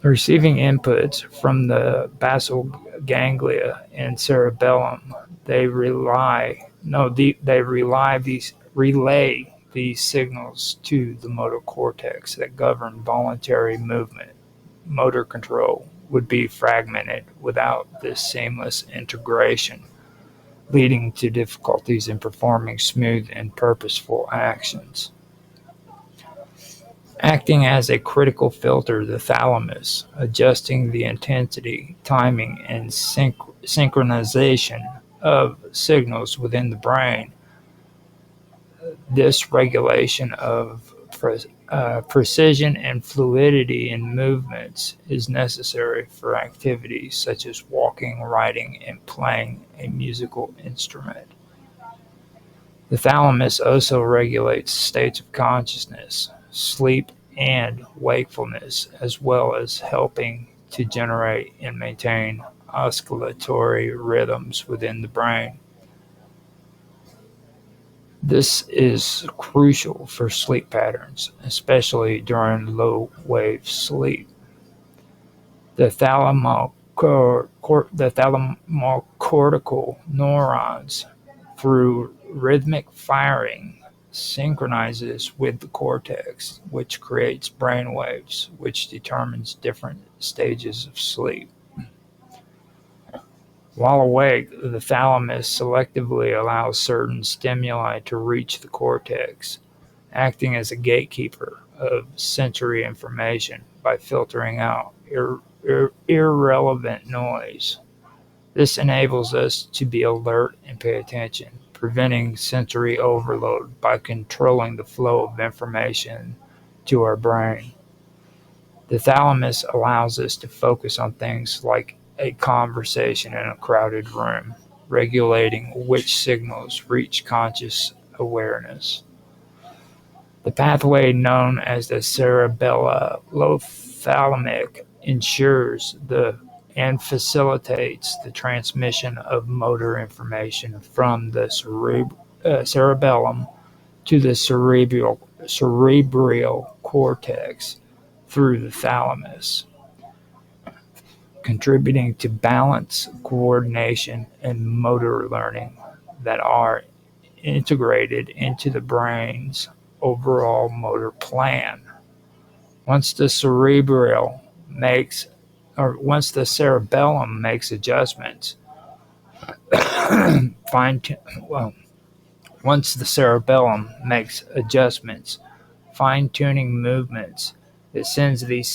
Receiving inputs from the basal ganglia and cerebellum, they relay these signals to the motor cortex that govern voluntary movement. Motor control would be fragmented without this seamless integration, leading to difficulties in performing smooth and purposeful actions. Acting as a critical filter, the thalamus, adjusting the intensity, timing, and synchronization of signals within the brain. This regulation of precision and fluidity in movements is necessary for activities such as walking, writing, and playing a musical instrument. The thalamus also regulates states of consciousness, sleep, and wakefulness, as well as helping to generate and maintain oscillatory rhythms within the brain. This is crucial for sleep patterns, especially during low-wave sleep. The thalamocortical neurons, through rhythmic firing, synchronizes with the cortex, which creates brain waves, which determines different stages of sleep. While awake, the thalamus selectively allows certain stimuli to reach the cortex, acting as a gatekeeper of sensory information by filtering out irrelevant noise. This enables us to be alert and pay attention, preventing sensory overload by controlling the flow of information to our brain. The thalamus allows us to focus on things like a conversation in a crowded room, regulating which signals reach conscious awareness. The pathway known as the cerebellothalamic ensures and facilitates the transmission of motor information from the cerebellum to the cerebral cortex through the thalamus, contributing to balance, coordination, and motor learning that are integrated into the brain's overall motor plan. Once the cerebellum makes adjustments, fine-tuning movements, it sends these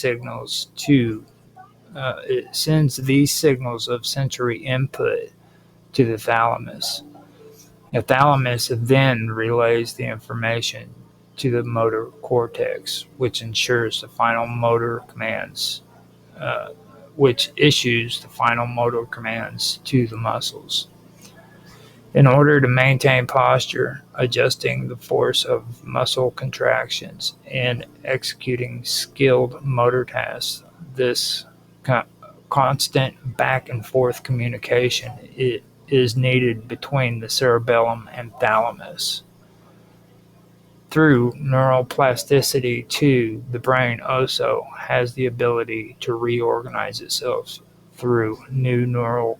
signals of sensory input to the thalamus. The thalamus then relays the information to the motor cortex, which issues the final motor commands to the muscles. In order to maintain posture, adjusting the force of muscle contractions, and executing skilled motor tasks, this constant back and forth communication is needed between the cerebellum and thalamus. Through neuroplasticity too, the brain also has the ability to reorganize itself through new neural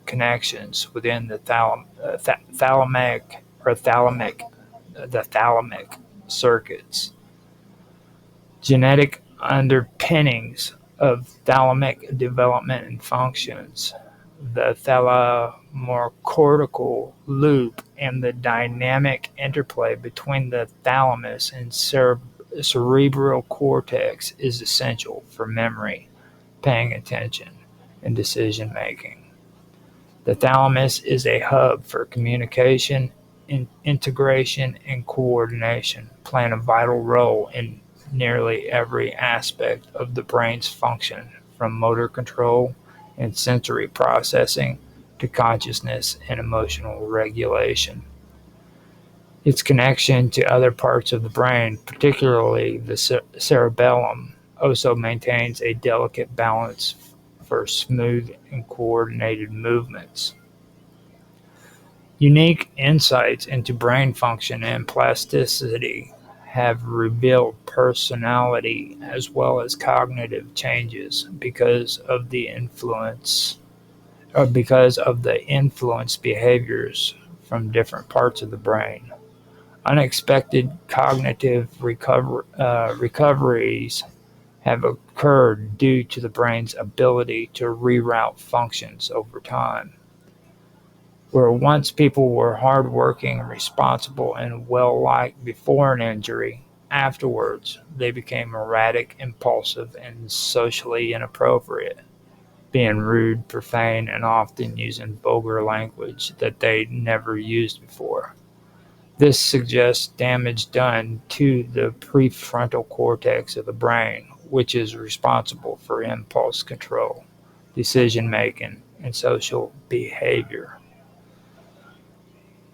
connections within the thalamic circuits. Genetic underpinnings of thalamic development and functions, the thalamocortical loop, and the dynamic interplay between the thalamus and cerebral cortex is essential for memory, paying attention, and decision making. The thalamus is a hub for communication, integration, and coordination, playing a vital role in nearly every aspect of the brain's function, from motor control and sensory processing to consciousness and emotional regulation. Its connection to other parts of the brain, particularly the cerebellum, also maintains a delicate balance for smooth and coordinated movements. Unique insights into brain function and plasticity have revealed personality as well as cognitive changes because of the influence behaviors from different parts of the brain. Unexpected cognitive recoveries have occurred due to the brain's ability to reroute functions over time. Where once people were hardworking, responsible, and well-liked before an injury, afterwards they became erratic, impulsive, and socially inappropriate, being rude, profane, and often using vulgar language that they never used before. This suggests damage done to the prefrontal cortex of the brain, which is responsible for impulse control, decision making, and social behavior.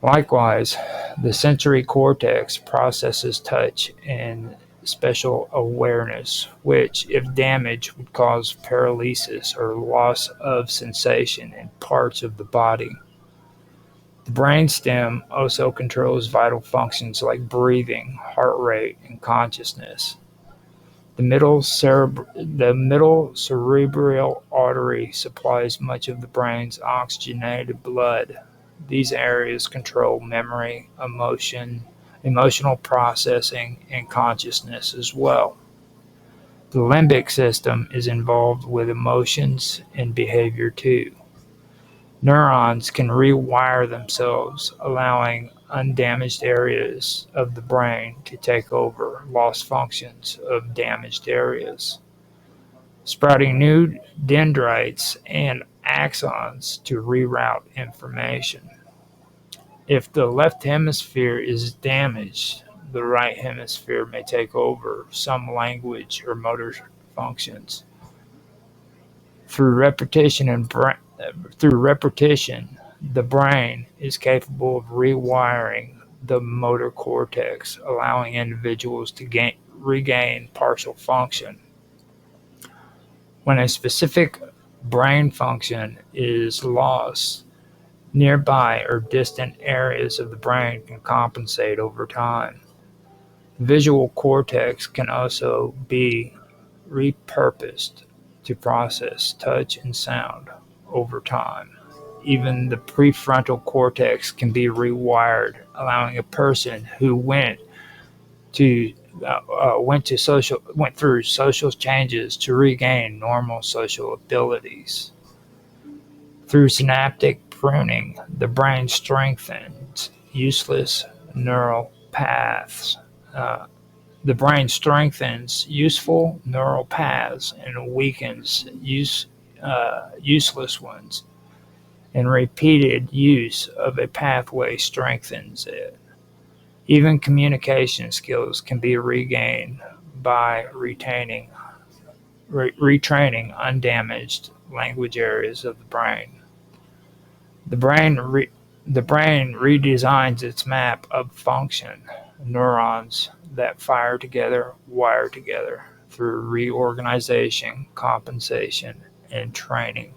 Likewise, the sensory cortex processes touch and spatial awareness, which, if damaged, would cause paralysis or loss of sensation in parts of the body. The brainstem also controls vital functions like breathing, heart rate, and consciousness. The middle cerebral artery supplies much of the brain's oxygenated blood. These areas control memory, emotional processing, and consciousness as well. The limbic system is involved with emotions and behavior too. Neurons can rewire themselves, allowing undamaged areas of the brain to take over lost functions of damaged areas, sprouting new dendrites and axons to reroute information. If the left hemisphere is damaged, the right hemisphere may take over some language or motor functions. Through repetition, the brain is capable of rewiring the motor cortex, allowing individuals to regain partial function. When a specific brain function is lost, nearby or distant areas of the brain can compensate over time. The visual cortex can also be repurposed to process touch and sound over time. Even the prefrontal cortex can be rewired, allowing a person who went through social changes to regain normal social abilities. Through synaptic pruning, the brain strengthens useless neural paths. The brain strengthens useful neural paths and weakens useless ones, and repeated use of a pathway strengthens it. Even communication skills can be regained by retraining undamaged language areas of the brain. The brain redesigns its map of function. Neurons that fire together wire together through reorganization, compensation, and training.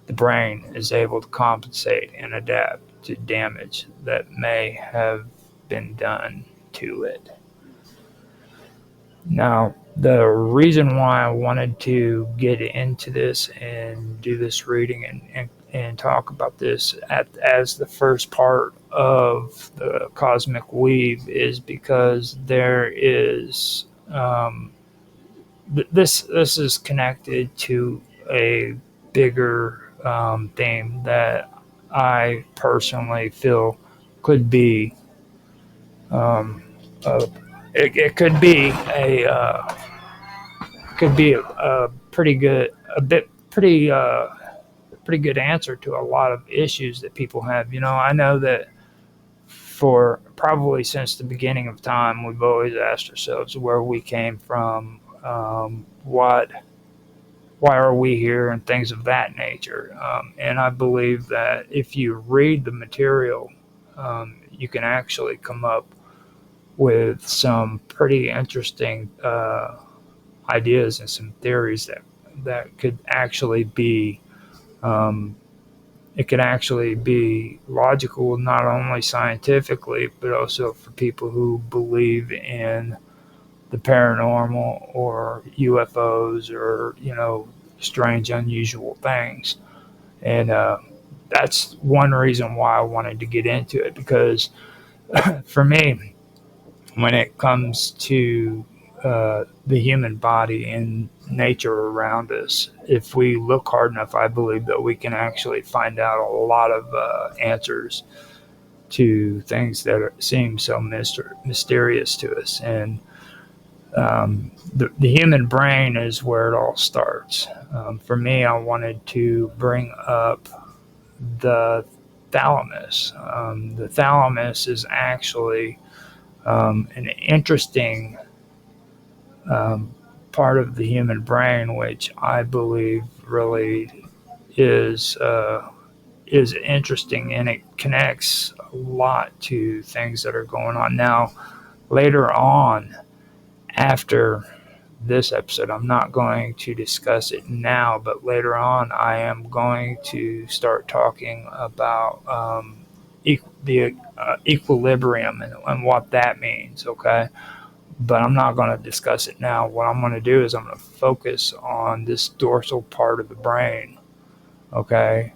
The brain is able to compensate and adapt to damage that may have been done to it. Now, the reason why I wanted to get into this and do this reading and talk about this as the first part of the Cosmic Weave is because there is this is connected to a bigger theme that I personally feel could be it could be a pretty good pretty good answer to a lot of issues that people have. I know that for probably since the beginning of time, we've always asked ourselves where we came from, why are we here, and things of that nature. And I believe that if you read the material, you can actually come up with some pretty interesting ideas and some theories that could actually be it can actually be logical, not only scientifically, but also for people who believe in the paranormal or UFOs or, strange, unusual things. And that's one reason why I wanted to get into it, because for me, when it comes to the human body and nature around us, if we look hard enough, I believe that we can actually find out a lot of answers to things that seem so mysterious to us. And the human brain is where it all starts. For me, I wanted to bring up the thalamus. The thalamus is actually an interesting part of the human brain, which I believe really is interesting, and it connects a lot to things that are going on now. Later on, after this episode, I'm not going to discuss it now, but later on, I am going to start talking about the equilibrium and what that means. Okay. But I'm not going to discuss it now. What I'm going to do is I'm going to focus on this dorsal part of the brain. Okay,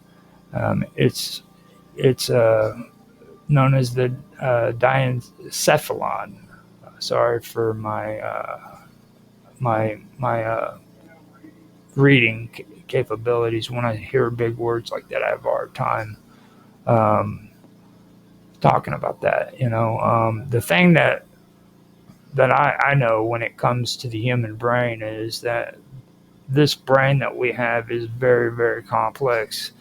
it's known as the diencephalon. Sorry for my reading capabilities. When I hear big words like that, I have a hard time talking about that. The thing that I know when it comes to the human brain is that this brain that we have is very, very complex.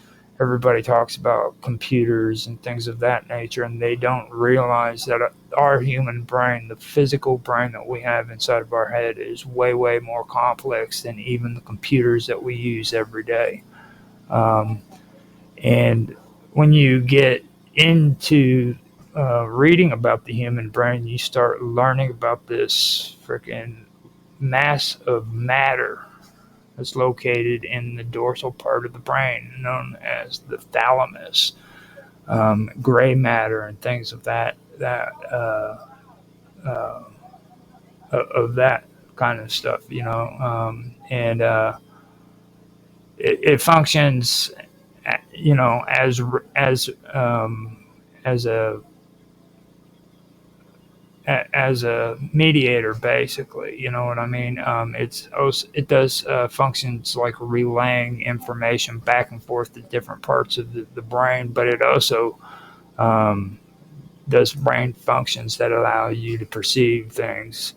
Everybody talks about computers and things of that nature, and they don't realize that our human brain, the physical brain that we have inside of our head, is way, way more complex than even the computers that we use every day. And when you get into reading about the human brain, you start learning about this freaking mass of matter that's located in the dorsal part of the brain, known as the thalamus, gray matter, and things of that of that kind of stuff. And it functions, as a as a mediator, basically. You know what I mean? It does functions like relaying information back and forth to different parts of the brain, but it also does brain functions that allow you to perceive things,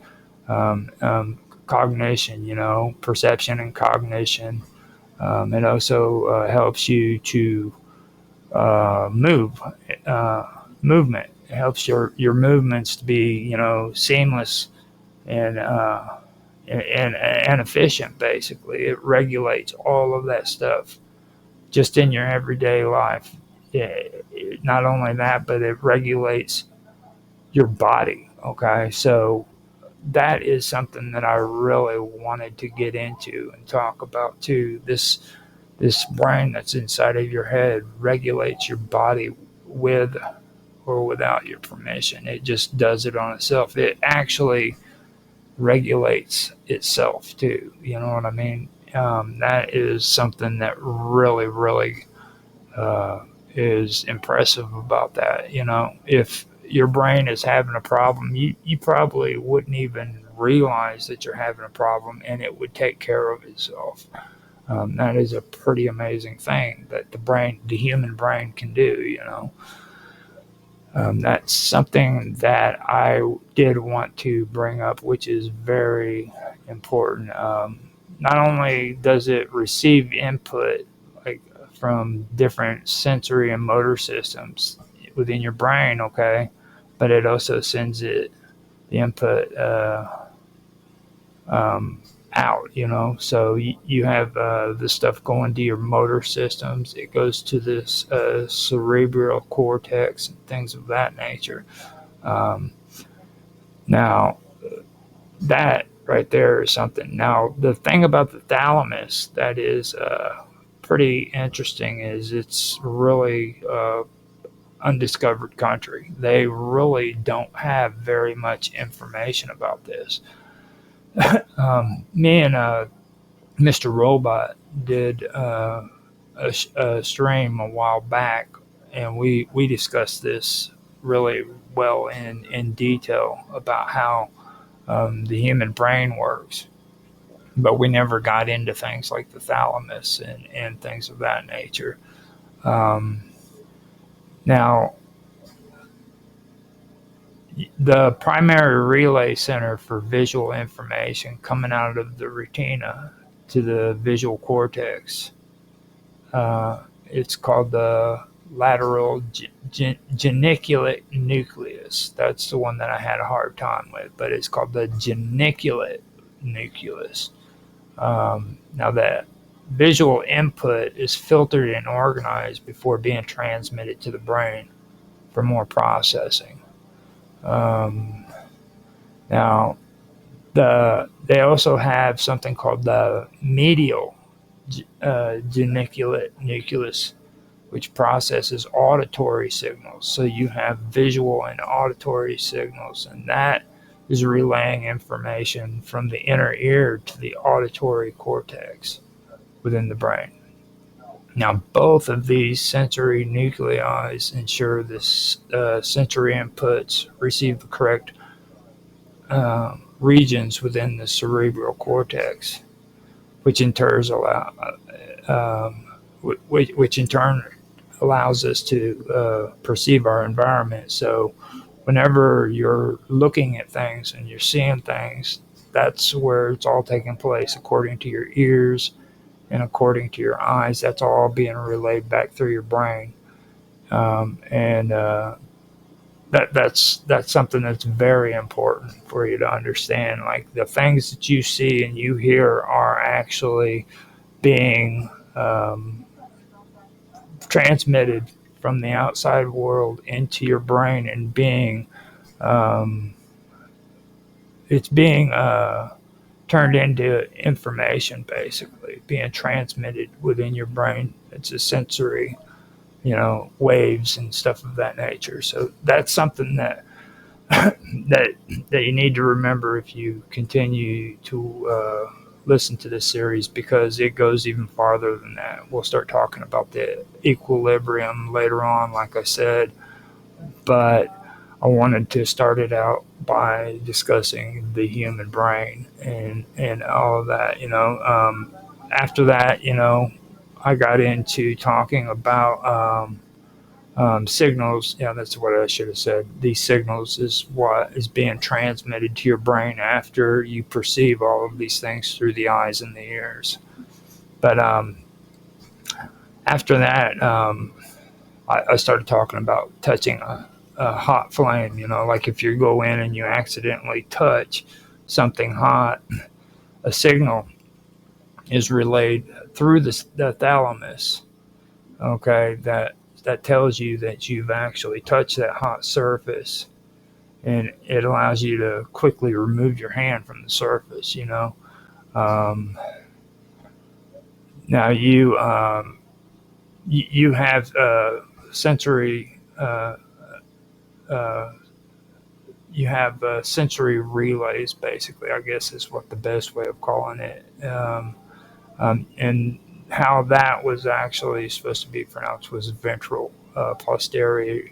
cognition, perception and cognition. It also helps you to movement. It helps your movements to be, seamless and efficient. Basically, it regulates all of that stuff just in your everyday life. Not only that, but it regulates your body. Okay, so that is something that I really wanted to get into and talk about too. This brain that's inside of your head regulates your body with or without your permission. It just does it on itself. It actually regulates itself too. You know what I mean? That is something that really, really is impressive about that. If your brain is having a problem, you probably wouldn't even realize that you're having a problem, and it would take care of itself. That is a pretty amazing thing that the human brain can do. That's something that I did want to bring up, which is very important. Not only does it receive input like from different sensory and motor systems within your brain, okay, but it also sends the input out, so you have this stuff going to your motor systems. It goes to this cerebral cortex and things of that nature. Now that right there is something. Now the thing about the thalamus that is pretty interesting is it's really undiscovered country. They really don't have very much information about this. Me and Mr. Robot did a stream a while back, and we discussed this really well in detail about how the human brain works. But we never got into things like the thalamus and things of that nature. Now, the primary relay center for visual information coming out of the retina to the visual cortex, it's called the lateral geniculate nucleus. That's the one that I had a hard time with, but it's called the geniculate nucleus. Now that visual input is filtered and organized before being transmitted to the brain for more processing. Now, they also have something called the medial geniculate nucleus, which processes auditory signals. So you have visual and auditory signals, and that is relaying information from the inner ear to the auditory cortex within the brain. Now, both of these sensory nuclei ensure this sensory inputs receive the correct regions within the cerebral cortex, which in turn allows us to perceive our environment. So whenever you're looking at things and you're seeing things, that's where it's all taking place according to your ears and according to your eyes. That's all being relayed back through your brain. That's something that's very important for you to understand. Like, the things that you see and you hear are actually being transmitted from the outside world into your brain and being turned into information, basically being transmitted within your brain. It's a sensory, waves and stuff of that nature. So that's something that that you need to remember if you continue to listen to this series, because it goes even farther than that. We'll start talking about the equilibrium later on, like I said, but I wanted to start it out by discussing the human brain and all of that. After that, I got into talking about signals. Yeah, that's what I should have said. These signals is what is being transmitted to your brain after you perceive all of these things through the eyes and the ears. But after that, I started talking about touching a hot flame. Like if you go in and you accidentally touch something hot, a signal is relayed through the thalamus. Okay, that tells you that you've actually touched that hot surface, and it allows you to quickly remove your hand from the surface. Now you have sensory. You have sensory relays, basically, I guess is what the best way of calling it. And how that was actually supposed to be pronounced was ventral posterior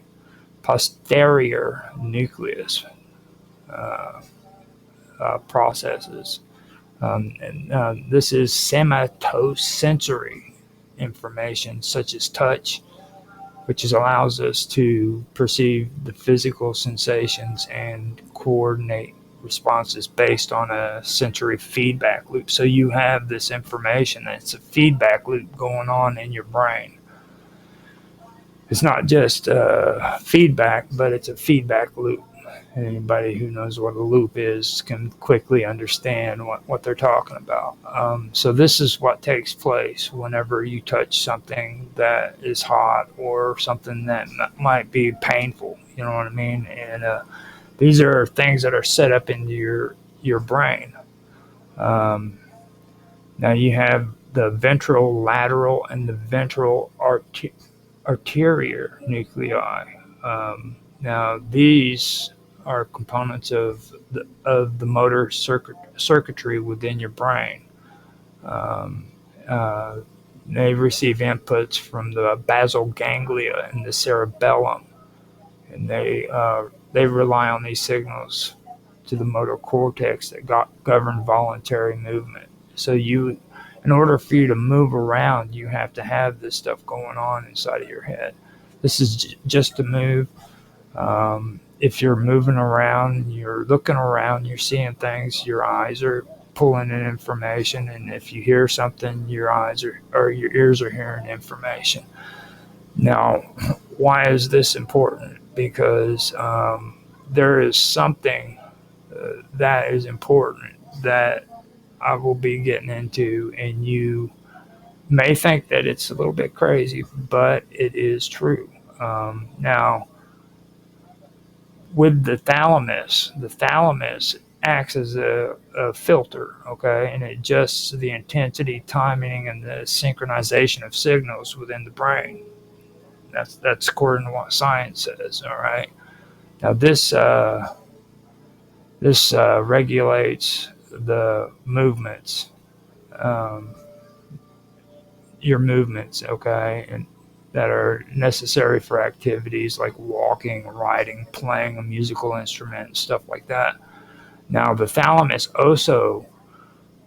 nucleus processes. This is somatosensory information, such as touch, which allows us to perceive the physical sensations and coordinate responses based on a sensory feedback loop. So you have this information, it's a feedback loop going on in your brain. It's not just feedback, but it's a feedback loop. Anybody who knows what a loop is can quickly understand what they're talking about. So this is what takes place whenever you touch something that is hot or something that might be painful. You know what I mean? And these are things that are set up into your brain. Now you have the ventral lateral and the ventral arterial nuclei. Now, these are components of the motor circuitry within your brain. Um, uh, they receive inputs from the basal ganglia and the cerebellum, and they rely on these signals to the motor cortex that govern voluntary movement. So in order for you to move around, you have to have this stuff going on inside of your head. This is just to move. If you're moving around, you're looking around, you're seeing things, your eyes are pulling in information, and if you hear something, your eyes or your ears are hearing information. Now, why is this important? Because there is something that is important that I will be getting into, and you may think that it's a little bit crazy, but it is true. Now, with the thalamus acts as a filter, okay, and it adjusts the intensity, timing, and the synchronization of signals within the brain. That's according to what science says. All right. Now this regulates the movements, um, your movements, okay, and that are necessary for activities like walking, riding, playing a musical instrument, stuff like that. Now, the thalamus also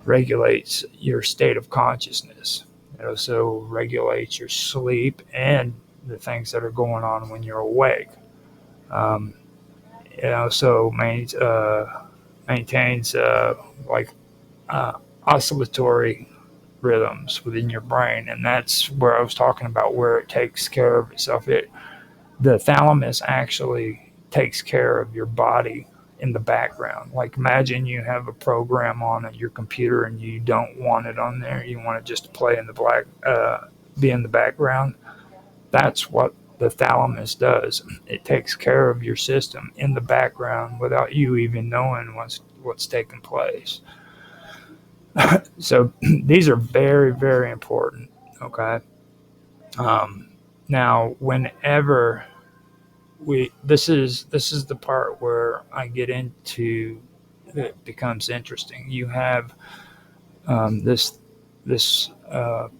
regulates your state of consciousness. It also regulates your sleep and the things that are going on when you're awake. It also maintains oscillatory rhythms within your brain, and that's where I was talking about where it takes care of itself. The thalamus actually takes care of your body in the background. Like, imagine you have a program on your computer and you don't want it on there. You want it just to play in be in the background. That's what the thalamus does. It takes care of your system in the background without you even knowing what's taking place. So these are very, very important. Okay. Now, whenever this is the part where I get into it becomes interesting. You have this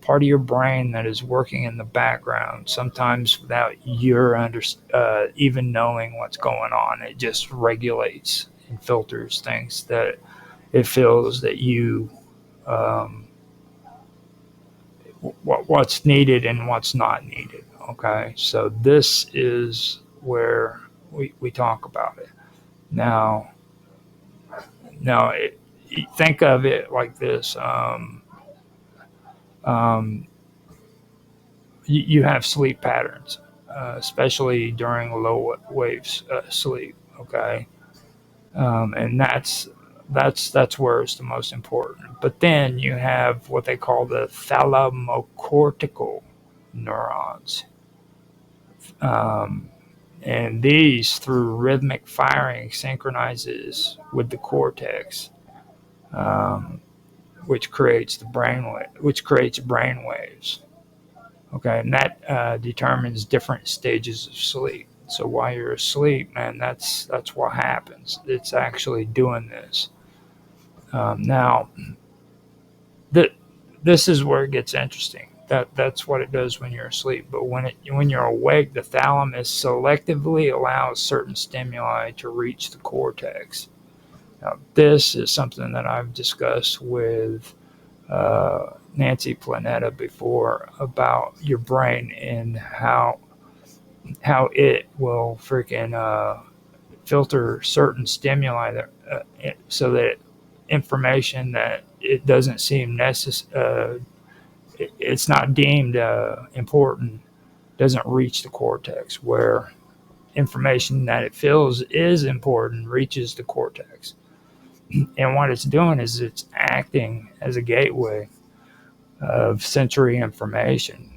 part of your brain that is working in the background, sometimes without your even knowing what's going on. It just regulates and filters things that it feels that you what's needed and what's not needed. Okay, so this is where we talk about it. Now, think of it like this. You have sleep patterns, especially during low waves sleep. Okay, and that's where it's the most important. But then you have what they call the thalamocortical neurons. And these, through rhythmic firing, synchronizes with the cortex, which creates brain waves. Okay, and that determines different stages of sleep. So while you're asleep, man, that's what happens. It's actually doing this. Now, this is where it gets interesting. That's what it does when you're asleep. But when you're awake, the thalamus selectively allows certain stimuli to reach the cortex. Now, this is something that I've discussed with Nancy Planeta before about your brain and how it will freaking filter certain stimuli so that information that it doesn't seem necessary, it's not deemed important, doesn't reach the cortex, where information that it feels is important reaches the cortex. And what it's doing is it's acting as a gateway of sensory information,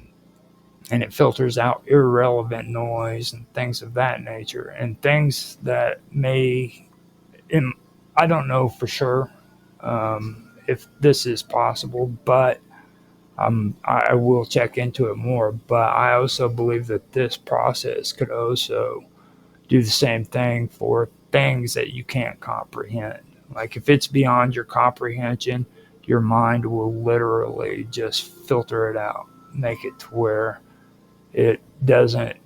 and it filters out irrelevant noise and things of that nature, and things that I don't know for sure if this is possible, but I will check into it more, but I also believe that this process could also do the same thing for things that you can't comprehend. Like if it's beyond your comprehension, your mind will literally just filter it out, make it to where it doesn't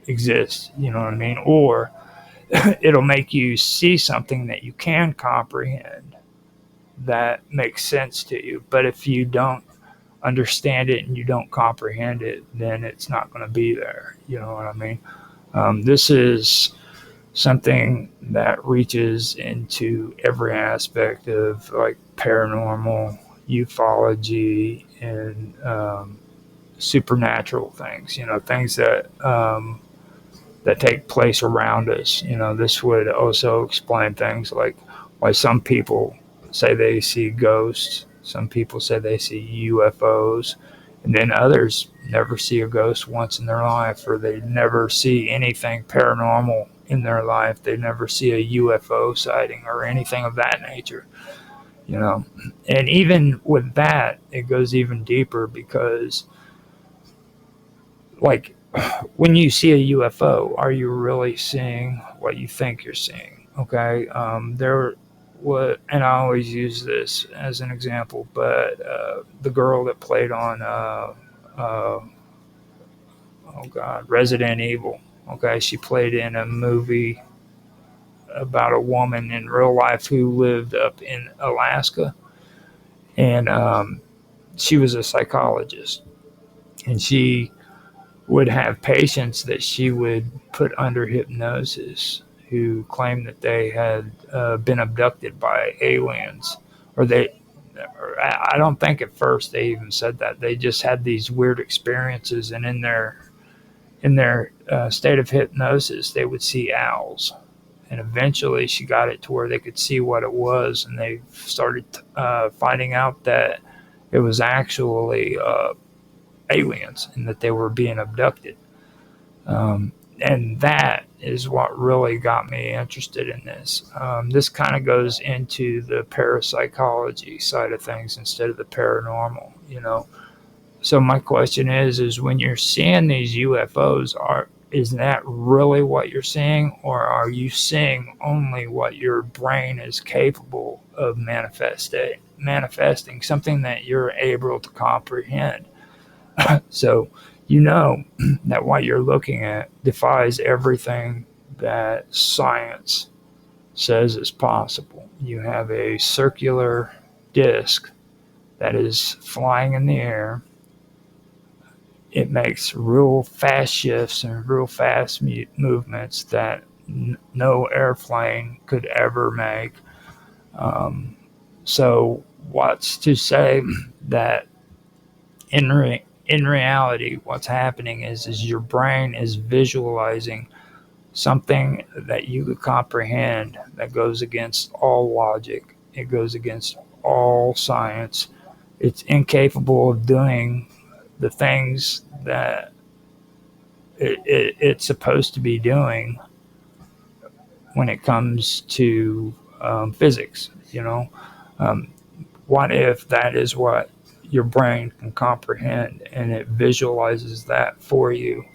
exist, you know what I mean? Or it'll make you see something that you can comprehend that makes sense to you. But if you don't understand it and you don't comprehend it, then it's not going to be there. You know what I mean? This is something that reaches into every aspect of like paranormal, ufology, and supernatural things. You know, things that take place around us. You know, this would also explain things like why some people say they see ghosts, some people say they see UFOs, and then others never see a ghost once in their life, or they never see anything paranormal in their life. They never see a UFO sighting or anything of that nature, you know. And even with that, it goes even deeper because, like, when you see a UFO, are you really seeing what you think you're seeing? Okay, and I always use this as an example, but the girl that played on, oh God, Resident Evil. Okay, she played in a movie about a woman in real life who lived up in Alaska, and she was a psychologist, and she would have patients that she would put under hypnosis who claimed that they had been abducted by aliens, or I don't think at first they even said that. They just had these weird experiences, and in their state of hypnosis, they would see owls. And eventually, she got it to where they could see what it was, and they started finding out that it was actually aliens and that they were being abducted. And that is what really got me interested in this. This kind of goes into the parapsychology side of things instead of the paranormal, you know. So my question is when you're seeing these UFOs, is that really what you're seeing, or are you seeing only what your brain is capable of manifesting something that you're able to comprehend? So you know that what you're looking at defies everything that science says is possible. You have a circular disc that is flying in the air. It makes real fast shifts and real fast movements that no airplane could ever make. So what's to say that in reality, what's happening is your brain is visualizing something that you could comprehend that goes against all logic. It goes against all science. It's incapable of doing the things that it's supposed to be doing when it comes to physics. You know, um, what if that is what your brain can comprehend and it visualizes that for you,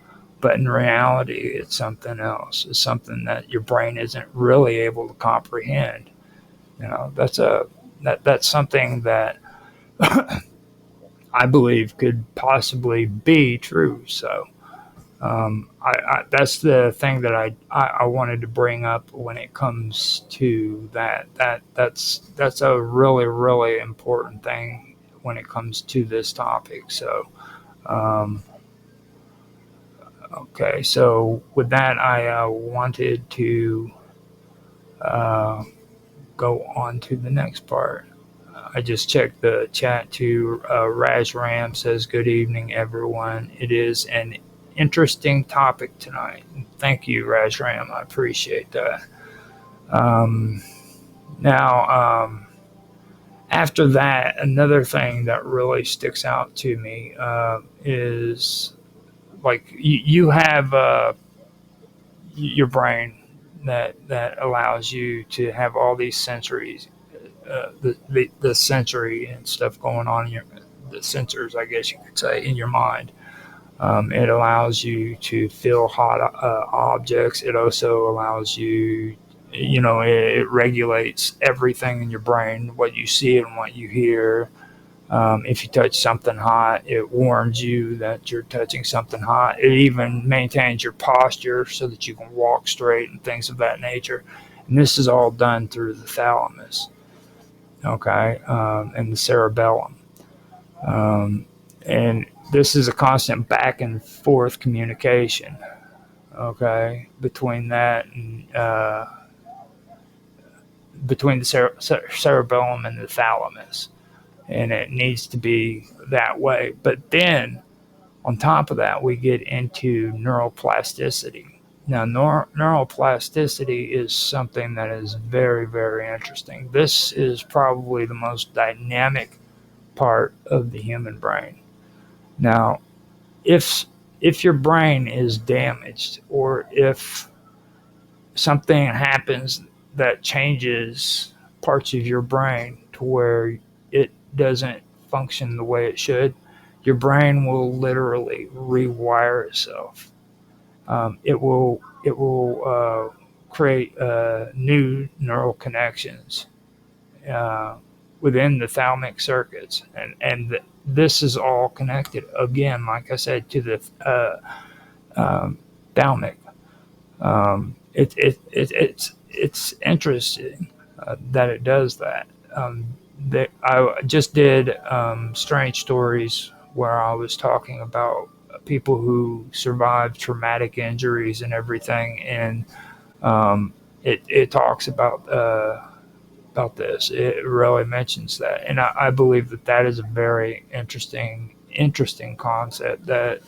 but in reality it's something else. It's something that your brain isn't really able to comprehend. You know, that's something that I believe could possibly be true. So that's the thing that I wanted to bring up when it comes to that. That's a really important thing when it comes to this topic. So, um, okay. So with that, I wanted to uh, go on to the next part. I just checked the chat too. Raj Ram says, "Good evening, everyone. It is an interesting topic tonight." Thank you, Raj Ram. I appreciate that. Um, now, after that, another thing that really sticks out to me is like you have your brain that allows you to have all these sensories, the sensory and stuff going on in the sensors, I guess you could say, in your mind. It allows you to feel hot objects. It also allows you, it regulates everything in your brain, what you see and what you hear. If you touch something hot, it warns you that you're touching something hot. It even maintains your posture so that you can walk straight and things of that nature. And this is all done through the thalamus, okay, and the cerebellum. And this is a constant back and forth communication, okay, between that and between the cerebellum and the thalamus. And it needs to be that way. But then on top of that, we get into neuroplasticity. Now, neuroplasticity is something that is very, very interesting. This is probably the most dynamic part of the human brain. Now, if your brain is damaged, or if something happens that changes parts of your brain to where it doesn't function the way it should, your brain will literally rewire itself. It will create new neural connections within the thalamic circuits, and this is all connected again, like I said, to the thalamic. It's interesting that it does that. I just did Strange Stories, where I was talking about people who survived traumatic injuries and everything, and it talks about this. It really mentions that, and I believe that is a very interesting concept that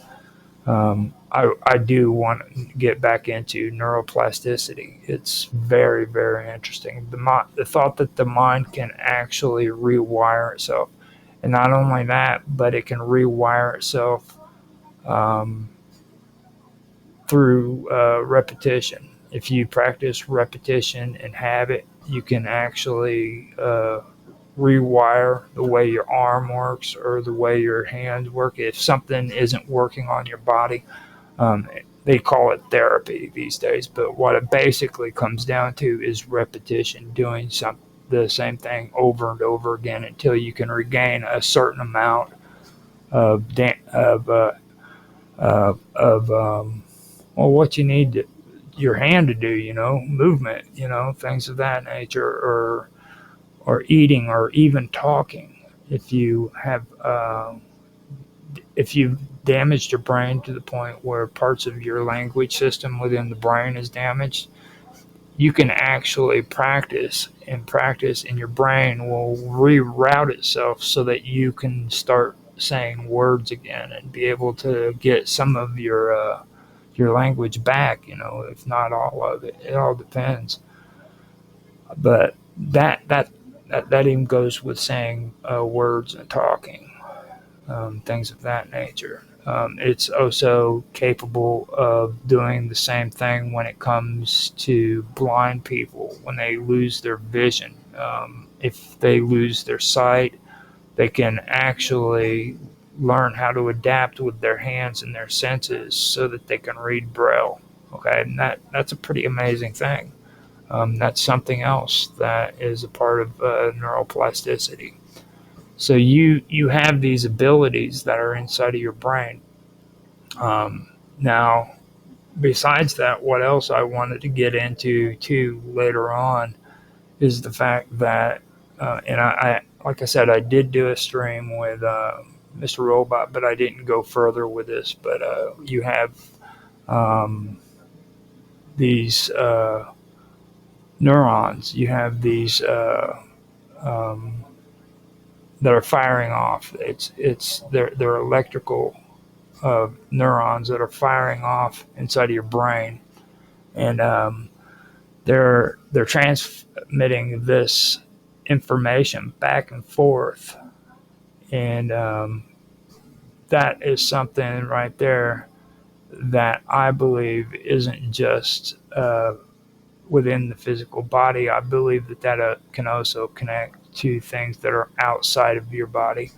I do want to get back into neuroplasticity. It's very, very interesting. The thought that the mind can actually rewire itself, and not only that, but it can rewire itself through repetition. If you practice repetition and habit, you can actually rewire the way your arm works or the way your hands work. If something isn't working on your body, they call it therapy these days, but what it basically comes down to is repetition, doing the same thing over and over again until you can regain a certain amount of what you need your hand to do, movement, things of that nature, or eating, or even talking. If you've damaged your brain to the point where parts of your language system within the brain is damaged, you can actually practice, and your brain will reroute itself so that you can start saying words again and be able to get some of your language back, if not all of it. It all depends. But that even goes with saying words and talking, things of that nature. It's also capable of doing the same thing when it comes to blind people, when they lose their vision. If they lose their sight, they can actually learn how to adapt with their hands and their senses so that they can read Braille. Okay, and that's a pretty amazing thing. That's something else that is a part of neuroplasticity. So you have these abilities that are inside of your brain. Now, besides that, what else I wanted to get into too later on is the fact that, and I like I said, I did do a stream with Mr. Robot, but I didn't go further with this. But you have these neurons. You have these that are firing off. They're electrical neurons that are firing off inside of your brain, and they're transmitting this information back and forth, and that is something right there that I believe isn't just within the physical body. I believe that can also connect to things that are outside of your body.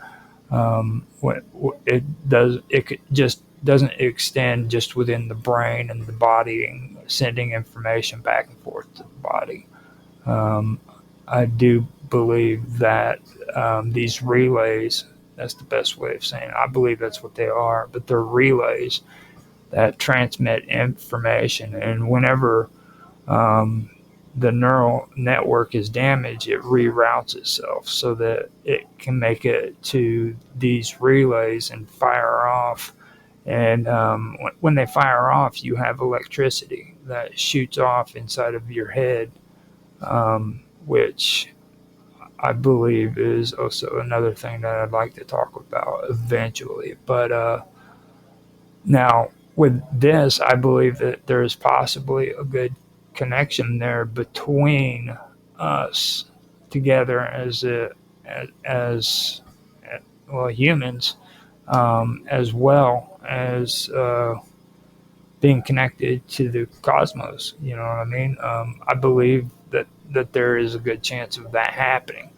Just doesn't extend just within the brain and the body and sending information back and forth to the body. Um, I do believe that these relays, that's the best way of saying it. I believe that's what they are, but they're relays that transmit information. And whenever um, the neural network is damaged, it reroutes itself so that it can make it to these relays and fire off. And when they fire off, you have electricity that shoots off inside of your head, which I believe is also another thing that I'd like to talk about eventually. But now, with this, I believe that there is possibly a good connection there between us together as well humans, as well as being connected to the cosmos. You know what I mean? I believe that there is a good chance of that happening,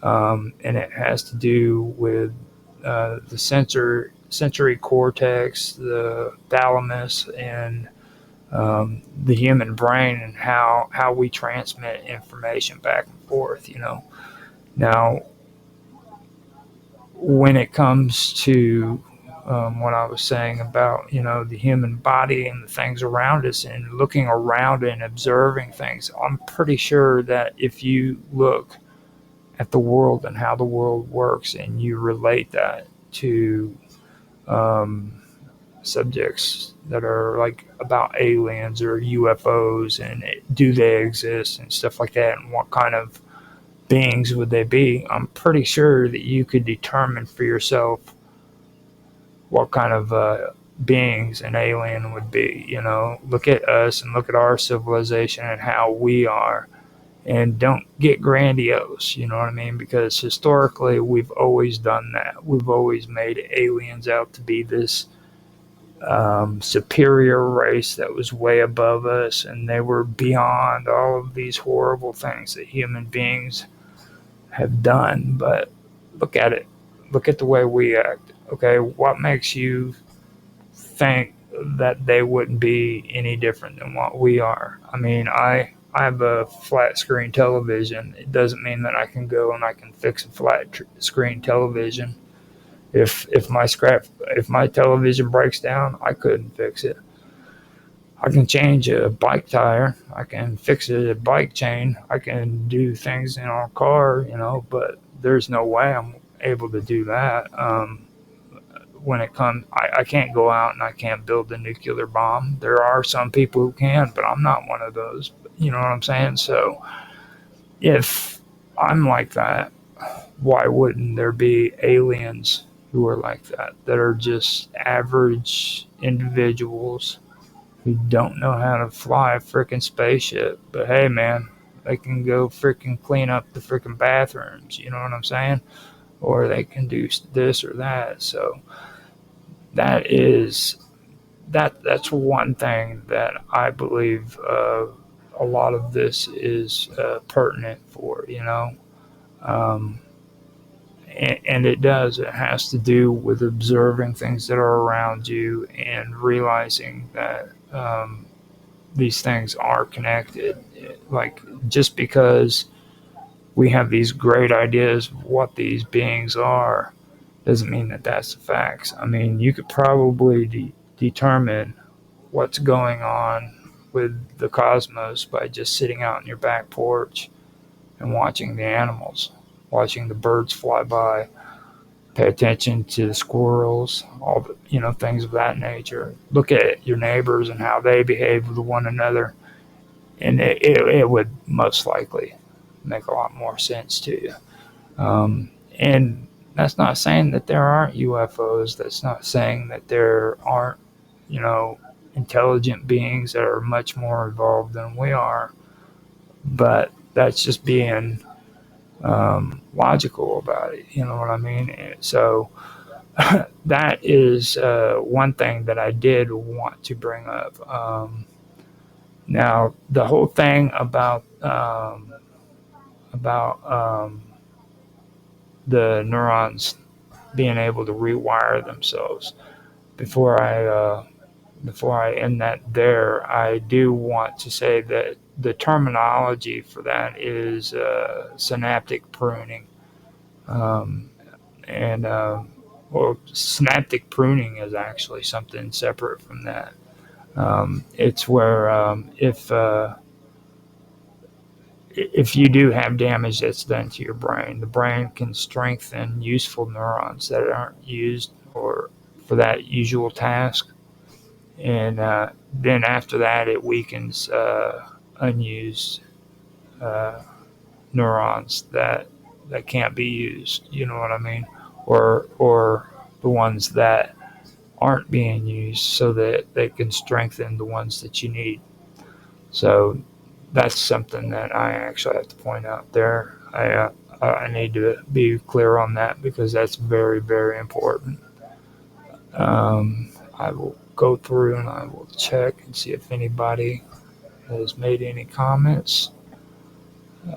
and it has to do with the sensory cortex, the thalamus, and the human brain, and how we transmit information back and forth. Now, when it comes to what I was saying about the human body and the things around us and looking around and observing things, I'm pretty sure that if you look at the world and how the world works and you relate that to um, subjects that are like about aliens or UFOs and do they exist and stuff like that, and what kind of beings would they be, I'm pretty sure that you could determine for yourself what kind of beings an alien would be. Look at us and look at our civilization and how we are, and don't get grandiose. You know what I mean? Because historically, we've always done that. We've always made aliens out to be this superior race that was way above us, and they were beyond all of these horrible things that human beings have done. But look at it. Look at the way we act. Okay, what makes you think that they wouldn't be any different than what we are? I mean, I have a flat screen television. It doesn't mean that I can go and I can fix a flat screen television. If my television breaks down, I couldn't fix it. I can change a bike tire. I can fix a bike chain. I can do things in our car, but there's no way I'm able to do that. When it comes, I can't go out and I can't build a nuclear bomb. There are some people who can, but I'm not one of those. You know what I'm saying? So if I'm like that, why wouldn't there be aliens who are like that are just average individuals who don't know how to fly a freaking spaceship? But hey, man, they can go freaking clean up the freaking bathrooms. You know what I'm saying? Or they can do this or that. So that's one thing that I believe a lot of this is pertinent for. Um, and it does. It has to do with observing things that are around you and realizing that these things are connected. Like, just because we have these great ideas of what these beings are doesn't mean that that's the facts. I mean, you could probably determine what's going on with the cosmos by just sitting out on your back porch and watching the animals, watching the birds fly by. Pay attention to the squirrels, all the things of that nature. Look at your neighbors and how they behave with one another, and it would most likely make a lot more sense to you. And that's not saying that there aren't UFOs. That's not saying that there aren't, intelligent beings that are much more evolved than we are. But that's just being logical about it. You know what I mean? And so that is one thing that I did want to bring up. Now, the whole thing about the neurons being able to rewire themselves. Before I end that there, I do want to say that the terminology for that is synaptic pruning. Um, and well, synaptic pruning is actually something separate from that. It's where if you do have damage that's done to your brain, the brain can strengthen useful neurons that aren't used or for that usual task, and then after that, it weakens unused uh, neurons that can't be used. You know what I mean? Or the ones that aren't being used, so that they can strengthen the ones that you need. So that's something that I actually have to point out there. I need to be clear on that because that's very, very important. I will go through and I will check and see if anybody has made any comments.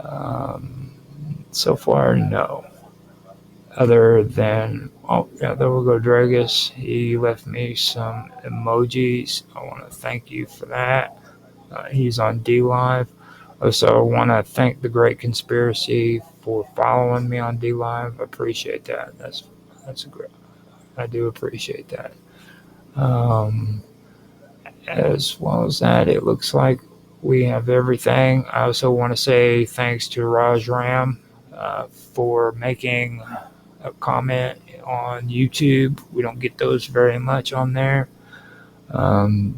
Um, so far, no. Other than, oh, yeah, there we go, Dragus. He left me some emojis. I want to thank you for that. He's on D Live. Also, I want to thank the Great Conspiracy for following me on D Live. I appreciate that. That's a great. I do appreciate that. Um, as well as that, it looks like we have everything. I also want to say thanks to Raj Ram for making a comment on YouTube. We don't get those very much on there.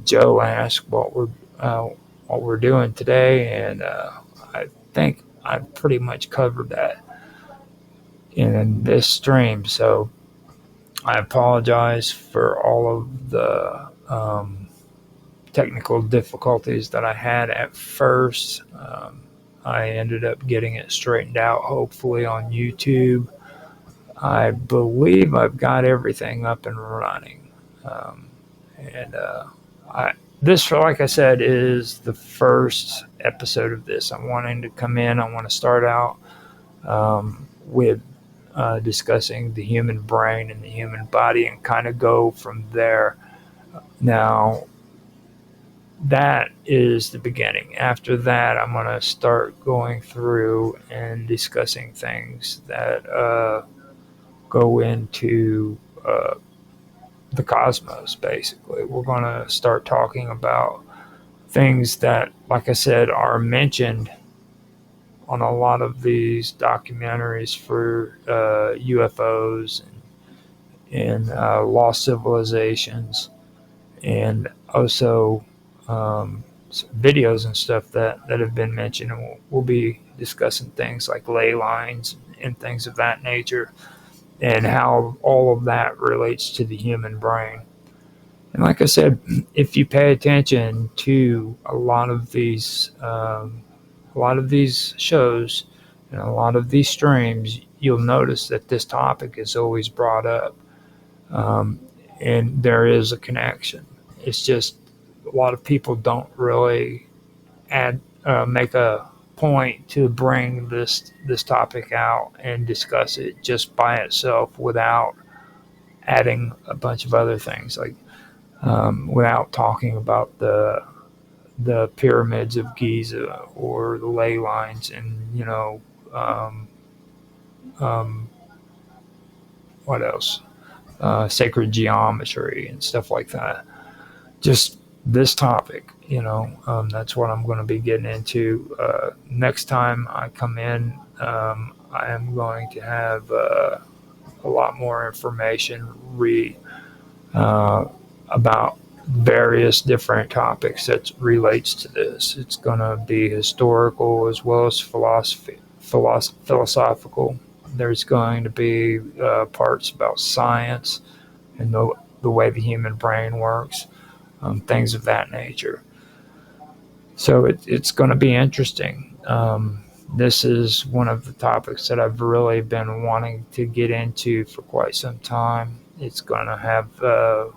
Joe asked what we're doing today, and I think I've pretty much covered that in this stream. So I apologize for all of the technical difficulties that I had at first. I ended up getting it straightened out, hopefully on YouTube. I believe I've got everything up and running. And this, like I said, is the first episode of this. I'm wanting to come in. I want to start out with discussing the human brain and the human body and kind of go from there. Now, that is the beginning. After that, I'm going to start going through and discussing things that go into the cosmos, basically. We're going to start talking about things that, like I said, are mentioned on a lot of these documentaries for UFOs and lost civilizations, and also videos and stuff that have been mentioned. And we'll be discussing things like ley lines and things of that nature, and how all of that relates to the human brain. And like I said, if you pay attention to a lot of these shows and a lot of these streams, you'll notice that this topic is always brought up, and there is a connection. It's just a lot of people don't really make a point to bring this topic out and discuss it just by itself without adding a bunch of other things, like without talking about the pyramids of Giza or the ley lines and what else, sacred geometry and stuff like that. Just this topic, that's what I'm going to be getting into. Next time I come in, I am going to have a lot more information about various different topics that relates to this. It's going to be historical as well as philosophical. There's going to be parts about science and the way the human brain works. Things of that nature. So it's going to be interesting. This is one of the topics that I've really been wanting to get into for quite some time. It's going to have a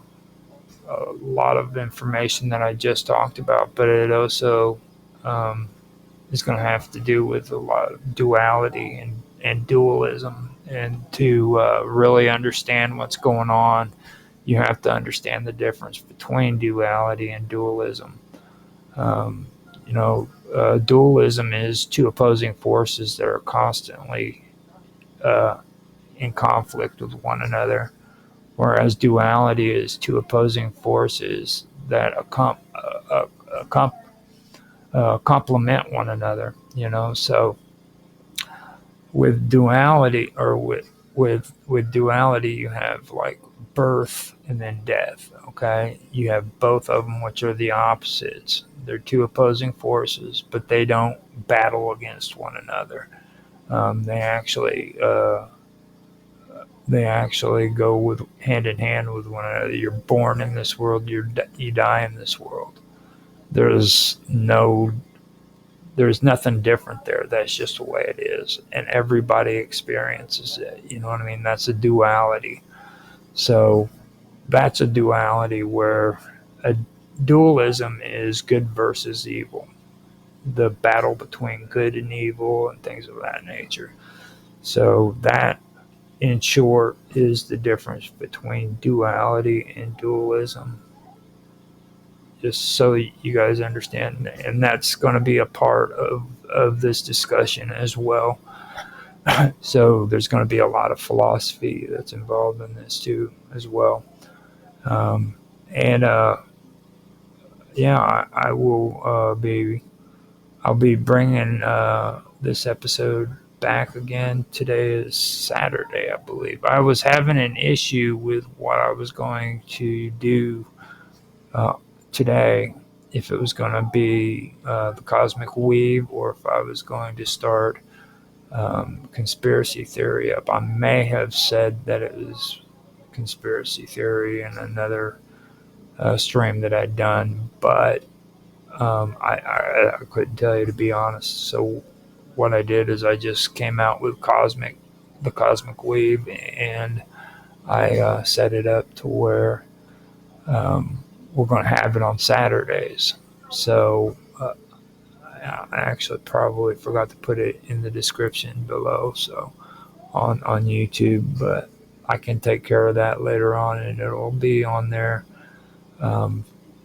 lot of information that I just talked about, but it also is going to have to do with a lot of duality and dualism And to really understand what's going on, you have to understand the difference between duality and dualism. Um, Dualism is two opposing forces that are constantly uh, in conflict with one another, whereas duality is two opposing forces that complement one another. So with duality, or with duality, you have like birth and then death. Okay, you have both of them, which are the opposites. They're two opposing forces, but they don't battle against one another. They actually go with hand in hand with one another. You're born in this world. You die in this world. There's no there's nothing different there. That's just the way it is. And everybody experiences it. You know what I mean? That's a duality. So that's a duality where a dualism is good versus evil, the battle between good and evil and things of that nature. So that, in short, is the difference between duality and dualism. Just so you guys understand, and that's going to be a part of this discussion as well. So there's going to be a lot of philosophy that's involved in this too, as well. And yeah, I will I'll be bringing this episode back again. Today is Saturday, I believe. I was having an issue with what I was going to do today, if it was going to be the Cosmic Weave, or if I was going to start conspiracy theory up. I may have said that it was conspiracy theory in another stream that I'd done, but I couldn't tell you, to be honest. So what I did is I just came out with the Cosmic Weave, and I set it up to where we're going to have it on Saturdays. So I actually probably forgot to put it in the description below, so on YouTube, but I can take care of that later on, and it'll be on there.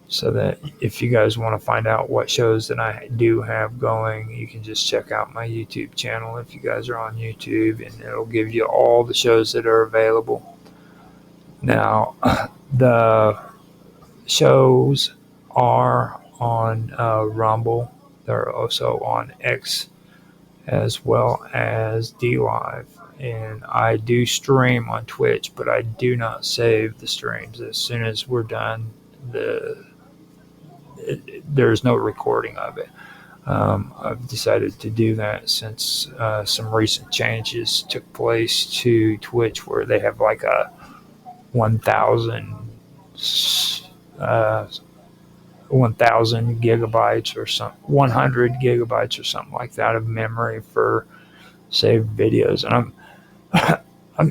So that if you guys want to find out what shows that I do have going, you can just check out my YouTube channel if you guys are on YouTube, and it'll give you all the shows that are available. Now, the shows are on Rumble. They're also on X as well as DLive. And I do stream on Twitch, but I do not save the streams. As soon as we're done, there's no recording of it. I've decided to do that since some recent changes took place to Twitch, where they have like a 1,000 gigabytes or 100 gigabytes or something like that of memory for saved videos, and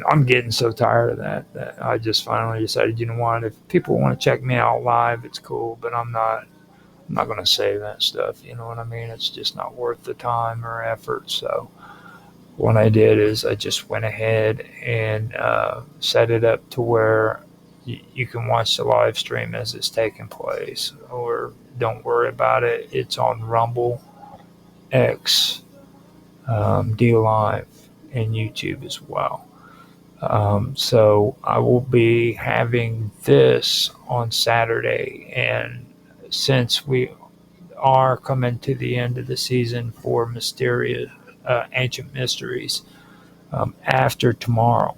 I'm getting so tired of that I just finally decided, you know what, if people want to check me out live, it's cool, but I'm not going to save that stuff. You know what I mean? It's just not worth the time or effort. So what I did is I just went ahead and set it up to where you can watch the live stream as it's taking place, or don't worry about it. It's on Rumble, X, DLive, and YouTube as well. So I will be having this on Saturday, and since we are coming to the end of the season for Mysterious Ancient Mysteries, after tomorrow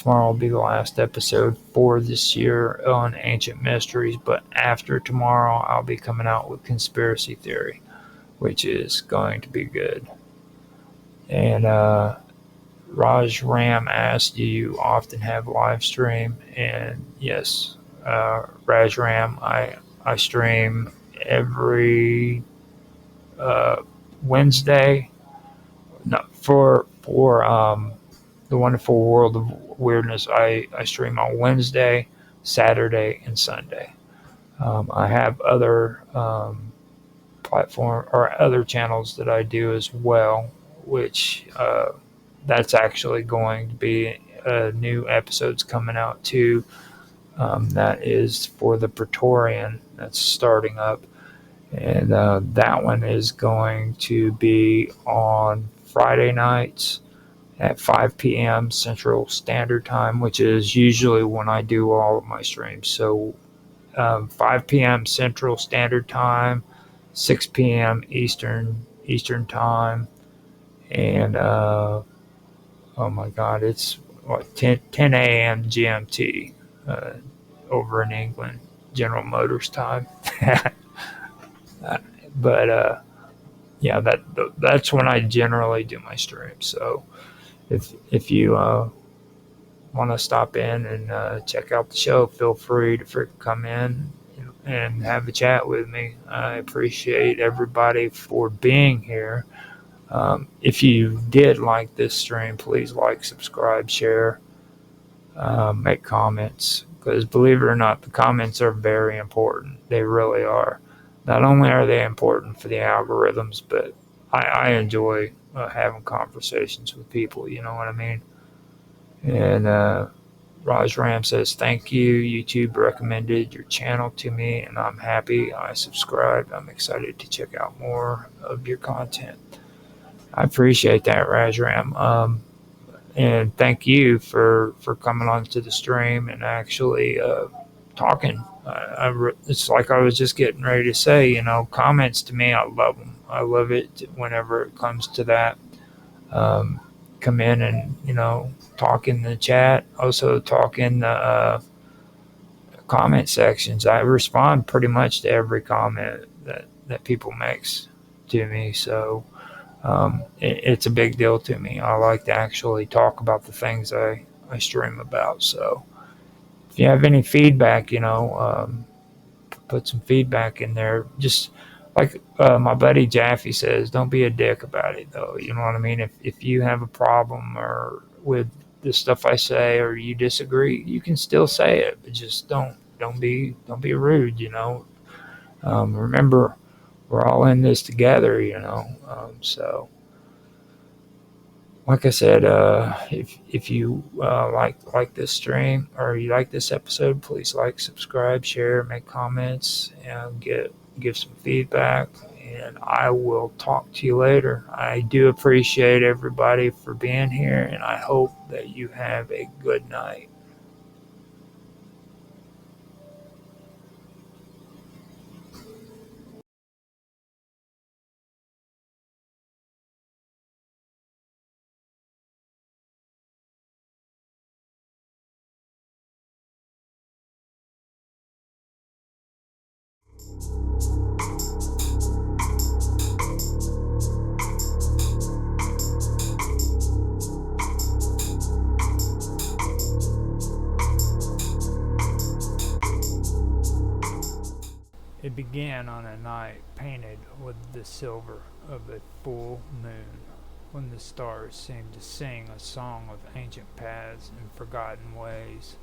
will be the last episode for this year on Ancient Mysteries, but after tomorrow I'll be coming out with Conspiracy Theory, which is going to be good. And Raj Ram asked, do you often have live stream? And yes, Raj Ram, I stream every Wednesday. No, for the Wonderful World of Weirdness, I stream on Wednesday, Saturday, and Sunday. I have other platform or other channels that I do as well, which that's actually going to be new episodes coming out too. That is for the Praetorian that's starting up. And that one is going to be on Friday nights at 5 p.m. Central Standard Time, which is usually when I do all of my streams. So 5 p.m. Central Standard Time, 6 p.m. Eastern Time, and oh my God, it's what 10 a.m. GMT over in England, General Motors time. But yeah, that's when I generally do my streams. So if you want to stop in and check out the show, feel free to come in and have a chat with me. I appreciate everybody for being here. If you did like this stream, please like, subscribe, share, make comments. Because believe it or not, the comments are very important. They really are. Not only are they important for the algorithms, but I enjoy having conversations with people. You know what I mean? And Raj Ram says, thank you. YouTube recommended your channel to me, and I'm happy I subscribed. I'm excited to check out more of your content. I appreciate that, Raj Ram. And thank you for coming onto the stream and actually talking. It's like I was just getting ready to say, comments to me, I love them. I love it whenever it comes to that. Come in and, talk in the chat. Also talk in the comment sections. I respond pretty much to every comment that people makes to me. So it's a big deal to me. I like to actually talk about the things I stream about. So if you have any feedback, put some feedback in there. Just like my buddy Jaffe says, don't be a dick about it, though. You know what I mean? If you have a problem or with the stuff I say, or you disagree, you can still say it, but just don't be rude. Remember, we're all in this together. So. Like I said, if you like this stream or you like this episode, please like, subscribe, share, make comments, and give some feedback. And I will talk to you later. I do appreciate everybody for being here, and I hope that you have a good night. It began on a night painted with the silver of a full moon, when the stars seemed to sing a song of ancient paths and forgotten ways.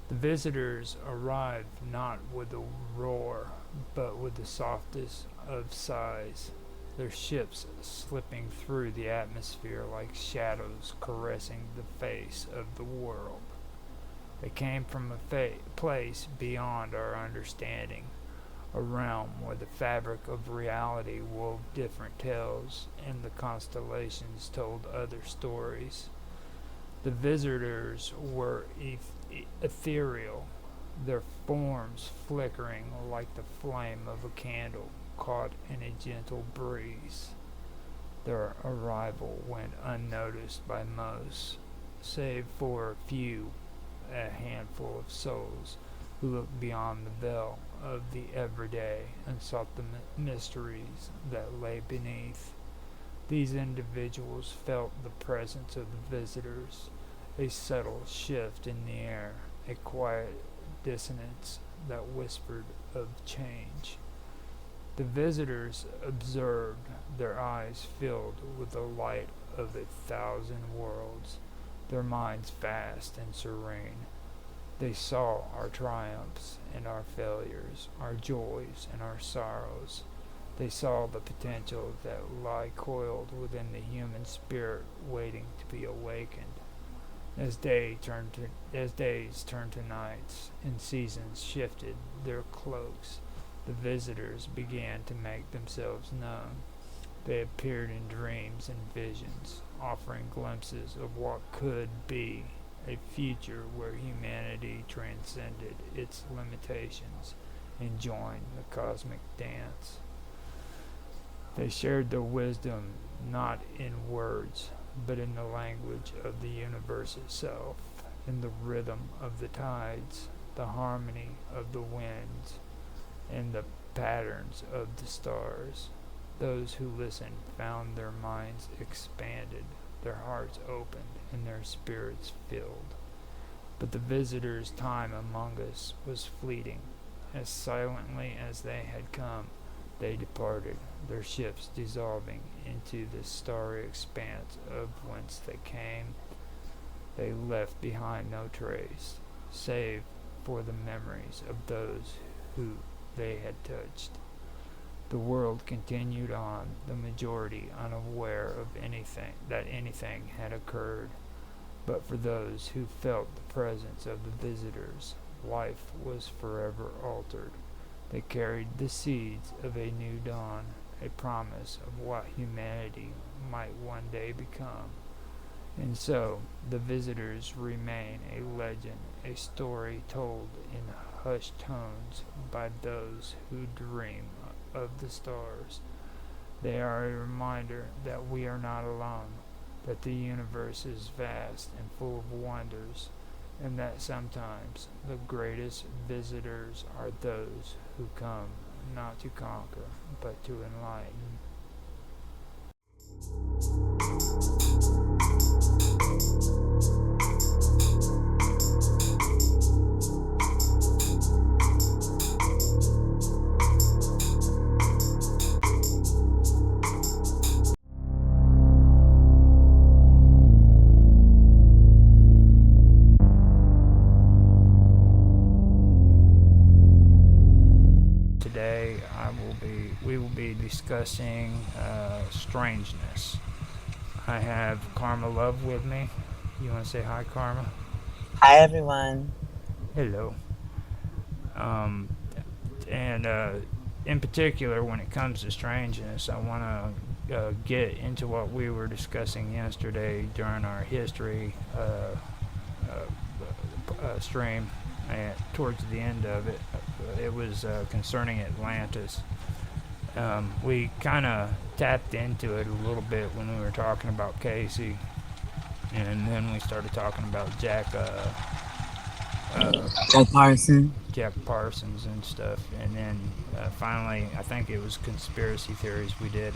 The visitors arrived not with a roar, but with the softest of sighs, their ships slipping through the atmosphere like shadows caressing the face of the world. They came from a place beyond our understanding, a realm where the fabric of reality wove different tales and the constellations told other stories. The visitors were ethereal, their forms flickering like the flame of a candle caught in a gentle breeze. Their arrival went unnoticed by most, save for a handful of souls who looked beyond the veil of the everyday and sought the mysteries that lay beneath. These individuals felt the presence of the visitors, a subtle shift in the air, a quiet dissonance that whispered of change. The visitors observed, their eyes filled with the light of 1,000 worlds, their minds vast and serene. They saw our triumphs and our failures, our joys and our sorrows. They saw the potential that lie coiled within the human spirit waiting to be awakened. As days turned to nights and seasons shifted their cloaks, the visitors began to make themselves known. They appeared in dreams and visions, offering glimpses of what could be a future where humanity transcended its limitations and joined the cosmic dance. They shared their wisdom not in words, but in the language of the universe itself, in the rhythm of the tides, the harmony of the winds, and the patterns of the stars. Those who listened found their minds expanded, their hearts opened, and their spirits filled. But the visitors' time among us was fleeting. As silently as they had come, they departed, their ships dissolving into the starry expanse of whence they came. They left behind no trace, save for the memories of those who they had touched. The world continued on, the majority unaware of anything had occurred. But for those who felt the presence of the visitors, life was forever altered. They carried the seeds of a new dawn, a promise of what humanity might one day become. And so, the visitors remain a legend, a story told in hushed tones by those who dream of the stars. They are a reminder that we are not alone, that the universe is vast and full of wonders, and that sometimes the greatest visitors are those who come not to conquer, but to enlighten. Today we will be discussing strangeness. I have Karma Love with me. You want to say hi, Karma? Hi, everyone. Hello. And in particular, when it comes to strangeness, I want to get into what we were discussing yesterday during our history stream. And towards the end of it, it was concerning Atlantis. We kind of tapped into it a little bit when we were talking about Casey, and then we started talking about Jack Parsons and stuff, and then finally, I think it was conspiracy theories. We did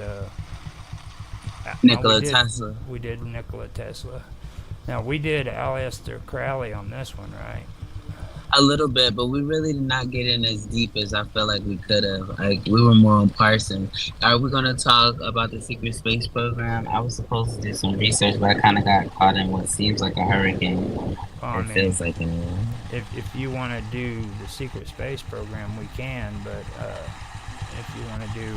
Tesla. We did Nikola Tesla. Now we did Aleister Crowley on this one, right? A little bit, but we really did not get in as deep as I felt like we could have. Like, we were more on Parsons. Are we going to talk about the secret space program? I was supposed to do some research, but I kind of got caught in what seems like a hurricane. Feels like an... If you want to do the secret space program, we can, but if you want to do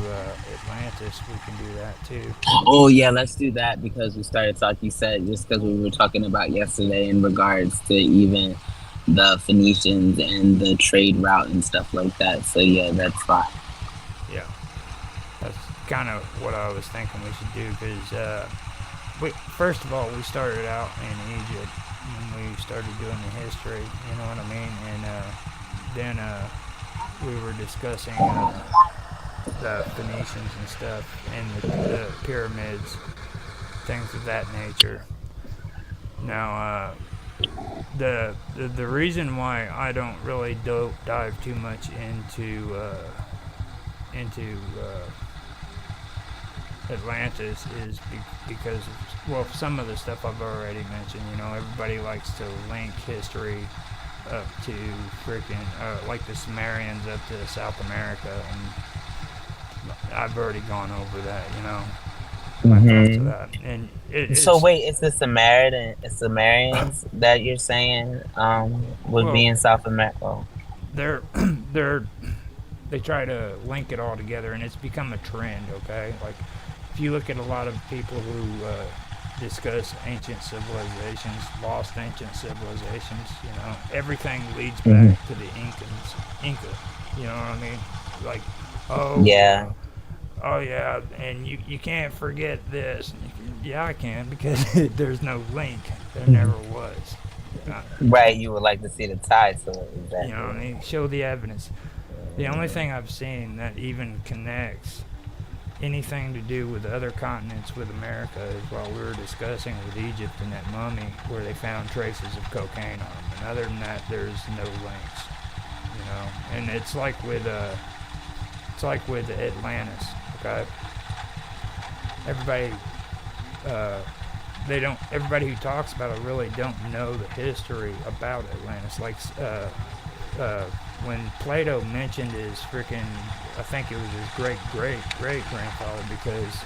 Atlantis, we can do that too. Oh, yeah, let's do that, because we started talking, you said, just because we were talking about yesterday in regards to even the Phoenicians and the trade route and stuff like that. So yeah, that's fine. Yeah, that's kind of what I was thinking we should do, because first of all, we started out in Egypt when we started doing the history, you know what I mean, and then we were discussing the Phoenicians and stuff, and the pyramids, things of that nature. Now the reason why I don't really dive too much into Atlantis is because well, some of the stuff I've already mentioned. You know, everybody likes to link history up to freaking like the Sumerians up to South America, and I've already gone over that. You know. Mm-hmm. That. And so wait, it's the Sumerians that you're saying would be in South America? They're they try to link it all together, and it's become a trend. Okay, like if you look at a lot of people who discuss ancient civilizations, lost ancient civilizations, everything leads back to the Inca. You know what I mean? Like, Yeah. oh yeah, and you can't forget this. Yeah, I can, because there's no link. There never was. Right, you would like to see the tie to it, exactly. You know what I mean? Show the evidence. The only thing I've seen that even connects anything to do with other continents with America is what we were discussing with Egypt and that mummy, where they found traces of cocaine on them. And other than that, there's no links. And it's like with Atlantis. Okay, everybody everybody who talks about it really don't know the history about Atlantis. Like when Plato mentioned his freaking, I think it was his great grandfather, because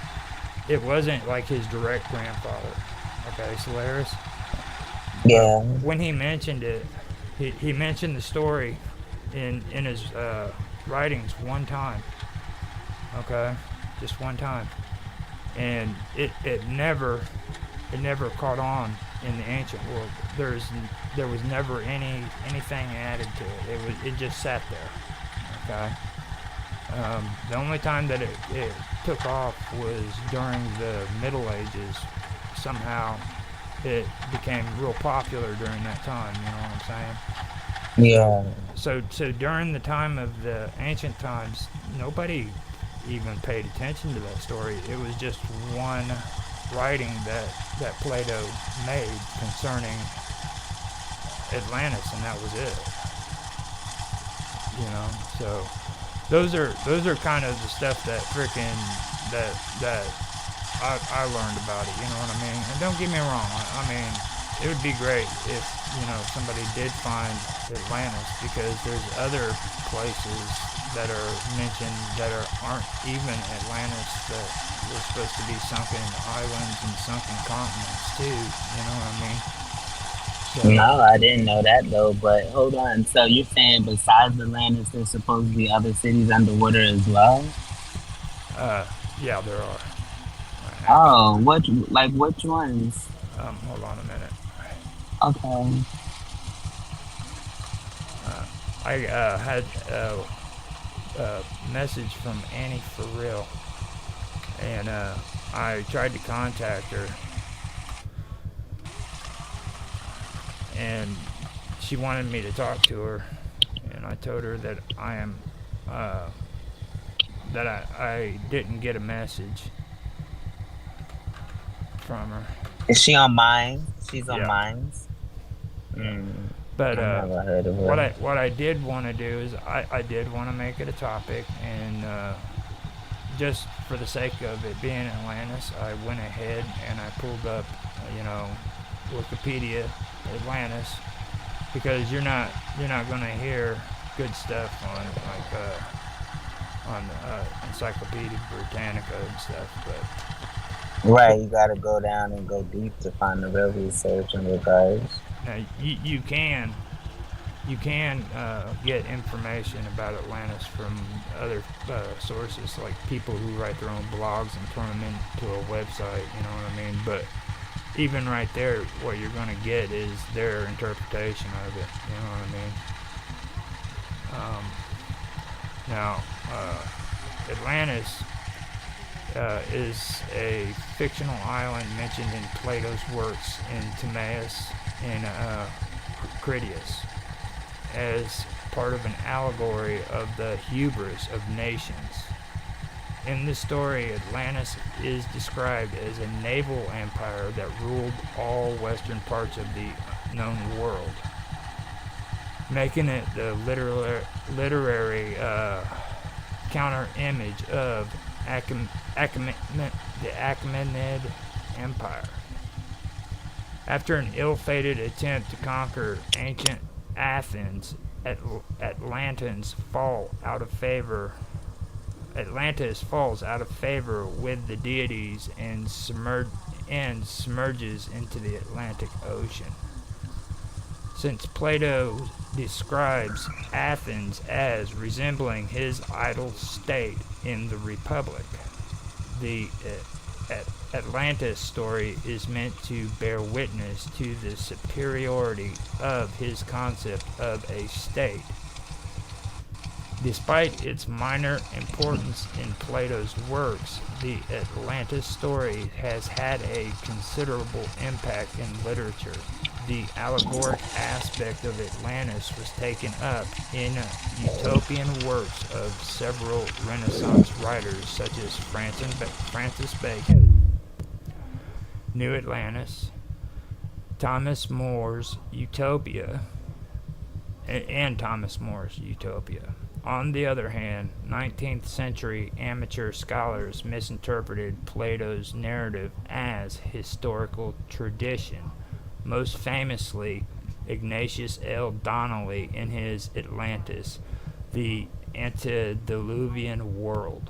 it wasn't like his direct grandfather. Okay, Solaris. Yeah. When he mentioned it, he mentioned the story in his writings one time. Okay, just one time, and it never caught on in the ancient world. There was never anything added to it. It just sat there. Okay. The only time that it took off was during the Middle Ages. Somehow it became real popular during that time. You know what I'm saying? Yeah. So during the time of the ancient times, nobody even paid attention to that story. It was just one writing that Plato made concerning Atlantis, and that was it. So those are kind of the stuff that that I learned about it. You know what I mean? And don't get me wrong. I mean, it would be great if somebody did find Atlantis, because there's other places that are mentioned that aren't even Atlantis, that were supposed to be sunken islands and sunken continents too. You know what I mean? So, no, I didn't know that though. But hold on. So you're saying besides Atlantis, there's supposed to be other cities underwater as well? Yeah, there are. Oh, which ones? Hold on a minute. Okay. I had a message from Annie for real, and I tried to contact her, and she wanted me to talk to her, and I told her that I didn't get a message from her. Is she on Minds? She's on Minds. But I never heard of her. what I did want to do is I did want to make it a topic, and just for the sake of it being Atlantis, I went ahead and I pulled up, Wikipedia Atlantis, because you're not going to hear good stuff on Encyclopedia Britannica and stuff, but right, you got to go down and go deep to find the real research in regards. now you can get information about Atlantis from other sources, like people who write their own blogs and turn them into a website, you know what I mean? But even right there, what you're going to get is their interpretation of it, you know what I mean? Now, Atlantis is a fictional island mentioned in Plato's works in Timaeus and Critias, as part of an allegory of the hubris of nations. In this story, Atlantis is described as a naval empire that ruled all western parts of the known world, making it the literary counter-image of the Achaemenid Empire. After an ill-fated attempt to conquer ancient Athens, Atlantis falls out of favor with the deities and submerges into the Atlantic Ocean. since Plato describes Athens as resembling his idle state in the Republic. The Atlantis story is meant to bear witness to the superiority of his concept of a state. Despite its minor importance in Plato's works, the Atlantis story has had a considerable impact in literature. The allegoric aspect of Atlantis was taken up in utopian works of several Renaissance writers such as Francis Bacon, New Atlantis, Thomas More's Utopia, and Thomas More's Utopia. On the other hand, 19th century amateur scholars misinterpreted Plato's narrative as historical tradition, most famously Ignatius L. Donnelly in his Atlantis, the Antediluvian World.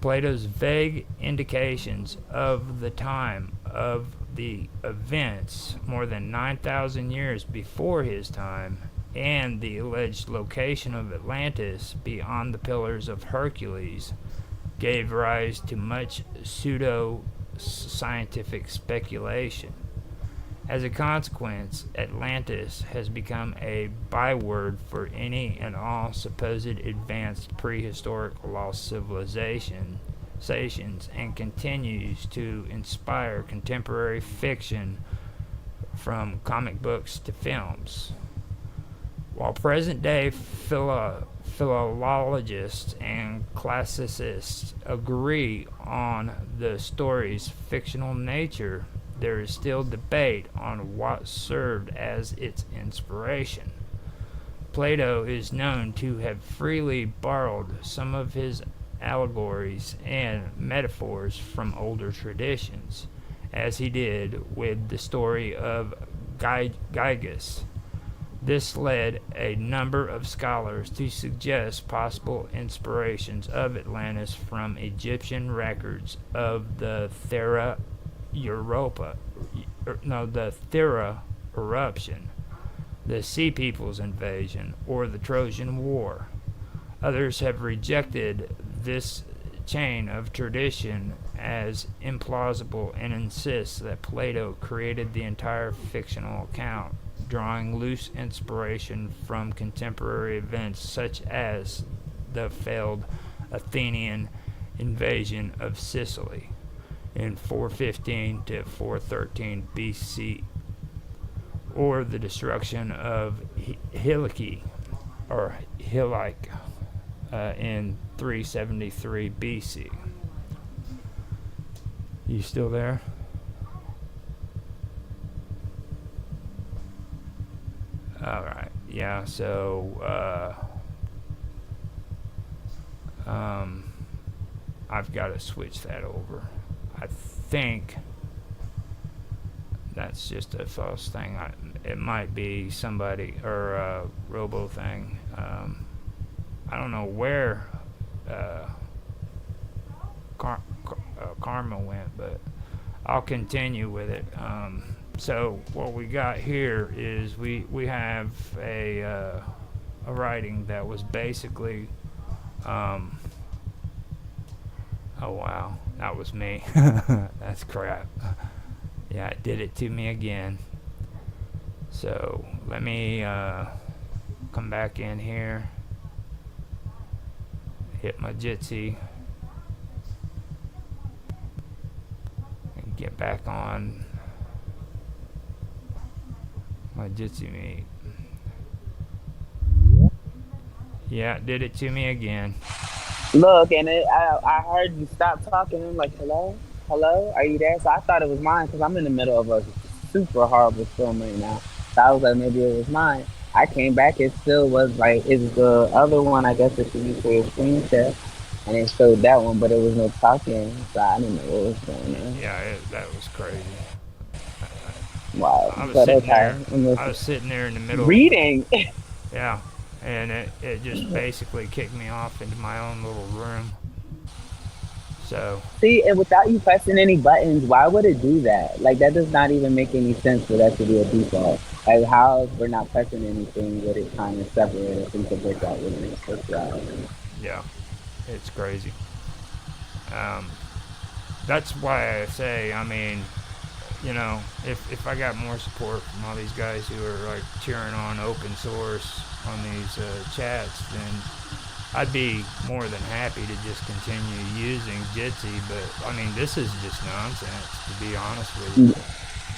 Plato's vague indications of the time of the events more than 9,000 years before his time, and the alleged location of Atlantis beyond the Pillars of Hercules, gave rise to much pseudo-scientific speculation. As a consequence, Atlantis has become a byword for any and all supposed advanced prehistoric lost civilizations and continues to inspire contemporary fiction from comic books to films. While present-day philologists and classicists agree on the story's fictional nature, there is still debate on what served as its inspiration. Plato is known to have freely borrowed some of his allegories and metaphors from older traditions, as he did with the story of Gyges. This led a number of scholars to suggest possible inspirations of Atlantis from Egyptian records of the Thera eruption, the Sea People's invasion, or the Trojan War. Others have rejected this chain of tradition as implausible and insist that Plato created the entire fictional account, drawing loose inspiration from contemporary events such as the failed Athenian invasion of Sicily in 415 to 413 BC, or the destruction of Hilike in 373 BC. You still there? All right. Yeah. So I've got to switch that over. I think that's just a false thing. It might be somebody or a robo thing. I don't know where Karma went, but I'll continue with it. So what we got here is we have a writing that was basically oh wow, that was me. That's crap. Yeah, it did it to me again. So let me come back in here, hit my Jitsi, and get back on my Jitsi meet. Yeah, it did it to me again. Look, and I heard you stop talking. I'm like, hello? Hello? Are you there? So I thought it was mine because I'm in the middle of a super horrible storm right now. So I was like, maybe it was mine. I came back, it still was like, it's the other one, I guess, that you used for your screen share. And it showed that one, but it was no talking. So I didn't know what was going on. Yeah, that was crazy. Wow. I was sitting there in the middle. Reading. Yeah. And it just basically kicked me off into my own little room. So see, and without you pressing any buttons, why would it do that? Like, that does not even make any sense for that to be a default. Like how we're not touching anything, but it kind of separates us into breakout rooms. That's wild. Yeah, it's crazy. That's why I say, I mean, you know, if I got more support from all these guys who are like cheering on open source on these chats, then I'd be more than happy to just continue using Jitsi. But I mean, this is just nonsense, to be honest with you.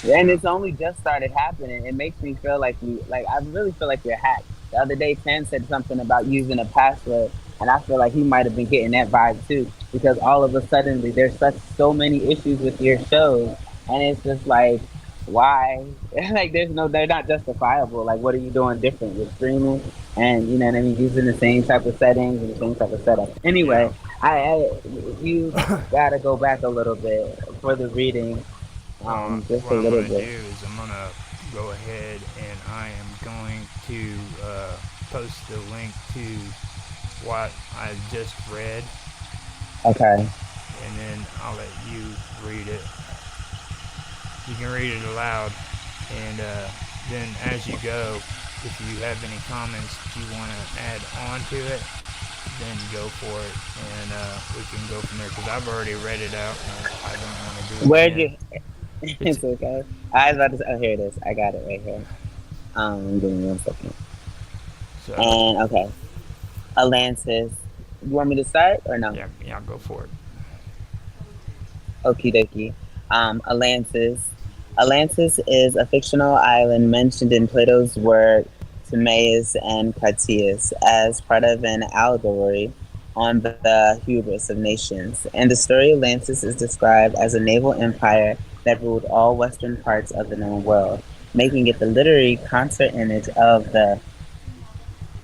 And it's only just started happening. It makes me feel like I really feel like you're hacked. The other day, Tan said something about using a password, and I feel like he might have been getting that vibe too, because all of a sudden there's so many issues with your shows, and it's just like, why? Like, they're not justifiable. Like, what are you doing different with streaming? And you know what I mean, using the same type of settings and the same type of setup. Anyway, you gotta go back a little bit for the reading. Just What a I'm little going to do bit. is I'm going to go ahead and I am going to post the link to what I just read. Okay. And then I'll let you read it. You can read it aloud. And then as you go, if you have any comments that you want to add on to it, then go for it. And we can go from there. Because I've already read it out and I don't want to do it Where'd again. you? It's okay. I was about to say, oh, here it is. I got it right here. Give me 1 second. So, And okay, Atlantis. You want me to start or no? Yeah, go for it. Okie dokie. Atlantis. Atlantis is a fictional island mentioned in Plato's work Timaeus and Critias as part of an allegory on the hubris of nations. In the story, Atlantis is described as a naval empire that ruled all western parts of the known world, making it the literary concert image of the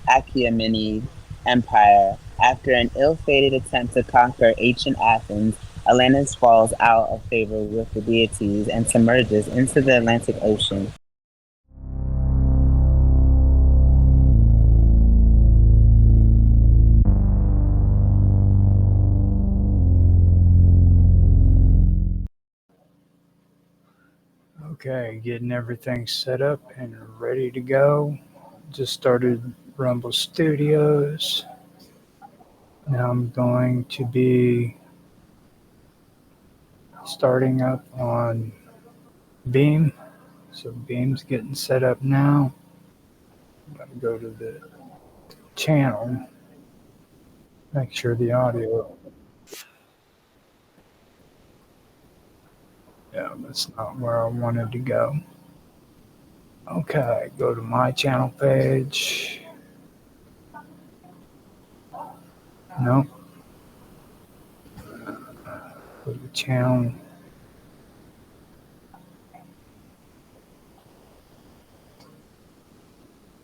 Achaemenid Empire. After an ill-fated attempt to conquer ancient Athens, Atlantis falls out of favor with the deities and submerges into the Atlantic Ocean. Okay, getting everything set up and ready to go. Just started Rumble Studios. Now I'm going to be starting up on Beam. So Beam's getting set up now. I'm going to go to the channel, make sure the audio. Yeah, that's not where I wanted to go. Okay, go to my channel page. No. Go to the channel.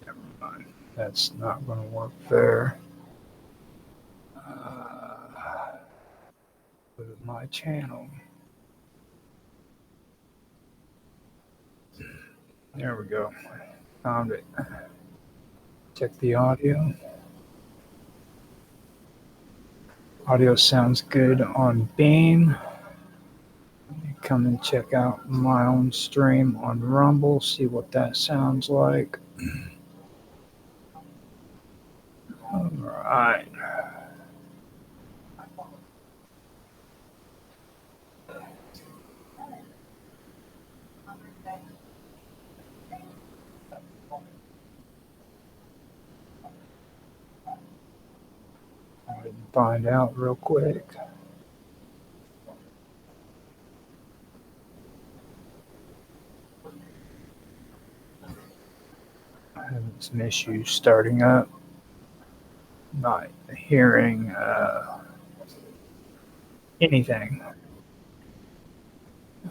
Never mind. That's not going to work there. Go to my channel. There we go. Found it. Check the audio. Audio sounds good on Beam. Come and check out my own stream on Rumble, see what that sounds like. All right. Find out real quick. Having some issues starting up. Not hearing anything.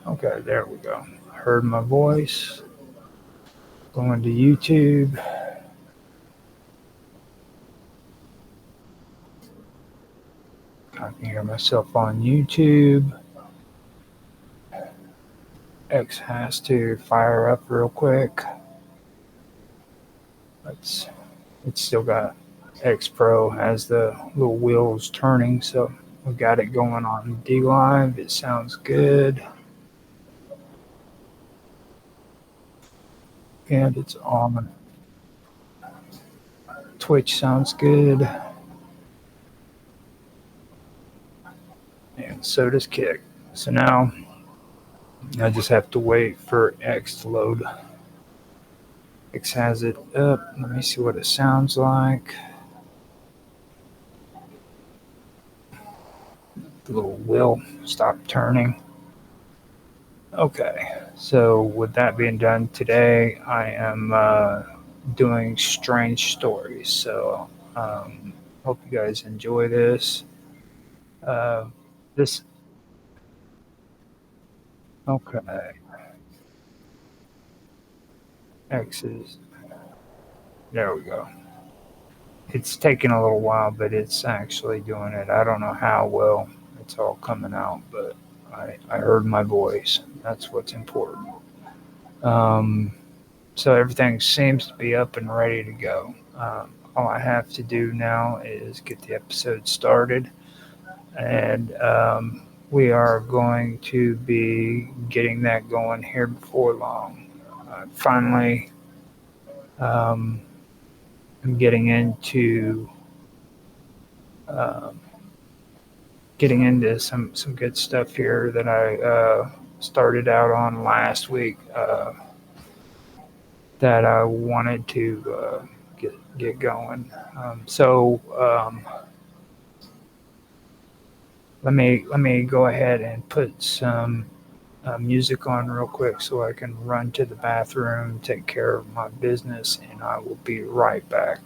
Okay, there we go. Heard my voice. Going to YouTube. I can hear myself on YouTube. X has to fire up real quick. It's still got X Pro has the little wheels turning, so we got it going on D Live. It sounds good. And it's on. Twitch sounds good. And so does Kick. So now I just have to wait for X to load. X has it up. Let me see what it sounds like. The little wheel stopped turning. Okay, so with that being done today, I am doing strange stories. So hope you guys enjoy this. This okay. X is there. We go. It's taking a little while, but it's actually doing it. I don't know how well it's all coming out, but I heard my voice. That's what's important. So everything seems to be up and ready to go. All I have to do now is get the episode started, and we are going to be getting that going here before long. Finally, I'm getting into um, some good stuff here that I started out on last week that I wanted to get going. Let me go ahead and put some music on real quick so I can run to the bathroom, take care of my business, and I will be right back.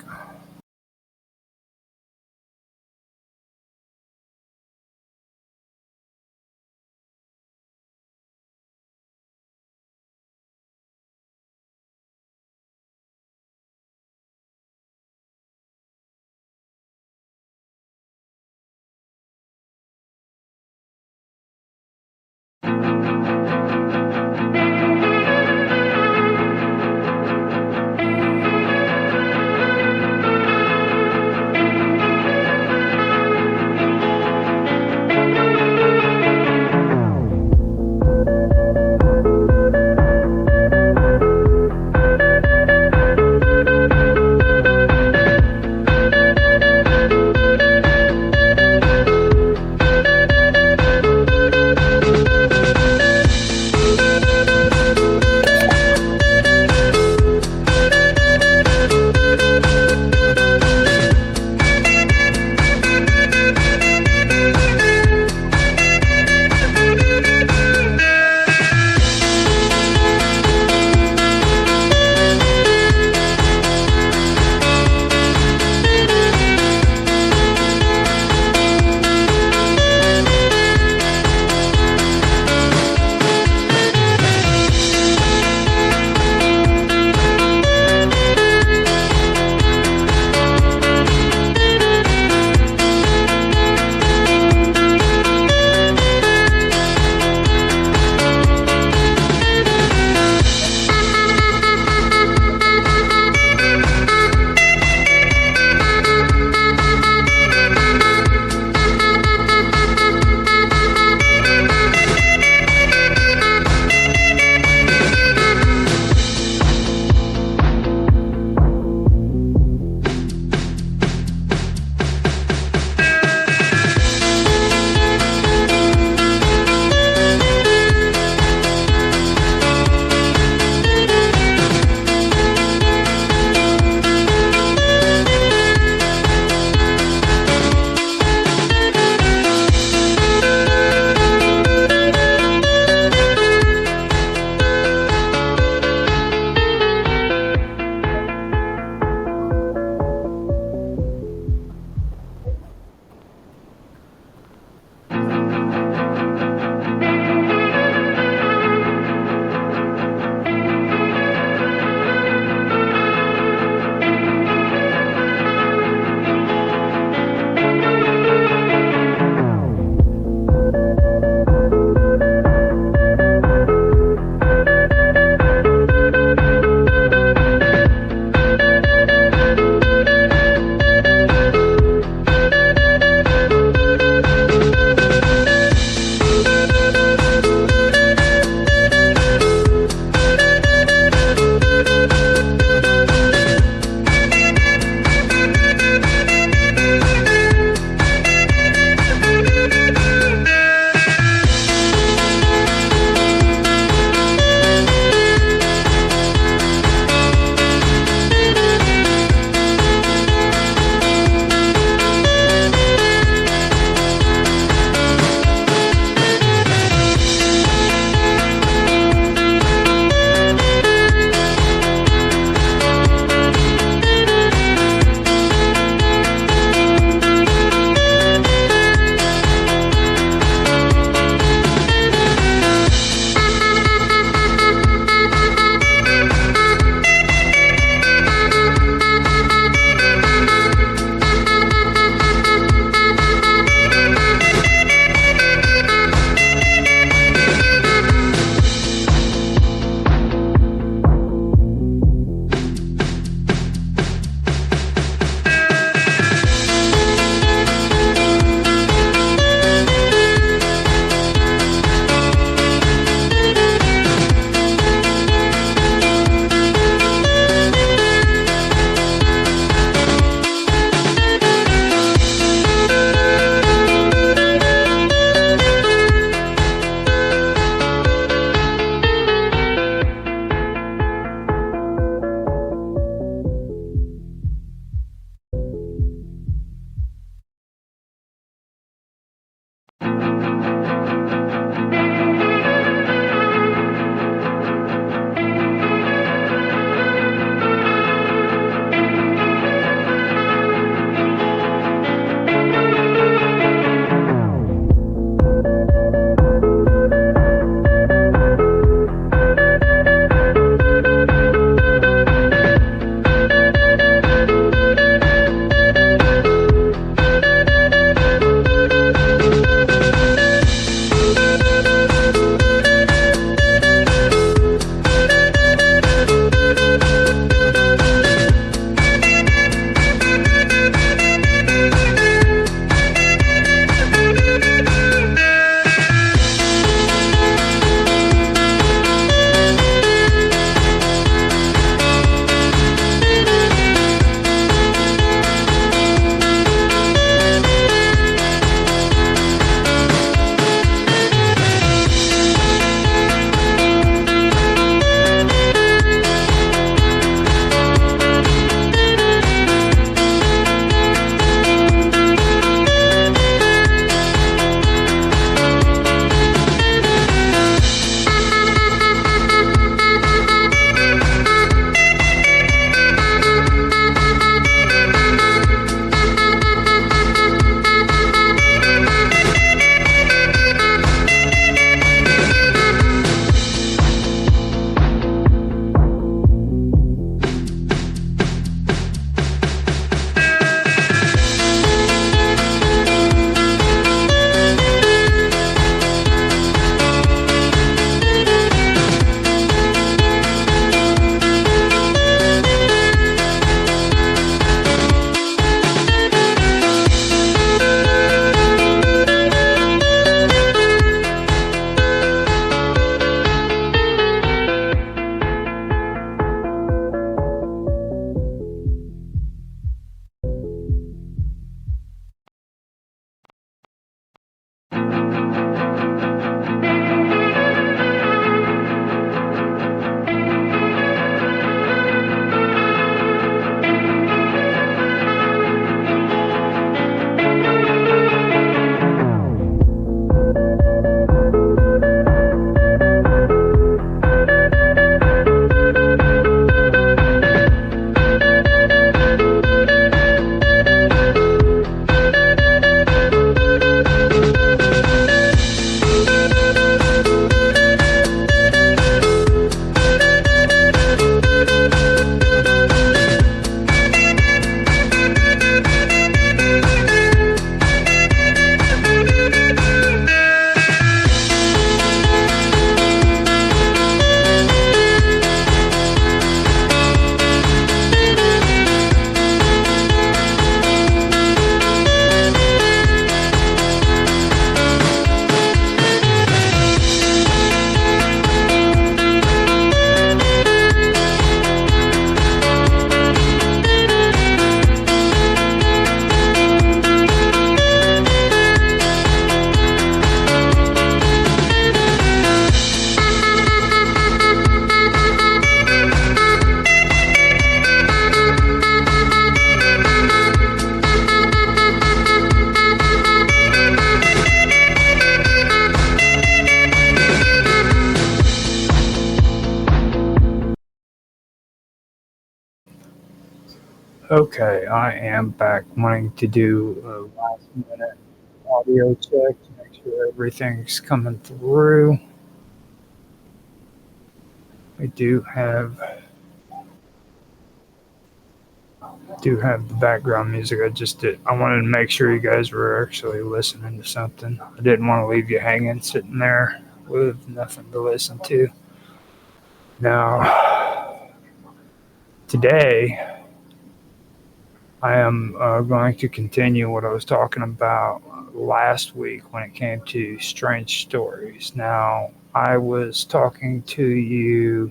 Okay, I am back wanting to do a last minute audio check to make sure everything's coming through. I do have the background music. I wanted to make sure you guys were actually listening to something. I didn't want to leave you hanging sitting there with nothing to listen to. Now, today I am going to continue what I was talking about last week when it came to strange stories. Now, I was talking to you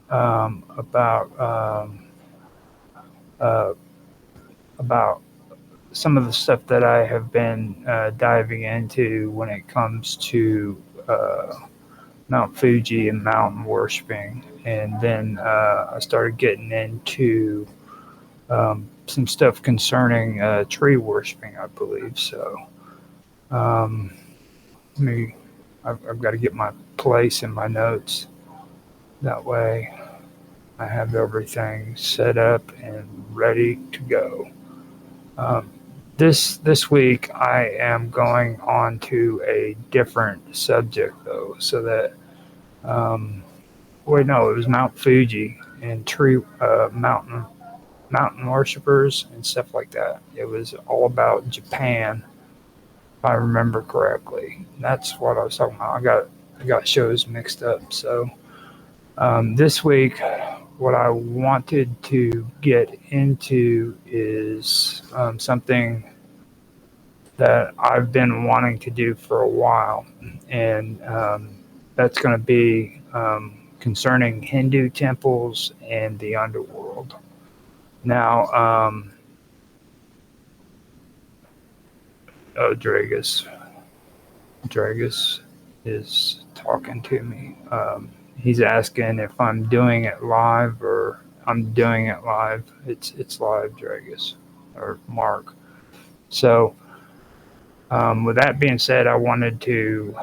uh, about some of the stuff that I have been diving into when it comes to Mount Fuji and mountain worshiping, and then I started getting into some stuff concerning tree worshiping, I believe. So, um, I've got to get my place in my notes. That way, I have everything set up and ready to go. Um, this week, I am going on to a different subject, though, so that wait, no, it was Mount Fuji and tree mountain worshippers and stuff like that. It was all about Japan, if I remember correctly. That's what I was talking about. I got shows mixed up. So this week, what I wanted to get into is something that I've been wanting to do for a while, and that's going to be concerning Hindu temples and the underworld. Now, Dragus is talking to me. He's asking if I'm doing it live or I'm doing it live. It's live, Dragus or Mark. So, with that being said, I wanted to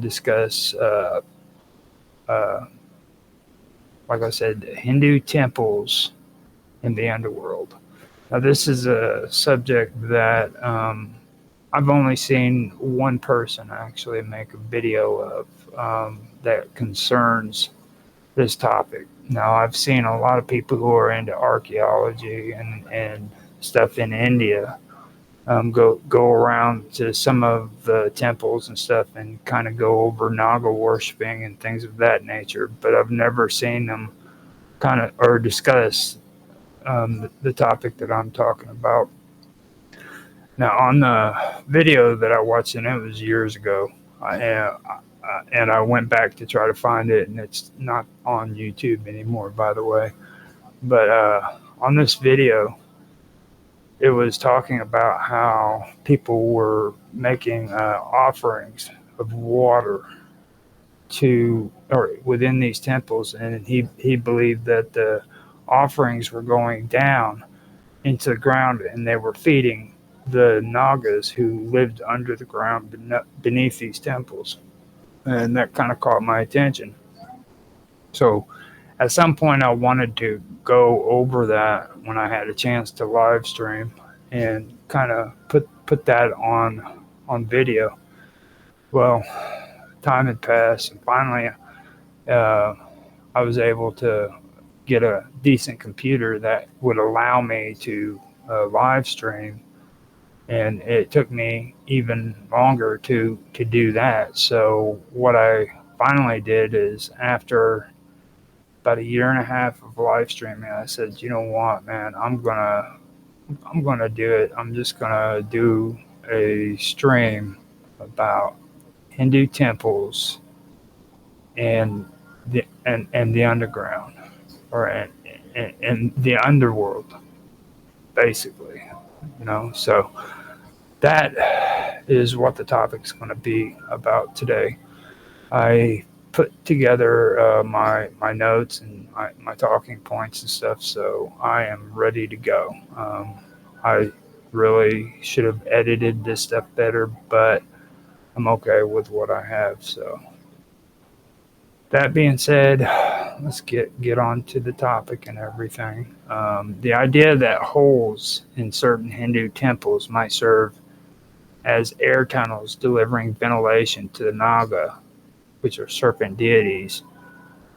discuss, like I said, Hindu temples in the underworld. Now, this is a subject that I've only seen one person actually make a video of that concerns this topic. Now, I've seen a lot of people who are into archaeology and stuff in India go around to some of the temples and stuff and kind of go over Naga worshiping and things of that nature. But I've never seen them kind of or discuss the topic that I'm talking about. Now, on the video that I watched, and it was years ago, and I went back to try to find it, and it's not on YouTube anymore, by the way. But on this video, it was talking about how people were making offerings of water or within these temples, and he believed that the offerings were going down into the ground, and they were feeding the Nagas who lived under the ground beneath these temples. And that kind of caught my attention. So at some point, I wanted to go over that when I had a chance to live stream and kind of put that on video. Well, time had passed, and finally I was able to get a decent computer that would allow me to live stream, and it took me even longer to do that. So what I finally did is, after about a year and a half of live streaming, I said, you know what, man, I'm gonna do it. I'm just gonna do a stream about Hindu temples and the underground, or and the underworld, basically. So that is what the topic is going to be about today. I put together my notes and my talking points and stuff, so I am ready to go. I really should have edited this stuff better, but I'm okay with what I have. So that being said, let's get on to the topic and everything. The idea that holes in certain Hindu temples might serve as air tunnels delivering ventilation to the Naga, which are serpent deities,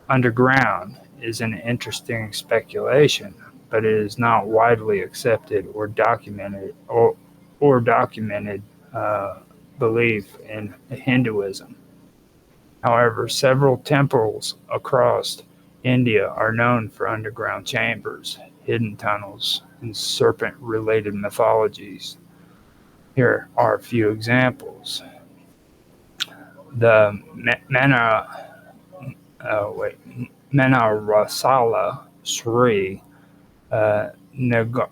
underground is an interesting speculation, but it is not widely accepted or documented belief in Hinduism. However, several temples across India are known for underground chambers, hidden tunnels, and serpent-related mythologies. Here are a few examples. The Manarasala Sri Nagaraja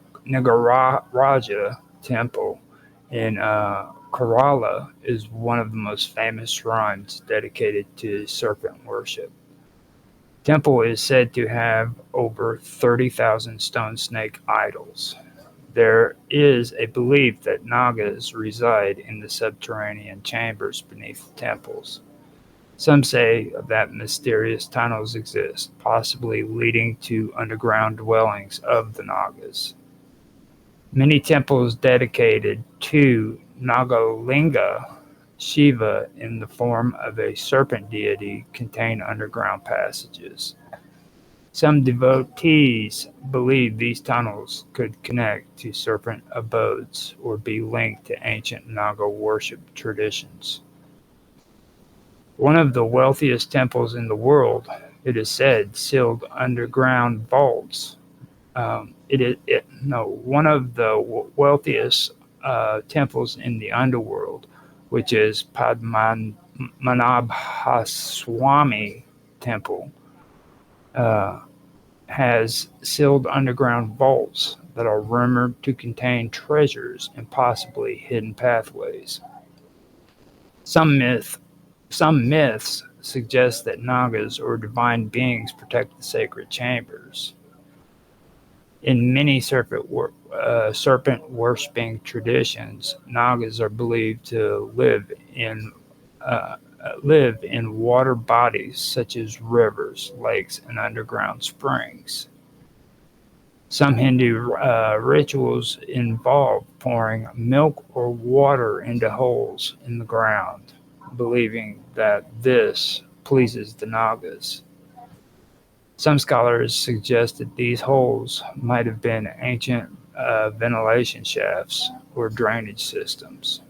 temple in Kerala is one of the most famous shrines dedicated to serpent worship. Temple is said to have over 30,000 stone snake idols. There is a belief that Nagas reside in the subterranean chambers beneath the temples. Some say that mysterious tunnels exist, possibly leading to underground dwellings of the Nagas. Many temples dedicated to Nagalinga, Shiva in the form of a serpent deity, contain underground passages. Some devotees believe these tunnels could connect to serpent abodes or be linked to ancient Naga worship traditions. One of the wealthiest temples in the world, it is said, sealed underground vaults. One of the wealthiest temples in the underworld, which is Padmanabhaswamy Temple, has sealed underground vaults that are rumored to contain treasures and possibly hidden pathways. Some myths suggest that Nagas or divine beings protect the sacred chambers. In many serpent worshipping traditions, Nagas are believed to live in water bodies such as rivers, lakes, and underground springs. Some Hindu rituals involve pouring milk or water into holes in the ground, believing that this pleases the Nagas. Some scholars suggest that these holes might have been ancient ventilation shafts or drainage systems.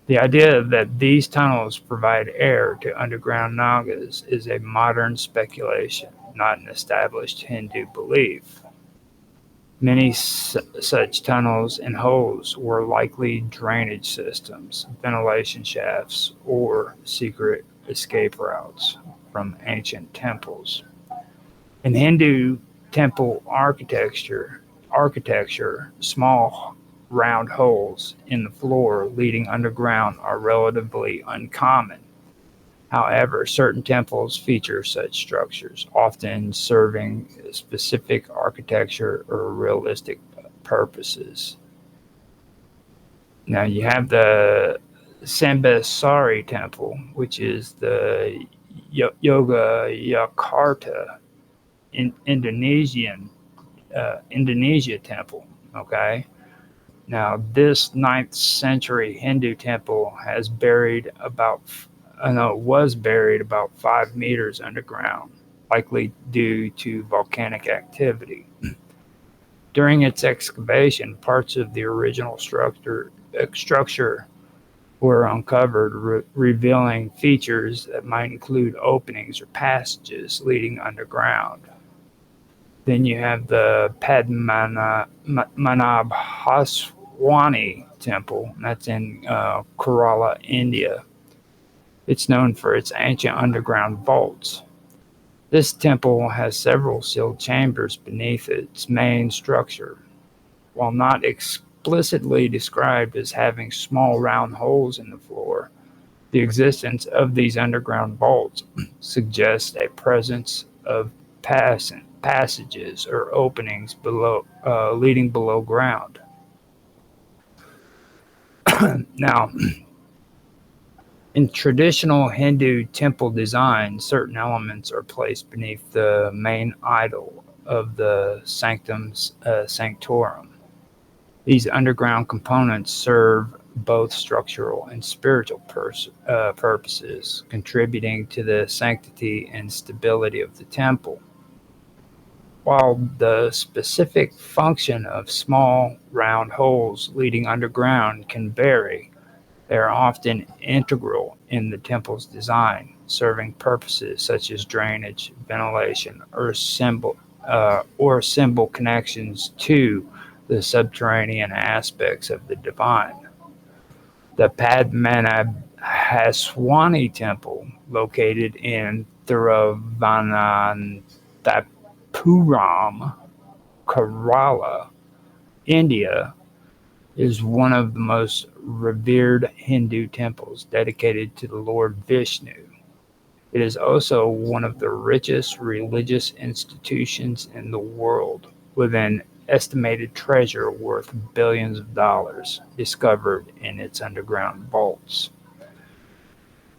The idea that these tunnels provide air to underground Nagas is a modern speculation, not an established Hindu belief. Many such tunnels and holes were likely drainage systems, ventilation shafts, or secret escape routes from ancient temples. In Hindu temple architecture, small round holes in the floor leading underground are relatively uncommon. However, certain temples feature such structures, often serving specific architecture or realistic purposes. Now you have the Sambesari Temple, which is the Yogyakarta in Indonesia temple. Okay. Now this 9th century Hindu temple was buried about 5 meters underground, likely due to volcanic activity. During its excavation, parts of the original structure were uncovered, revealing features that might include openings or passages leading underground. Then you have the Padmanabhaswamy Temple, that's in Kerala, India. It's known for its ancient underground vaults. This temple has several sealed chambers beneath its main structure. While not explicitly described as having small round holes in the floor, the existence of these underground vaults suggests a presence of passages or openings leading below ground. Now, In traditional Hindu temple design, certain elements are placed beneath the main idol of the sanctum sanctorum. These underground components serve both structural and spiritual purposes, contributing to the sanctity and stability of the temple. While the specific function of small, round holes leading underground can vary, they are often integral in the temple's design, serving purposes such as drainage, ventilation, or symbol connections to the subterranean aspects of the divine. The Padmanabhaswani temple, located in Thiruvananthapuram, Kerala, India, is one of the most revered Hindu temples dedicated to the Lord Vishnu. It is also one of the richest religious institutions in the world, with an estimated treasure worth billions of dollars discovered in its underground vaults.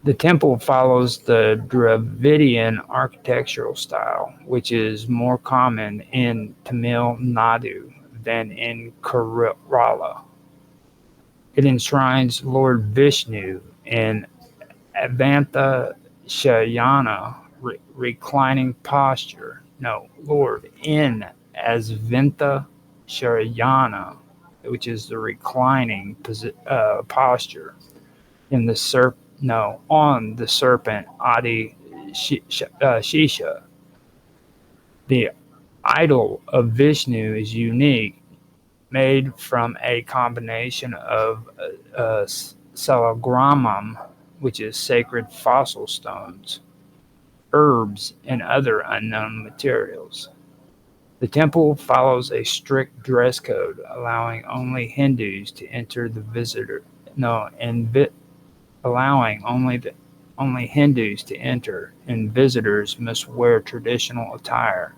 The temple follows the Dravidian architectural style, which is more common in Tamil Nadu than in Kerala. It enshrines Lord Vishnu in Advanta Shayana, reclining posture. No, Lord in Asvanta Shayana, which is the reclining posture in the on the serpent Adi Shisha. The idol of Vishnu is unique, made from a combination of salagramam, which is sacred fossil stones, herbs, and other unknown materials. The temple follows a strict dress code, allowing only Hindus to enter the visitor. No, and allowing only Hindus to enter, and visitors must wear traditional attire,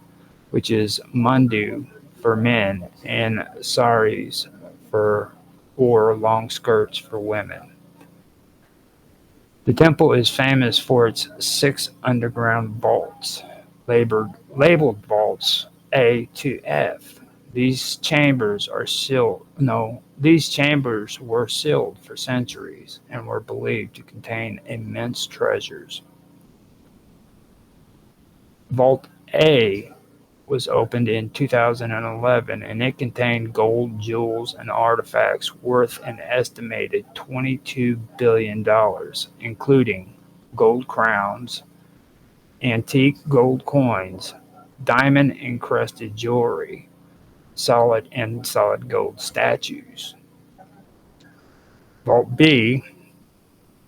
which is mundu for men and saris or long skirts for women. The temple is famous for its 6 underground vaults, labeled vaults A to F. These chambers were sealed for centuries and were believed to contain immense treasures. Vault A was opened in 2011, and it contained gold, jewels, and artifacts worth an estimated $22 billion, including gold crowns, antique gold coins, diamond-encrusted jewelry, solid gold statues. Vault B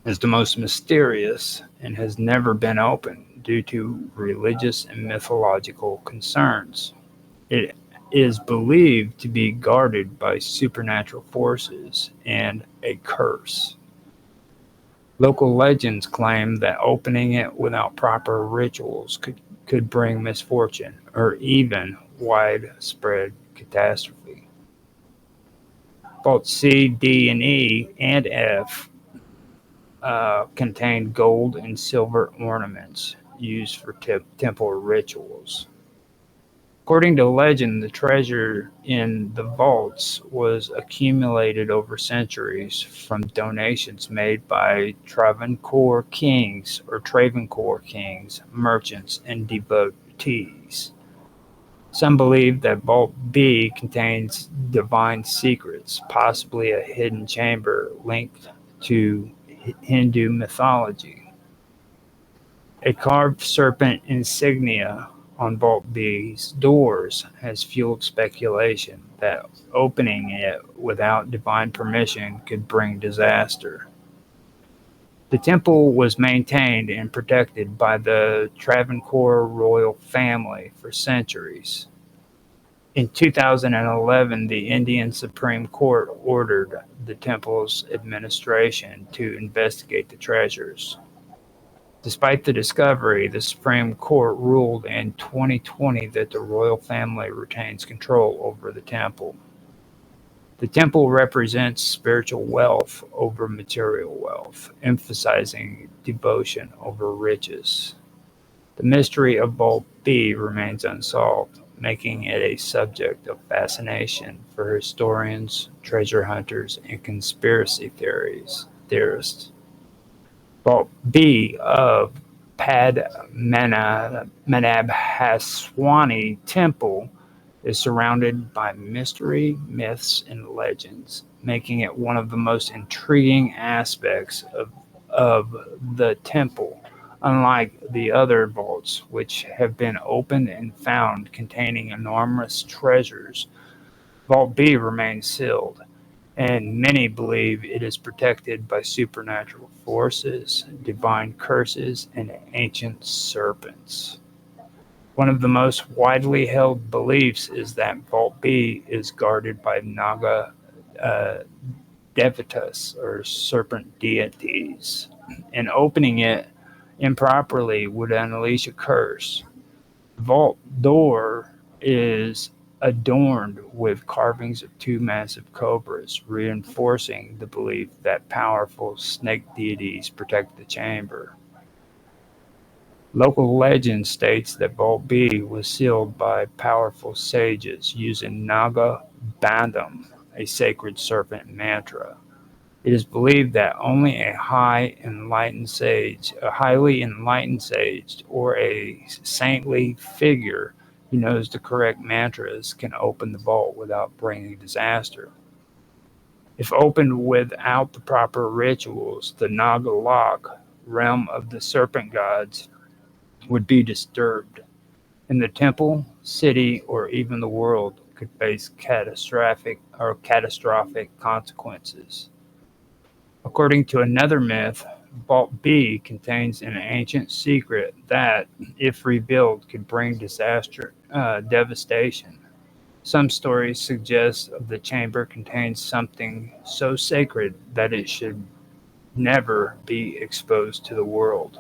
is the most mysterious and has never been opened due to religious and mythological concerns. It is believed to be guarded by supernatural forces and a curse. Local legends claim that opening it without proper rituals could bring misfortune or even widespread catastrophe. Vaults C, D, and E, and F contain gold and silver ornaments used for temple rituals. According to legend, the treasure in the vaults was accumulated over centuries from donations made by Travancore kings, merchants, and devotees. Some believe that Vault B contains divine secrets, possibly a hidden chamber linked to Hindu mythology. A carved serpent insignia on Vault B's doors has fueled speculation that opening it without divine permission could bring disaster. The temple was maintained and protected by the Travancore royal family for centuries. In 2011, the Indian Supreme Court ordered the temple's administration to investigate the treasures. Despite the discovery, the Supreme Court ruled in 2020 that the royal family retains control over the temple. The temple represents spiritual wealth over material wealth, emphasizing devotion over riches. The mystery of Vault B remains unsolved, making it a subject of fascination for historians, treasure hunters, and conspiracy theorists. Vault B of Padmanabhaswani Temple is surrounded by mystery, myths, and legends, making it one of the most intriguing aspects of the temple. Unlike the other vaults, which have been opened and found containing enormous treasures, Vault B remains sealed, and many believe it is protected by supernatural forces, divine curses, and ancient serpents. One of the most widely held beliefs is that Vault B is guarded by Naga Devatas, or serpent deities, and opening it improperly would unleash a curse. The vault door is adorned with carvings of two massive cobras, reinforcing the belief that powerful snake deities protect the chamber. Local legend states that Vault B was sealed by powerful sages using Naga Bandham, a sacred serpent mantra. It is believed that only a highly enlightened sage, or a saintly figure who knows the correct mantras can open the vault without bringing disaster. If opened without the proper rituals, the Naga Lock, realm of the serpent gods, would be disturbed, and the temple, city, or even the world could face catastrophic consequences. According to another myth, Vault B contains an ancient secret that, if revealed, could bring devastation. Some stories suggest the chamber contains something so sacred that it should never be exposed to the world.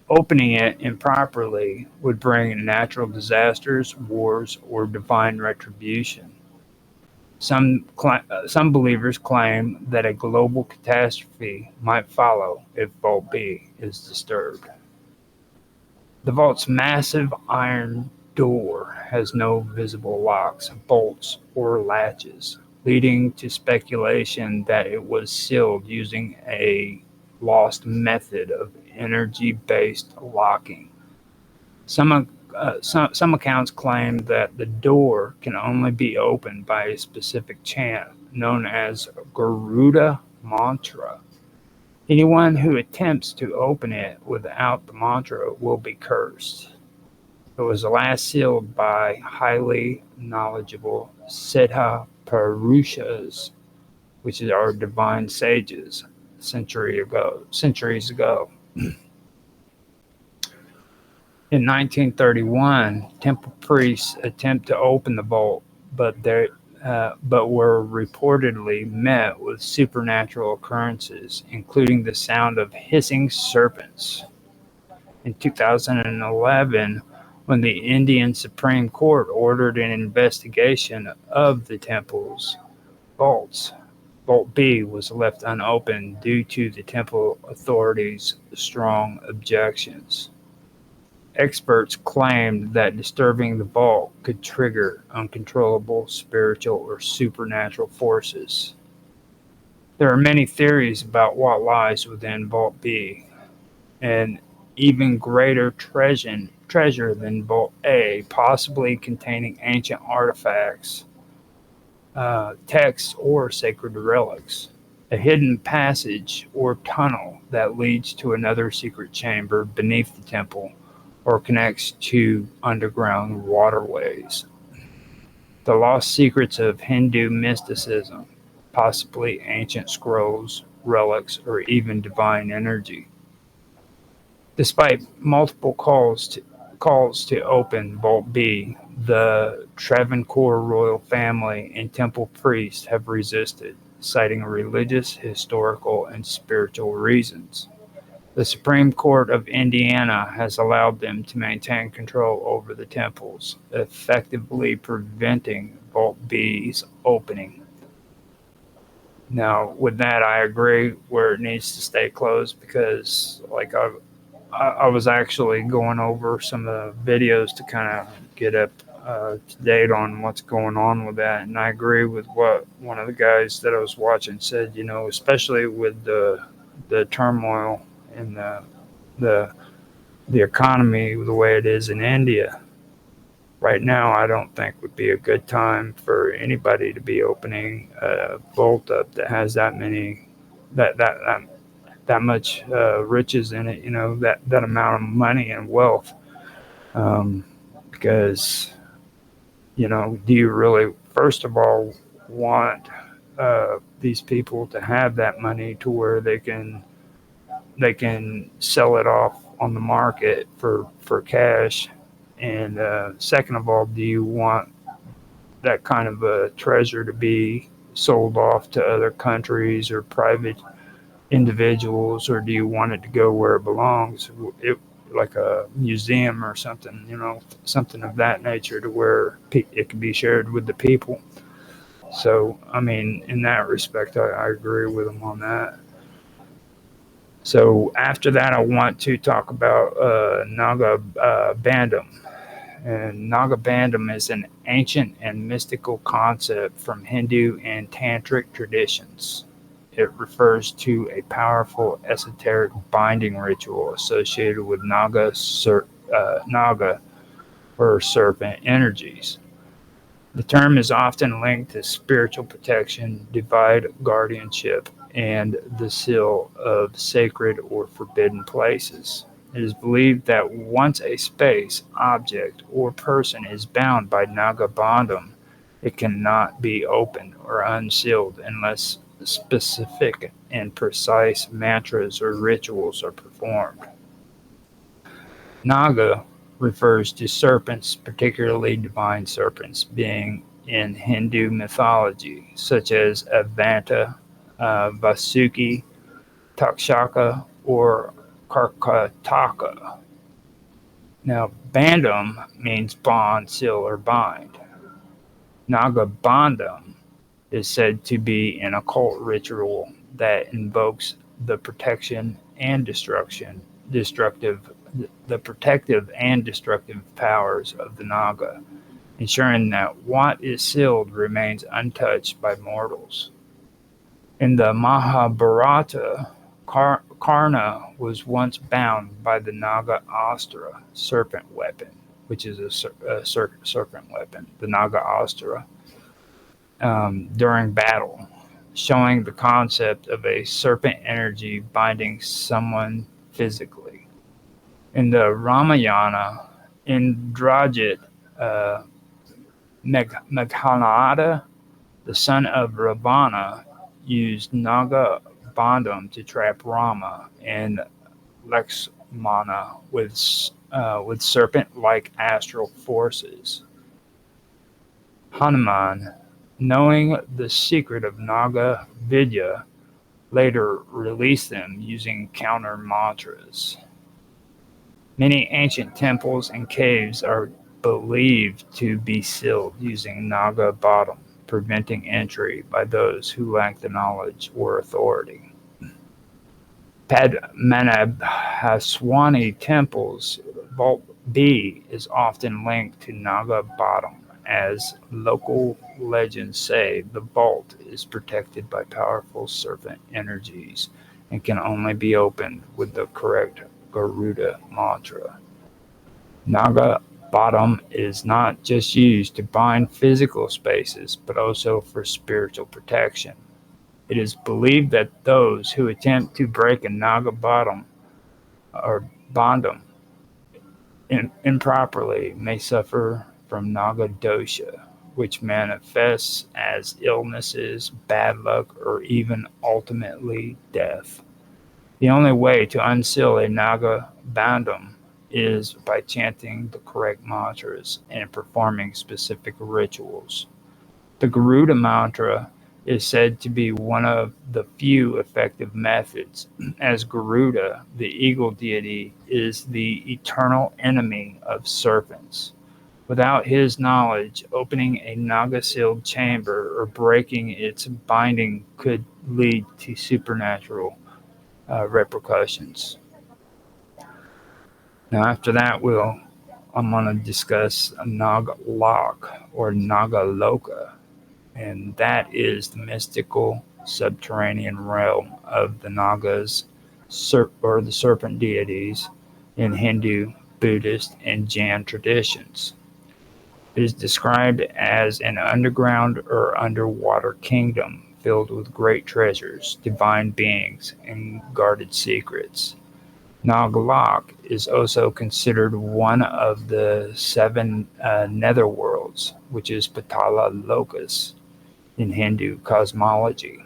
Opening it improperly would bring natural disasters, wars, or divine retribution. Some believers claim that a global catastrophe might follow if Vault B is disturbed. The vault's massive iron door has no visible locks, bolts, or latches, leading to speculation that it was sealed using a lost method of energy-based locking. Some accounts claim that the door can only be opened by a specific chant known as Garuda Mantra. Anyone who attempts to open it without the mantra will be cursed. It was last sealed by highly knowledgeable Siddha Purushas, which are divine sages, centuries ago. In 1931, temple priests attempted to open the vault, but were reportedly met with supernatural occurrences, including the sound of hissing serpents. In 2011, when the Indian Supreme Court ordered an investigation of the temple's vaults, Vault B was left unopened due to the temple authorities' strong objections. Experts claimed that disturbing the vault could trigger uncontrollable spiritual or supernatural forces. There are many theories about what lies within Vault B. An even greater treasure than Vault A, possibly containing ancient artifacts, texts, or sacred relics. A hidden passage or tunnel that leads to another secret chamber beneath the temple or connects to underground waterways. The lost secrets of Hindu mysticism, possibly ancient scrolls, relics, or even divine energy. Despite multiple calls to open Vault B, the Travancore royal family and temple priests have resisted, citing religious, historical, and spiritual reasons. The Supreme Court of Indiana has allowed them to maintain control over the temples, effectively preventing Vault B's opening. Now, with that, I agree where it needs to stay closed because, like, I was actually going over some of the videos to kind of get up to date on what's going on with that, and I agree with what one of the guys that I was watching said. You know, especially with the turmoil and the the economy the way it is in India right now, I don't think would be a good time for anybody to be opening a vault up that has that many that much riches in it. You know, that amount of money and wealth. Because you know, do you really first of all want these people to have that money to where they can sell it off on the market for cash? And second of all, do you want that kind of a treasure to be sold off to other countries or private individuals, or do you want it to go where it belongs, like a museum or something, you know, something of that nature to where it can be shared with the people? So, I mean, in that respect, I agree with them on that. So after that, I want to talk about Naga Bandam. And Naga Bandam is an ancient and mystical concept from Hindu and Tantric traditions. It refers to a powerful esoteric binding ritual associated with Naga or serpent energies. The term is often linked to spiritual protection, divine guardianship, and the seal of sacred or forbidden places. It is believed that once a space, object, or person is bound by Naga Bandham, it cannot be opened or unsealed unless specific and precise mantras or rituals are performed. Naga refers to serpents, particularly divine serpents, being in Hindu mythology, such as Avanta, Vasuki, Takshaka, or Karkataka. Now, Bandam means bond, seal, or bind. Naga Bandam is said to be an occult ritual that invokes the protection and destructive the protective and destructive powers of the Naga, ensuring that what is sealed remains untouched by mortals. In the Mahabharata, Karna was once bound by the Naga Astra, serpent weapon, which is a serpent weapon, the Naga Astra, during battle, showing the concept of a serpent energy binding someone physically. In the Ramayana, Indrajit Meghanada, the son of Ravana, used Naga Bandham to trap Rama and Lakshmana with serpent-like astral forces. Hanuman, knowing the secret of Naga Vidya, later released them using counter mantras. Many ancient temples and caves are believed to be sealed using Naga Bandham, preventing entry by those who lack the knowledge or authority. Padmanabhaswani temples, Vault B is often linked to Naga Bandham, as local legends say the vault is protected by powerful serpent energies and can only be opened with the correct Garuda mantra. Naga Bandham is not just used to bind physical spaces, but also for spiritual protection. It is believed that those who attempt to break a Naga Bandham or Bandham improperly may suffer from Naga dosha, which manifests as illnesses, bad luck, or even ultimately death. The only way to unseal a Naga Bandham is by chanting the correct mantras and performing specific rituals. The Garuda mantra is said to be one of the few effective methods, as Garuda, the eagle deity, is the eternal enemy of serpents. Without his knowledge, opening a Naga-sealed chamber or breaking its binding could lead to supernatural repercussions. Now, after that, I'm going to discuss Naga-lok or Naga-loka, and that is the mystical subterranean realm of the Nagas or the serpent deities in Hindu, Buddhist, and Jain traditions. It is described as an underground or underwater kingdom filled with great treasures, divine beings, and guarded secrets. Nagalok is also considered one of the seven netherworlds, which is Patala Lokas in Hindu cosmology.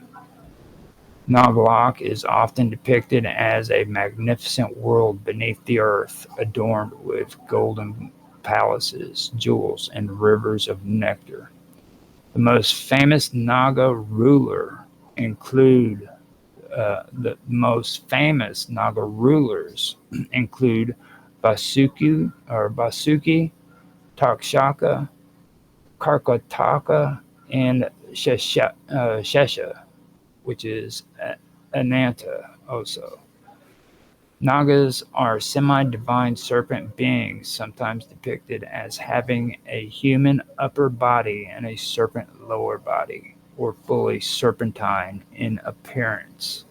Nagalok is often depicted as a magnificent world beneath the earth, adorned with golden palaces, jewels, and rivers of nectar. The most famous Naga ruler include the most famous Naga rulers include Vasuki, Takshaka, Karkataka, and Shesha, which is Ananta also. Nagas are semi-divine serpent beings, sometimes depicted as having a human upper body and a serpent lower body, or fully serpentine in appearance.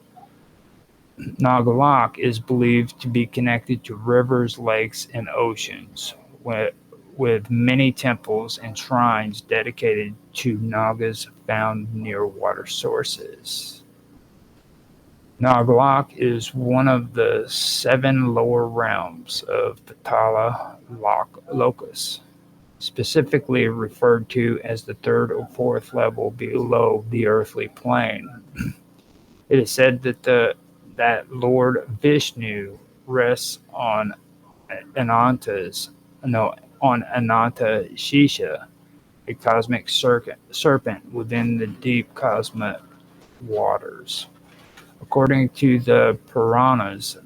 Nagalok is believed to be connected to rivers, lakes, and oceans, with many temples and shrines dedicated to Nagas found near water sources. Nagalok is one of the seven lower realms of Patala Lokas, specifically referred to as the third or fourth level below the earthly plane. It is said that Lord Vishnu rests on Ananta Shisha, a cosmic serpent within the deep cosmic waters. According to the Puranas,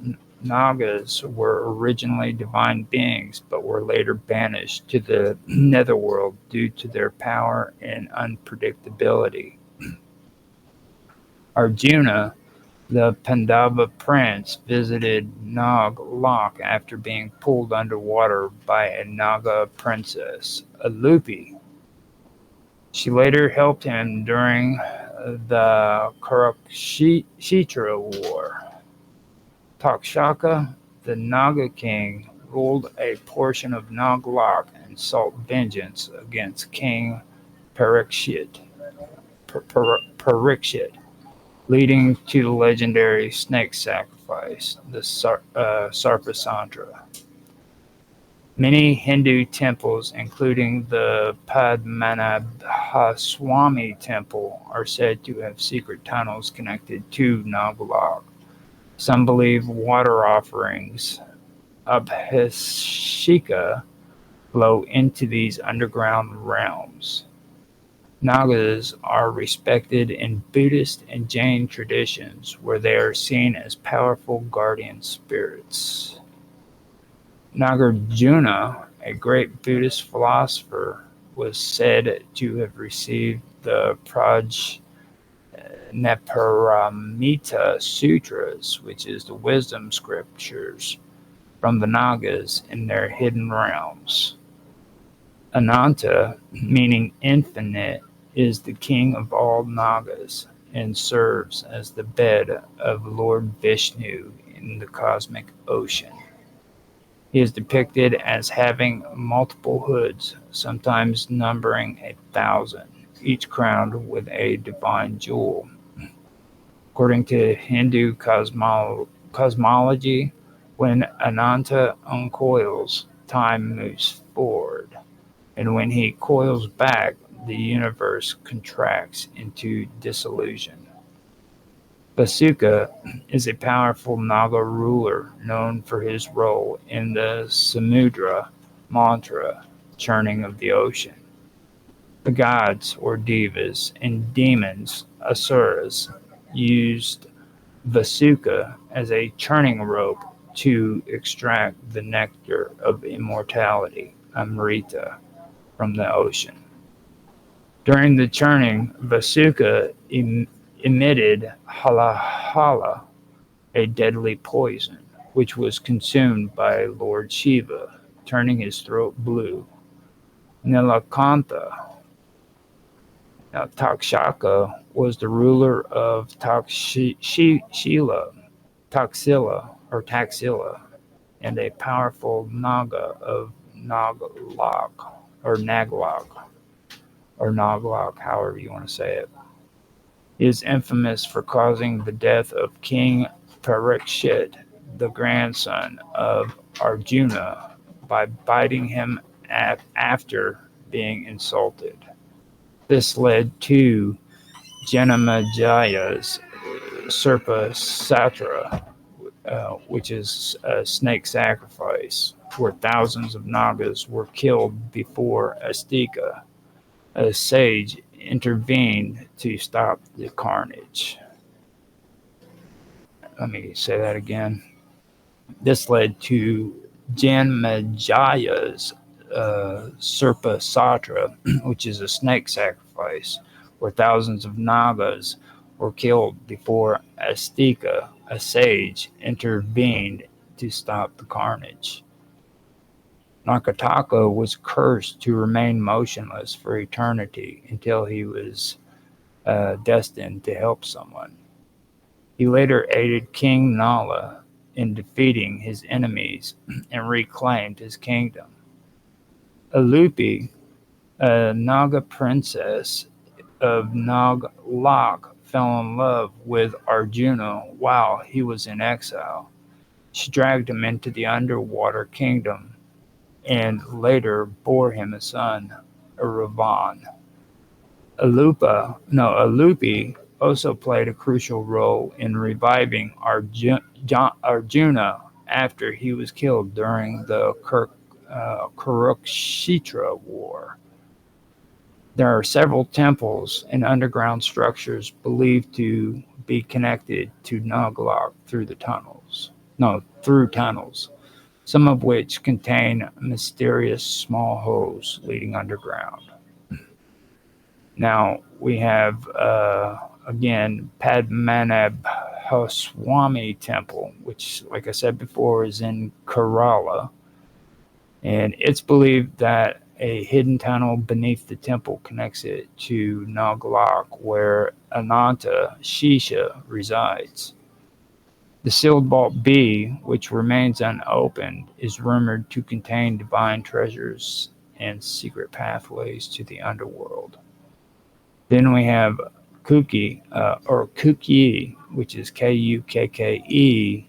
Nagas were originally divine beings, but were later banished to the netherworld due to their power and unpredictability. Arjuna, the Pandava prince, visited Nagalok after being pulled underwater by a Naga princess, Alupi. She later helped him during the Kurukshetra War. Takshaka, the Naga king, ruled a portion of Nagalok and sought vengeance against King Parikshit, leading to the legendary snake sacrifice, the Sarpasandra. Many Hindu temples, including the Padmanabhaswamy temple, are said to have secret tunnels connected to Nagalok. Some believe water offerings, Abhisheka, flow into these underground realms. Nagas are respected in Buddhist and Jain traditions, where they are seen as powerful guardian spirits. Nagarjuna, a great Buddhist philosopher, was said to have received the Prajnaparamita Sutras, which is the wisdom scriptures, from the Nagas in their hidden realms. Ananta, meaning infinite, is the king of all Nagas and serves as the bed of Lord Vishnu in the cosmic ocean. He is depicted as having multiple hoods, sometimes numbering 1,000, each crowned with a divine jewel. According to Hindu cosmology, when Ananta uncoils, time moves forward, and when he coils back, the universe contracts into dissolution. Vasuka is a powerful Naga ruler known for his role in the Samudra mantra, churning of the ocean. The gods, or devas, and demons, asuras, used Vasuka as a churning rope to extract the nectar of immortality, Amrita, from the ocean. During the churning, Vasuka emitted halahala, a deadly poison, which was consumed by Lord Shiva, turning his throat blue. Nilakantha, now Takshaka, was the ruler of Taxila, and a powerful Naga of Naglok, however you want to say it. He is infamous for causing the death of King Parikshit, the grandson of Arjuna, by biting him after being insulted. This led to Janamajaya's Serpa Satra, which is a snake sacrifice, where thousands of Nagas were killed before Astika, a sage, intervened to stop the carnage. Let me say that again. This led to Janmajaya's Serpa Satra, which is a snake sacrifice, where thousands of Nagas were killed before Astika, a sage, intervened to stop the carnage. Nakataka was cursed to remain motionless for eternity until he was destined to help someone. He later aided King Nala in defeating his enemies and reclaimed his kingdom. Alupi, a Naga princess of Naglok, fell in love with Arjuna while he was in exile. She dragged him into the underwater kingdom and later bore him a son, Ravan. Alupi also played a crucial role in reviving Arjuna after he was killed during the Kurukshetra War. There are several temples and underground structures believed to be connected to Naglok through tunnels, some of which contain mysterious small holes leading underground. Now we have, again, Padmanabhaswamy Temple, which, like I said before, is in Kerala. And it's believed that a hidden tunnel beneath the temple connects it to Naglok, where Ananta Shisha resides. The sealed vault B, which remains unopened, is rumored to contain divine treasures and secret pathways to the underworld. Then we have Kuki, which is Kukke,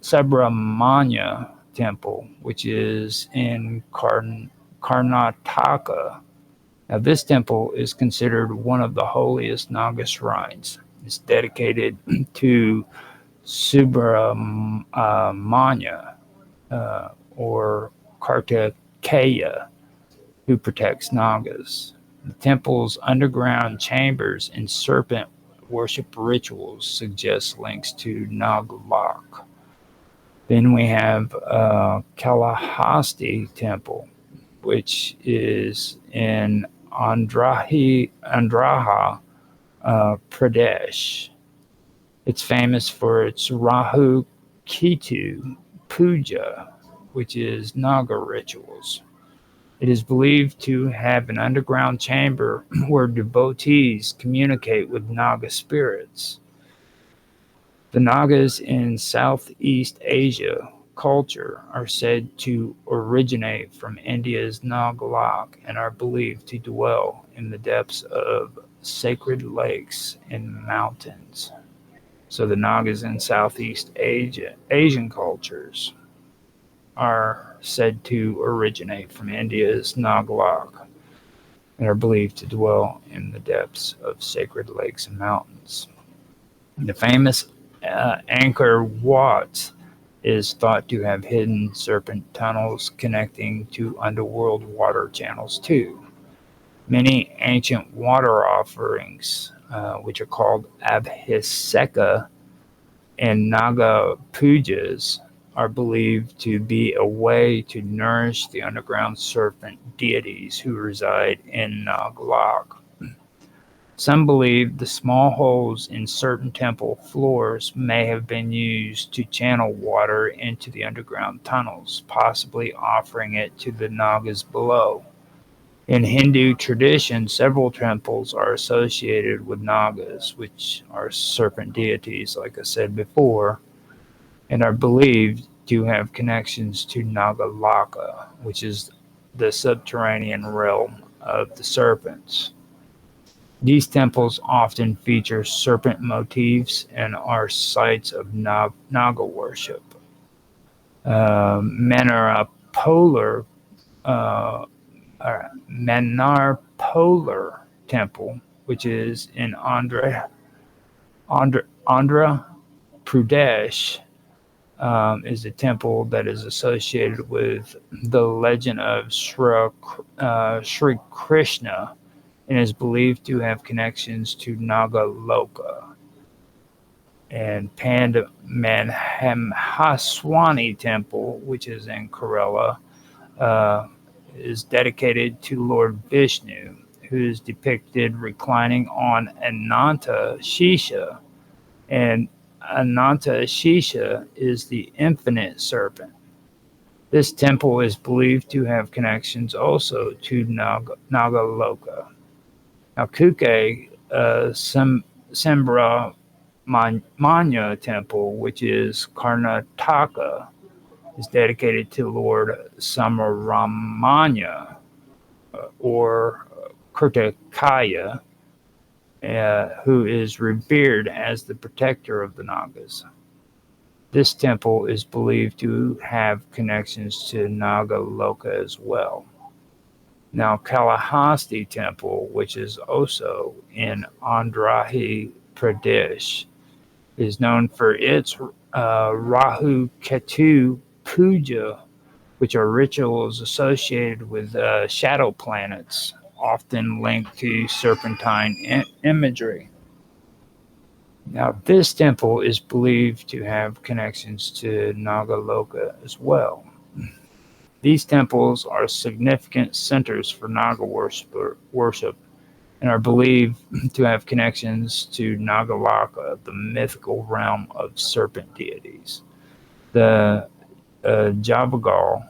Subramanya Temple, which is in Karnataka. Now, this temple is considered one of the holiest Naga shrines. It's dedicated to Subramanya, or Kartikeya, who protects Nagas. The temple's underground chambers and serpent worship rituals suggest links to Naglok. Then we have Kalahasti Temple, which is in Andhra Pradesh. It's famous for its Rahu Ketu Puja, which is Naga rituals. It is believed to have an underground chamber where devotees communicate with Naga spirits. The Nagas in Southeast Asia culture are said to originate from India's Naglok and are believed to dwell in the depths of sacred lakes and mountains. So the Nagas in Southeast Asian cultures are said to originate from India's Naglok and are believed to dwell in the depths of sacred lakes and mountains. The famous Angkor Wat is thought to have hidden serpent tunnels connecting to underworld water channels too. Many ancient water offerings, which are called Abhiseka and Naga Pujas, are believed to be a way to nourish the underground serpent deities who reside in Nagalok. Some believe the small holes in certain temple floors may have been used to channel water into the underground tunnels, possibly offering it to the Nagas below. In Hindu tradition, several temples are associated with Nagas, which are serpent deities, like I said before, and are believed to have connections to Nagaloka, which is the subterranean realm of the serpents. These temples often feature serpent motifs and are sites of Naga worship. Manarapolar Manarpolar Temple, which is in Andhra Pradesh, is a temple that is associated with the legend of Sri Krishna and is believed to have connections to Nagaloka. And Pandamanhaswani Temple, which is in Kerala, is dedicated to Lord Vishnu, who is depicted reclining on Ananta Shisha, and Ananta Shisha is the infinite serpent. This temple is believed to have connections also to Nagaloka. Now, Kuke Sembramanya Temple, which is Karnataka, is dedicated to Lord Samaramanya or Kirtakaya, who is revered as the protector of the Nagas. This temple is believed to have connections to Nagaloka as well. Now, Kalahasti Temple, which is also in Andhra Pradesh, is known for its Rahu Ketu Puja, which are rituals associated with shadow planets, often linked to serpentine imagery. Now, this temple is believed to have connections to Nagaloka as well. These temples are significant centers for Naga worship and are believed to have connections to Nagaloka, the mythical realm of serpent deities. The Javagal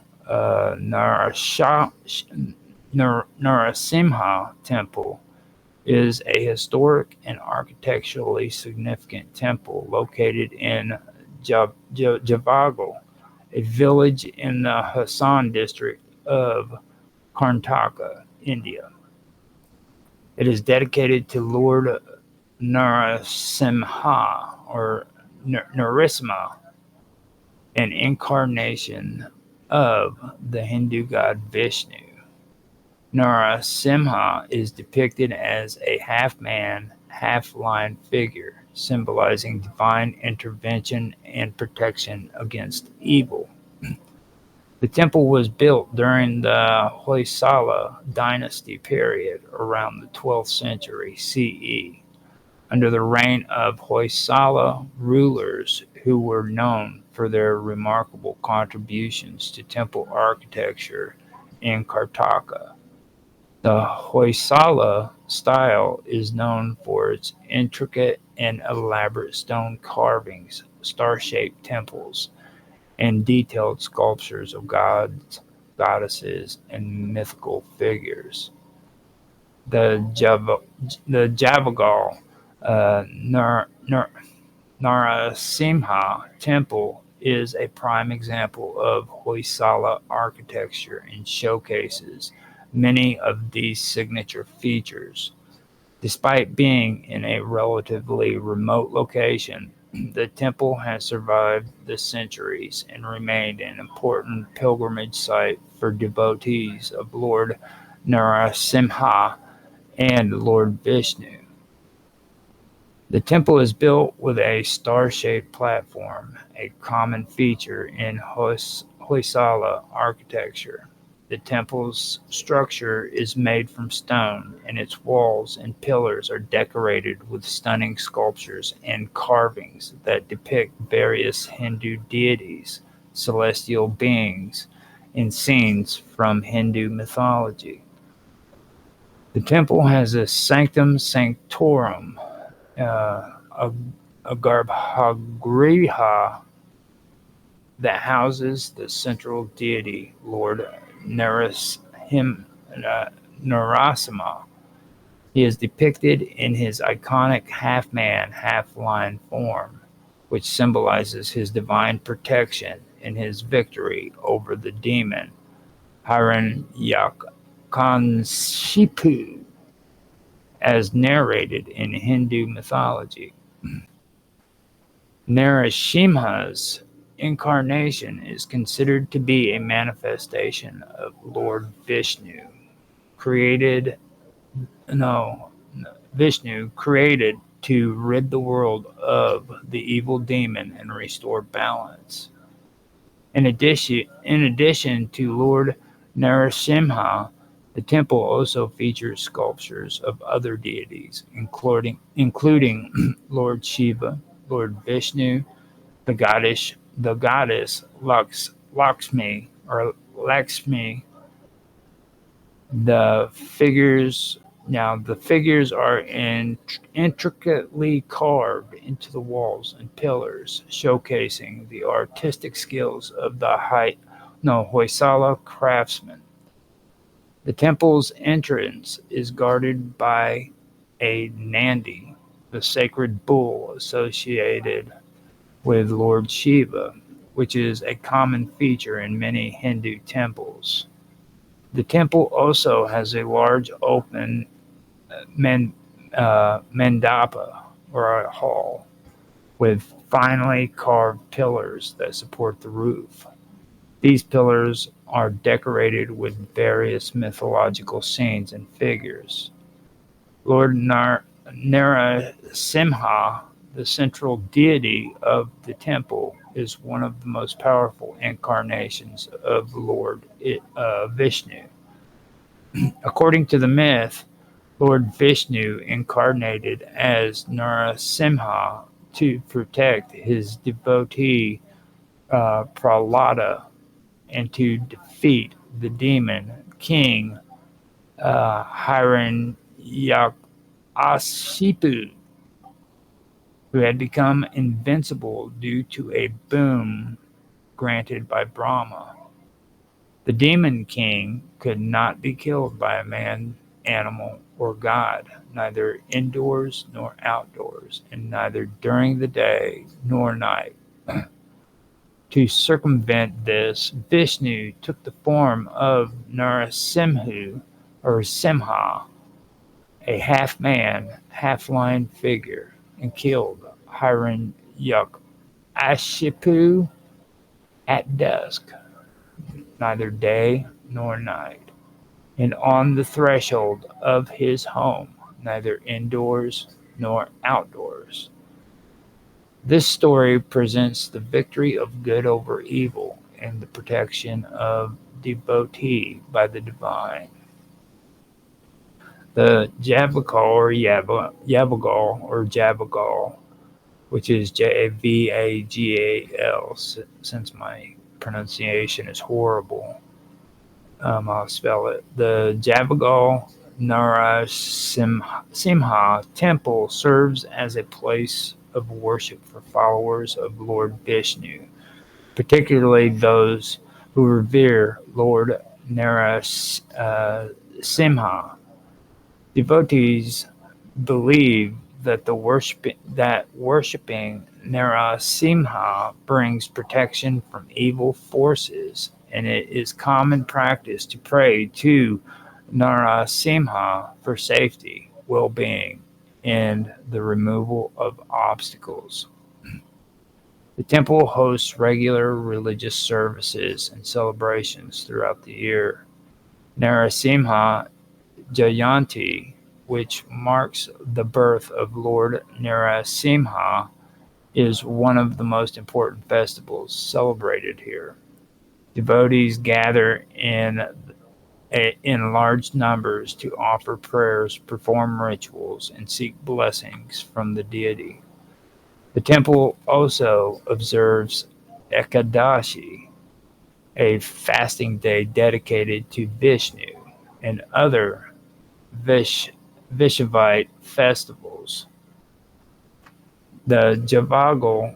Narasimha Temple is a historic and architecturally significant temple located in Javagal, a village in the Hassan district of Karnataka, India. It is dedicated to Lord Narasimha or Narasimha, an incarnation of the Hindu god Vishnu. Narasimha is depicted as a half-man, half-lion figure, symbolizing divine intervention and protection against evil. The temple was built during the Hoysala dynasty period around the 12th century CE, under the reign of Hoysala rulers who were known for their remarkable contributions to temple architecture in Karnataka. The Hoysala style is known for its intricate and elaborate stone carvings, star-shaped temples, and detailed sculptures of gods, goddesses, and mythical figures. The Javagal Narasimha Temple is a prime example of Hoysala architecture and showcases many of these signature features. Despite being in a relatively remote location, the temple has survived the centuries and remained an important pilgrimage site for devotees of Lord Narasimha and Lord Vishnu. The temple is built with a star-shaped platform, a common feature in Hoysala architecture. The temple's structure is made from stone, and its walls and pillars are decorated with stunning sculptures and carvings that depict various Hindu deities, celestial beings in scenes from Hindu mythology. The temple has a sanctum sanctorum, a garbhagriha that houses the central deity, Lord Narasimha. He is depicted in his iconic half-man, half-lion form, which symbolizes his divine protection in his victory over the demon Hiranyakashipu, as narrated in Hindu mythology. Narasimha's incarnation is considered to be a manifestation of Lord Vishnu, created no, Vishnu created to rid the world of the evil demon and restore balance. In addition to Lord Narasimha, the temple also features sculptures of other deities, including Lord Shiva, Lord Vishnu, the goddess Lakshmi or Lakshmi. The figures are intricately carved into the walls and pillars, showcasing the artistic skills of the Hoysala craftsmen. The temple's entrance is guarded by a Nandi, the sacred bull associated with Lord Shiva, which is a common feature in many Hindu temples. The temple also has a large open mandapa, or a hall, with finely carved pillars that support the roof. These pillars are decorated with various mythological scenes and figures. Lord Narasimha, the central deity of the temple, is one of the most powerful incarnations of Lord Vishnu. According to the myth, Lord Vishnu incarnated as Narasimha to protect his devotee Prahlada and to defeat the demon king Hiranyakashipu, who had become invincible due to a boon granted by Brahma. The demon king could not be killed by a man, animal, or god, neither indoors nor outdoors, and neither during the day nor night. To circumvent this, Vishnu took the form of Narasimha, or Simha, a half-man, half-lion figure, and killed Hiranyakashipu at dusk, neither day nor night, and on the threshold of his home, neither indoors nor outdoors. This story presents the victory of good over evil and the protection of devotee by the divine. The Javagal, which is Javagal, since my pronunciation is horrible, I'll spell it. The Javagal Narasimha temple serves as a place of worship for followers of Lord Vishnu, particularly those who revere Lord Narasimha. Devotees believe that worshiping Narasimha brings protection from evil forces, and it is common practice to pray to Narasimha for safety, well-being, and the removal of obstacles. The temple hosts regular religious services and celebrations throughout the year. Narasimha Jayanti, which marks the birth of Lord Narasimha, is one of the most important festivals celebrated here. Devotees gather in large numbers to offer prayers, perform rituals, and seek blessings from the deity. The temple also observes Ekadashi, a fasting day dedicated to Vishnu, and other Vishavite festivals. The Javagal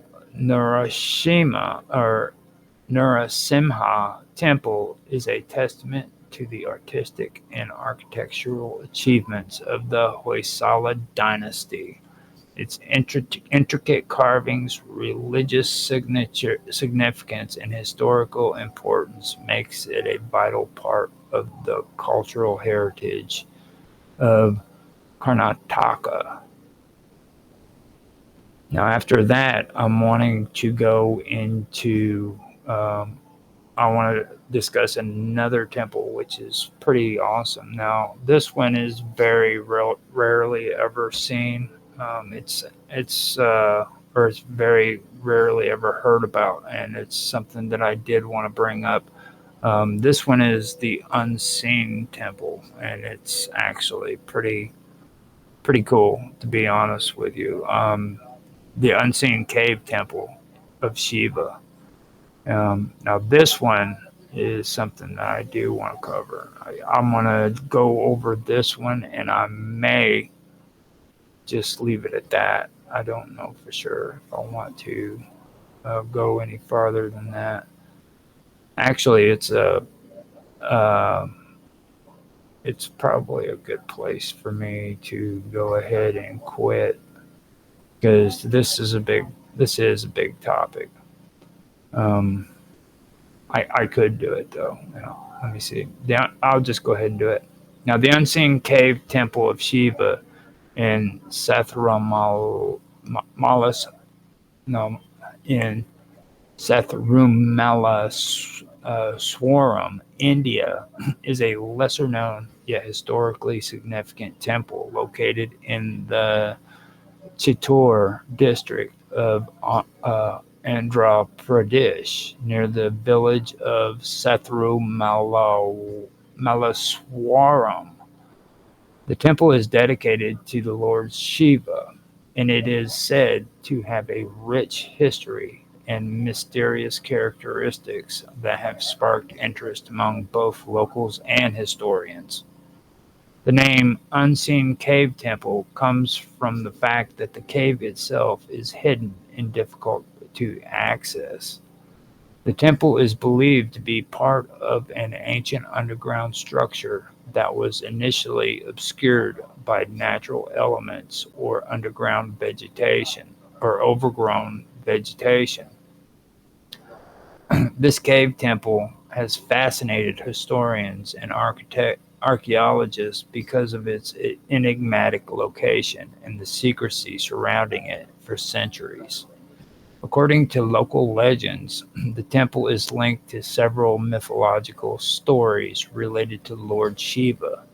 Narasimha temple is a testament to the artistic and architectural achievements of the Hoysala dynasty. Its intricate carvings, religious significance, and historical importance makes it a vital part of the cultural heritage of Karnataka. Now, after that, I'm wanting to go into, I want to discuss another temple, which is pretty awesome. Now, this one is very rarely ever seen. Or it's very rarely ever heard about, and it's something that I did want to bring up. This one is the Unseen Temple, and it's actually pretty cool, to be honest with you. The Unseen Cave Temple of Shiva. Now, this one is something that I do want to cover. I'm going to go over this one, and I may just leave it at that. I don't know for sure if I want to go any farther than that. Actually, it's probably a good place for me to go ahead and quit, because this is a big topic. I could do it though. Let me see. I'll just go ahead and do it. Now, the Unseen Cave Temple of Shiva in in Satharumalaswaram, India, is a lesser known yet historically significant temple located in the Chittor district of Andhra Pradesh, near the village of Satharumalaswaram. The temple is dedicated to the Lord Shiva, and it is said to have a rich history and mysterious characteristics that have sparked interest among both locals and historians. The name Unseen Cave Temple comes from the fact that the cave itself is hidden and difficult to access. The temple is believed to be part of an ancient underground structure that was initially obscured by natural elements or underground vegetation or overgrown vegetation. This cave temple has fascinated historians and archaeologists because of its enigmatic location and the secrecy surrounding it for centuries. According to local legends, the temple is linked to several mythological stories related to Lord Shiva.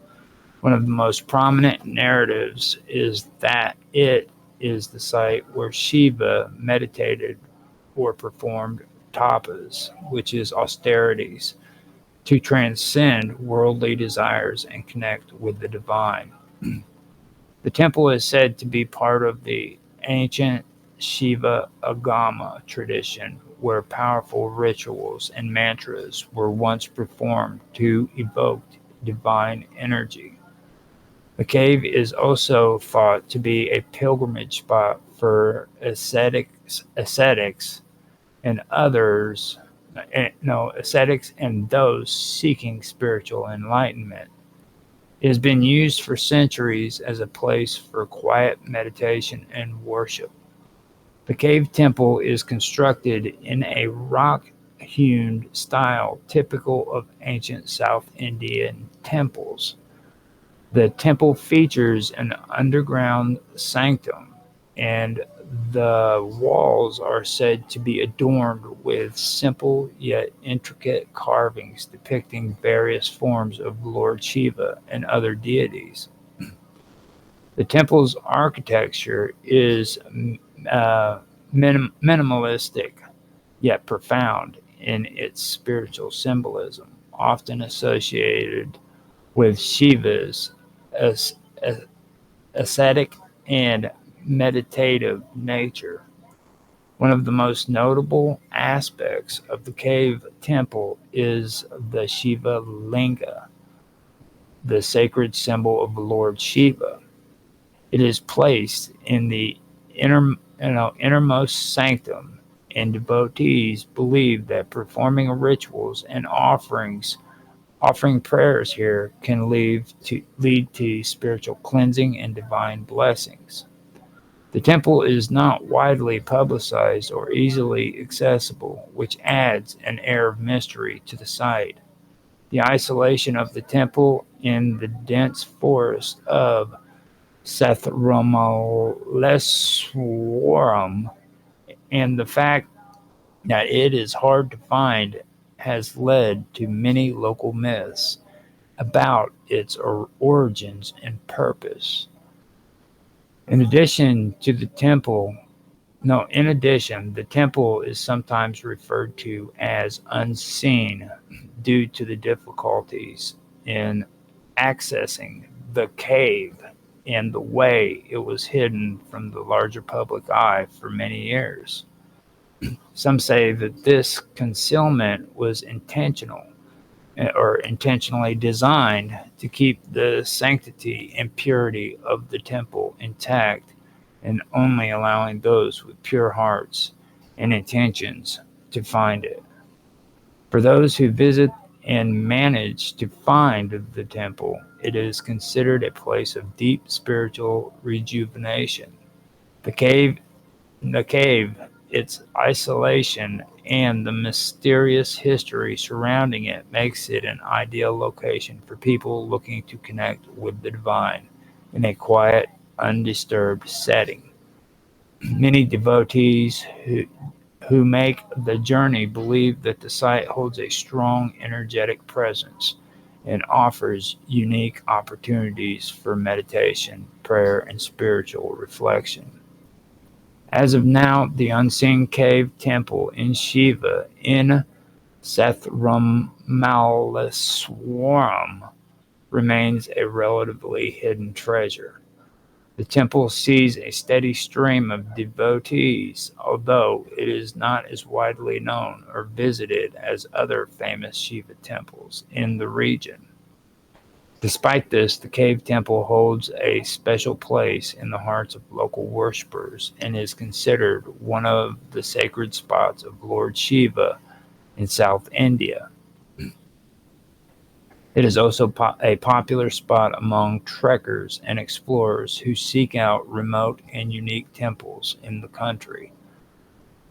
One of the most prominent narratives is that it is the site where Shiva meditated or performed tapas, which is austerities, to transcend worldly desires and connect with the divine. The temple is said to be part of the ancient Shiva Agama tradition, where powerful rituals and mantras were once performed to evoke divine energy. The cave is also thought to be a pilgrimage spot for ascetics and those seeking spiritual enlightenment. It has been used for centuries as a place for quiet meditation and worship. The cave temple is constructed in a rock-hewn style typical of ancient South Indian temples. The temple features an underground sanctum, and the walls are said to be adorned with simple yet intricate carvings depicting various forms of Lord Shiva and other deities. The temple's architecture is minimalistic yet profound in its spiritual symbolism, often associated with Shiva's ascetic and meditative nature. One of the most notable aspects of the cave temple is the Shiva Linga, the sacred symbol of the Lord Shiva. It is placed in the innermost sanctum, and devotees believe that performing rituals and offering prayers here can lead to spiritual cleansing and divine blessings. The temple is not widely publicized or easily accessible, which adds an air of mystery to the site. The isolation of the temple in the dense forest of Sethromaleswaram and the fact that it is hard to find has led to many local myths about its origins and purpose. In addition to the temple, in addition, the temple is sometimes referred to as unseen due to the difficulties in accessing the cave and the way it was hidden from the larger public eye for many years. Some say that this concealment was intentional or intentionally designed to keep the sanctity and purity of the temple intact and only allowing those with pure hearts and intentions to find it. For those who visit and manage to find the temple, it is considered a place of deep spiritual rejuvenation. The cave, its isolation, and the mysterious history surrounding it makes it an ideal location for people looking to connect with the divine in a quiet, undisturbed setting. Many devotees who make the journey believe that the site holds a strong energetic presence and offers unique opportunities for meditation, prayer, and spiritual reflection. As of now, the unseen cave temple in Shiva in Sethromaleswaram remains a relatively hidden treasure. The temple sees a steady stream of devotees, although it is not as widely known or visited as other famous Shiva temples in the region. Despite this, the cave temple holds a special place in the hearts of local worshippers and is considered one of the sacred spots of Lord Shiva in South India. It is also a popular spot among trekkers and explorers who seek out remote and unique temples in the country.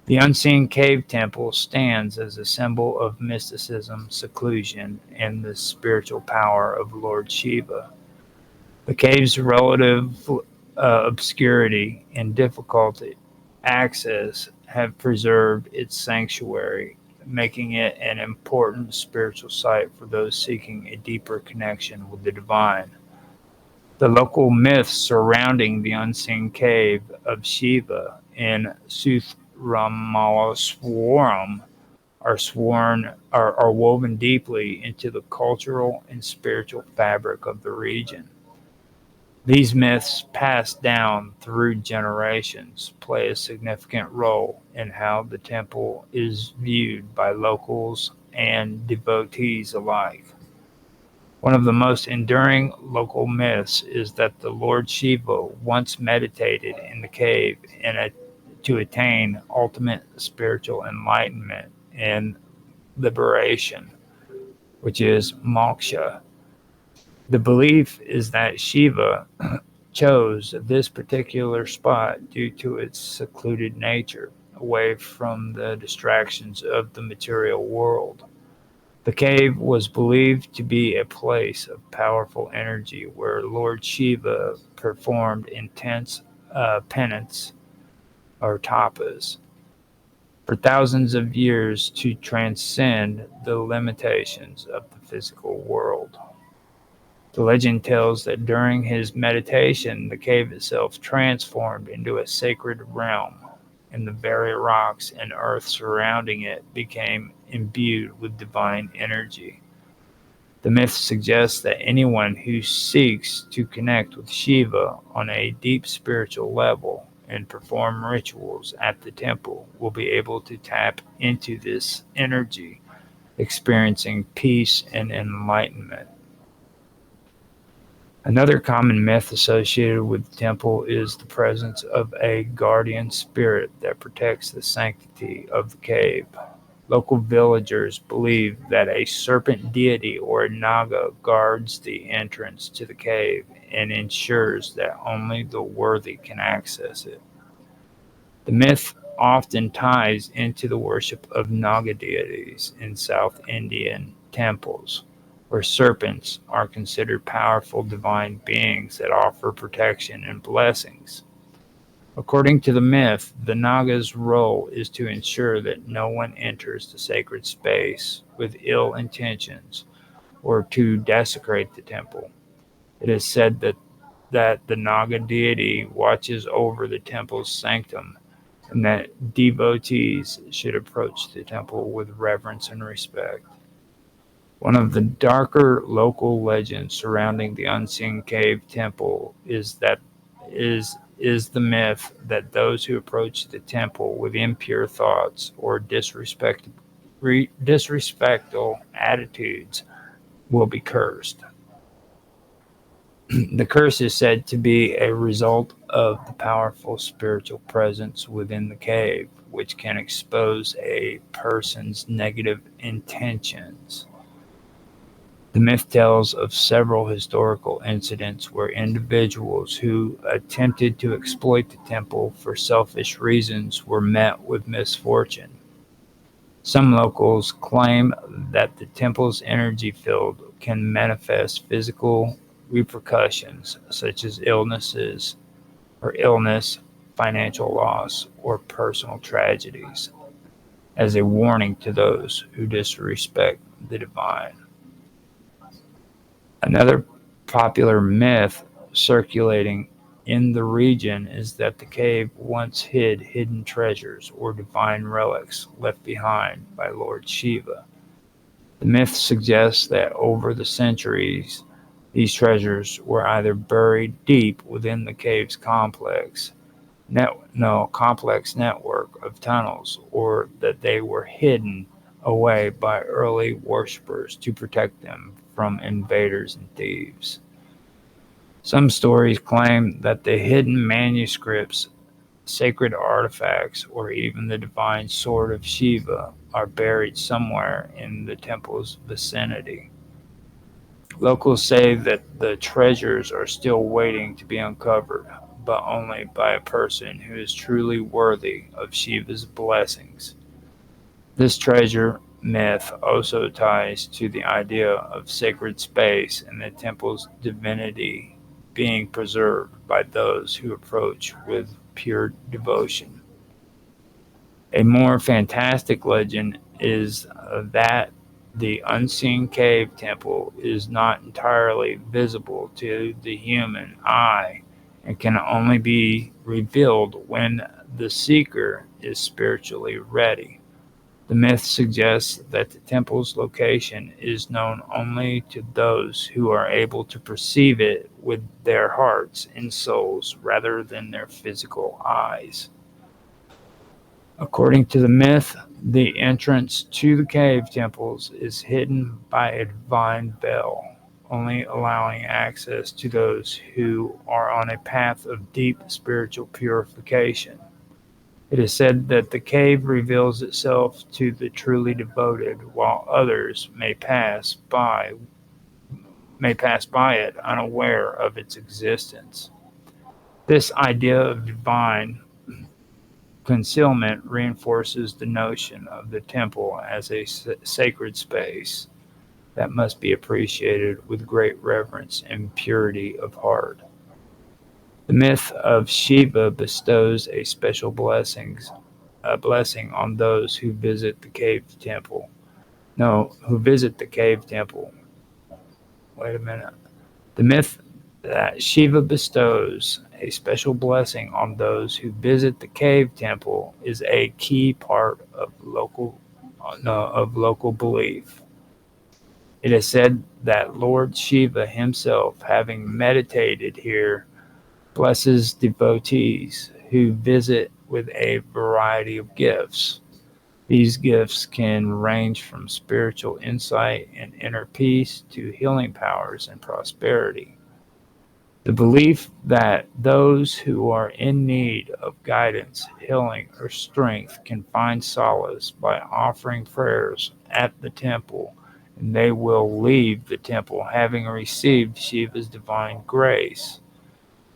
The unseen cave temple stands as a symbol of mysticism, seclusion, and the spiritual power of Lord Shiva. The cave's relative obscurity and difficult access have preserved its sanctuary, making it an important spiritual site for those seeking a deeper connection with the divine. The local myths surrounding the unseen cave of Shiva in Sethromaleswaram are woven deeply into the cultural and spiritual fabric of the region. These myths, passed down through generations, play a significant role in how the temple is viewed by locals and devotees alike. One of the most enduring local myths is that the Lord Shiva once meditated in the cave to attain ultimate spiritual enlightenment and liberation, which is moksha. The belief is that Shiva chose this particular spot due to its secluded nature, away from the distractions of the material world. The cave was believed to be a place of powerful energy where Lord Shiva performed intense penance or tapas for thousands of years to transcend the limitations of the physical world. The legend tells that during his meditation, the cave itself transformed into a sacred realm, and the very rocks and earth surrounding it became imbued with divine energy. The myth suggests that anyone who seeks to connect with Shiva on a deep spiritual level and perform rituals at the temple will be able to tap into this energy, experiencing peace and enlightenment. Another common myth associated with the temple is the presence of a guardian spirit that protects the sanctity of the cave. Local villagers believe that a serpent deity or a naga guards the entrance to the cave and ensures that only the worthy can access it. The myth often ties into the worship of naga deities in South Indian temples, where serpents are considered powerful divine beings that offer protection and blessings. According to the myth, the Naga's role is to ensure that no one enters the sacred space with ill intentions or to desecrate the temple. It is said that the Naga deity watches over the temple's sanctum and that devotees should approach the temple with reverence and respect. One of the darker local legends surrounding the unseen cave temple is the myth that those who approach the temple with impure thoughts or disrespectful attitudes will be cursed. The curse is said to be a result of the powerful spiritual presence within the cave, which can expose a person's negative intentions. The myth tells of several historical incidents where individuals who attempted to exploit the temple for selfish reasons were met with misfortune. Some locals claim that the temple's energy field can manifest physical repercussions such as illness, financial loss, or personal tragedies, as a warning to those who disrespect the divine. Another popular myth circulating in the region is that the cave once hid hidden treasures or divine relics left behind by Lord Shiva. The myth suggests that over the centuries, these treasures were either buried deep within the cave's complex network of tunnels, or that they were hidden away by early worshippers to protect them from invaders and thieves. Some stories claim that the hidden manuscripts, sacred artifacts, or even the divine sword of Shiva are buried somewhere in the temple's vicinity. Locals say that the treasures are still waiting to be uncovered, but only by a person who is truly worthy of Shiva's blessings. This treasure myth also ties to the idea of sacred space and the temple's divinity being preserved by those who approach with pure devotion. A more fantastic legend is that the unseen cave temple is not entirely visible to the human eye and can only be revealed when the seeker is spiritually ready. The myth suggests that the temple's location is known only to those who are able to perceive it with their hearts and souls rather than their physical eyes. According to the myth, the entrance to the cave temples is hidden by a divine veil, only allowing access to those who are on a path of deep spiritual purification. It is said that the cave reveals itself to the truly devoted, while others may pass by it unaware of its existence. This idea of divine concealment reinforces the notion of the temple as a sacred space that must be appreciated with great reverence and purity of heart. The myth of Shiva bestows a special blessing on those who visit the cave temple. Who visit the cave temple. Wait a minute. The myth that Shiva bestows a special blessing on those who visit the cave temple is a key part of local belief. It is said that Lord Shiva himself, having meditated here, blesses devotees who visit with a variety of gifts. These gifts can range from spiritual insight and inner peace to healing powers and prosperity. The belief that those who are in need of guidance, healing, or strength can find solace by offering prayers at the temple, and they will leave the temple having received Shiva's divine grace.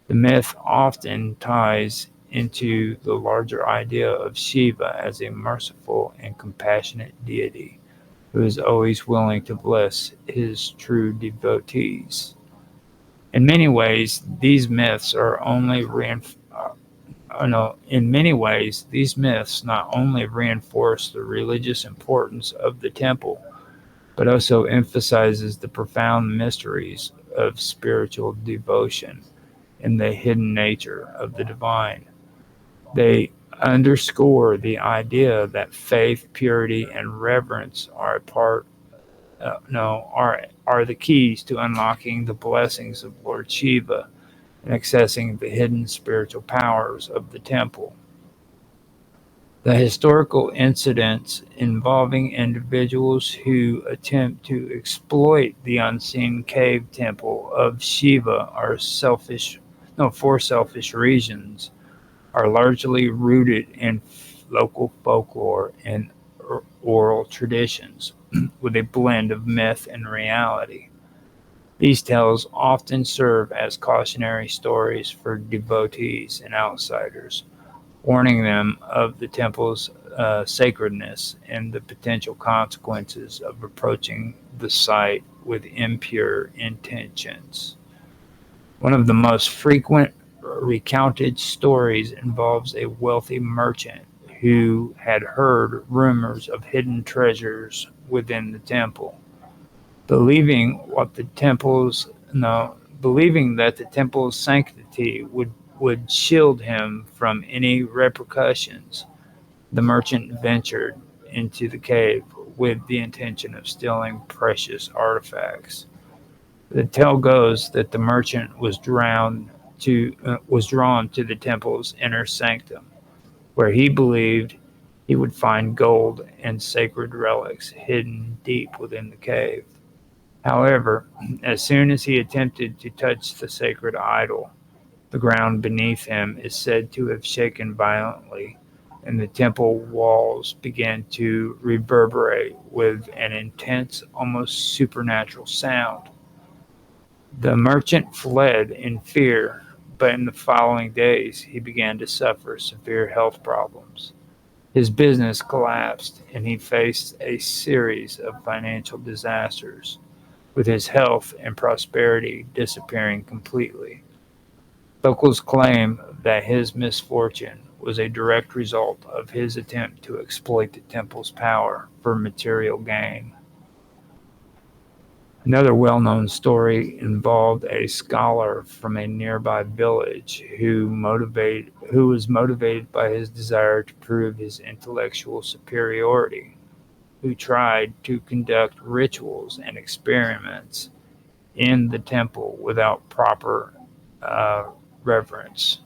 The myth often ties into the larger idea of Shiva as a merciful and compassionate deity who is always willing to bless his true devotees. In many ways, these myths are only in many ways, these myths not only reinforce the religious importance of the temple, but also emphasizes the profound mysteries of spiritual devotion and the hidden nature of the divine. They underscore the idea that faith, purity, and reverence are a part no are the keys to unlocking the blessings of Lord Shiva and accessing the hidden spiritual powers of the temple. The historical incidents involving individuals who attempt to exploit the unseen cave temple of Shiva for selfish reasons are largely rooted in local folklore and oral traditions, with a blend of myth and reality. These tales often serve as cautionary stories for devotees and outsiders, warning them of the temple's sacredness and the potential consequences of approaching the site with impure intentions. One of the most frequent recounted stories involves a wealthy merchant who had heard rumors of hidden treasures within the temple. Believing believing that the temple's sanctity would shield him from any repercussions, the merchant ventured into the cave with the intention of stealing precious artifacts. The tale goes that the merchant was drawn to the temple's inner sanctum, where he believed he would find gold and sacred relics hidden deep within the cave. However, as soon as he attempted to touch the sacred idol, the ground beneath him is said to have shaken violently, and the temple walls began to reverberate with an intense, almost supernatural sound. The merchant fled in fear, but in the following days he began to suffer severe health problems. His business collapsed, and he faced a series of financial disasters, with his health and prosperity disappearing completely. Locals claim that his misfortune was a direct result of his attempt to exploit the temple's power for material gain. Another well-known story involved a scholar from a nearby village who was motivated by his desire to prove his intellectual superiority, who tried to conduct rituals and experiments in the temple without proper reverence.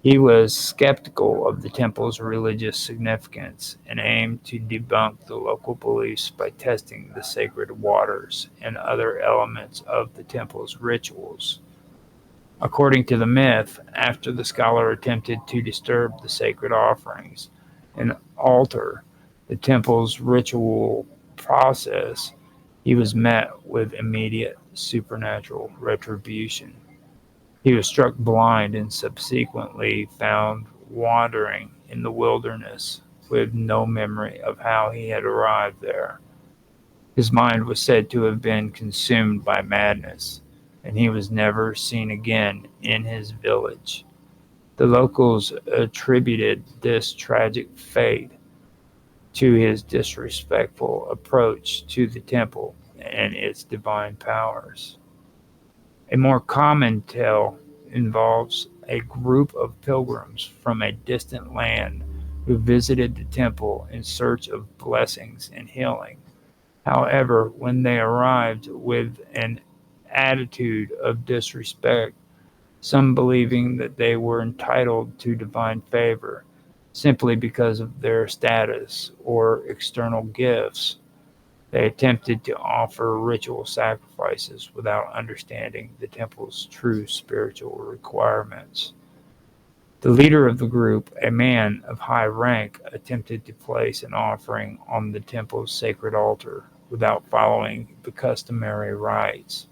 He was skeptical of the temple's religious significance and aimed to debunk the local beliefs by testing the sacred waters and other elements of the temple's rituals. According to the myth, after the scholar attempted to disturb the sacred offerings and alter the temple's ritual process, he was met with immediate supernatural retribution. He was struck blind and subsequently found wandering in the wilderness with no memory of how he had arrived there. His mind was said to have been consumed by madness, and he was never seen again in his village. The locals attributed this tragic fate to his disrespectful approach to the temple and its divine powers. A more common tale involves a group of pilgrims from a distant land who visited the temple in search of blessings and healing. However, when they arrived with an attitude of disrespect, some believing that they were entitled to divine favor simply because of their status or external gifts. They attempted to offer ritual sacrifices without understanding the temple's true spiritual requirements. The leader of the group, a man of high rank, attempted to place an offering on the temple's sacred altar without following the customary rites.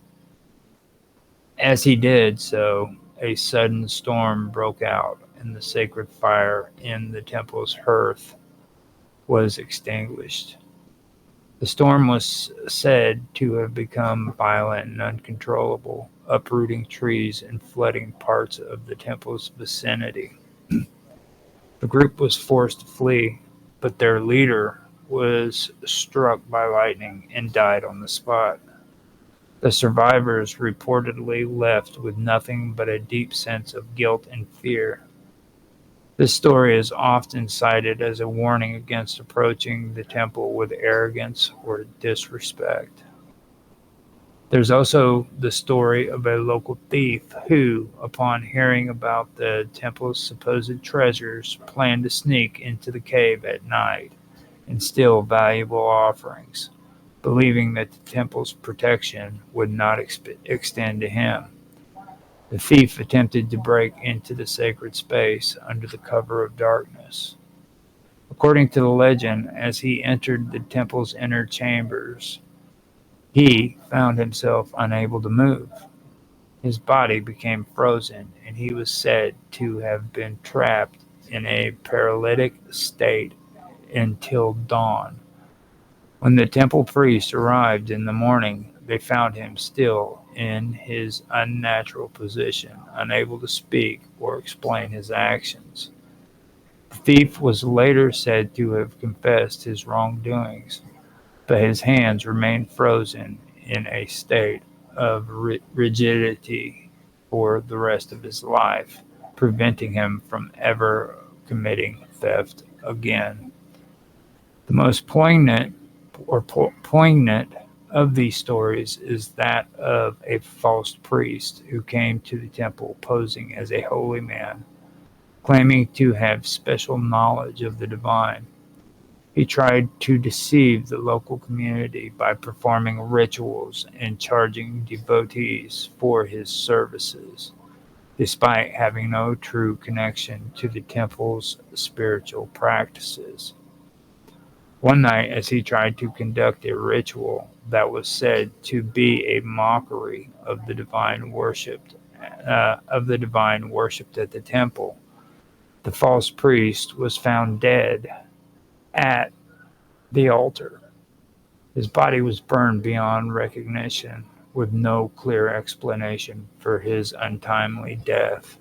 As he did so, a sudden storm broke out, and the sacred fire in the temple's hearth was extinguished. The storm was said to have become violent and uncontrollable, uprooting trees and flooding parts of the temple's vicinity. The group was forced to flee, but their leader was struck by lightning and died on the spot. The survivors reportedly left with nothing but a deep sense of guilt and fear. This story is often cited as a warning against approaching the temple with arrogance or disrespect. There's also the story of a local thief who, upon hearing about the temple's supposed treasures, planned to sneak into the cave at night and steal valuable offerings, believing that the temple's protection would not extend to him. The thief attempted to break into the sacred space under the cover of darkness. According to the legend, as he entered the temple's inner chambers, he found himself unable to move. His body became frozen, and he was said to have been trapped in a paralytic state until dawn. When the temple priest arrived in the morning, they found him still in his unnatural position, unable to speak or explain his actions. The thief was later said to have confessed his wrongdoings, but his hands remained frozen in a state of rigidity for the rest of his life, preventing him from ever committing theft again. The most poignant of these stories is that of a false priest who came to the temple posing as a holy man, claiming to have special knowledge of the divine. He tried to deceive the local community by performing rituals and charging devotees for his services, despite having no true connection to the temple's spiritual practices. One night, as he tried to conduct a ritual that was said to be a mockery of the divine worshipped at the temple, the false priest was found dead at the altar. His body was burned beyond recognition, with no clear explanation for his untimely death.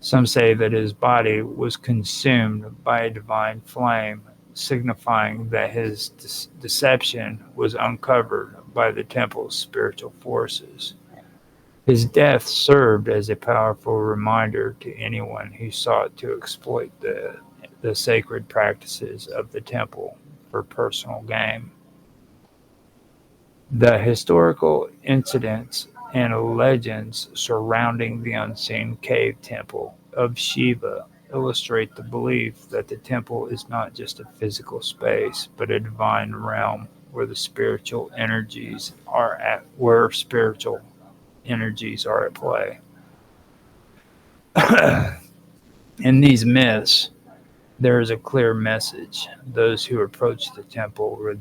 Some say that his body was consumed by a divine flame, signifying that his deception was uncovered by the temple's spiritual forces. His death served as a powerful reminder to anyone who sought to exploit the sacred practices of the temple for personal gain. The historical incidents and legends surrounding the unseen cave temple of Shiva illustrate the belief that the temple is not just a physical space, but a divine realm where spiritual energies are at play. In these myths, there is a clear message. Those who approach the temple with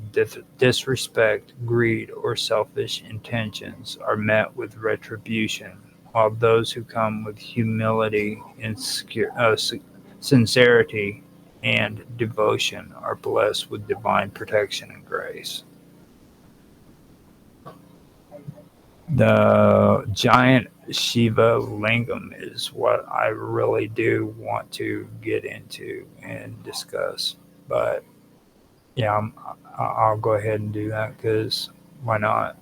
disrespect, greed, or selfish intentions are met with retribution, while those who come with humility, sincerity, and devotion are blessed with divine protection and grace. The giant Shiva lingam is what I really do want to get into and discuss. But yeah, I'll go ahead and do that because why not?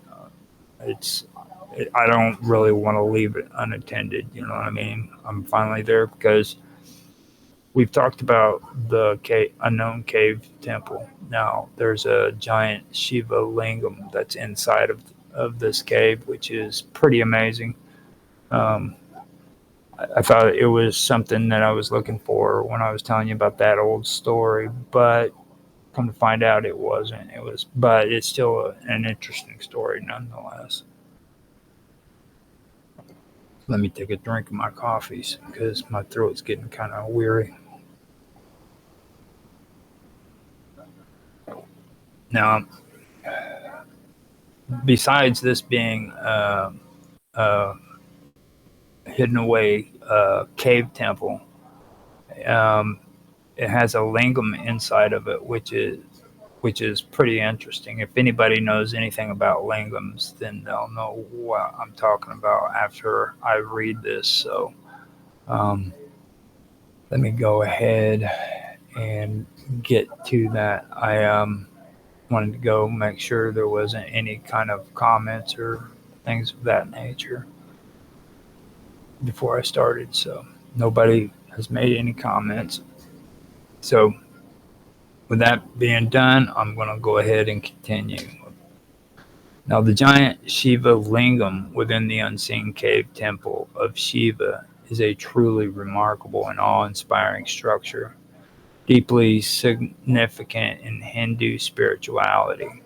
I don't really want to leave it unattended. You know what I mean? I'm finally there because we've talked about the unknown cave temple. Now there's a giant Shiva lingam that's inside of this cave, which is pretty amazing. I thought it was something that I was looking for when I was telling you about that old story, but come to find out it wasn't. But it's still an interesting story nonetheless. Let me take a drink of my coffees because my throat's getting kind of weary. Now, besides this being a hidden away cave temple, um, it has a lingam inside of it, which is pretty interesting. If anybody knows anything about lingams, then they'll know what I'm talking about after I read this. So let me go ahead and get to that. I wanted to go make sure there wasn't any kind of comments or things of that nature before I started. So nobody has made any comments. So with that being done, I'm going to go ahead and continue. Now, the giant Shiva lingam within the unseen cave temple of Shiva is a truly remarkable and awe-inspiring structure, deeply significant in Hindu spirituality.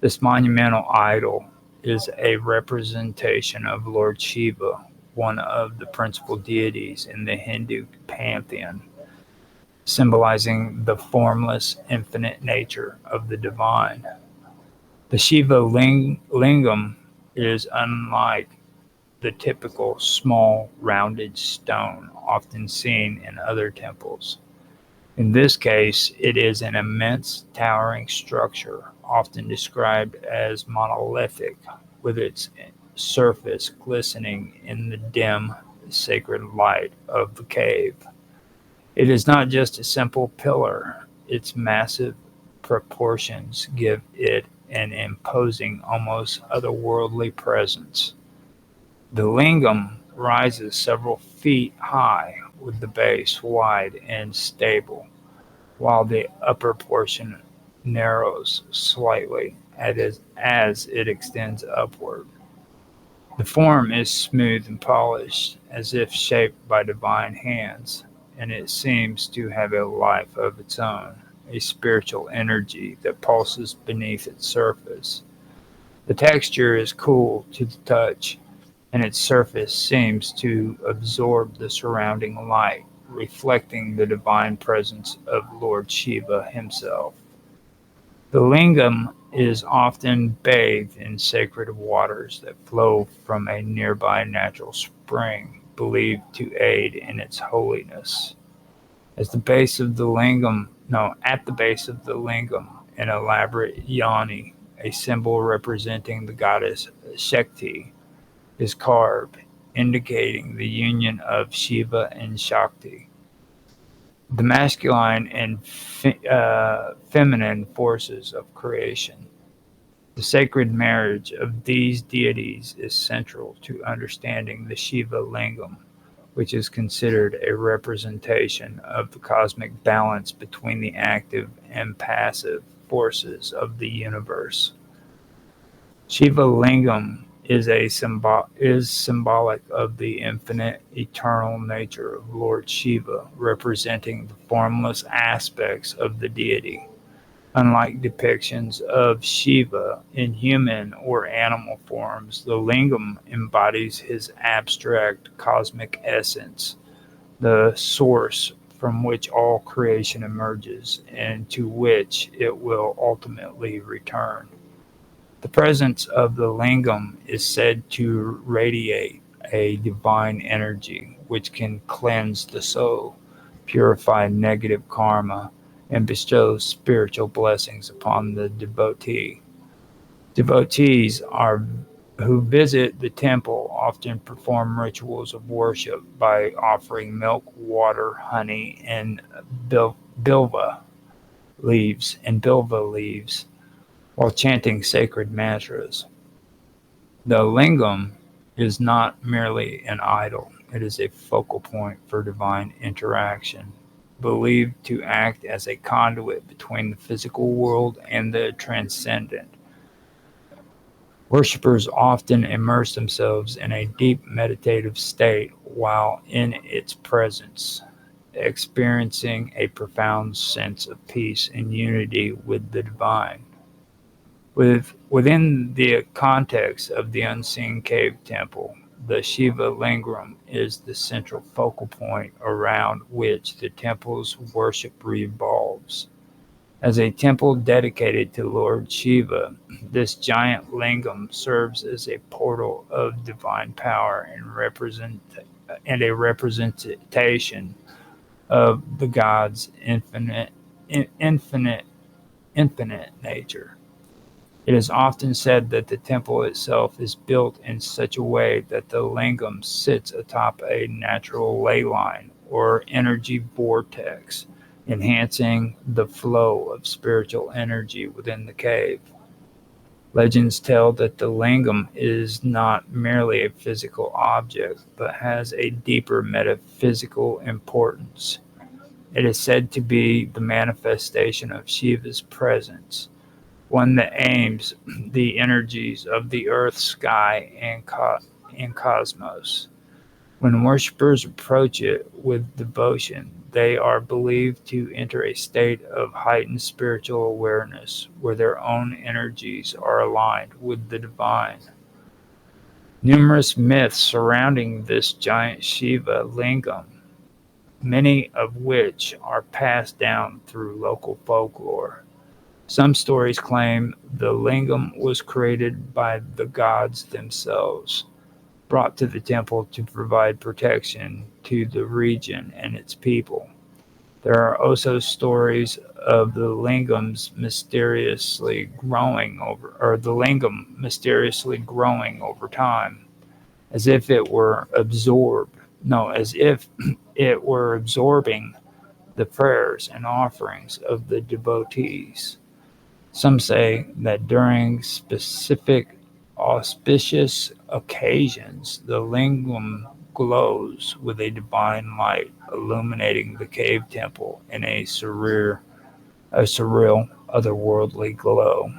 This monumental idol is a representation of Lord Shiva, one of the principal deities in the Hindu pantheon, symbolizing the formless, infinite nature of the divine. The Shiva lingam is unlike the typical small, rounded stone often seen in other temples. In this case, it is an immense, towering structure, often described as monolithic, with its surface glistening in the dim, sacred light of the cave. It is not just a simple pillar, its massive proportions give it an imposing, almost otherworldly presence. The lingam rises several feet high, with the base wide and stable, while the upper portion narrows slightly as it extends upward. The form is smooth and polished, as if shaped by divine hands, and it seems to have a life of its own, a spiritual energy that pulses beneath its surface. The texture is cool to the touch, and its surface seems to absorb the surrounding light, reflecting the divine presence of Lord Shiva himself. The lingam is often bathed in sacred waters that flow from a nearby natural spring, believed to aid in its holiness. At the base of the lingam, an elaborate yoni, a symbol representing the goddess Shakti, is carved, indicating the union of Shiva and Shakti, the masculine and feminine forces of creation. The sacred marriage of these deities is central to understanding the Shiva lingam, which is considered a representation of the cosmic balance between the active and passive forces of the universe. Shiva lingam is symbolic of the infinite, eternal nature of Lord Shiva, representing the formless aspects of the deity. Unlike depictions of Shiva in human or animal forms, the lingam embodies his abstract cosmic essence, the source from which all creation emerges and to which it will ultimately return. The presence of the lingam is said to radiate a divine energy which can cleanse the soul, purify negative karma, and bestow spiritual blessings upon the devotee. Devotees who visit the temple often perform rituals of worship by offering milk, water, honey, and bilva leaves while chanting sacred mantras. The lingam is not merely an idol, it is a focal point for divine interaction, believed to act as a conduit between the physical world and the transcendent. Worshippers often immerse themselves in a deep meditative state while in its presence, experiencing a profound sense of peace and unity with the divine. Within the context of the unseen cave temple, the Shiva Lingam is the central focal point around which the temple's worship revolves. As a temple dedicated to Lord Shiva, this giant lingam serves as a portal of divine power and a representation of the God's infinite nature. It is often said that the temple itself is built in such a way that the lingam sits atop a natural ley line or energy vortex, enhancing the flow of spiritual energy within the cave. Legends tell that the lingam is not merely a physical object, but has a deeper metaphysical importance. It is said to be the manifestation of Shiva's presence, one that aims the energies of the earth, sky, and cosmos. When worshippers approach it with devotion, they are believed to enter a state of heightened spiritual awareness where their own energies are aligned with the divine. Numerous myths surrounding this giant Shiva lingam, many of which are passed down through local folklore. Some stories claim the lingam was created by the gods themselves, brought to the temple to provide protection to the region and its people. There are also stories of the lingam mysteriously growing over time, as if it were absorbing the prayers and offerings of the devotees. Some say that during specific auspicious occasions, the lingam glows with a divine light, illuminating the cave temple in a surreal, otherworldly glow.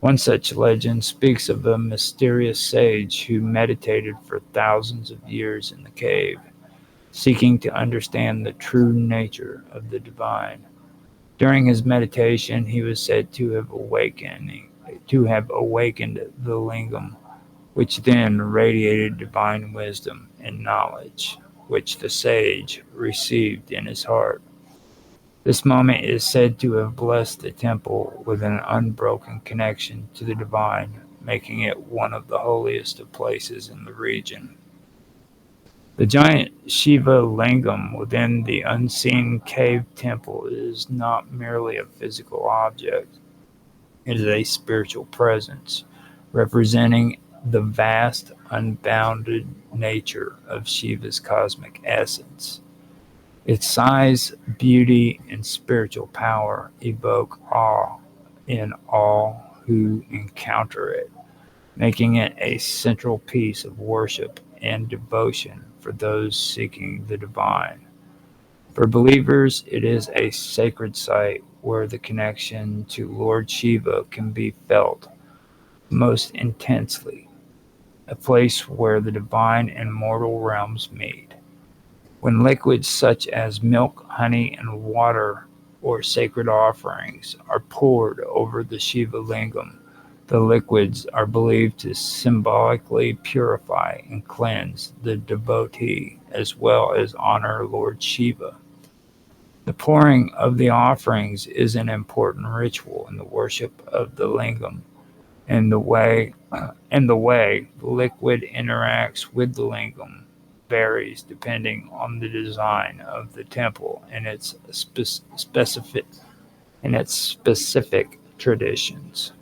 One such legend speaks of a mysterious sage who meditated for thousands of years in the cave, seeking to understand the true nature of the divine. During his meditation, he was said to have awakened the lingam, which then radiated divine wisdom and knowledge, which the sage received in his heart. This moment is said to have blessed the temple with an unbroken connection to the divine, making it one of the holiest of places in the region. The giant Shiva lingam within the unseen cave temple is not merely a physical object. It is a spiritual presence, representing the vast, unbounded nature of Shiva's cosmic essence. Its size, beauty, and spiritual power evoke awe in all who encounter it, making it a central piece of worship and devotion for those seeking the divine. For believers, it is a sacred site where the connection to Lord Shiva can be felt most intensely, a place where the divine and mortal realms meet. When liquids such as milk, honey, and water or sacred offerings are poured over the Shiva lingam, the liquids are believed to symbolically purify and cleanse the devotee as well as honor Lord Shiva. The pouring of the offerings is an important ritual in the worship of the lingam, and the way the liquid interacts with the lingam varies depending on the design of the temple and its specific traditions.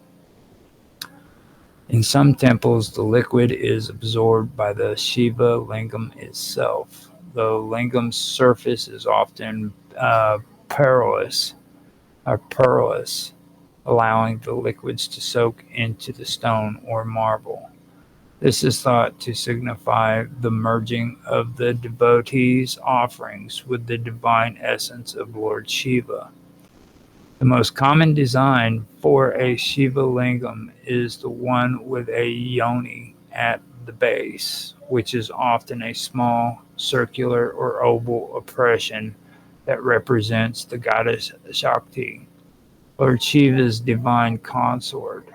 In some temples, the liquid is absorbed by the Shiva lingam itself. The lingam's surface is often perilous, allowing the liquids to soak into the stone or marble. This is thought to signify the merging of the devotee's offerings with the divine essence of Lord Shiva. The most common design for a Shiva lingam is the one with a yoni at the base, which is often a small circular or oval impression that represents the goddess Shakti, Lord Shiva's divine consort.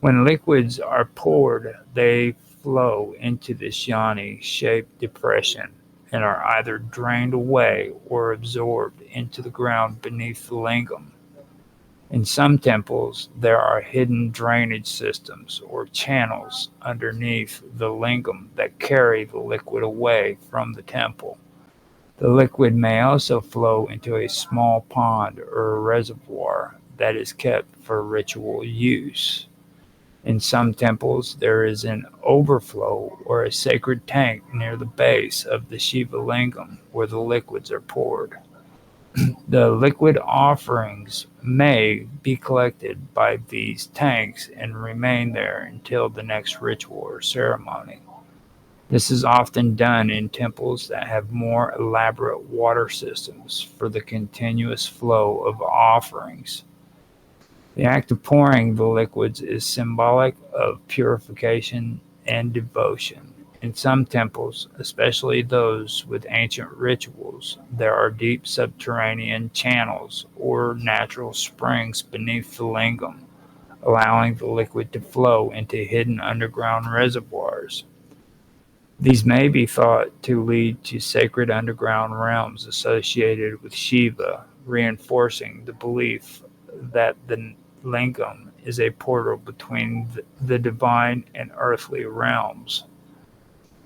When liquids are poured, they flow into this yoni-shaped depression and are either drained away or absorbed into the ground beneath the lingam. In some temples, there are hidden drainage systems or channels underneath the lingam that carry the liquid away from the temple. The liquid may also flow into a small pond or a reservoir that is kept for ritual use. In some temples, there is an overflow or a sacred tank near the base of the Shiva lingam where the liquids are poured. The liquid offerings may be collected by these tanks and remain there until the next ritual or ceremony. This is often done in temples that have more elaborate water systems for the continuous flow of offerings. The act of pouring the liquids is symbolic of purification and devotion. In some temples, especially those with ancient rituals, there are deep subterranean channels or natural springs beneath the lingam, allowing the liquid to flow into hidden underground reservoirs. These may be thought to lead to sacred underground realms associated with Shiva, reinforcing the belief that the lingam is a portal between the divine and earthly realms.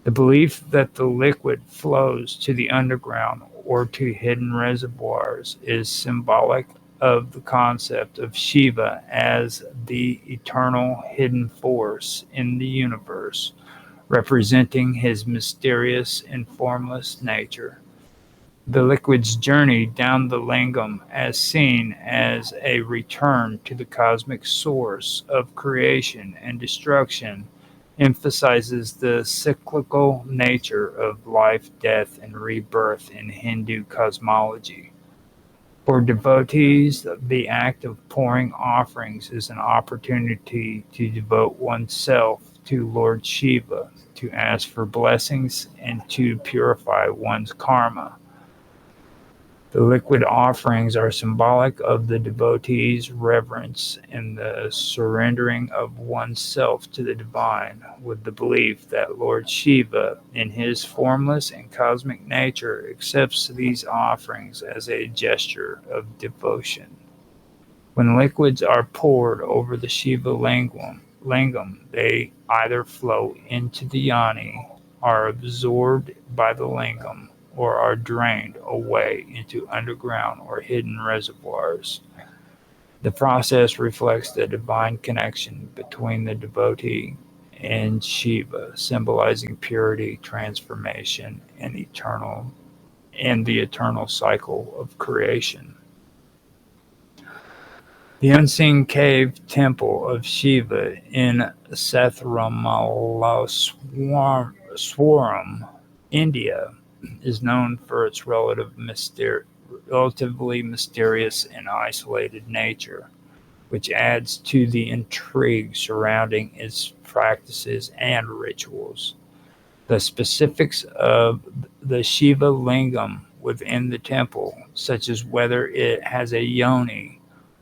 The belief that the liquid flows to the underground or to hidden reservoirs is symbolic of the concept of Shiva as the eternal hidden force in the universe, representing his mysterious and formless nature. The liquid's journey down the lingam, as seen as a return to the cosmic source of creation and destruction, emphasizes the cyclical nature of life, death, and rebirth in Hindu cosmology. For devotees, the act of pouring offerings is an opportunity to devote oneself to Lord Shiva, to ask for blessings, and to purify one's karma. The liquid offerings are symbolic of the devotee's reverence and the surrendering of oneself to the divine, with the belief that Lord Shiva, in his formless and cosmic nature, accepts these offerings as a gesture of devotion. When liquids are poured over the Shiva lingam, they either flow into the yoni, are absorbed by the lingam, or are drained away into underground or hidden reservoirs. The process reflects the divine connection between the devotee and Shiva, symbolizing purity, transformation, and the eternal cycle of creation. The unseen cave temple of Shiva in Sathramalswaram, India, is known for its relatively mysterious and isolated nature, which adds to the intrigue surrounding its practices and rituals. The specifics of the Shiva lingam within the temple, such as whether it has a yoni,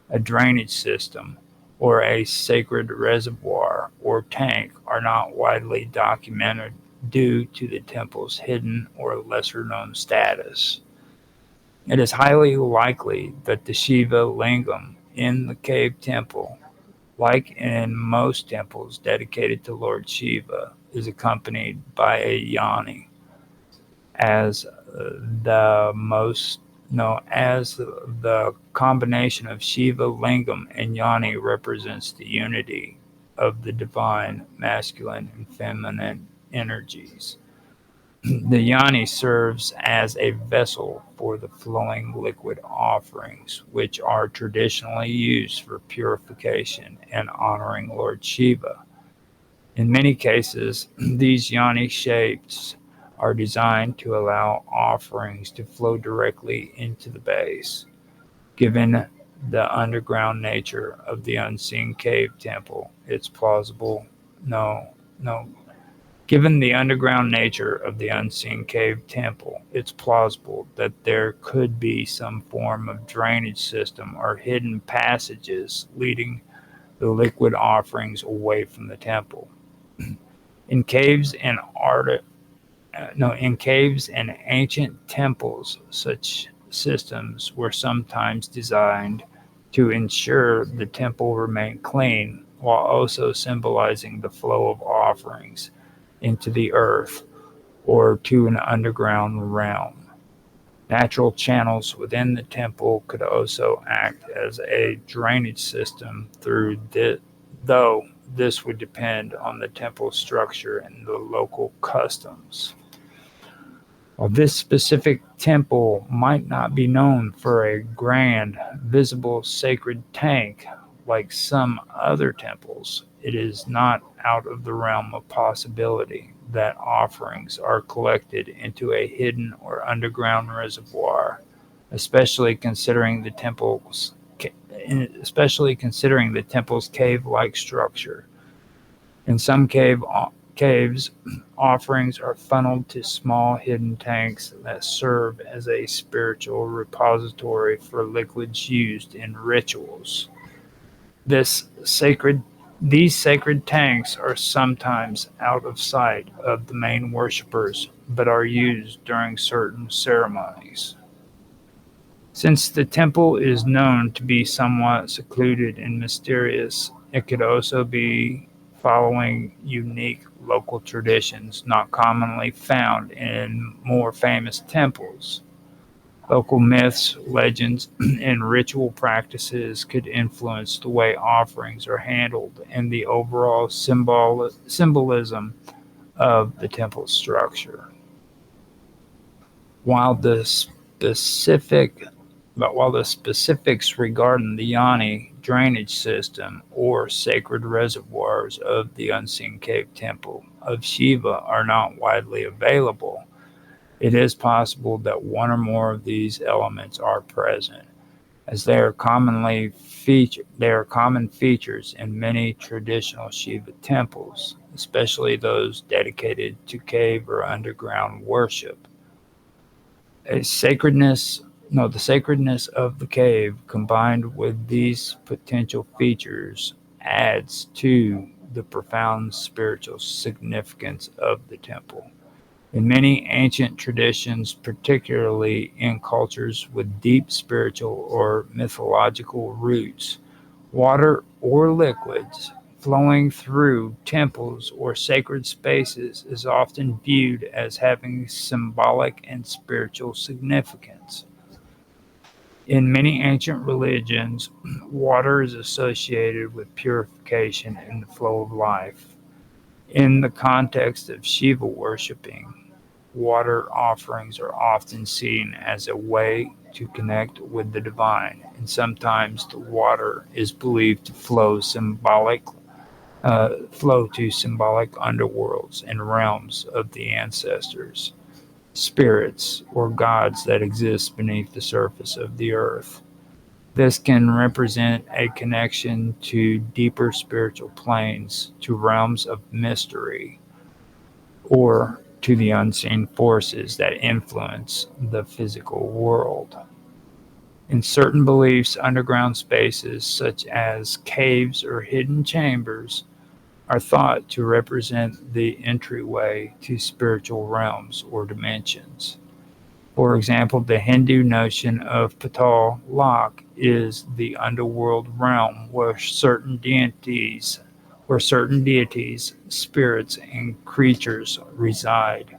a drainage system, or a sacred reservoir or tank, are not widely documented due to the temple's hidden or lesser-known status. It is highly likely that the Shiva lingam in the cave temple, like in most temples dedicated to Lord Shiva, is accompanied by a yoni, as the combination of Shiva lingam and yoni represents the unity of the divine masculine and feminine energies. The yoni serves as a vessel for the flowing liquid offerings, which are traditionally used for purification and honoring Lord Shiva. In many cases, these yoni shapes are designed to allow offerings to flow directly into the base, giving the underground nature of the unseen cave temple, it's plausible. No, no. Given the underground nature of the unseen cave temple, it's plausible that there could be some form of drainage system or hidden passages leading the liquid offerings away from the temple. In caves and in caves and ancient temples, such systems were sometimes designed to ensure the temple remained clean while also symbolizing the flow of offerings into the earth or to an underground realm. Natural channels within the temple could also act as a drainage system though this would depend on the temple structure and the local customs. While this specific temple might not be known for a grand, visible sacred tank like some other temples, it is not out of the realm of possibility that offerings are collected into a hidden or underground reservoir, especially considering the temple's cave-like structure. In some caves, offerings are funneled to small hidden tanks that serve as a spiritual repository for liquids used in rituals. These sacred tanks are sometimes out of sight of the main worshippers, but are used during certain ceremonies. Since the temple is known to be somewhat secluded and mysterious, it could also be following unique local traditions not commonly found in more famous temples. Local myths, legends, and ritual practices could influence the way offerings are handled and the overall symbolism of the temple structure. While the specifics regarding the Yoni drainage system or sacred reservoirs of the unseen cave temple of Shiva are not widely available, it is possible that one or more of these elements are present, as they are common features in many traditional Shiva temples, especially those dedicated to cave or underground worship. The sacredness of the cave combined with these potential features adds to the profound spiritual significance of the temple. In many ancient traditions, particularly in cultures with deep spiritual or mythological roots, water or liquids flowing through temples or sacred spaces is often viewed as having symbolic and spiritual significance. In many ancient religions, water is associated with purification and the flow of life. In the context of Shiva worshipping, water offerings are often seen as a way to connect with the divine, and sometimes the water is believed to flow to symbolic underworlds and realms of the ancestors, spirits, or gods that exist beneath the surface of the earth. This can represent a connection to deeper spiritual planes, to realms of mystery, or to the unseen forces that influence the physical world. In certain beliefs, underground spaces such as caves or hidden chambers are thought to represent the entryway to spiritual realms or dimensions. For example, the Hindu notion of Patal Lok is the underworld realm where certain deities, spirits, and creatures reside.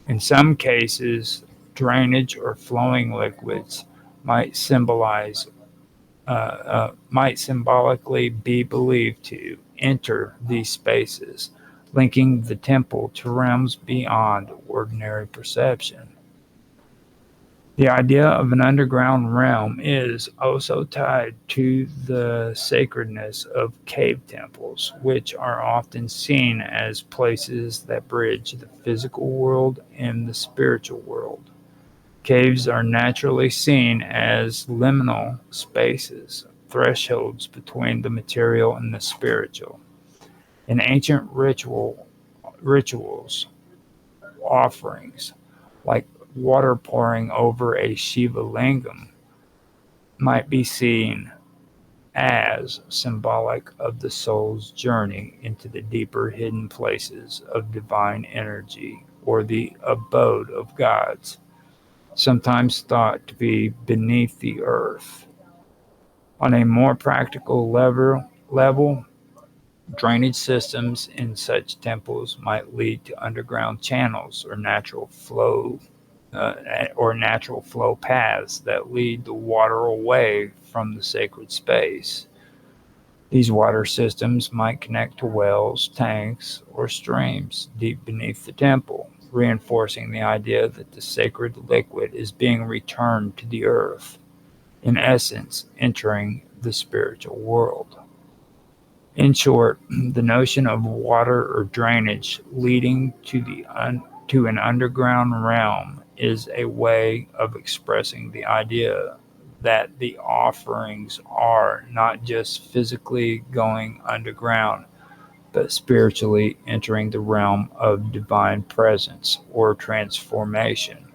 In some cases, drainage or flowing liquids might symbolically be believed to enter these spaces, linking the temple to realms beyond ordinary perception. The idea of an underground realm is also tied to the sacredness of cave temples, which are often seen as places that bridge the physical world and the spiritual world. Caves are naturally seen as liminal spaces, thresholds between the material and the spiritual. In ancient rituals, offerings, like water pouring over a Shiva lingam, might be seen as symbolic of the soul's journey into the deeper hidden places of divine energy or the abode of gods, sometimes thought to be beneath the earth. On a more practical level, drainage systems in such temples might lead to underground channels or natural flow paths that lead the water away from the sacred space. These water systems might connect to wells, tanks, or streams deep beneath the temple, reinforcing the idea that the sacred liquid is being returned to the earth, in essence, entering the spiritual world. In short, the notion of water or drainage leading to an underground realm is a way of expressing the idea that the offerings are not just physically going underground, but spiritually entering the realm of divine presence or transformation,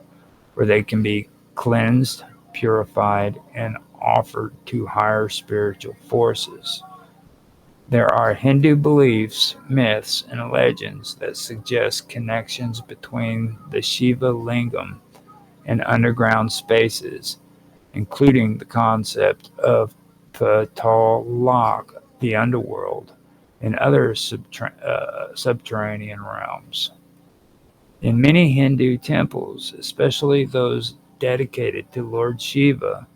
where they can be cleansed, purified, and offered to higher spiritual forces. There are Hindu beliefs, myths, and legends that suggest connections between the Shiva lingam and underground spaces, including the concept of Patal Lok, the underworld, and other subterranean realms. In many Hindu temples, especially those dedicated to Lord Shiva,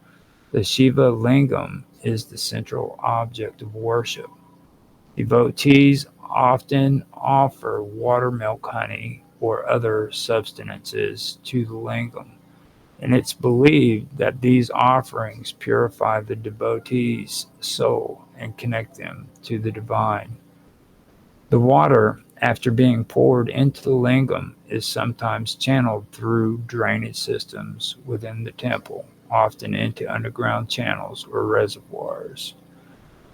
the Shiva lingam is the central object of worship. Devotees often offer watermilk honey or other substances to the lingam, and it's believed that these offerings purify the devotee's soul and connect them to the divine. The water, after being poured into the lingam, is sometimes channeled through drainage systems within the temple, often into underground channels or reservoirs.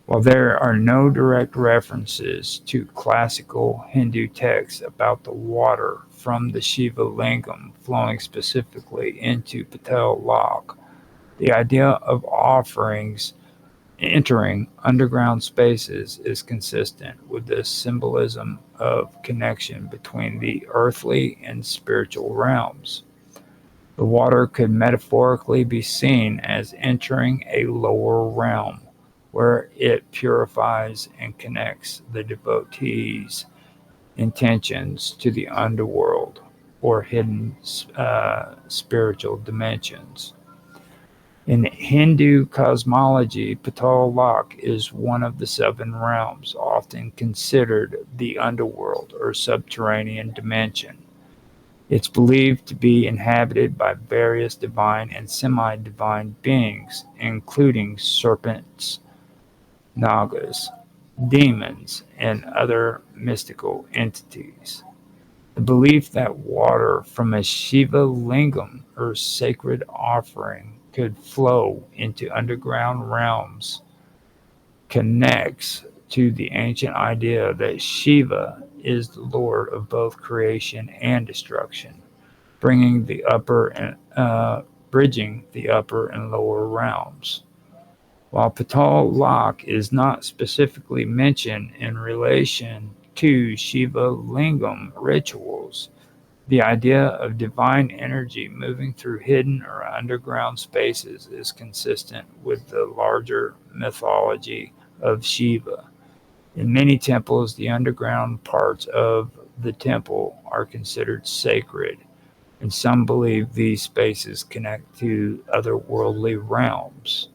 While there are no direct references to classical Hindu texts about the water from the Shiva lingam flowing specifically into Patal Lok, the idea of offerings entering underground spaces is consistent with the symbolism of connection between the earthly and spiritual realms. The water could metaphorically be seen as entering a lower realm, where it purifies and connects the devotee's intentions to the underworld or hidden spiritual dimensions. In Hindu cosmology, Patal Lok is one of the seven realms, often considered the underworld or subterranean dimension. It's believed to be inhabited by various divine and semi-divine beings, including serpents, nagas, demons, and other mystical entities. The belief that water from a Shiva lingam or sacred offering could flow into underground realms connects to the ancient idea that Shiva is the Lord of both creation and destruction, bridging the upper and lower realms. While Patal Lok is not specifically mentioned in relation to Shiva lingam rituals, the idea of divine energy moving through hidden or underground spaces is consistent with the larger mythology of Shiva. In many temples, the underground parts of the temple are considered sacred, and some believe these spaces connect to otherworldly realms.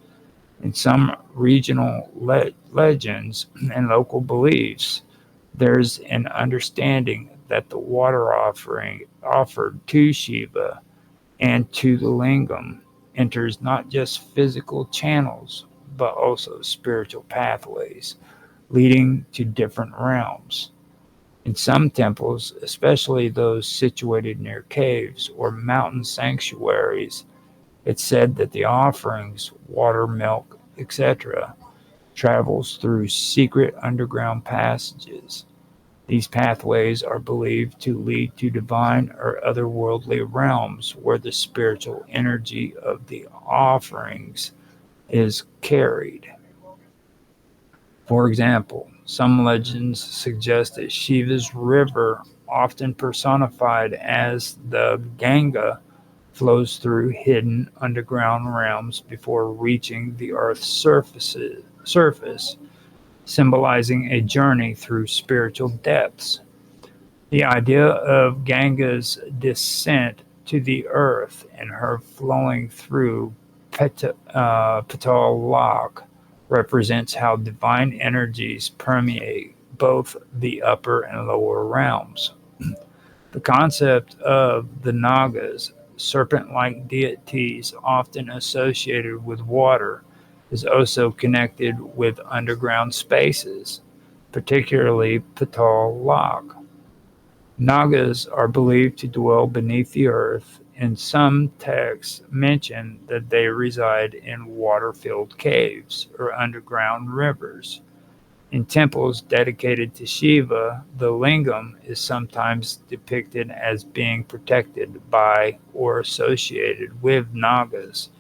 In some regional legends and local beliefs, there's an understanding that the water offering offered to Shiva and to the lingam enters not just physical channels, but also spiritual pathways leading to different realms. In some temples, especially those situated near caves or mountain sanctuaries, it's said that the offerings, water, milk, etc., travels through secret underground passages. These pathways are believed to lead to divine or otherworldly realms where the spiritual energy of the offerings is carried. For example, some legends suggest that Shiva's river, often personified as the Ganga, flows through hidden underground realms before reaching the Earth's surface, symbolizing a journey through spiritual depths. The idea of Ganga's descent to the earth and her flowing through Patal Lok represents how divine energies permeate both the upper and lower realms. The concept of the Nagas, serpent like deities often associated with water, is also connected with underground spaces, particularly Patal Lok. Nagas are believed to dwell beneath the earth, and some texts mention that they reside in water filled caves or underground rivers. In temples dedicated to Shiva, the lingam is sometimes depicted as being protected by or associated with Nagas,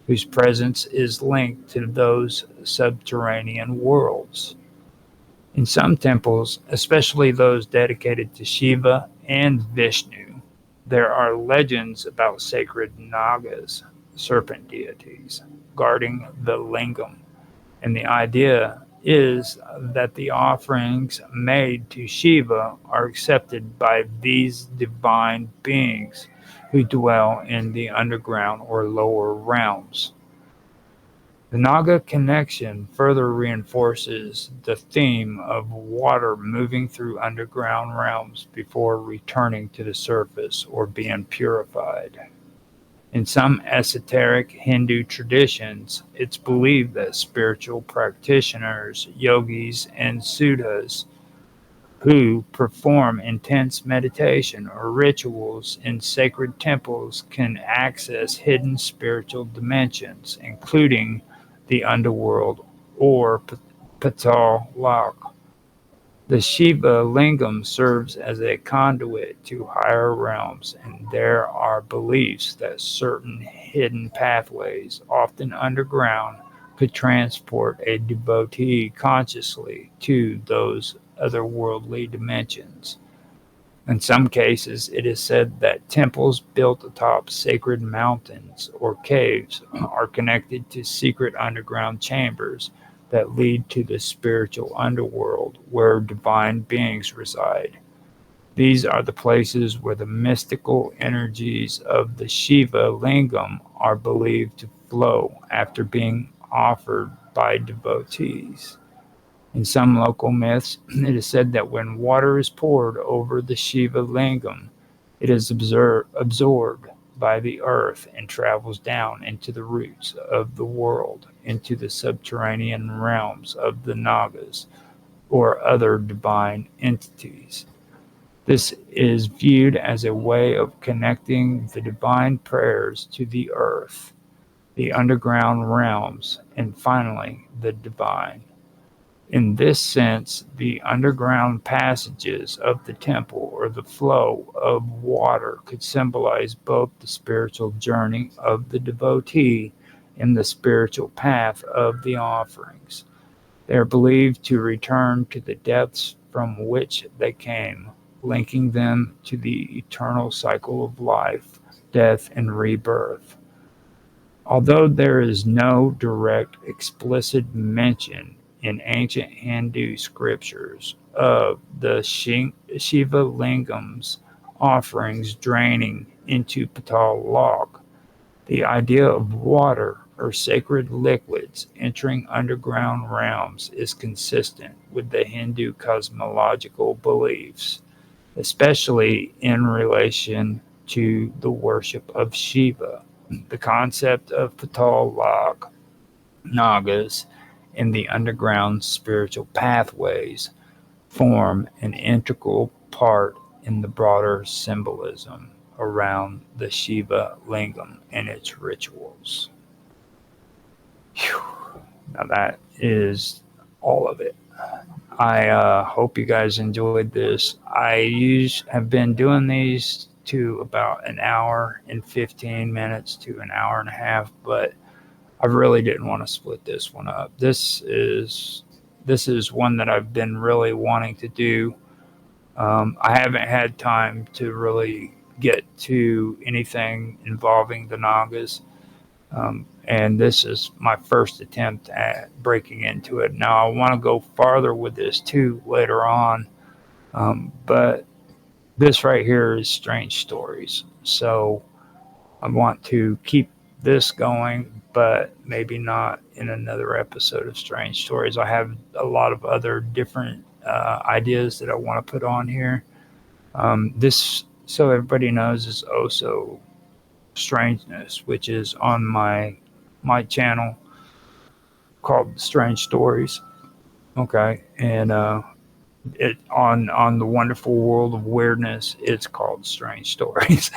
whose presence is linked to those subterranean worlds. In some temples, especially those dedicated to Shiva and Vishnu, there are legends about sacred Nagas, serpent deities, guarding the lingam, and the idea is that the offerings made to Shiva are accepted by these divine beings who dwell in the underground or lower realms. The Naga connection further reinforces the theme of water moving through underground realms before returning to the surface or being purified. In some esoteric Hindu traditions, it's believed that spiritual practitioners, yogis, and siddhas who perform intense meditation or rituals in sacred temples can access hidden spiritual dimensions, including the underworld or Patal Lok. The Shiva lingam serves as a conduit to higher realms, and there are beliefs that certain hidden pathways, often underground, could transport a devotee consciously to those otherworldly dimensions. In some cases, it is said that temples built atop sacred mountains or caves are connected to secret underground chambers that lead to the spiritual underworld where divine beings reside. These are the places where the mystical energies of the Shiva lingam are believed to flow after being offered by devotees. In some local myths, it is said that when water is poured over the Shiva lingam, it is absorbed by the earth and travels down into the roots of the world, into the subterranean realms of the Nagas or other divine entities. This is viewed as a way of connecting the divine prayers to the earth, the underground realms, and finally the divine. In this sense, the underground passages of the temple or the flow of water could symbolize both the spiritual journey of the devotee and the spiritual path of the offerings. They are believed to return to the depths from which they came, linking them to the eternal cycle of life, death, and rebirth. Although there is no direct explicit mention in ancient Hindu scriptures of the Shiva Lingam's offerings draining into Patal Lok, the idea of water or sacred liquids entering underground realms is consistent with the Hindu cosmological beliefs, especially in relation to the worship of Shiva. The concept of Patal Lok, Nagas, and the underground spiritual pathways form an integral part in the broader symbolism around the Shiva lingam and its rituals. Whew. Now that is all of it. I hope you guys enjoyed this. I have been doing these to about an hour and 15 minutes to an hour and a half, but I really didn't want to split this one up. This is one that I've been really wanting to do. I haven't had time to really get to anything involving the Nagas. And this is my first attempt at breaking into it. Now, I want to go farther with this too later on, but this right here is Strange Stories. So I want to keep this going, but maybe not in another episode of Strange Stories. I have a lot of other different ideas that I want to put on here. This, so everybody knows, is also Strangeness, which is on my channel called Strange Stories. Okay, and it on the Wonderful World of Weirdness, it's called Strange Stories.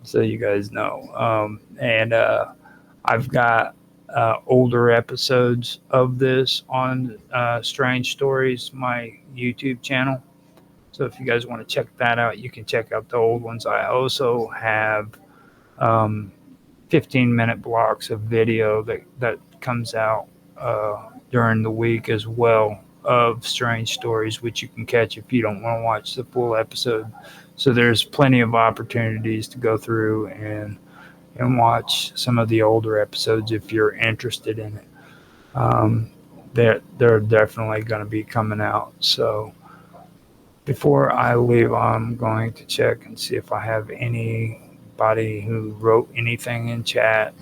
So you guys know. And I've got older episodes of this on Strange Stories, my YouTube channel. So if you guys want to check that out, you can check out the old ones. I also have 15-minute blocks of video that comes out during the week as well of Strange Stories, which you can catch if you don't want to watch the full episode. So there's plenty of opportunities to go through and watch some of the older episodes if you're interested in it. They're definitely going to be coming out. So before I leave, I'm going to check and see if I have anybody who wrote anything in chat.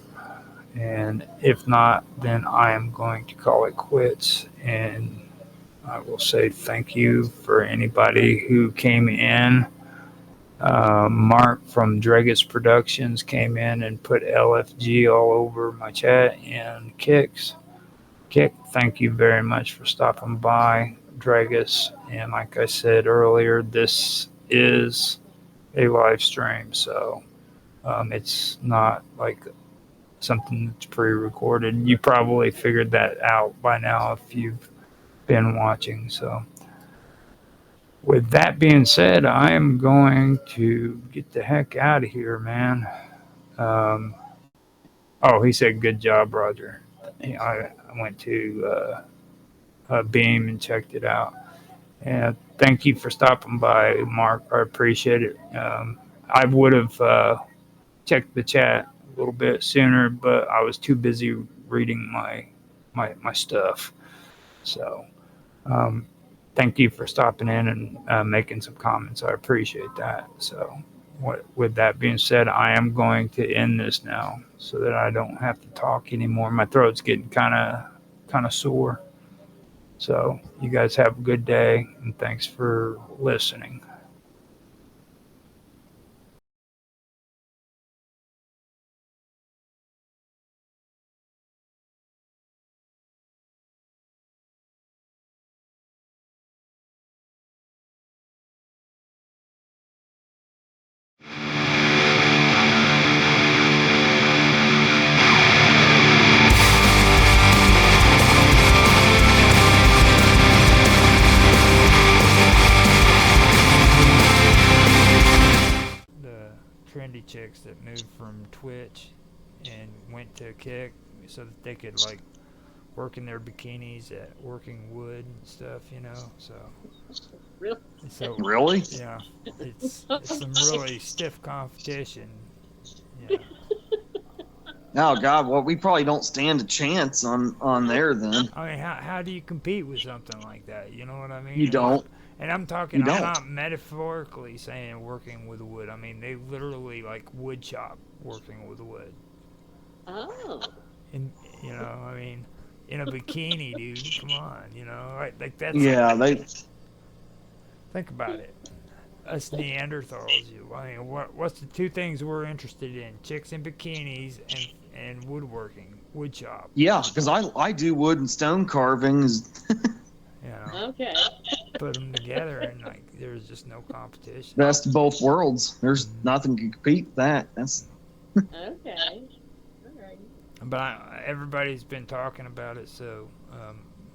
And if not, then I am going to call it quits. And I will say thank you for anybody who came in. Mark from Dregus Productions came in and put LFG all over my chat. And Kick, thank you very much for stopping by, Dregus. And like I said earlier, this is a live stream, so it's not like something that's pre-recorded. You probably figured that out by now if you've been watching. So with that being said, I am going to get the heck out of here, man. Oh, he said, good job, Roger. I went to Beam and checked it out. And thank you for stopping by, Mark. I appreciate it. I would have checked the chat a little bit sooner, but I was too busy reading my stuff. So thank you for stopping in and making some comments. I appreciate that. So with that being said, I am going to end this now so that I don't have to talk anymore. My throat's getting kind of sore. So you guys have a good day, and thanks for listening. Trendy chicks that moved from Twitch and went to Kick so that they could like work in their bikinis at working wood and stuff, you know. So really, yeah, it's some really stiff competition. Yeah. Oh God, well we probably don't stand a chance on there then. I mean, how do you compete with something like that? You know what I mean? You don't. And I'm talking, I'm not metaphorically saying working with wood. I mean, they literally like wood shop working with wood. Oh. And, you know, I mean, in a bikini, dude, come on, you know, like that's. Yeah, Think about it. Us Neanderthals, I mean, what's the two things we're interested in? Chicks in bikinis and woodworking, wood shop. Yeah, because I do wood and stone carvings. Yeah. Okay. put them together, and like there's just no competition. Best of both worlds. There's nothing can compete with that. That's Okay. All right. But everybody's been talking about it, so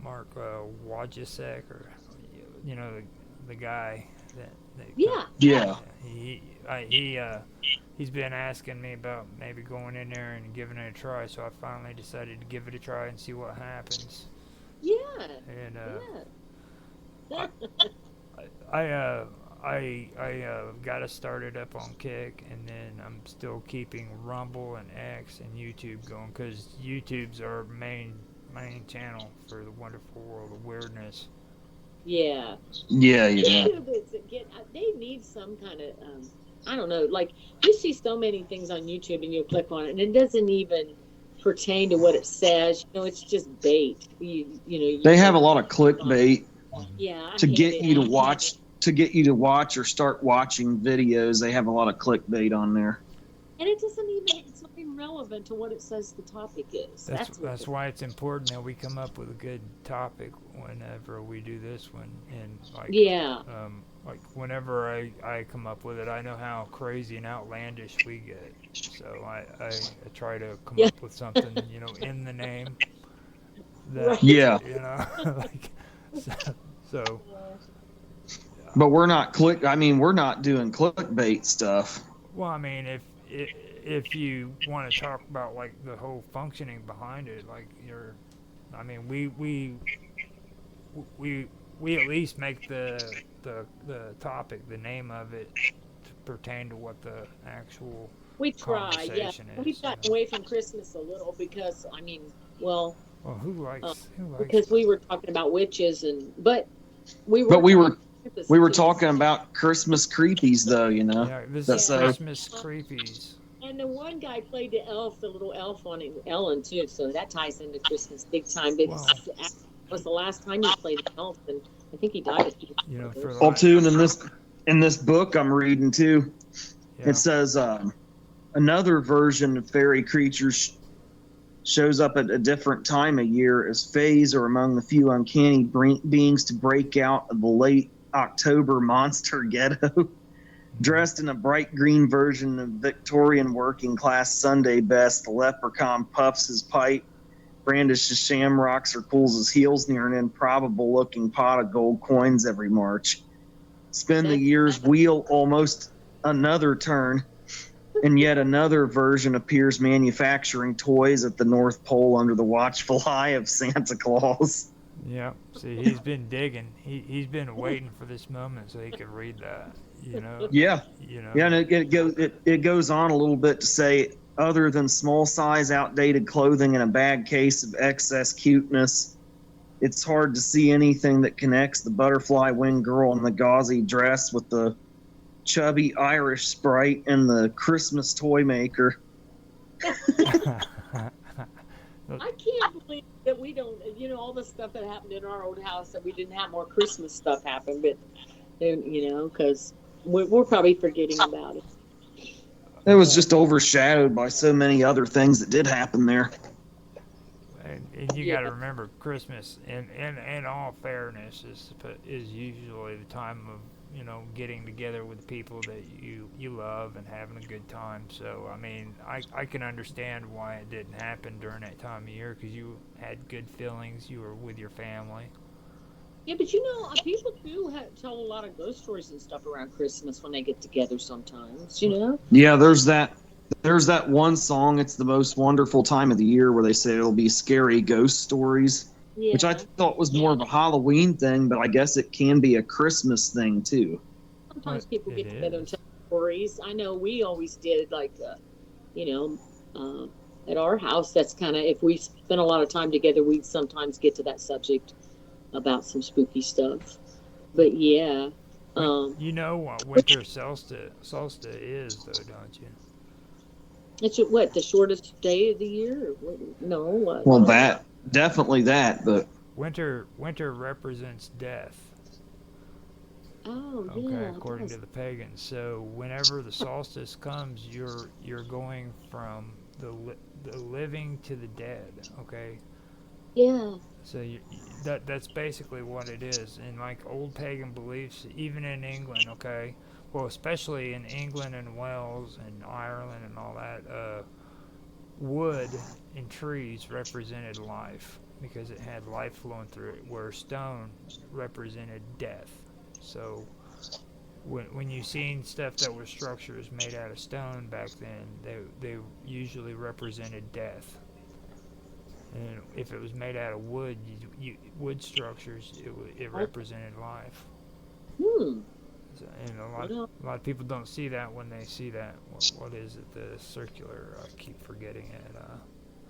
Mark Wojcicki, or the guy that Yeah. he's been asking me about maybe going in there and giving it a try. So I finally decided to give it a try and see what happens. Yeah. And Yeah. I got it started up on Kick, and then I'm still keeping Rumble and X and YouTube going, because YouTube's our main channel for the Wonderful World of Weirdness. Yeah. Yeah. YouTube they need some kind of I don't know, like you see so many things on YouTube and you click on it and it doesn't even pertain to what it says. It's just bait. They have a lot of clickbait Yeah. to get you to watch. To get you to watch or start watching videos, they have a lot of clickbait on there. And it's not even relevant to what it says the topic is. That's why it's important that we come up with a good topic whenever we do this one. And like whenever I come up with it, I know how crazy and outlandish we get. So I try to come up with something, in the name. That, like so. But we're not we're not doing clickbait stuff. Well, I mean, if you want to talk about like the whole functioning behind it, like we at least make the topic, the name of it, to pertain to what the actual conversation is. We've gotten away from Christmas a little because well, who likes because we were talking about witches but we were talking about Christmas creepies, though, Yeah, this is Christmas creepies. And the one guy played the little elf on Ellen, too, so that ties into Christmas big time. But it was the last time he played the elf, and I think he died. Too, and in this book I'm reading, too, it says another version of fairy creatures shows up at a different time of year, as fays are among the few uncanny beings to break out of the late October monster ghetto. Dressed in a bright green version of Victorian working class Sunday best, the leprechaun puffs his pipe, brandishes shamrocks, or pulls his heels near an improbable looking pot of gold coins every March. Spin the year's wheel almost another turn, and yet another version appears manufacturing toys at the North Pole under the watchful eye of Santa Claus. Yeah, see, he's been digging. He's been waiting for this moment so he could read that. Yeah, and it goes on a little bit to say, other than small size, outdated clothing and a bad case of excess cuteness, it's hard to see anything that connects the butterfly wing girl in the gauzy dress with the chubby Irish sprite and the Christmas toy maker. I can't believe that we don't, all the stuff that happened in our old house, that we didn't have more Christmas stuff happen, but, because we're probably forgetting about it. It was just overshadowed by so many other things that did happen there. And you got to remember, Christmas, in all fairness, is usually the time of, getting together with people that you love and having a good time. So, I mean, I can understand why it didn't happen during that time of year, because you had good feelings, you were with your family. Yeah, but people do tell a lot of ghost stories and stuff around Christmas when they get together sometimes, Yeah, there's that one song, It's the Most Wonderful Time of the Year, where they say it'll be scary ghost stories, which I thought was more of a Halloween thing, but I guess it can be a Christmas thing, too. Sometimes people get together and tell stories. I know we always did, like, at our house, that's kind of, if we spent a lot of time together, we'd sometimes get to that subject about some spooky stuff. But yeah. You know what winter solstice is, though, don't you? It's what, the shortest day of the year? No. Well, that definitely that, but winter represents death. Oh, okay, yeah. According to the pagans. So whenever the solstice comes, you're going from the living to the dead. Okay. Yeah. So that's basically what it is. In like old pagan beliefs, even in England, okay, well, especially in England and Wales and Ireland and all that, wood and trees represented life because it had life flowing through it, where stone represented death. So when you seen stuff that was structures made out of stone back then, they usually represented death. And if it was made out of wood, wood structures, it represented life. Hmm. So, and a lot of people don't see that when they see that. What is it? The circular. I keep forgetting it.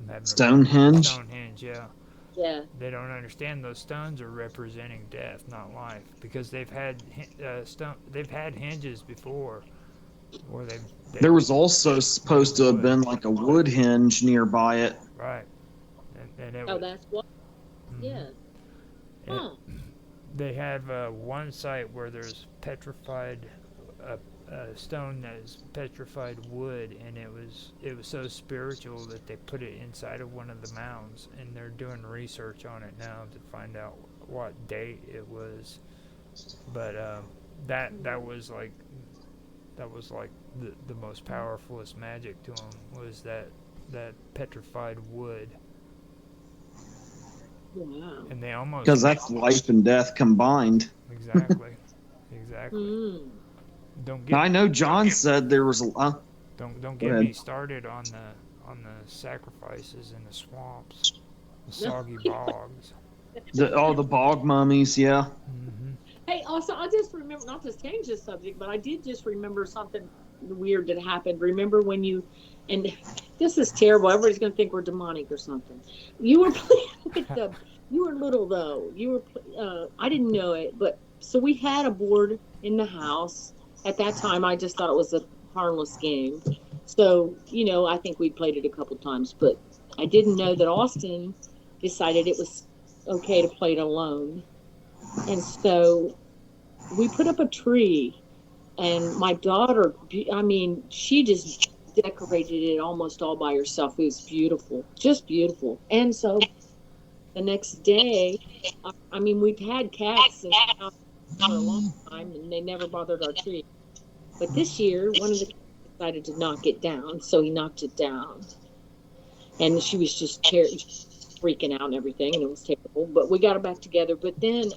I'm having Stonehenge. Stonehenge, yeah. Yeah. They don't understand those stones are representing death, not life, because they've had they've had hinges before, where they there was also supposed to have been like a wood hinge nearby it. Right. And it Oh, was, that's what. Yeah. Huh. they have one site where there's petrified stone that is petrified wood, and it was so spiritual that they put it inside of one of the mounds, and they're doing research on it now to find out what date it was. But that was like the most powerfulest magic to them was that petrified wood. Wow. And they almost because that's life and death combined. Exactly. Don't get. I know John said there was a. Don't get me started on the sacrifices in the swamps, the soggy bogs. The bog mummies, yeah. Hey, also, I just remember, not to change the subject, but I did just remember something weird that happened. Remember when and this is terrible. Everybody's going to think we're demonic or something. You were playing with you were little though. You were, I didn't know it, but so we had a board in the house. At that time, I just thought it was a harmless game. So, I think we played it a couple times, but I didn't know that Austin decided it was okay to play it alone. And so we put up a tree, and my daughter, she just decorated it almost all by herself. It was beautiful, just beautiful. And so the next day, we've had cats for a long time, and they never bothered our tree. But this year, one of the cats decided to knock it down, so he knocked it down. And she was just freaking out and everything, and it was terrible. But we got her back together. But then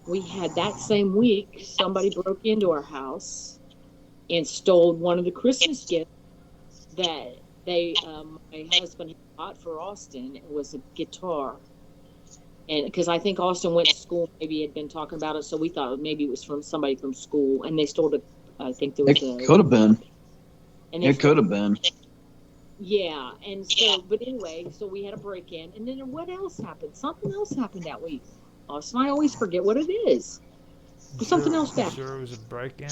we had that same week, somebody broke into our house and stole one of the Christmas gifts that my husband had bought for Austin. It was a guitar. And because I think Austin went to school, maybe had been talking about it, so we thought maybe it was from somebody from school, and they stole it. I think there was It could have been. It could have been. Yeah, and so, but anyway, so we had a break-in, and then what else happened? Something else happened that week. Austin, I always forget what it is. Something else back. Sure, it was a break-in.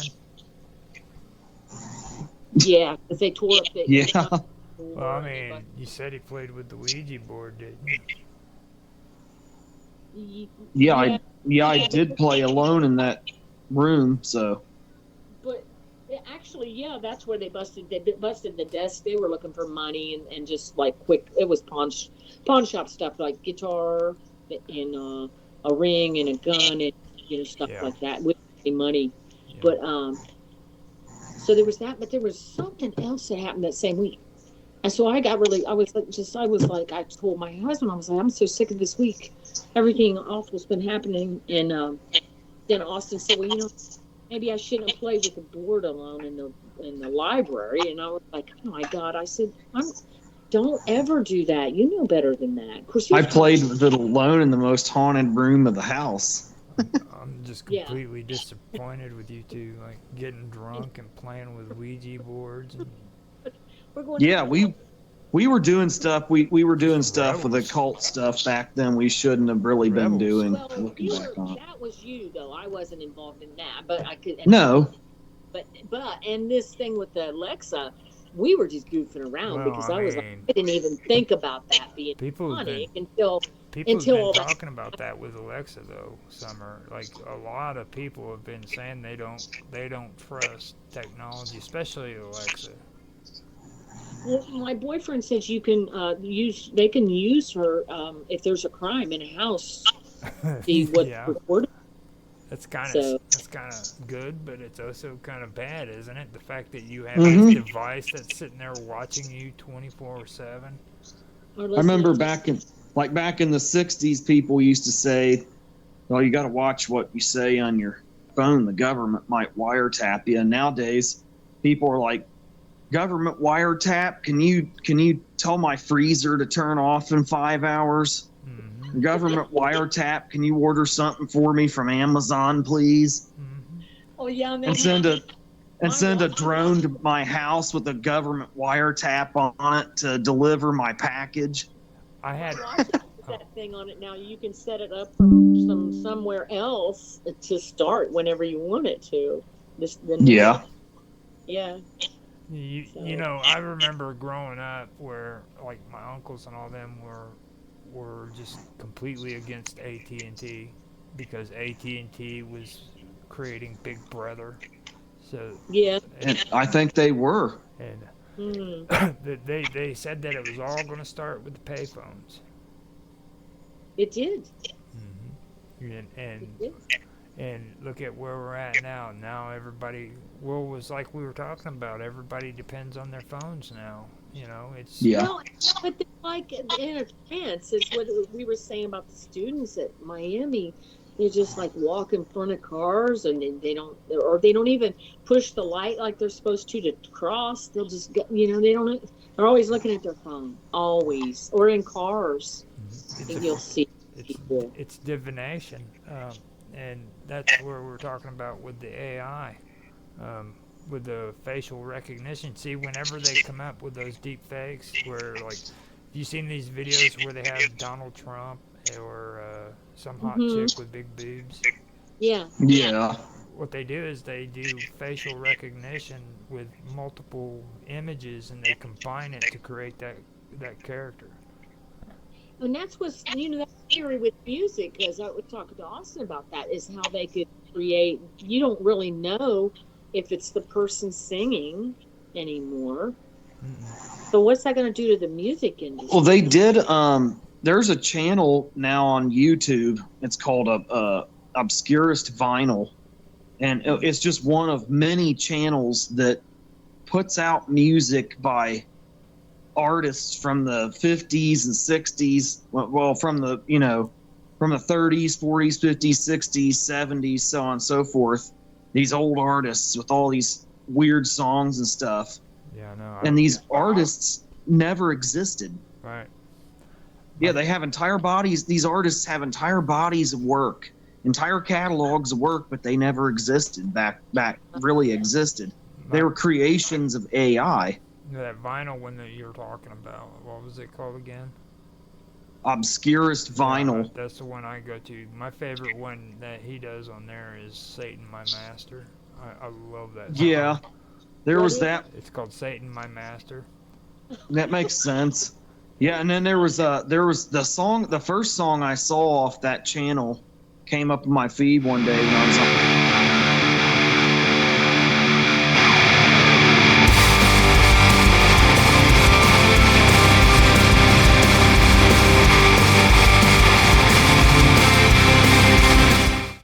Yeah, because they tore up the. Yeah. Well, you said he played with the Ouija board, didn't you? Yeah, I did play alone in that room, so. But actually, yeah, that's where they busted the desk. They were looking for money and just like quick. It was pawn shop stuff like guitar and a ring and a gun and stuff like that with money. Yeah. But so there was that, but there was something else that happened that same week. And so I told my husband, I was like, I'm so sick of this week. Everything awful's been happening. And then Austin said, well, maybe I shouldn't have played with the board alone in the library. And I was like, oh my God. I said, don't ever do that. You know better than that. Of course, I played with it alone in the most haunted room of the house. I'm just completely disappointed with you two, like getting drunk and playing with Ouija boards. And... Yeah, we were doing stuff. We were doing stuff with occult stuff back then. We shouldn't have really been doing. Well, that was you though. I wasn't involved in that, but I could. No. But and this thing with the Alexa, we were just goofing around because I didn't even think about that being funny until been talking about that with Alexa though, Summer. Like a lot of people have been saying they don't trust technology, especially Alexa. Well, my boyfriend says you can they can use her if there's a crime in a house. See what's Yeah. recorded. That's kind So of good, but it's also kind of bad, isn't it? The fact that you have Mhm. this device that's sitting there watching you 24/7. or I listening remember to back in the '60s, people used to say, "Well, you got to watch what you say on your phone. The government might wiretap you." And nowadays, people are like, "Government wiretap? Can you tell my freezer to turn off in 5 hours? Government wiretap? Can you order something for me from Amazon, please? Oh yeah, And send a drone to my house with a government wiretap on it to deliver my package." I had that thing on it now. You can set it up from somewhere else to start whenever you want it to. Yeah. Yeah. You know, I remember growing up where like my uncles and all them were just completely against AT&T because AT&T was creating Big Brother. So yeah, and I think they were. And Mm. they said that it was all going to start with the payphones. It did. And look at where we're at now. Now everybody, well, was like we were talking about. Everybody depends on their phones now. You know, it's Well, but they're like in a trance. It's what we were saying about the students at Miami. They just like walk in front of cars and they don't, or they don't even push the light like they're supposed to cross. They'll just get, they don't. They're always looking at their phone, always, or in cars. And you'll see people. it's divination, and that's where we're talking about with the AI. With the facial recognition. See, whenever they come up with those deep fakes, where like, you seen these videos where they have Donald Trump or some hot chick with big boobs? Yeah. Yeah. What they do is they do facial recognition with multiple images, and they combine it to create that character. And that's what's that theory with music, because I was talking to Austin about that, is how they could create. You don't really know if it's the person singing anymore. So what's that going to do to the music industry? Well, they did. There's a channel now on YouTube. It's called Obscurest Vinyl, and it's just one of many channels that puts out music by artists from the 50s and 60s. Well, from the 30s, 40s, 50s, 60s, 70s, so on and so forth. These old artists with all these weird songs and stuff. Yeah, no. And these artists never existed. Right. Yeah, they have entire bodies. These artists have entire bodies of work, entire catalogs of work, but they never existed back really existed. They were creations of AI. That vinyl one that you're talking about, what was it called again? Obscurest Vinyl. Yeah, that's the one I go to. My favorite one that he does on there is Satan My Master. I love that song. Yeah. There was that. It's called Satan My Master. That makes sense. Yeah, and then there was the first song I saw off that channel came up in my feed one day when I was